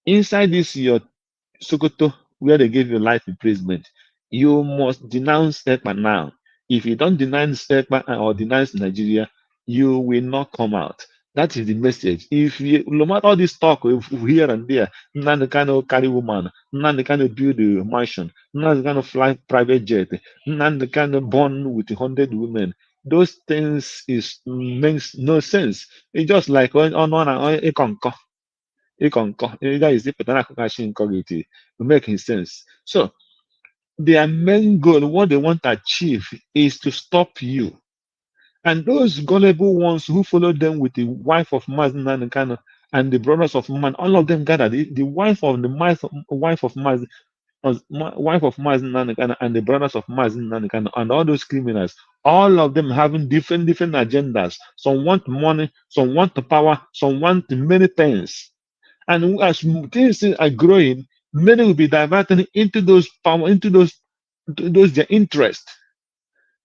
Inside this your Sokoto, where they gave you life imprisonment, you must denounce Ekpa now. If you don't denounce Ekpa or denounce Nigeria, you will not come out. That is the message. If you, no matter all this talk here and there, Nnamdi Kanu carry woman, Nnamdi Kanu build a mansion, Nnamdi Kanu fly private jet, Nnamdi Kanu born with 100 women, those things makes no sense. It's just like making sense. So their main goal, what they want to achieve, is to stop you. And those gullible ones who follow them with the wife of Mazi Nnamdi Kanu and the brothers of Man, all of them gathered. The wife of Mazi Nnamdi Kanu and the brothers of Mazi Nnamdi Kanu and all those criminals, All of them having different agendas. Some want money, some want the power, some want many things. And as things are growing, many will be diverted into those power, into those their interest.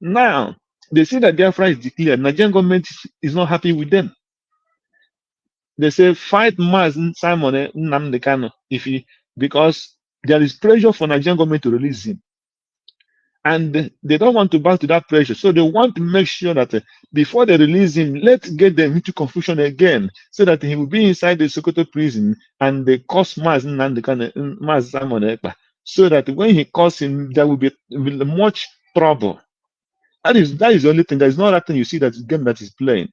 Now they see that Biafra is declared. Nigerian government is not happy with them. They say fight Mazi Nnamdi Kanu because there is pressure for Nigerian government to release him. And they don't want to bow to that pressure. So they want to make sure that before they release him, let's get them into confusion again so that he will be inside the Sokoto prison and they cause Mazi Nnamdi Kanu, Mazi Simon Ekpa, so that when he calls him, there will be much trouble. That is the only thing. There is no other thing you see that game that is playing.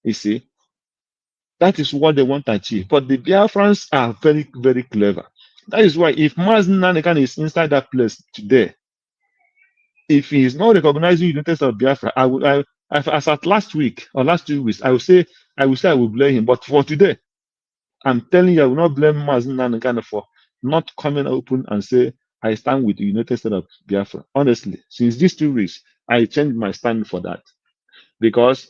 You see, that is what they want to achieve. But the Biafrans are very, very clever. That is why if Mazi Nnamdi Kanu is inside that place today, if he is not recognizing United States of Biafra, as at last week or last 2 weeks, I will say I will blame him. But for today, I'm telling you, I will not blame Mazi Nnamdi Kanu for not coming open and say I stand with the United States of Biafra. Honestly, since these 2 weeks, I changed my stand for that because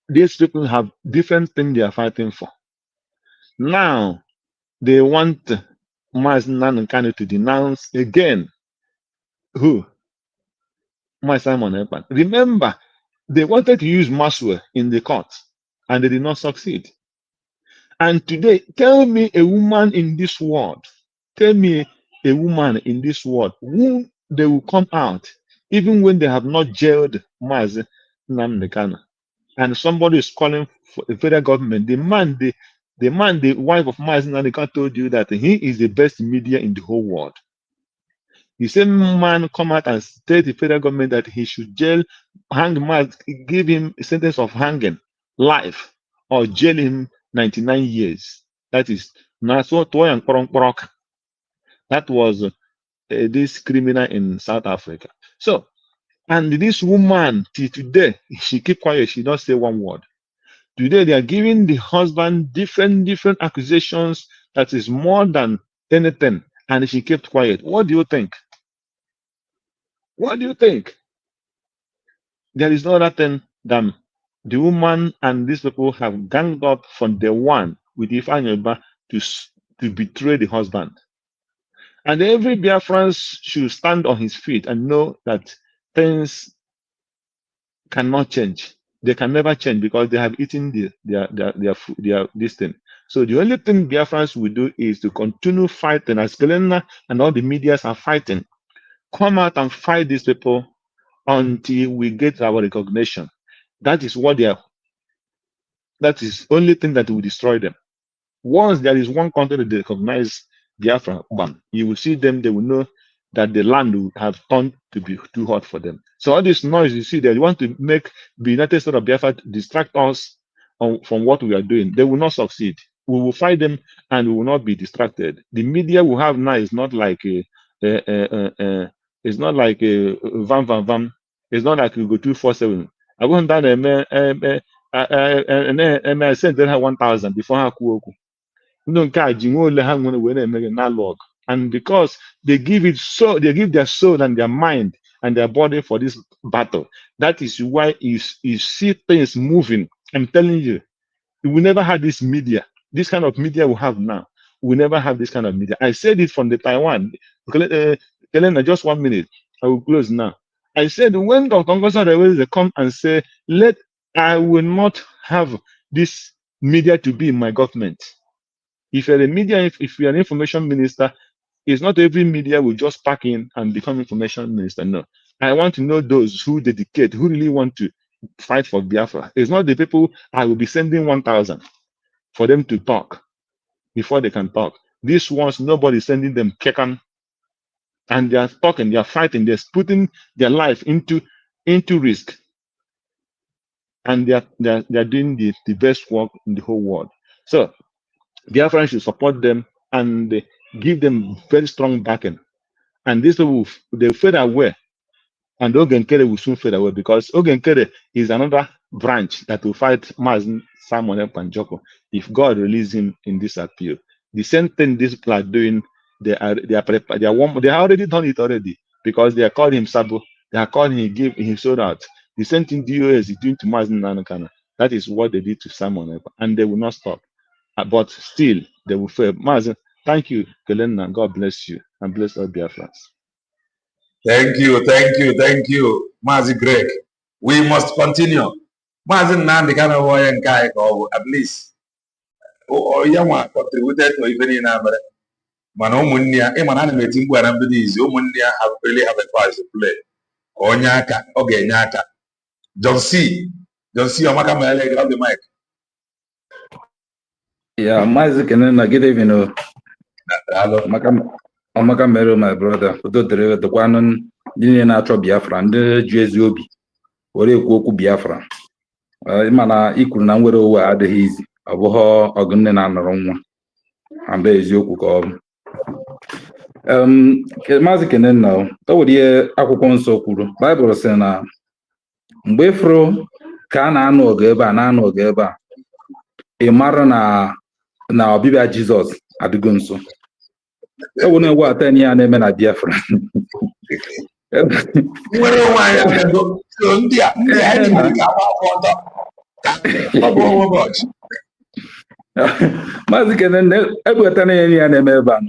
these people have different things they are fighting for. Now they want Mazi Nnamdi Kanu to denounce again who? My Simon Ekpa. Remember, they wanted to use Maswell in the court and they did not succeed. And today, tell me a woman in this world, tell me a woman in this world who they will come out even when they have not jailed Mazi Nnamdi Kanu. And somebody is calling for the federal government. The man, the wife of Mazi Nnamdi Kanu told you that he is the best media in the whole world. The same man come out and tell the federal government that he should hang Mazi, give him a sentence of hanging, life, or jail him 99 years. That is that was this criminal in South Africa. So, and this woman till today, she keep quiet, she don't say one word. Today they are giving the husband different accusations that is more than anything, and she kept quiet. What do you think? What do you think? There is no other thing than the woman and these people have ganged up from the one with Ifeanyi to betray the husband. And every Biafran should stand on his feet and know that things cannot change. They can never change because they have eaten their this thing. So the only thing Biafrans will do is to continue fighting as Galena and all the medias are fighting. Come out and fight these people until we get our recognition. That is what they are. That is the only thing that will destroy them. Once there is one country that they recognize Biafra, bam, you will see them, they will know that the land will have turned to be too hot for them. So all this noise you see, they want to make the United States of Biafra to distract us from what we are doing. They will not succeed. We will fight them and we will not be distracted. The media we have now is not like it's not like a vam. It's not like we go 247. I went down and I sent her 1,000 before her kuoku. And because they give their soul and their mind and their body for this battle, that is why you see things moving. I'm telling you, we never had this media, this kind of media we have now. We never have this kind of media. I said it from the Taiwan. Kelena, just 1 minute. I will close now. I said when Dr. Ngozi come and say, I will not have this media to be in my government. If you're a media, if you're an information minister, it's not every media will just pack in and become information minister. No. I want to know those who dedicate, who really want to fight for Biafra. It's not the people I will be sending 1,000 for them to talk before they can talk. These ones, nobody's sending them kekan, and they are talking, they are fighting, they're putting their life into risk. And they are doing the best work in the whole world. So Biafra should support them and give them very strong backing. And this will they fade away, and Ogenkere will soon fade away because Ogenkere is another branch that will fight Mazi Simon Ekpa if God releases him in this appeal. The same thing these people are doing. They are already done it already because they are called him Sabo. They are calling, he sold out. The same thing DOS is doing to Mazi Nnamdi Kanu. That is what they did to Simon Ekpa, and they will not stop. But still, they will fail. Mazi, thank you, Kelena. God bless you, and bless all Biafrans. Thank you, Mazi Greg. We must continue. Mazi Nnamdi Kanu at least contributed to even in America. Mana ụmụnne ya ịma na ana m eti mkpu na mbido izi ụmụnne ya really have a part to play. Onye aka ọ ga-enye aka. John C. Ọmaka Mele, grab the mic. Yeah, Mazi Kenena, good evening. Hello. Ọmaka Mele, my brother. Udo dịrị dịkwanụ ndị na-achọ Biafra, ndị ji ezi obi were ekwu okwu Biafra. Ịma na ikwuru na nwere owe adịghị izi, ọ bụghị ọgụ nne na-anọrọ nwa. Mba eziokwu ka ọ bụ. Mazi Kenena, o nwere ihe akwụkwọ nsọ kwuru. Baịbụl sị na mgbe ịfụrụ ka a na-anụ ọgụ ebe a na-anụ ọgụ ebe a, ị mara na ọbịbịa Jizọs adịgo nso. Ewu na-ewu ata ya na-eme na Biafra. Nwere onwe anyị adịgo ndị a anyị ga-agba afọ ọtọ ka ọ bụ onwe ụbọchị. Mazi Kenena, ebugatana ya na-eme ebe a.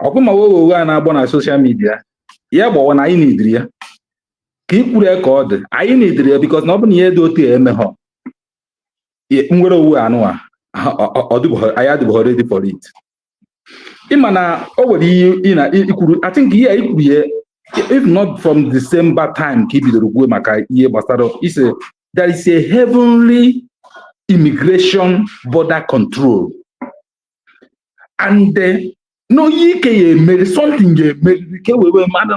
Ọkụma wewe a na-agbọ na soshal midia ya gbawa na anyị na-ediri ya ka ị kwuru ya ka ọ dị, anyị na-ediri ya bikos na ọ bụ na ihe dị otu emeghọ nwere owu anụwa anyị adịbụghị ready for it. Ịma na o nwere ihe ikwuru, I think ihe ikwuru ya, if not from December time ka i bidoro kwuo maka ihe gbasara ise there is a heavenly immigration border control and n'oyi ike ya emeri something ya emeri ke wewe mmadụ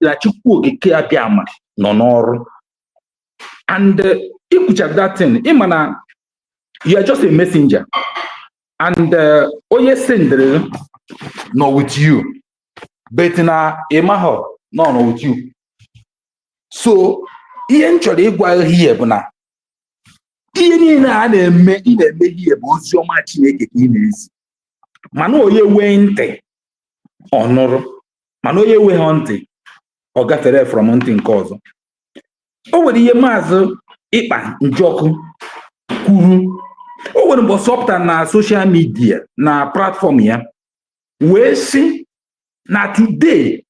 na Chukwu okike abịa ama nọ n'ọrụ and ikwucha that thing. Ịma na you are just a messenger and onye sendere nọ with you but na ịmahọ nọ with you. So ihe m chọrọ ịgwa ihe bụ na ihe niile a na-eme ihe bụ ozi ọma Chineke ka ị na-ezi, mana onye nwee ntị ọ nụrụ, mana onye nweghị ntị ọ gafere from ntị nke ọzọ. O nwere ihe Maazị Ịkpa Njọkụ kwuru, o nwere mbọ sọpụta na soshal midia na platfọm ya wee sị na today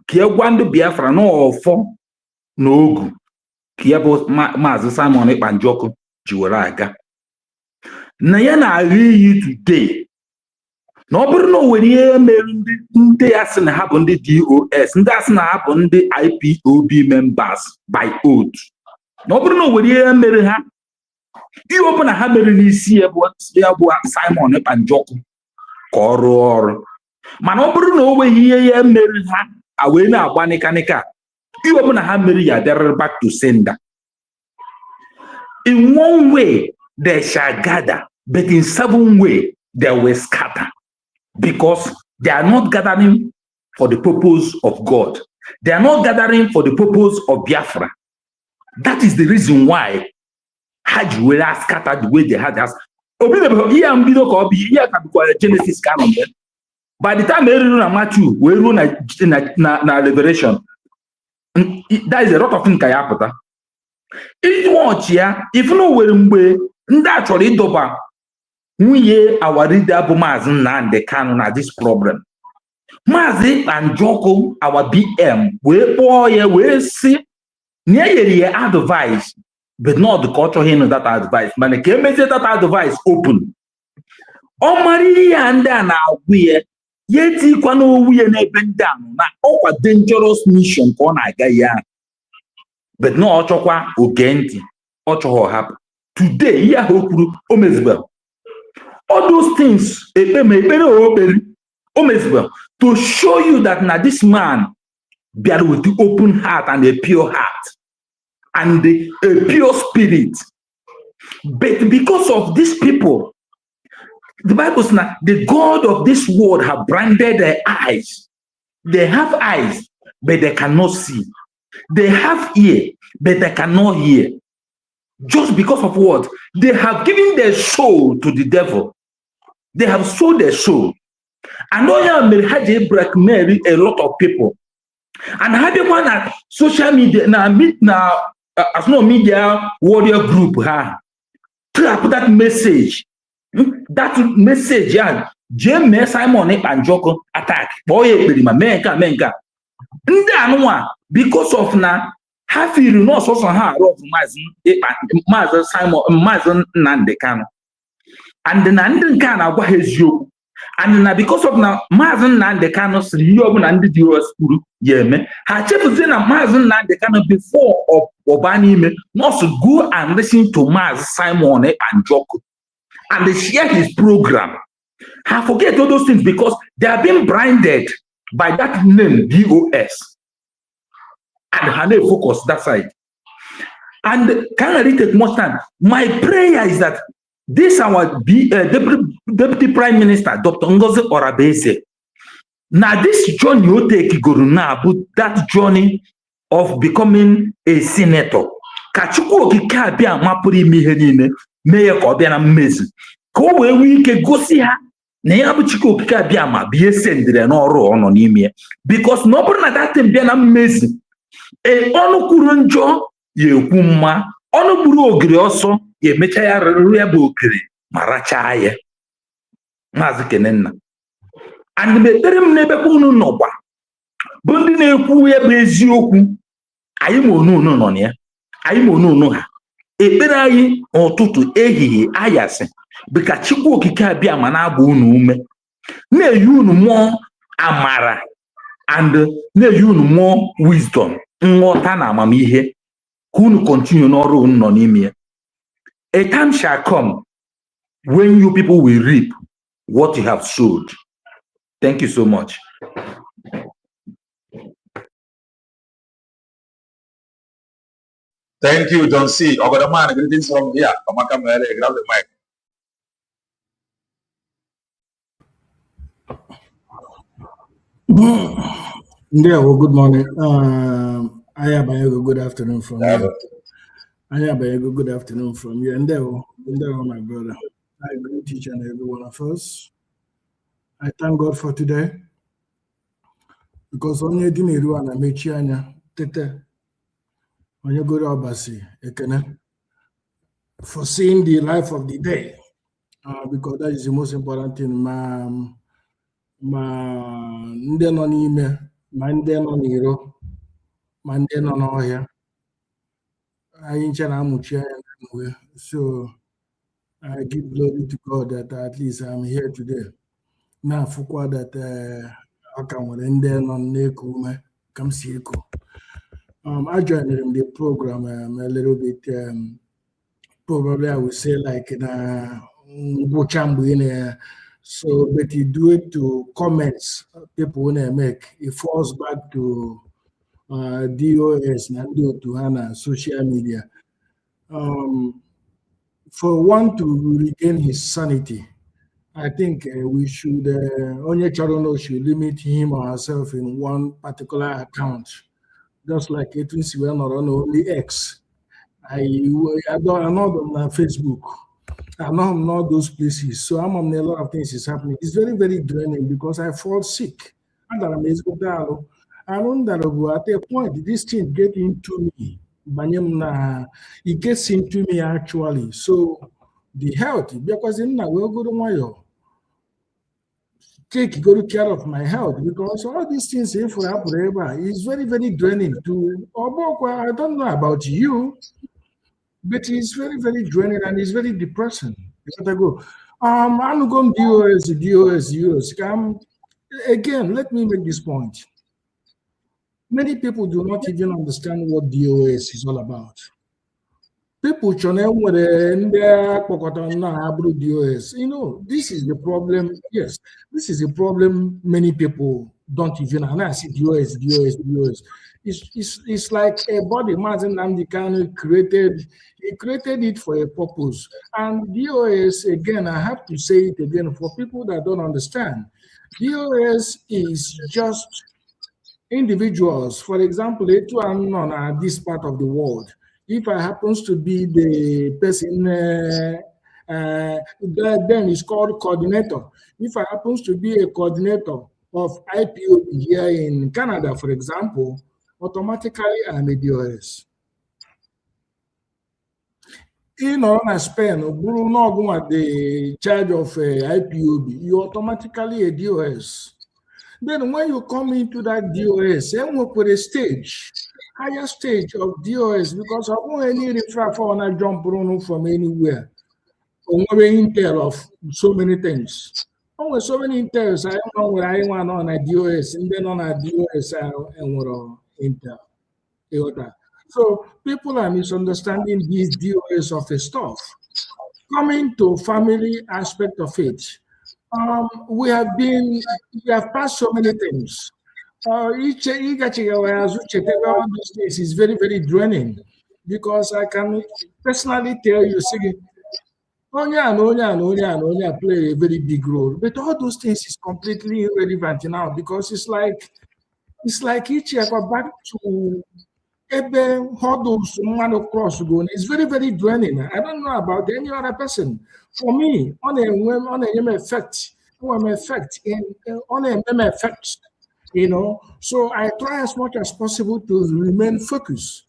ka ya gwa ndị Biafra n'ọfọ na ogu ka ya bụ Maazị Simon Ịkpa Njọkụ ji were aga na ya na-aghọ iyi today na ọ bụrụ na o nwere ihe mere ndị ya sị na ha bụ ndị DOS, ndị a sị na ha bụ ndị IPOB members by oath, na ọ bụrụ na o nwere ihe mere ha, ihe ọ bụla ha mere n'isi ya bụ Simon Ịkpa Njọkụ ka ọ rụọ ọrụ, mana ọ bụrụ na o nweghị ihe ya mere ha wee na-agba nịkanịka, ihe ọ bụla ha mere ya bịarịrị back to sender. In one way they shall gather, but in 7 ways they will scatter, because they are not gathering for the purpose of God. They are not gathering for the purpose of Biafra. That is the reason why Hajj will scatter the way they had us. Genesis canon. By the time we run Matthew, we run na Revelation. That is a lot of things that happen. If you watch here, if you know where that's what it over. We our reader Mazi Nnamdi Kanu na this problem. Mazi Njọkụ, our BM, we see near advice, but not the culture in that advice. Man, they came that advice open. Oh, Maria and then we yet we bend down now. A dangerous mission on Agaya. But no Ochokwa Ogenti, Ochoho happen. Today, here Omezbel. All those things to show you that now this man bear with the open heart and a pure heart and a pure spirit. But because of these people, the Bible says that the God of this world have blinded their eyes. They have eyes, but they cannot see. They have ear, but they cannot hear. Just because of what? They have given their soul to the devil. They have sold their soul. And Oya Melhaji blackmailed a lot of people. And having one at social media now as no media warrior group trap that message. That message, yeah. Jame Simon Ekpanjoko attack. Boy, menka. Because of na ha feel no so ha of Mazi Simon Mazi Nnamdi Kanu. And the Nnamdi Kanu agwa hezio. And na because of na Mazi Nnamdi Kanu siri ihe ọbụla ndị dị US kwuru ya eme. Ha chefuzie na Mazi Nnamdi Kanu before ọba n'ime must go and listen to Mazi Simon Ekpanjoko and they share his program. I forget all those things because they have been blinded by that name DOS. And how they focus that side. And can't really take much time. My prayer is that this our Deputy Prime Minister, Dr. Ngozi Orabese, now this journey you take go now about that journey of becoming a senator. Kachuku okike abia mapuri mihe niile meye ka obia na mmezi. Ka o wee nwee ike gosi ha na ya bụ Chukwu okike abia ma bie sendire n'ọrụ ọnọ n'ime because no bụrụ na that thing bịa na mmezi ọnụ kwuru njọ ya ekwu mma ọnụ gburu ogiri ọsọ ya emecha ya rụrụ ya bụ ogiri ma rachaa ya Maazị Kenenna and metere m n'ebekwa unu nọgba bụ ndị na-ekwu ya bụ eziokwu anyị ma onu nọ na ya anyị ma onu ha ekpere anyị ụtụtụ ehihie ayasị bika Chukwu okike abịa ma na-agba unu ume na-eyi unu mmụọ amara and na-eyi unu mmụọ wisdom nghọta na amamihe ka unu continue n'ọrụ unu nọ n'ime ya. A time shall come when you people will reap what you have sowed. Thank you so much. Thank you, John C. Ogodaman, greetings from here. Kamaka Mere, grab the mic. Yeah, well, good morning. Ayabayego, good afternoon from you. Ayabayego, good afternoon from you. And there, my brother. I greet each and every one of us. I thank God for today. Because onye di na-eru ana mechi anya tete onye goro obasi ekene for seeing the life of the day, because that is the most important thing. Ma ndị nọ n'ime ma ndị nọ n'iro ma ndị nọ n'ọhịa anyị nche na-amụchi anya n'uwe. So I give glory to God that at least I'm here today. Na afụkwa that aka nwere ndị nọ na-eku ume ka m si eku. I joined the program a little bit, probably I would say like in so, but you do it to comments people want to make. It falls back to DOS and to HANA social media. For one to regain his sanity, I think we should, Onye Charono should limit him or herself in one particular account. Just like it is well not on only X. I know them on Facebook. I know not those places. So I'm on a lot of things is happening. It's very, very draining because I fall sick. And I'm I know that at a point this thing get into me. It gets into me actually. So the health, because in now we'll go to my take good care of my health, because all these things here forever is very, very draining to I don't know about you, but it's very, very draining and it's very depressing. Because I go, I'm going DOS. Again, let me make this point. Many people do not even understand what DOS is all about. People DOS. This is the problem. Yes, this is a problem many people don't even know. And I see DOS. It's like a body Mazi Nnamdi Kanu created. He created it for a purpose. And DOS, again, I have to say it again for people that don't understand. DOS is just individuals. For example, on this part of the world. If I happens to be the person, then it's called coordinator. If I happens to be a coordinator of IPO here in Canada, for example, automatically I'm a DOS. In or Spain, Bruno at the charge of IPOB, you automatically a DOS. Then when you come into that DOS, then we put a stage, higher stage of DOS, because I won't any refer for a jump from anywhere. Or intel of so many things. Oh, so many intels, I don't know where I want on a DOS, and then on a DOS and what intel. So people are misunderstanding these DOS of the stuff. Coming to family aspect of it, we have passed so many things. All these days is very, very draining, because I can personally tell you, Onya play a very big role, but all those things is completely irrelevant now, because it's like each year go back to hurdles man across go. It's very, very draining. I don't know about any other person. For me, on a effect, you know. So I try as much as possible to remain focused.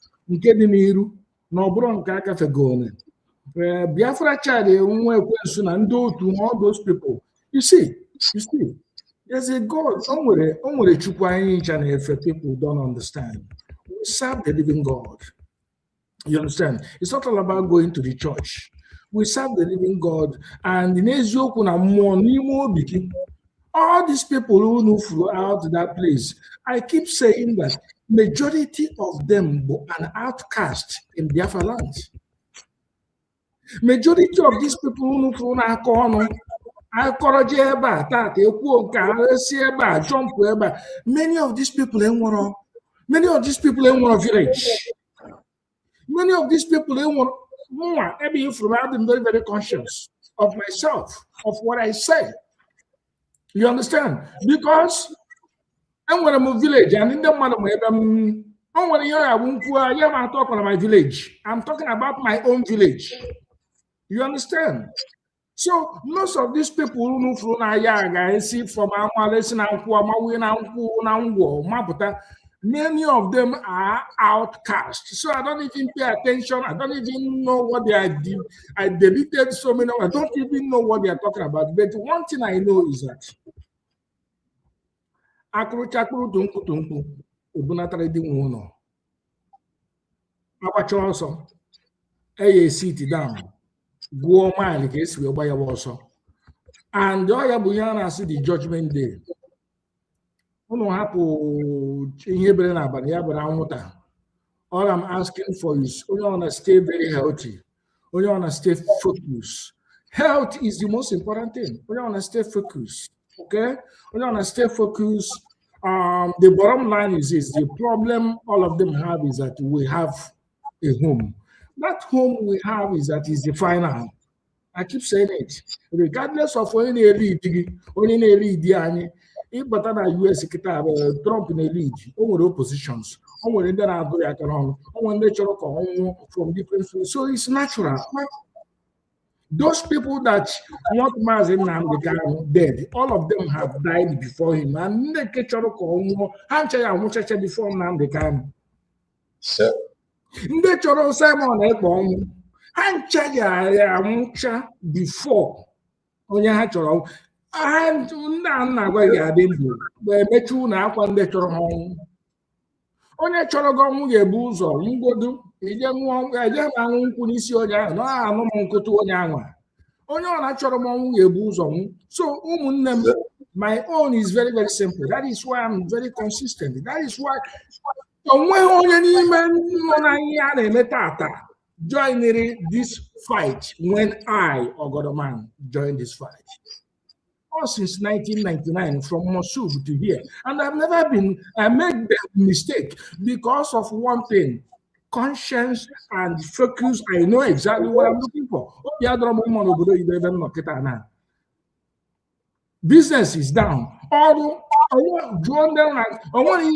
Biafra child, all those people. You see, there's a God. People don't understand. We serve the living God. You understand? It's not all about going to the church. We serve the living God, and in all these people who move throughout that place, I keep saying that majority of them were an outcast in Biafra land. Majority of these people who move through many of these people in one village. Many of these people in one maybe from I'm very, very conscious of myself, of what I say. You understand? Because I'm going to move village, and in the man I'm talking about my village. I'm talking about my own village. You understand? So most of these people who move from Ayaga, see from many of them are outcasts. So I don't even pay attention. I don't even know what they are doing. I deleted so many. I don't even know what they are talking about. But one thing I know is that sit down. Go mile case we buy also. And the judgment day. All I'm asking for is only want to stay very healthy. Only want to stay focused. Health is the most important thing. Only want to stay focused. Okay? Only want to stay focused. The bottom line is this: the problem all of them have is that we have a home. That home we have is the final. I keep saying it. Regardless of any lead, if but US Trump in the lead, over oppositions, over from different fields. So it's natural. Those people that want Mazi Nnamdi Kanu dead, all of them have died before him. And before Nnamdi Kanu. Simon Ekbom. Before onye ha chọrọ and nna agwaghị adị ndụ emechu na akwa ndị chọrọ ha ọnwụ onye chọrọ gị ọnwụ ga-ebu ụzọ ngodo eje aṅụ nkwụ n'isi onye ahụ na anụ m nkụtụ onye anwa onye ọ na-achọrọ m ọnwụ ga-ebu ụzọ m. So ụmụnne m, my own is very, very simple. That is why I'm very consistent. That is why onweghị onye n'ime nọ na ihe a na-eme tata joining this fight when I, Ogodoman, joined this fight. All since 1999, from Mosul to here. And I've never I made the mistake because of one thing, conscience and focus. I know exactly what I'm looking for. Business is down. Although drawn down like I want to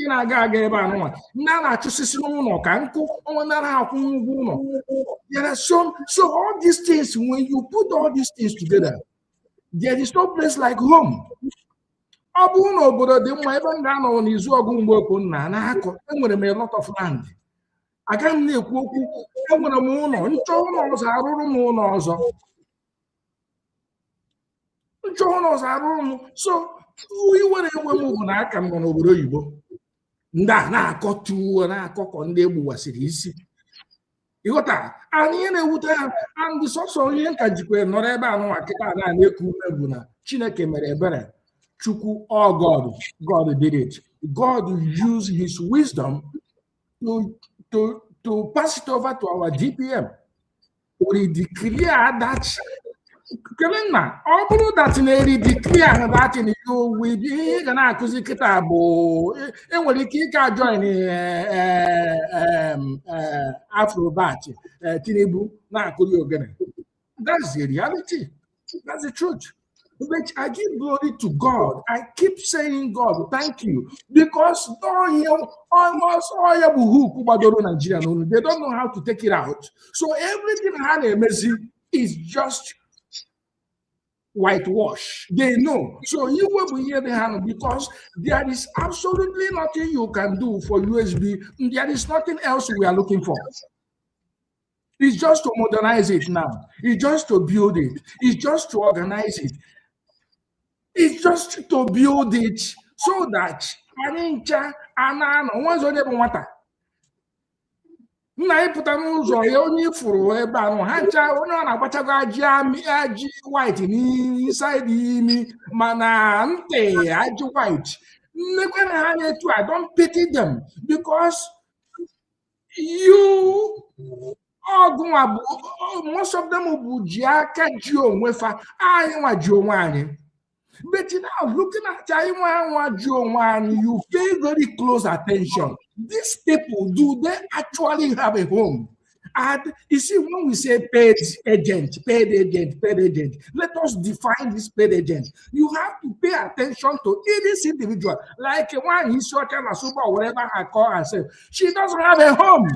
there are so all these things, when you put all these things together, there is no place like home. ọ bụrụ na obodo dị mma ebe m ga-anọ n'izu ọgụ mgbe okwu nna na-akọ enwere m a lot of land agaghị m na-ekwu okwu enwere m ụlọ nchọ ụlọ ọzọ arụrụ m ụlọ ọzọ so iwe na-enwe m bụ na aka m nọ n'obodo oyibo ndị a na-akọtuo na-akọkọ ndị egbuwasịrị isi ịghọta anyị ihe na-ewute ha ndị sọsọ ihe nka jikwa nọrọ ebe anụnwa kịta na-eku ume bụ na Chineke mere ebere Chukwu God did it. God used his wisdom to pass it over to our DPM. We declare that Kelena, ọ bụrụ that na-eri declare that in you will be ga na-akụzi kịta bụ enwere ike ịka join Afrobat Tinubu na-akụri ogene. That's the reality. That's the truth. But I give glory to God. I keep saying, God, thank you. Because almost all Nigeria, they don't know how to take it out. So everything is just whitewash. They know. So you will be here because there is absolutely nothing you can do for USB. There is nothing else we are looking for. It's just to modernize it now. It's just to build it. It's just to organize it. It's just to build it so that nna anyị pụta n'ụzọ ya onye ifuru ebe ahụ ha ncha onye ọ na-agbachago ajị white inside imi mana ntị ajị white nnekwe na ha na-etu I don't pity them because most of them bụ ji aka ji onwe fa anyị nwa ji onwe anyị. But now, looking at you pay very close attention. These people, do they actually have a home? And you see, when we say paid agent, let us define this paid agent. You have to pay attention to this individual. Like one he's talking or whatever I call herself. She doesn't have a home.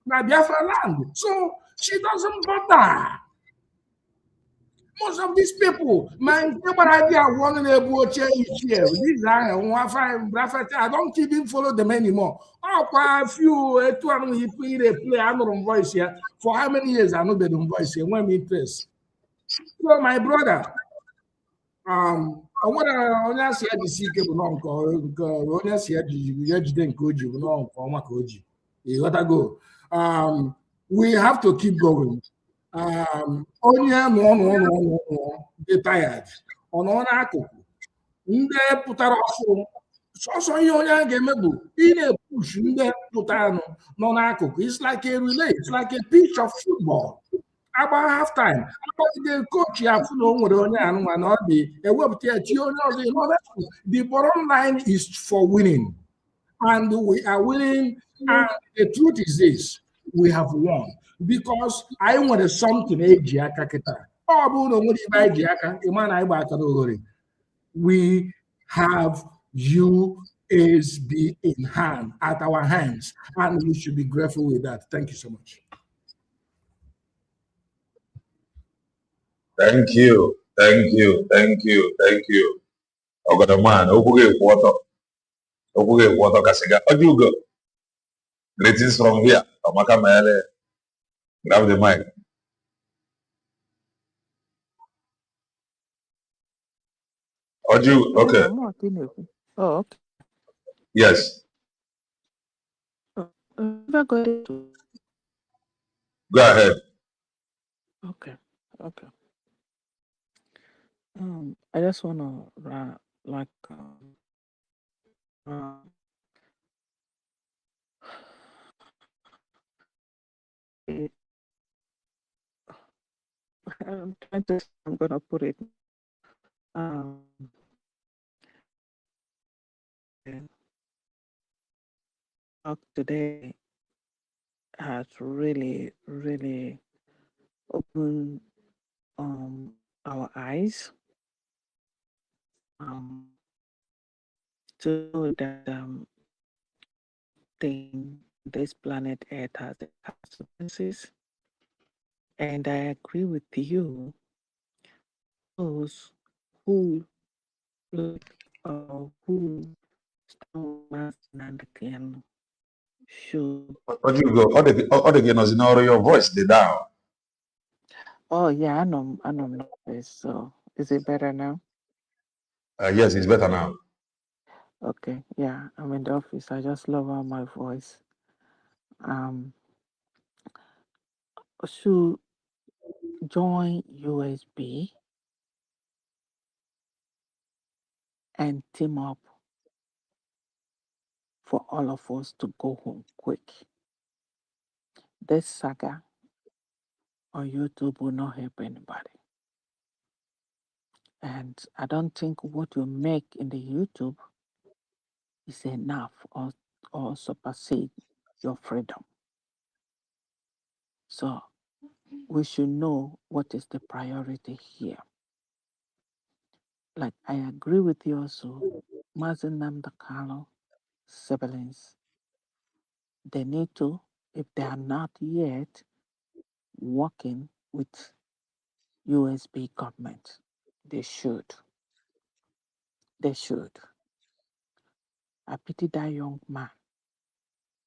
Now, Biafra land. So she doesn't bother. Most of these people, man, I don't even follow them anymore. Oh, quite a few, he play another voice here. For how many years I know the voice here? When we press. So, my brother, I want to say the secret we have to keep going. Onye dị tired ọ nọ n'akụkụ ndị pụtara ọfụ sọsọ ihe onye a ga-eme bụ ị na-epush ndị pụtara nọ n'akụkụ. It's like a relay, it's like a pitch of football. About half time the coach ya fụ na o nwere onye anụnwa na ọ dị ewepụta ya tie onye ọzọ. The bottom line is for winning and we are winning, and the truth is this: we have won. Because I want something we have USB in hand at our hands, and we should be grateful with that. Thank you so much. Thank you. Ogodoman, water kasiga. Ojugo. Greetings from here. Amaka Mayele. Grab the mic. Oju, okay. Oh, okay. Yes. Go ahead. Okay. I just wanna like I'm gonna put it today has really opened our eyes to know that this planet Earth has the consequences. And I agree with you, those who look who Mazi Nnamdi Kanu should. Your voice the down. Oh yeah, I know this. So is it better now? Yes, it's better now. Okay, yeah, I'm in the office. I just lower my voice. Should join USB and team up for all of us to go home quick. This saga on YouTube will not help anybody. And I don't think what you make in the YouTube is enough or supersede your freedom. So we should know what is the priority here. Like I agree with you also, Mazi Nnamdi Kanu siblings, they need to, if they are not yet working with USB government, they should. They should. I pity that young man,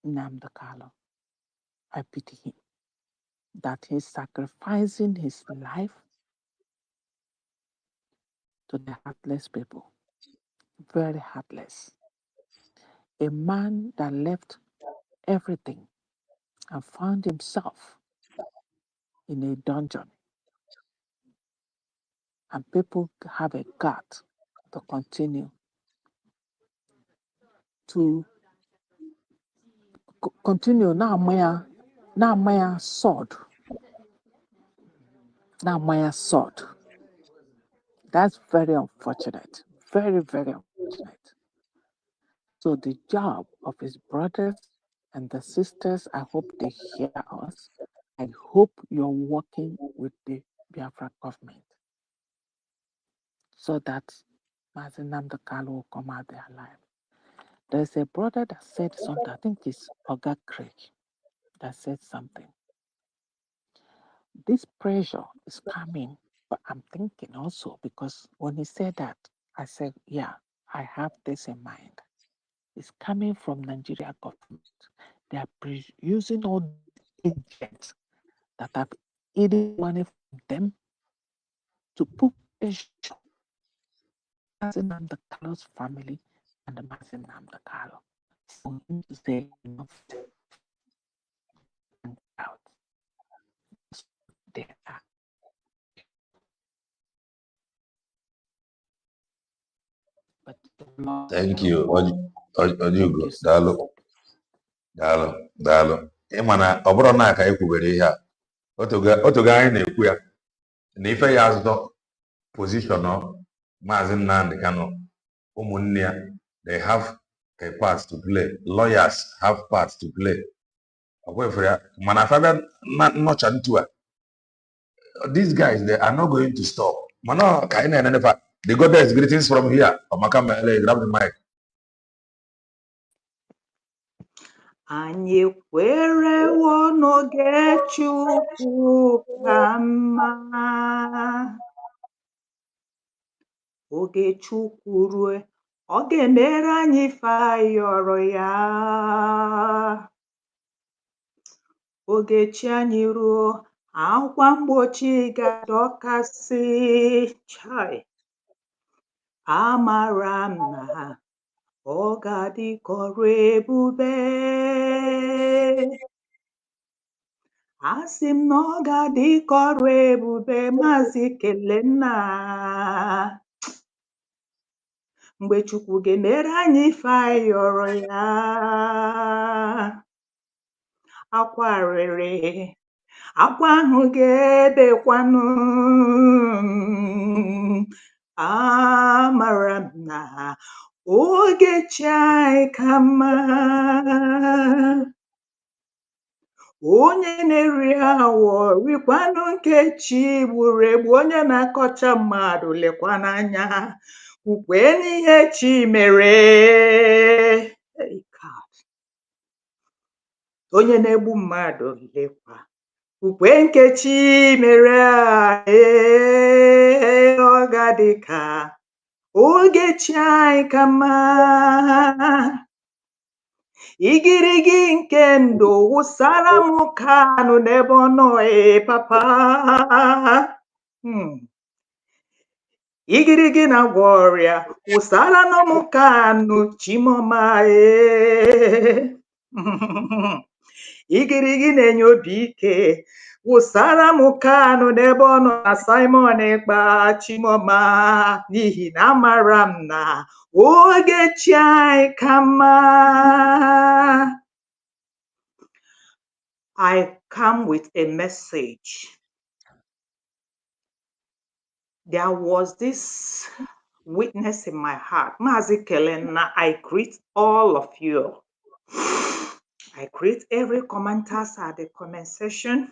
Nnamdi Kanu. I pity him that he's sacrificing his life to the heartless people. Very heartless. A man that left everything and found himself in a dungeon. And people have a gut to continue to continue now my sword. Now my sword. That's very unfortunate. Very, very unfortunate. So the job of his brothers and the sisters, I hope they hear us. I hope you're working with the Biafra government so that Mazi Nnamdi Kanu will come out there alive. There's a brother that said something, I think it's Oga Craig, that said something. This pressure is coming, but I'm thinking also, because when he said that, I said, yeah, I have this in mind. It's coming from Nigeria government. They are using all the agents that have eaten money from them to put pressure on Mazi Nnamdi Kanu's family and the Mazi Nnamdi Kanu for him to say enough and out. They are. But Thank you. Ojugo, daalụ. Daalụ. Ịma na ọ bụrụ na ka anyị kwubere ihe a, otogo anyị na-ekwu ya na ife ya azụtọ position Mazi Nnamdi Kanu, ụmụnne ya, they have a part to play. Lawyers have part to play. Ọkwefere ya, mana fabia nnọcha ntu a, these guys, they are not going to stop. Mana ka anyị na-enenefa, the goddess greetings from here. Ọmaka Mele, grab the mic. Anyị kwerewo n'oge Chukwu ka mma. Oge Chukwu rue, ọ ga-emere anyị ife anyị yọrọ ya. Oge chi anyị ruo, akwa mgbochi ga-adọkasị. Chai, amara m na ọ ga-adị ka ọrụ ebube. Asị m na ọ ga-adị ka ọrụ ebube Maazị Kelenna. Mgbe Chukwu ga-emere anyị ife anyị yọrọ ya. Akwa rere, akwa ahụ ga-ebekwanụ. Amara m na oge chi anyị ka mma. Onye na-eri awọ rikwanụ nke chi gburu egbu. Onye na-akọcha mmadụ lekwa n'anya, ukwe n'ihe chi mere. Onye na-egbu mmadụ lekwa ukwe nke chi mere. Ọ ga-adị ka oge chai kama igirigi nke ndụ wụsara m Kanu n'ebe ọ nọ papa. Igirigi na warrior wụsara m Kanu Chimoma igirigi na-enye obi ike wụsara m Kanu n'ebe ọ nọ na Simon Ekpa Chimoma n'ihi na amara m na oge chi anyị ka mma. I come with a message. There was this witness in my heart. Mazi Kelena, I greet all of you. I greet every commenters at the comment section.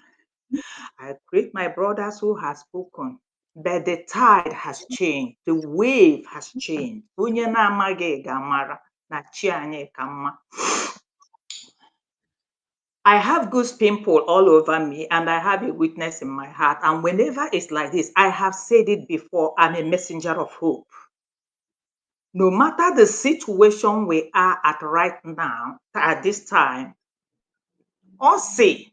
I greet my brothers who have spoken. But the tide has changed. The wave has changed. Onye na-amaghị ga-amara na chi anyị ka mma. I have goose pimple all over me and I have a witness in my heart. And whenever it's like this, I have said it before, I'm a messenger of hope. No matter the situation we are at right now, at this time, ọ sị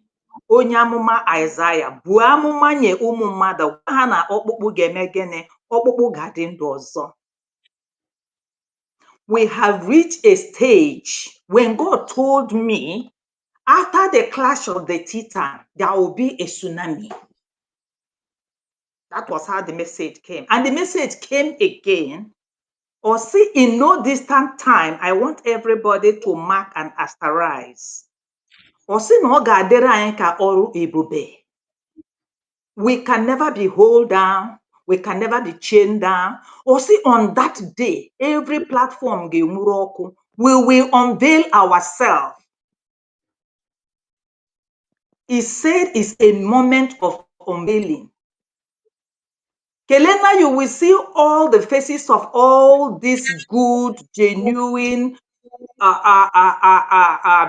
onye amụma Aịzaya buo amụma nye ụmụ mmadụ gwa ha na ọkpụkpụ ga-eme gịnị, ọkpụkpụ ga-adị ndụ ọzọ. We have reached a stage when God told me after the clash of the Titan, there will be a tsunami. That was how the message came. And the message came again. Or see, in no distant time, I want everybody to mark and asterize. Or see, no gadera enka oru ebube. We can never be held down. We can never be chained down. Or see, on that day, every platform we will unveil ourselves. He said it's a moment of unveiling. Kelena, you will see all the faces of all these good, genuine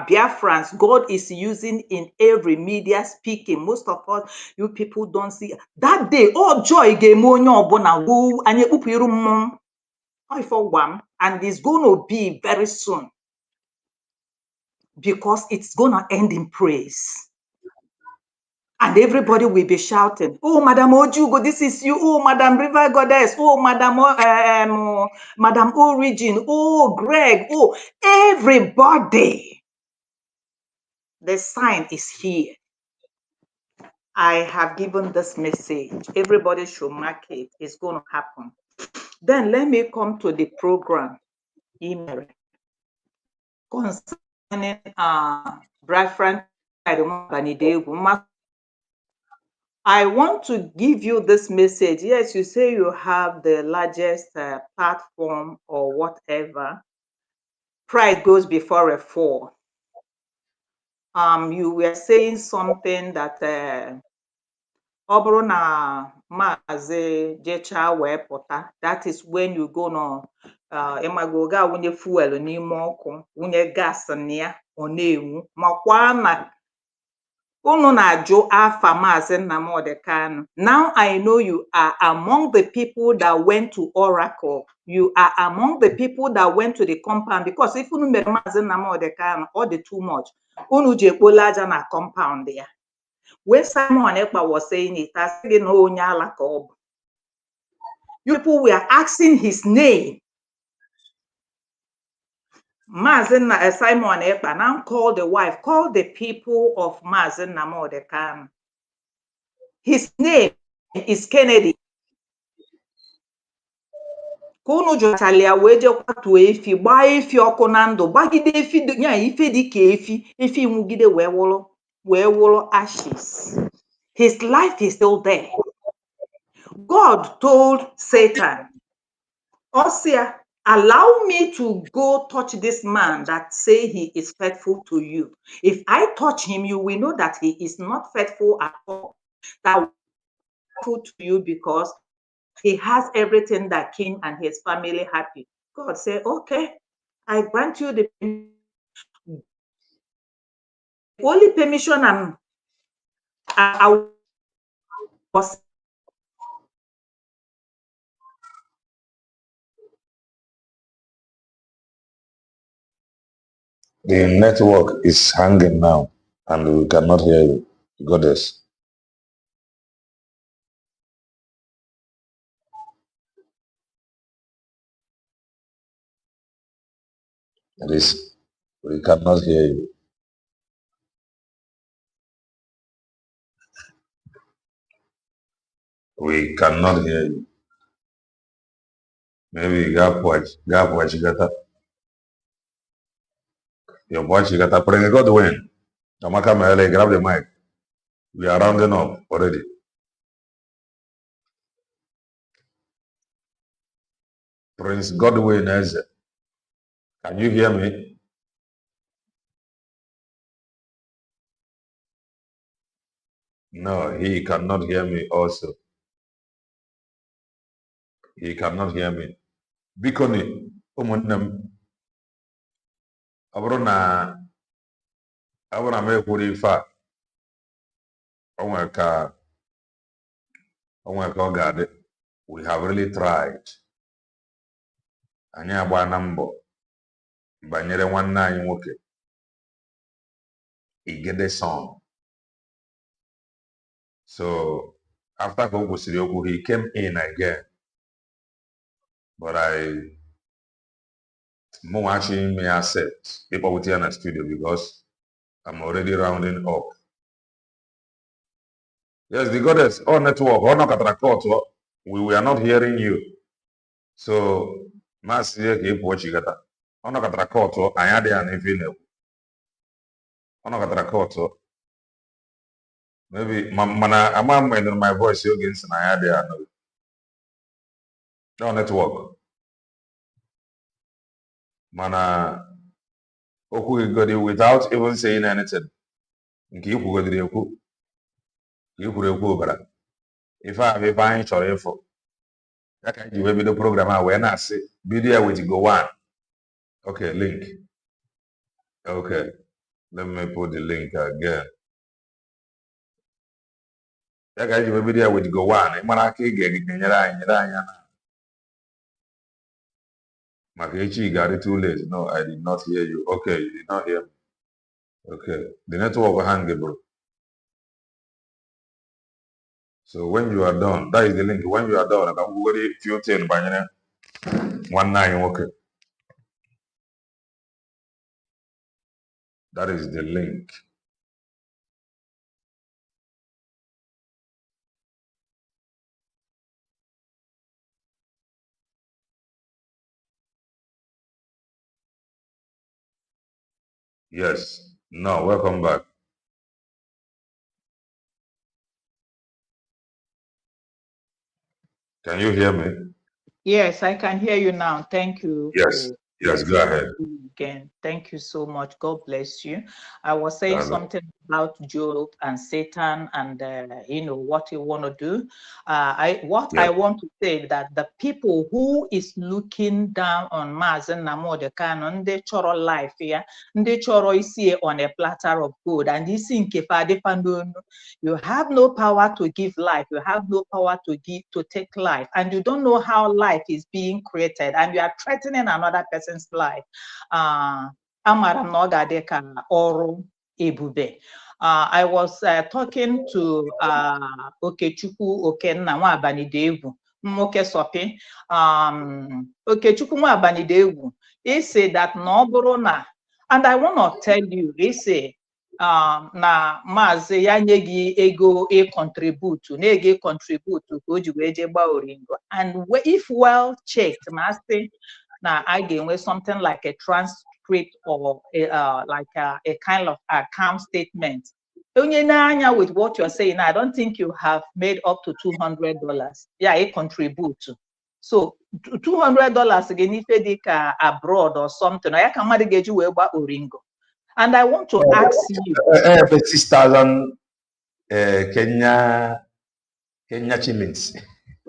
Biafrans God is using in every media speaking. Most of us, you people don't see. That day, oh joy, and it's going to be very soon because it's going to end in praise. And everybody will be shouting, oh, Madam Ojugo, this is you. Oh, Madam River Goddess. Oh, Madam Origin. Oh, Greg. Oh, everybody. The sign is here. I have given this message. Everybody should mark it. It's going to happen. Then let me come to the program email concerning Bride Friend. I want to give you this message. Yes, you say you have the largest platform or whatever. Pride goes before a fall. You were saying something that Obrona Mazi Jecha wepota. That is when you go no emagoga wunye fuel ni moko wunye gas nia onewu makwana. Now I know you are among the people that went to Oracle. You are among the people that went to the compound because if you remember all the too much, na compound there. When Simon Ekpa was saying it, I said, you people were asking his name. Mazi Simon Ekpa now call the wife, call the people of Mazi Nnamdi Kanu. His name is Kennedy. Kunu jotalia weje kwatu efi, gba efi oku na ndu, gbagide efi nya ife dike efi nwugide wee wolo ashes. His life is still there. God told Satan, Osia, allow me to go touch this man that say he is faithful to you. If I touch him, you will know that he is not faithful at all. That faithful to you because he has everything that king and his family happy. God said, okay, I grant you the only permission I was The network is hanging now, and we cannot hear you, goddess. It is. We cannot hear you. We cannot hear you. Maybe gap watch you got your watch you got to bring God win. Tamaka Mele, grab the mic. We are rounding up already. Prince Godwin Eze. Can you hear me? No, he cannot hear me also. He cannot hear me. Bikoni, umunnem, abrona me kuri fa, onweka ogade. We have really tried. Anya agba na mbọ banyere nwanne anyị nwoke Igede song. So after he came in again, but more actually may accept people with here in the studio because I'm already rounding up. Yes, the goddess, all network, all not we are not hearing you. So Mazi Nnamdi Kanu, ono katarakoto anyade ya nevine. Ono katarakoto. Maybe mana I'm in my voice against anyade ya no network. Mana oku godi without even saying anything. Nke ikwu godiri ekwu. Ikwu ekwu obara. If I have a fine chore for that kind of video program when I say video with go one. Okay, link. Okay. Let me put the link again. That guy you video with go one. Manaki get Makechi got it too late. No, I did not hear you. Okay, you did not hear me. Okay. The network hang bro. So when you are done, that is the link. When you are done, I can Google it few things by 19. Okay. That is the link. Yes. No, welcome back. Can you hear me? Yes, I can hear you now. Thank you. Yes. Yes, go ahead. Again, thank you so much. God bless you. I was saying something about Job and Satan and what you want to do. I want to say that the people who is looking down on Mazi Nnamdi Kanu, they choro life here, they choro isi on a platter of gold, and this in you have no power to give life, you have no power to take life, and you don't know how life is being created, and you are threatening another person's life. Amaram na ọ ga-adị ka ọrụ ebube. I was talking to Okechukwu Okenna Nwabanidegwu, nwoke Sopi. Okechukwu Nwabanidegwu, he said that na ọ bụrụ na, and I want to tell you, he said na Mazi ya nye gị ego contribute, na-ege contribute ka o ji wee jee gbaa oringo. And if well checked, Mazi, now I get something like a transcript or like a kind of account statement. With what you're saying, I don't think you have made up to $200. Yeah, it contribute. So $200 again if they abroad or something. I can get you oringo. And I want to ask you. 6,000 Kenya shillings.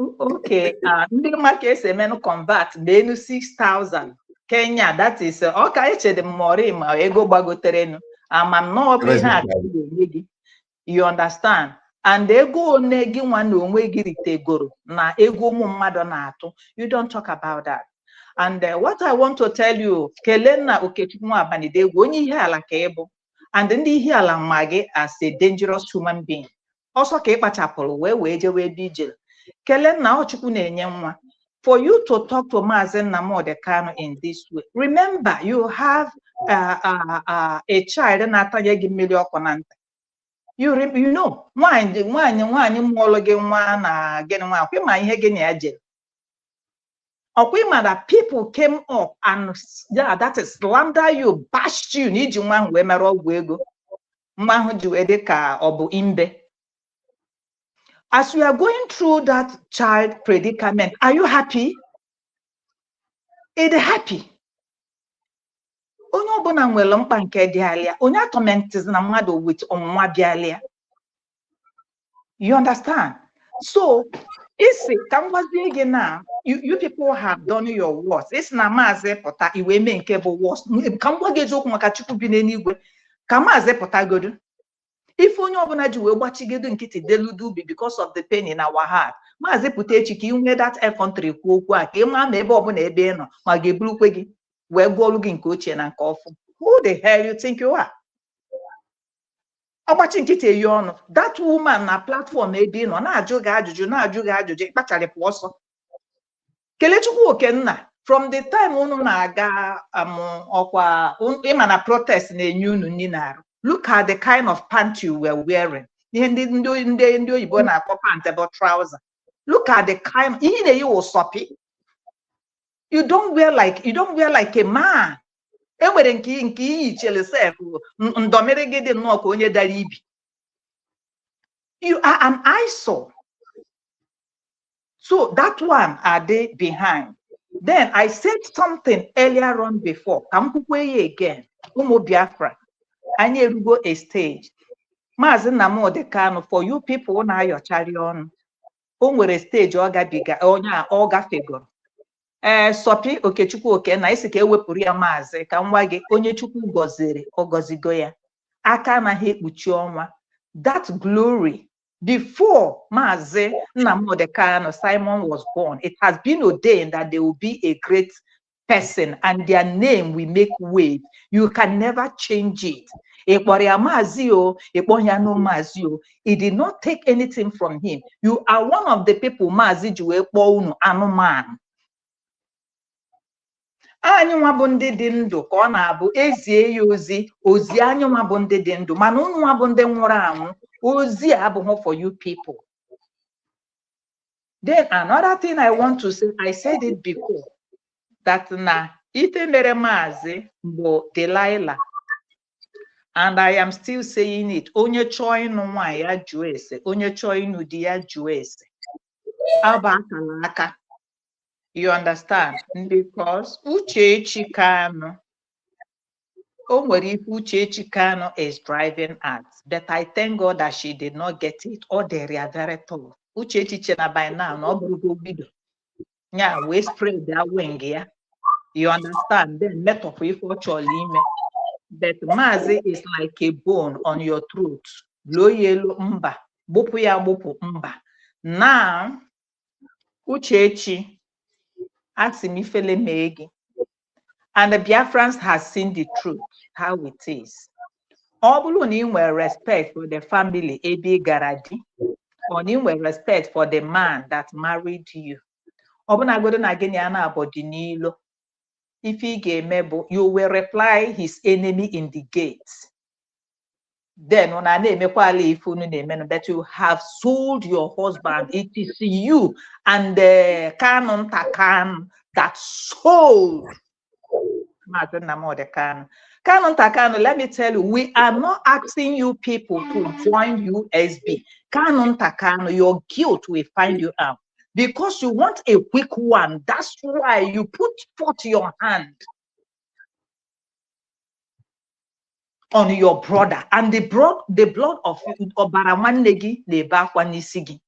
Okay, ndị maka ese menụ convert n'enu 6,000 Kenya, that is okay. Echere m mori ma ego gbagoterenu amam na ọ bụ ihe a ga-enye gị, you understand? And ego one gị nwa na onwe gị ritegoro na ego ụmụ mmadụ na-atụ, you don't talk about that. And what I want to tell you, Kelena Okechukwu Abanide, onye ihe ala ka ịbụ, and ndị ihe ala ma gị as a dangerous human being. Also ka ịkpachapụrụ wee jewe ebe ije. Kelena Ochukwu na-enye nwa. For you to talk to Mazi Nnamdi Kanu in this way, remember you have a child na-atanye gị mmiri ọkụ na ntị. You know, nwaanyị mụọlụ gị nwa na gịnị nwa akwị ma ihe gị na ya jere. That people came up and that is slander you, bashed you, n'iji nwa ahụ wee mere ọgwụ ego. Nwa ahụ ji wee dị ka ọ bụ imbe. As you are going through that child predicament, are you happy? Is happy? Onye ọbụla nwere mkpa nke dị alia. Onye atọmentiz na mmadụ with ọnwụnwa bịalia. You understand? So, you people have done your worst. It's na Mazi pụta iwe mee nke bụ worst. Ka m gwa gị eziokwu maka Chukwu bi n'eluigwe. Ka Mazi pụta godu. If onye ọbụla ji wee gbachigedo nkịtị deludubi because of the pain in our heart, Mazi pụta echi ka inwe that air country kwuo okwu a ka ịma ma ebe ọbụla ebe ị nọ ma ga-eburukwe gị wee gụọlụ gị nke ochie na nke ọfụ. Who the hell you think you are? Ọgbachi nkịtị eyi ọnụ. That woman na platform ebe ị nọ na-ajụ gị ajụjụ ịkpacharịpụ ọsọ. Kelechukwu Okenna, from the time unu na-aga ọkwa ịma na protest na-enye unu nri na-arụ. Look at the kind of pants you were wearing. Ndị oyibo na-akpọ pants about trouser. Look at the kind. Ihe na-eyi wụ soppy. You don't wear like a man. Enwere nke iyi chele self ndomere gị dị nnọọ ka onye dara ibi. You are an eyesore. So that one are they behind. Then I said something earlier on before. Come again. Umu Biafra. Anyị erugo a stage. Mazi Nnamdi Kanu, for you people na your charion. O nwere stage ọ gafegoro. Sopi Okechukwu Okenna isi ka ewepụrụ ya Mazi ka nwa gị onye Chukwu gọziri ọ gọzigo ya. Aka anaghị ekpuchi ọnwa. That glory before Mazi Nnamdi Kanu Simon was born, it has been ordained that they will be a great person and their name will make wave. You can never change it. It did not take anything from him. You are one of the people Mazi Anuman. Anyị nwa bụ ndị dị ndụ ka ọ na-abụ ezie ya ozi anyị nwa bụ ndị dị ndụ mana unu nwa bụ ndị nwụrụ anwụ ozi abụghị for you people. Then another thing I want to say, I said it before, that na ite mere Mazi bụ Delilah, and I am still saying it. Onye chọọ ịnụ nwaanyị ya jụọ ese, onye chọọ ịnụ di ya jụọ ese. Aba akala aka. You understand? Because Uchechi Kanu, Uchechi Kanu is driving at, but I thank God that she did not get it, or they are very tough. Uchechi Chena by now, no brugo video. Yeah, we spread their wing, yeah. You understand? Then met up with Cholime. But Mazi is like a bone on your throat. Blow yellow mba. Bopu ya bopu mba. Now, Uchechi, Asimifele Megi. And the Biafrans has seen the truth, how it is. Obuluni will respect for the family, Ebi Garadi. Oni will respect for the man that married you. Obuna godo na geni ana abodinilo. If he gave mebo, you will reply his enemy in the gates. Then on a name that you have sold your husband. It is you and the Canon Takan that sold Mazi Nnamdi Kanu. Canon Takan, let me tell you, we are not asking you people to join USB. Canon Takan, your guilt will find you out. Because you want a quick one. That's why you put forth your hand on your brother, and the blood of Obaramanegi Nebakwanisigi.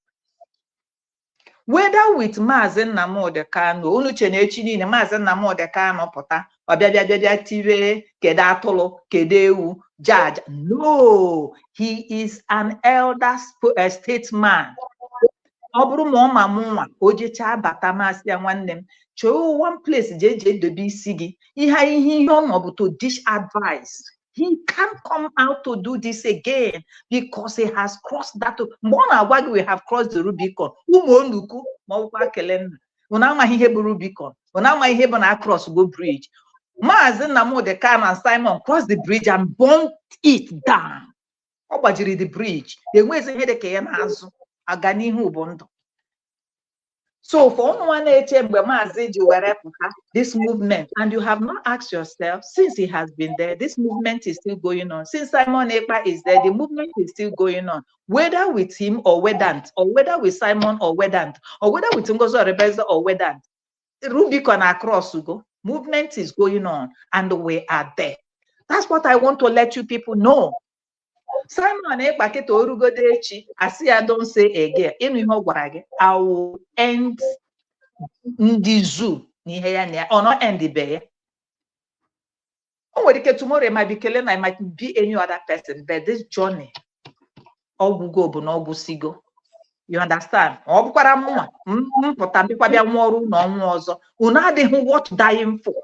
Whether with Mazi Nnamdi Kanu, Oluchenechi ni Mazi Nnamdi Kanu pota, Obiabia TV, Kedatolo, Kedeu, judge. No, he is an elder statesman. ọ bụrụ ma ọ ma mụ nwa o jechaa bata masị ya nwanne m chọọ one place jee dobe isi gị ihe ọ nọ bụ to dish advice. He can't come out to do this again because he has crossed that. Mgbe ọ na-agwa gị we have crossed the Rubicon, ụmụ onuku ma ọkwa kele nna unu amaghị ihe bụ Rubicon, unu amaghị ihe bụ na cross go bridge. Mazi Nnamdi Kanu and Simon crossed the bridge and burnt it down. Ọ gbajiri the bridge. Enwezi ihe dị ka ya na-azụ aga n'ihu bụ ndụ. So for one this movement, and you have not asked yourself, since he has been there, this movement is still going on. Since Simon Ekpa is there, the movement is still going on. Whether with him or Wedant, or whether with Simon or Wedant, or whether with Ngozo Rebeza or Wedant, Rubicon across Ugo, movement is going on, and we are there. That's what I want to let you people know. Simon Ekpa kete orugode echi, asi I don't say again. I will end the zoo or not end the bear. Tomorrow it might be killing, I might be any other person, but this journey, all will go, but no sigo. You understand? What dying for?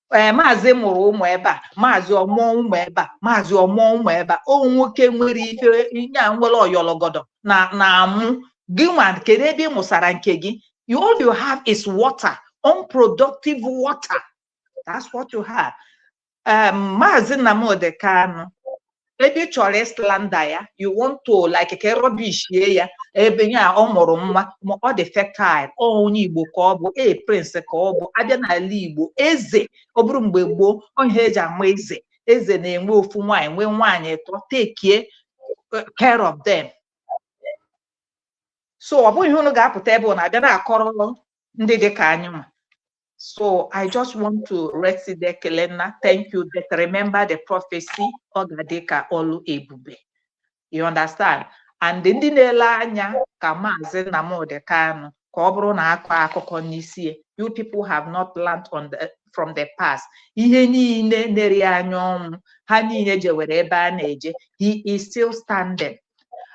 Mazi mụrụ ụmụ ebe a, mazi ọmụọ ụmụ ebe a, mazi ọmụọ ụmụ ebe a, o nwoke nwere ife nya nwere oyologodo na amụ gị nwa kedu ebe ị mụsara nke gị? All you have is water, unproductive water. That's what you have. Mazi Nnamdi Kanu, ebe ị chọrọ slander ya, you want to like ke rubbish ya, ebe nya ọ mụrụ mma ma ọ dị fertile, onye Igbo ka ọ bụ, prince ka ọ bụ, abịa n'ala Igbo, eze, ọ bụrụ mgbe gboo, onye eji ama eze, eze na-enwe ofu nwaanyị, nwee nwaanyị ịtọ, take care of them. So ọ bụghị unu ga-apụta ebe ọ na-abịa na-akọrọ ndị dị ka anyị nwa. So I just want to rest there, Kelena. Thank you. But remember the prophecy Ogadeka Olu Ebube. You understand? And in the Nelanya Mazi Nnamdi Kanu, Kobro na akụkọ n'isi. You people have not learned from the past. Ihe niile neri anyom, ha niile jewere ebe a na-eje. He is still standing.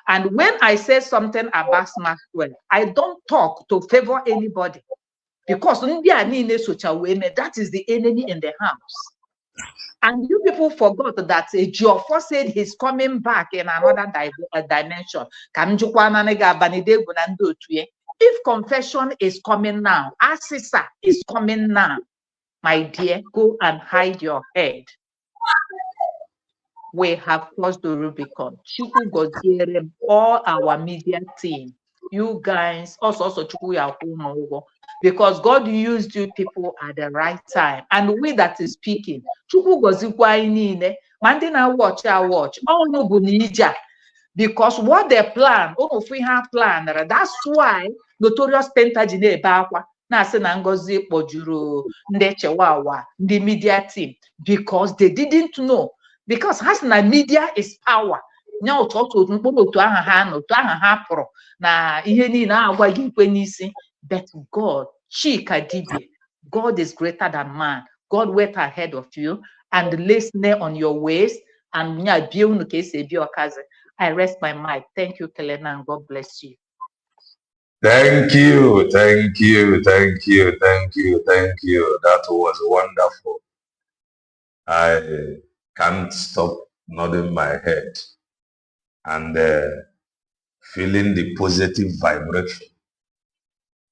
And when I say something about Maxwell, I don't talk to favor anybody. Because that is the enemy in the house. And you people forgot that Geoffrey said he's coming back in another dimension. If confession is coming now, Asisa is coming now, my dear, go and hide your head. We have crossed the Rubicon. All our media team, you guys, also because God used you people at the right time. And we that is speaking, watch, because what they plan, if we have planned, that's why notorious Pentagine Bakwa, Ngozi Pojuru, Ndechewawa, the media team, because they didn't know. Because Hasna media is power. Now talk to but God, God is greater than man. God went ahead of you and listening on your ways. And I rest my mic. Thank you, Kelena, and God bless you. Thank you, thank you, thank you, thank you, thank you. That was wonderful. I can't stop nodding my head and feeling the positive vibration.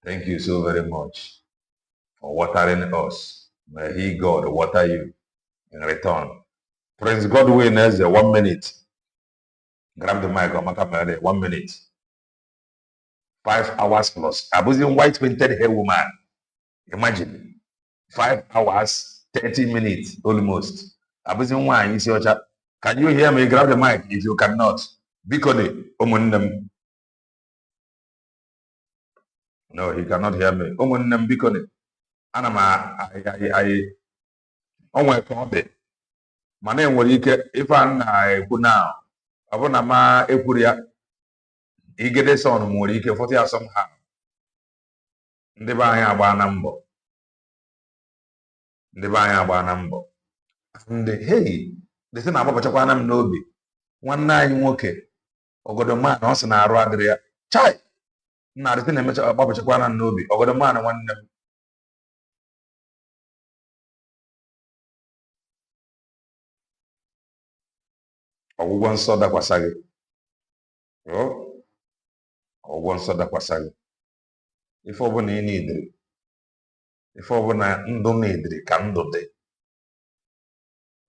Thank you so very much for watering us. May He, God, water you in return. Prince Godwin has 1 minute. Grab the mic, 1 minute. 5 hours plus. I was in white painted hair woman. Imagine. 5 hours, 30 minutes almost. I was in one. Can you hear me? Grab the mic if you cannot. Bikone, omunnem. No, he cannot hear me. Omunnem bikone. Anama, I on my phone. My name was if I put now. I want to ma epuria. He get a son more. He can 40 hours somehow. The buy a number. The buy a number. And hey, the thing about Chapanam Nobi. 1 9 okay. Or got a man also na Radria. chai na arịtị na-emecha agbapụchakwa na n'obi ọgọdọ mmanụ nwanne m ọgwụgwọ nsọ dakwasa gị ọgwụgwọ nsọ dakwasa gị ife ọbụla ị na-ediri ife ọbụla ndụ na-ediri ka ndụ dị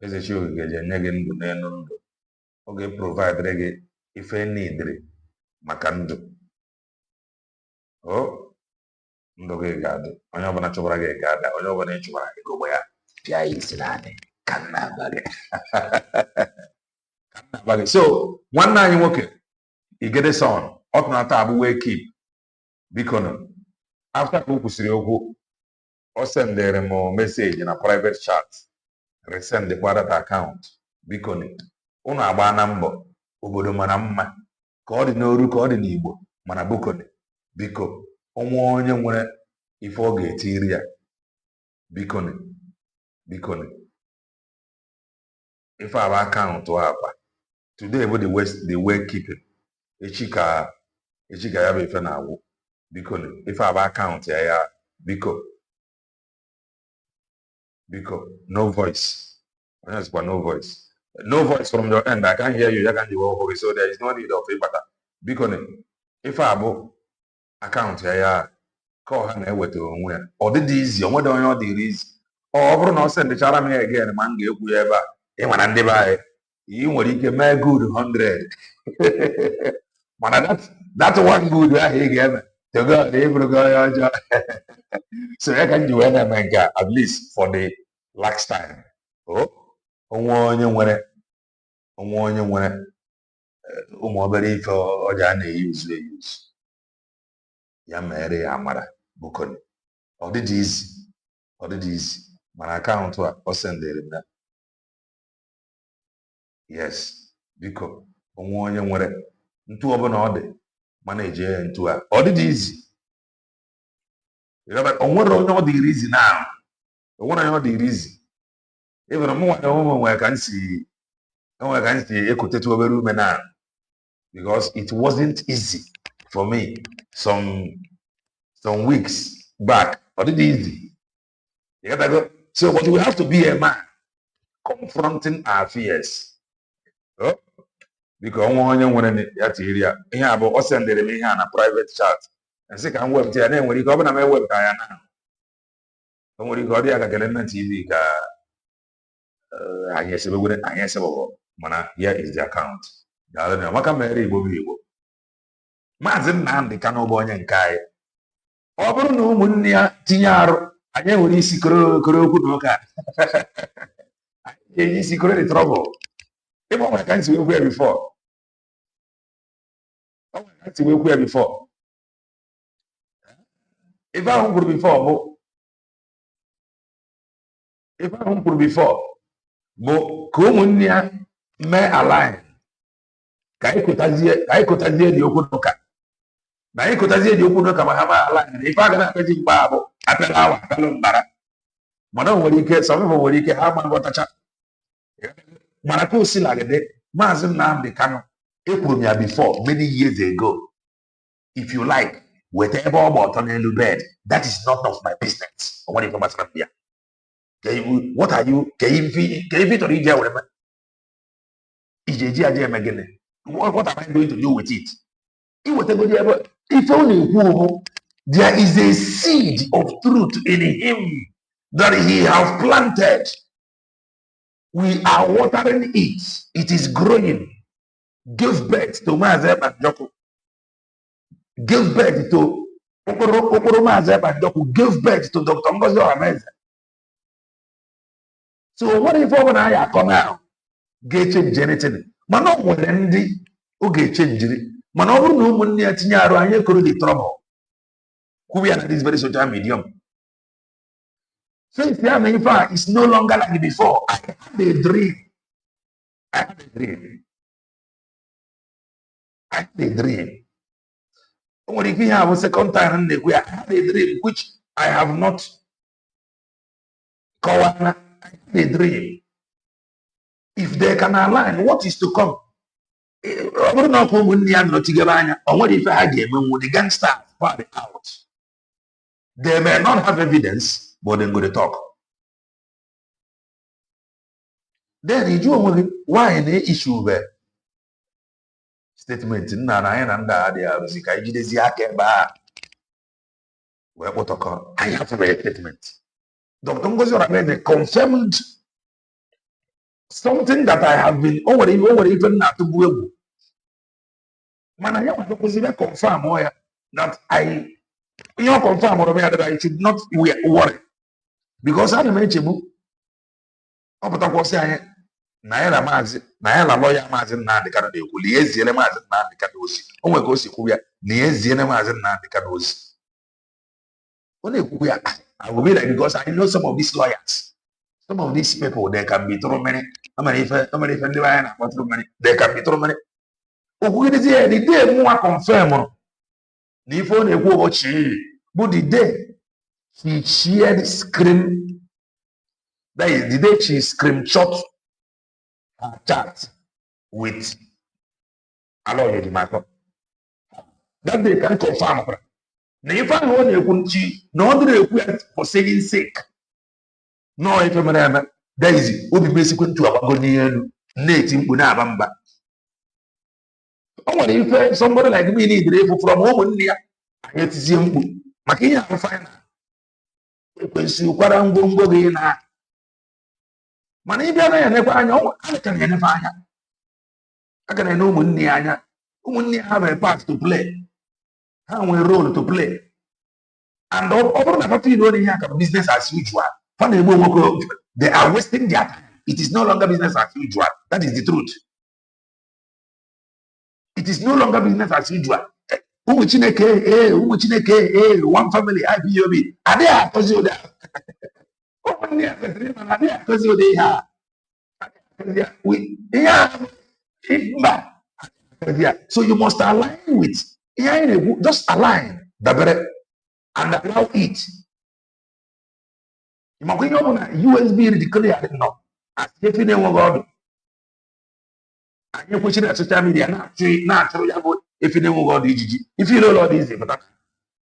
eze chi ogige ji enye gị ndụ n'elu ndụ ọ ga-eprovaidịrị gị ife na-ediri maka ndụ ndụ gị ga-adị onye ọbụla chụbara gị ga-ada onye ọbụla ị chụbara gị gogbe ya pịa ya isi naanị ka nna aba gị so nwanne anyị nwoke igede son ọ tụnata abụ wee keep biko nụ afta ka o kwụsịrị okwu ọ sendere m meseji na private chat resendịkwa data akaụntụ biko nụ unu agba na mbọ obodo mara mma ka ọ dị n'oru ka ọ dị n'igbo mana bukoni biko ọnwa onye nwere ife ọ ga-etiri ya bikoni ife aba akaụntụ akpa today bụ the way keeping echi ka ya bụ ife na-agwụ bikoni ife aba akaụntụ ya biko no voice onye zikwa no voice from your end. I can't hear you. You can hear so there is no need of it. But bikoni ife abụ akaụntụ ya ka ọha na-eweta onwe ya ọ dịdị izi onwe dị onye ọ dịrị izi ọ bụrụ na ọ sendịchara m ya again ma m ga-ekwu ya ebe a ịnwara ndị be anyị ị nwere ike mee good 100 mana that one good ahụ ị ga-eme togod ịbụrụgo onye ọjọọ so ya ka m ji wee na-eme nke at least for the last time onwe onye nwere ụmụ obere ife ọja a na-eyuzu ya mere ya amara bukoni ọ dịdị izi mana akaụntụ a ọ sendere m ya yes biko onwe onye nwere ntu ọbụla ọ dị mana eje ntu a ọ dịdị izi o nwere onye ọ dịrị izi na onwere onye ọ dịrị izi ịbụrụ m nwere ụmụ nwere ka m si ekotetu obere ume na because it wasn't easy for me some weeks back. Or did easy? You gotta go. So, but we have to be a man confronting our fears. Because one when that area, here about us and the here on a private chat. And say, I'm web there. Then when you come on my web, I now. Don't worry, God, I can get TV. I guess we wouldn't. I guess mana here is the account. The other name, what can marry Bobby? Mazi Nnamdi Kanu bụ onye nke anyị ọ bụrụ na ụmụnne ya tinye arụ anyị nwere isi koro okwu n'ụka anyị ga-eji isi koro the trouble ịgba nwere ka nsi wekwu ya before ife ahụ m kwuru before bụ ka ụmụnne ya mee align ka anyị kụtazie dị okwu n'ụka na anyị kụtazie dị okwu n'ụka ma ha ma ala na ife aga na-akpeji mgba abụ apịala awa apịalụ mbara mana nwere ike sọmịbụ nwere ike ha ma nghọtacha mana ka o si lagide Mazi Nnamdi Kanu ekwuru m ya before many years ago if you like weta ebe ọ gba ọtọ n'elu bed that is not of my business o nwere ife gbasara m ya what are you ka ife chọrọ ije were me ije eji aja eme gịnị what am I going to do with it? If only there is a seed of truth in him that he has planted. We are watering it. It is growing. Give birth to Mazi Nnamdi. Give birth to Mazi Nnamdi. Give birth to Dr. Ngozi Orameze. So what if I come out? Get change anything. Man, no one ndị oge change. Man, ọ bụrụ na ụmụnne ya tinye arụ anyị koro the trouble. Who we are this very social medium. So if you have an ifa, it's no longer like before. I had a dream. When you have a second time, I had a dream which I have not. I had a dream. If they can align, what is to come? ọ bụrụ na ọkụ ụmụnne ya nọchigara anya ọ nwere ife ha ga-emenwu the gangsters party out. They may not have evidence, but they're going to talk. Then you only why any issue there? Statement in Nana and the Musica, I have to make a statement. Dr. Ngozi confirmed something that I have been over even not to go. Man, I have to confirm that I confirm that I should not worry. Because I mentioned naira lawyer Mazi Nnamdi Kanu na-ekwu na ya eziele Mazi Nnamdi Kanu ozi. O nwere ka o si kwu ya na ya eziele Mazi Nnamdi Kanu ozi. Ọ na-ekwu ya, I will be like, because I know some of these lawyers, some of these people, they can be through many. How many if ndị anya na through many, they can be through many. Okwugidezi ya the day mụnwa confirm na ife ọ na-ekwu ụbọchị bụ the day she shared screen, that is the day she screenshot her chat with Aloy Edimako. That they can confirm. Na ife ahụ ọ na-ekwu nchi na ọ dịrị ekwu ya for saying sake. No ife mere eme, that is obi mesikwe ntu agbago n'elu na-eti mkpu na-aba mba. O nwere ife somebody like me need efu from ụmụnne ya anyị etizie mkpu maka ihe ahụ fina ekwensị ụkwara ngwongwo gị na mana ịbịa na ya nekwa anya a ka na-enefe anya aka na-ene ụmụnne ya anya. Ụmụnne ya ha nwere part to play, ha nwere role to play, and ọ bụrụ na papa iro ihe aka business as usual, fa na-egbu nwoke, they are wasting their time. It is no longer business as usual. That is the truth. It is no longer business as usual. Ụmụ Chineke, one family, IPOB, adịghị akọzi ụda. Ụmụnne ya kwesịrị ịma na adịghị akọzi ụda ihe a. So you must align with, just align and allow it. USB declared no as if you know God. And you push it at social media now. If you know God, if you know Lord easy, but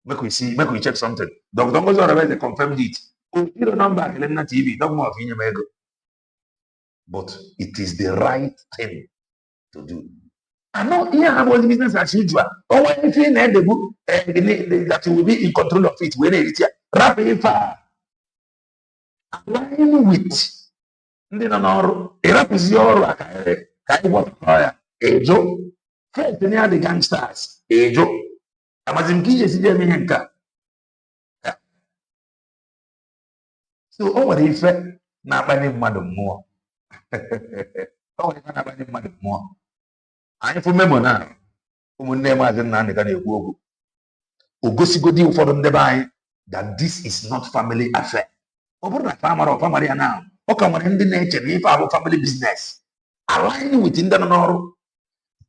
make we check something. Dr. Ngozi confirmed it. You don't number Elena TV, don't more of but it is the right thing to do. I know here about the business as usual. Or when you feel the book that you will be in control of it, when it's wrap it align with ndị nọ n'ọrụ ịrapụzi ọrụ a ka anyị gwọpụta ya ejo first na the gangsters ejo amazi m ka ije si eme ihe nke a. So o nwere ife na-akpali mmadụ mmụọ. O nwere ife na-akpali mmadụ mmụọ. Anyị fụ memo na ụmụnne Mazi Nnamdi Kanu na-ekwu okwu o gosigodi ụfọdụ ndị be anyị that this is not family affair. Ọ bụrụ na family ya na ọ ka nwere ndị na-eche na ife abụ family business, align with ndị nọ n'ọrụ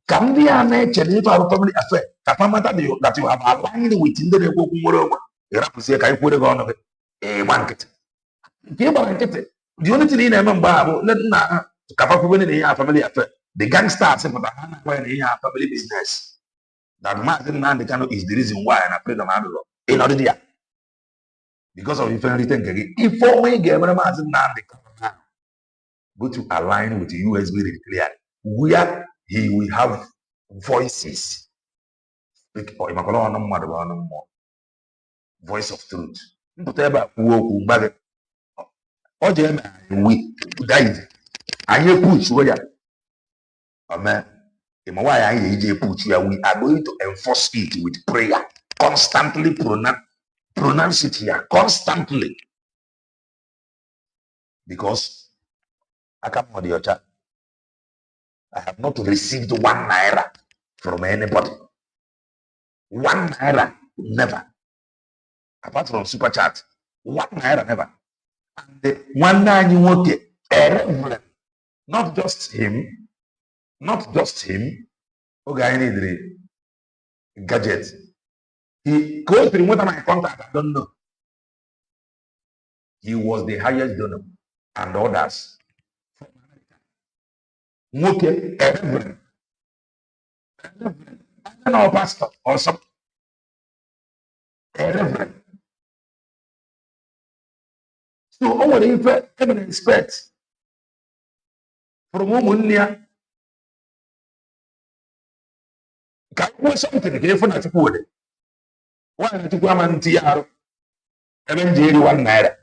ka ndị a na-eche na ife abụ family affair ka famata that you have aligned with ndị na-ekwu okwu nwere onwe ịrapụzie ka anyị kwere gị ọnụ gị ịgba nkịtị nke ịgbara nkịtị. The only thing ị na-eme mgbe ahụ bụ nna ka fakwube na ihe a family affair. The gangsters pụtara ha na-agwa na ihe a family business, that Mazi Nnamdi Kanu is the reason why na freedom adụrọ ịnọdụ ya because of ife nrite nke gị. Ife onwe ị ga-emere Mazi Nnamdi Kanu go to align with the USB declared where he will have voices. Voice of truth. Mpụta ebe a kwuo okwu mgbe ọ ji eme anyị epuchuo ya amen. We are going to enforce it with prayer. Constantly pronounce it here. Constantly. Because I come on the chat. I have not received 1 naira from anybody. 1 naira, never. Apart from super chat, 1 naira, never. And the 1 naira, a reverend, not just him. Okay, I need the gadget. He goes through what my contact, I don't know. He was the highest donor and others. Okay, a reverend. Or pastor or some a reverend. So what if even expect from woman near can you something if not to put it? Why not to go and tiaro? Even daily 1 naira.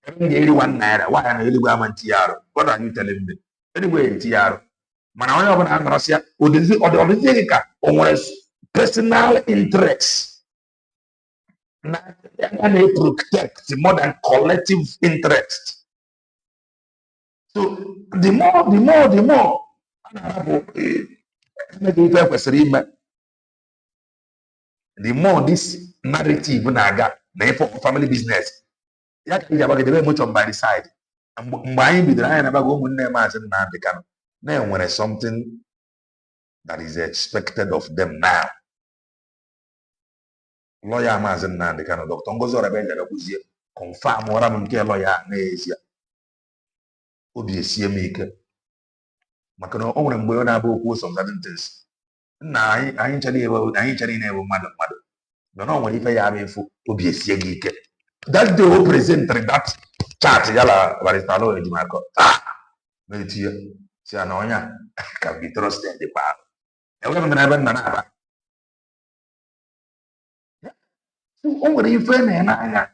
Even daily 1 naira. Why are you going and tiaro? What are you telling me? Anyway, tiaro. Mana wanya wana angrasia odezi ka onwere personal interest na they protect more than collective interest. So the more the more this narrative na-aga na for family business ya ka iji agbagidebe emotion by the side mgbe anyị bidoro anyị na-abaga ụmụnne Mazi Nnamdi Kanu na-enwere something that is expected of them now. Lawyer Mazi Nnamdi Kanu, Dr. Ngozi Orabeja confirm ọra m nke lawyer n'ezie obi esie m ike maka na o nwere mgbe ọ na-abụ okwu some certain things nna anyị chere na-ebu mmadụ mana o nwere ife ya bụ efu obi esie gị ike that day o presented that chart yala barista law ejimako metie si na onye can be trusted the power enwere m na ebe nna na-aba o nwere ife na-ene anya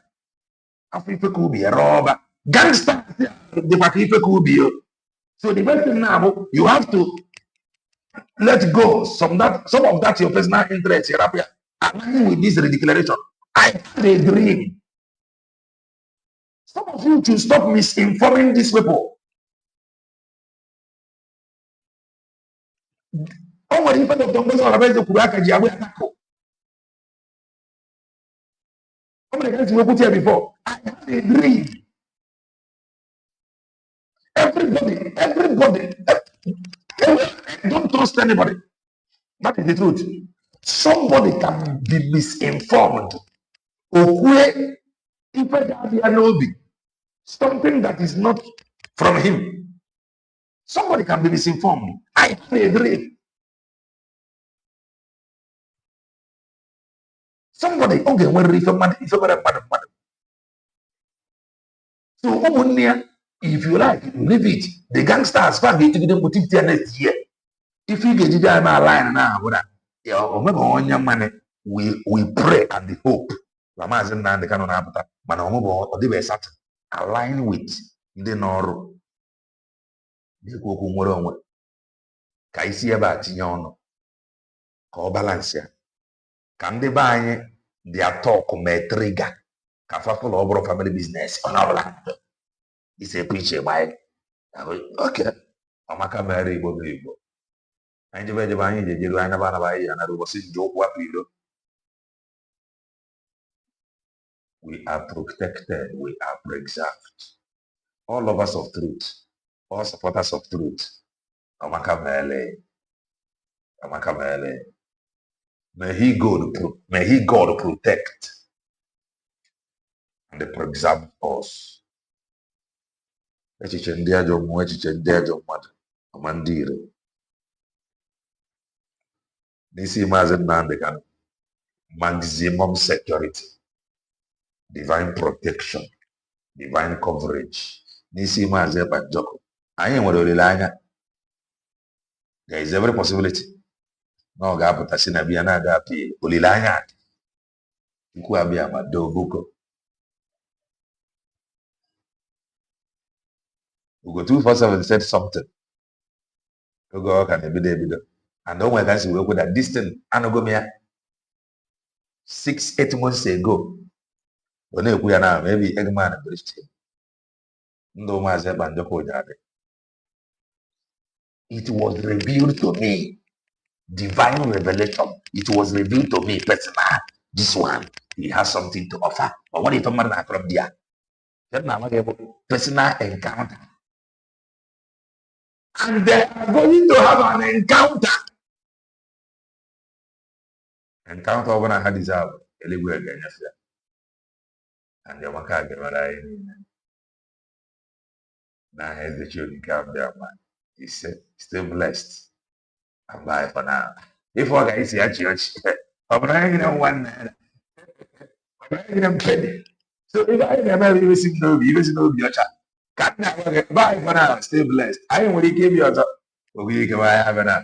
afọ ife ka ubi rọba gangsters dịkwa ka ife ka ubi yo. So the best thing now, you have to let go some of that your personal interest align with this declaration. I had a dream. Some of you should stop misinforming these people. Oh, what if I don't know about the Kuraka Jawi Atako? How many times we put here before? I had a dream. Everybody, don't trust anybody. That is the truth. Somebody can be misinformed. Something that is not from him. Somebody can be misinformed. I agree. Somebody, okay, so if you like, leave it. The gangsters can get to them put it next year. If you get to my line now, we pray and the hope. Mazi Nnamdi Kanu na-apụta mana ọ dịbe certain align with ndị n'ọrụ na-ekwu okwu nwere onwe ka isi ebe a tinye ọnụ ka ọ balance ya ka ndị be anyị dia talk mee trigger ka fafụlụ ọ bụrụ family business ọ na-ọbụla ise preach by okay ọmaka mere Igbo bụ Igbo anyị jebe anyị jejeru anyị naba anyị ya na ụbọchị nje okwu apụ ilo. We are protected, we are preserved. All lovers of truth, all supporters of truth. Amaka Mele. May He God protect and preserve us. Echiche ndị ajọ mmụọ, echiche ndị ajọ mmadụ, ọma ndị ire. N'isi Mazi Nnamdi Kanu, maximum security, divine protection, divine coverage. N'isi Mazi Ebanjoko, anyị nwere olileanya. There is every possibility. Na ọ ga-apụta si na biya na-aga apị olileanya ikwu abịa ma doo buko. Ugo 247 said something. Oge ọ ka na-ebido. And o nwere ka nsi wee kwu that this thing anọgo m ya 6-8 months ago. Ọ na-ekwu ya na maybe Eggman breached him. Ndụ Mazi Ebanjoko ụjadị. It was revealed to me. Divine revelation. It was revealed to me personal. This one, he has something to offer. But what if a man from there? Personal encounter. And they are going to have an encounter. Encounter when I had this out. And the Maka now here's the children come there, man. He said, still blessed. And bye for now. If I guys see a church, I'm not one naira. I'm penny. So if I never even see no, even see no your child. Can't now buy for now, stay blessed. I ain't really give you a top. We can buy have enough.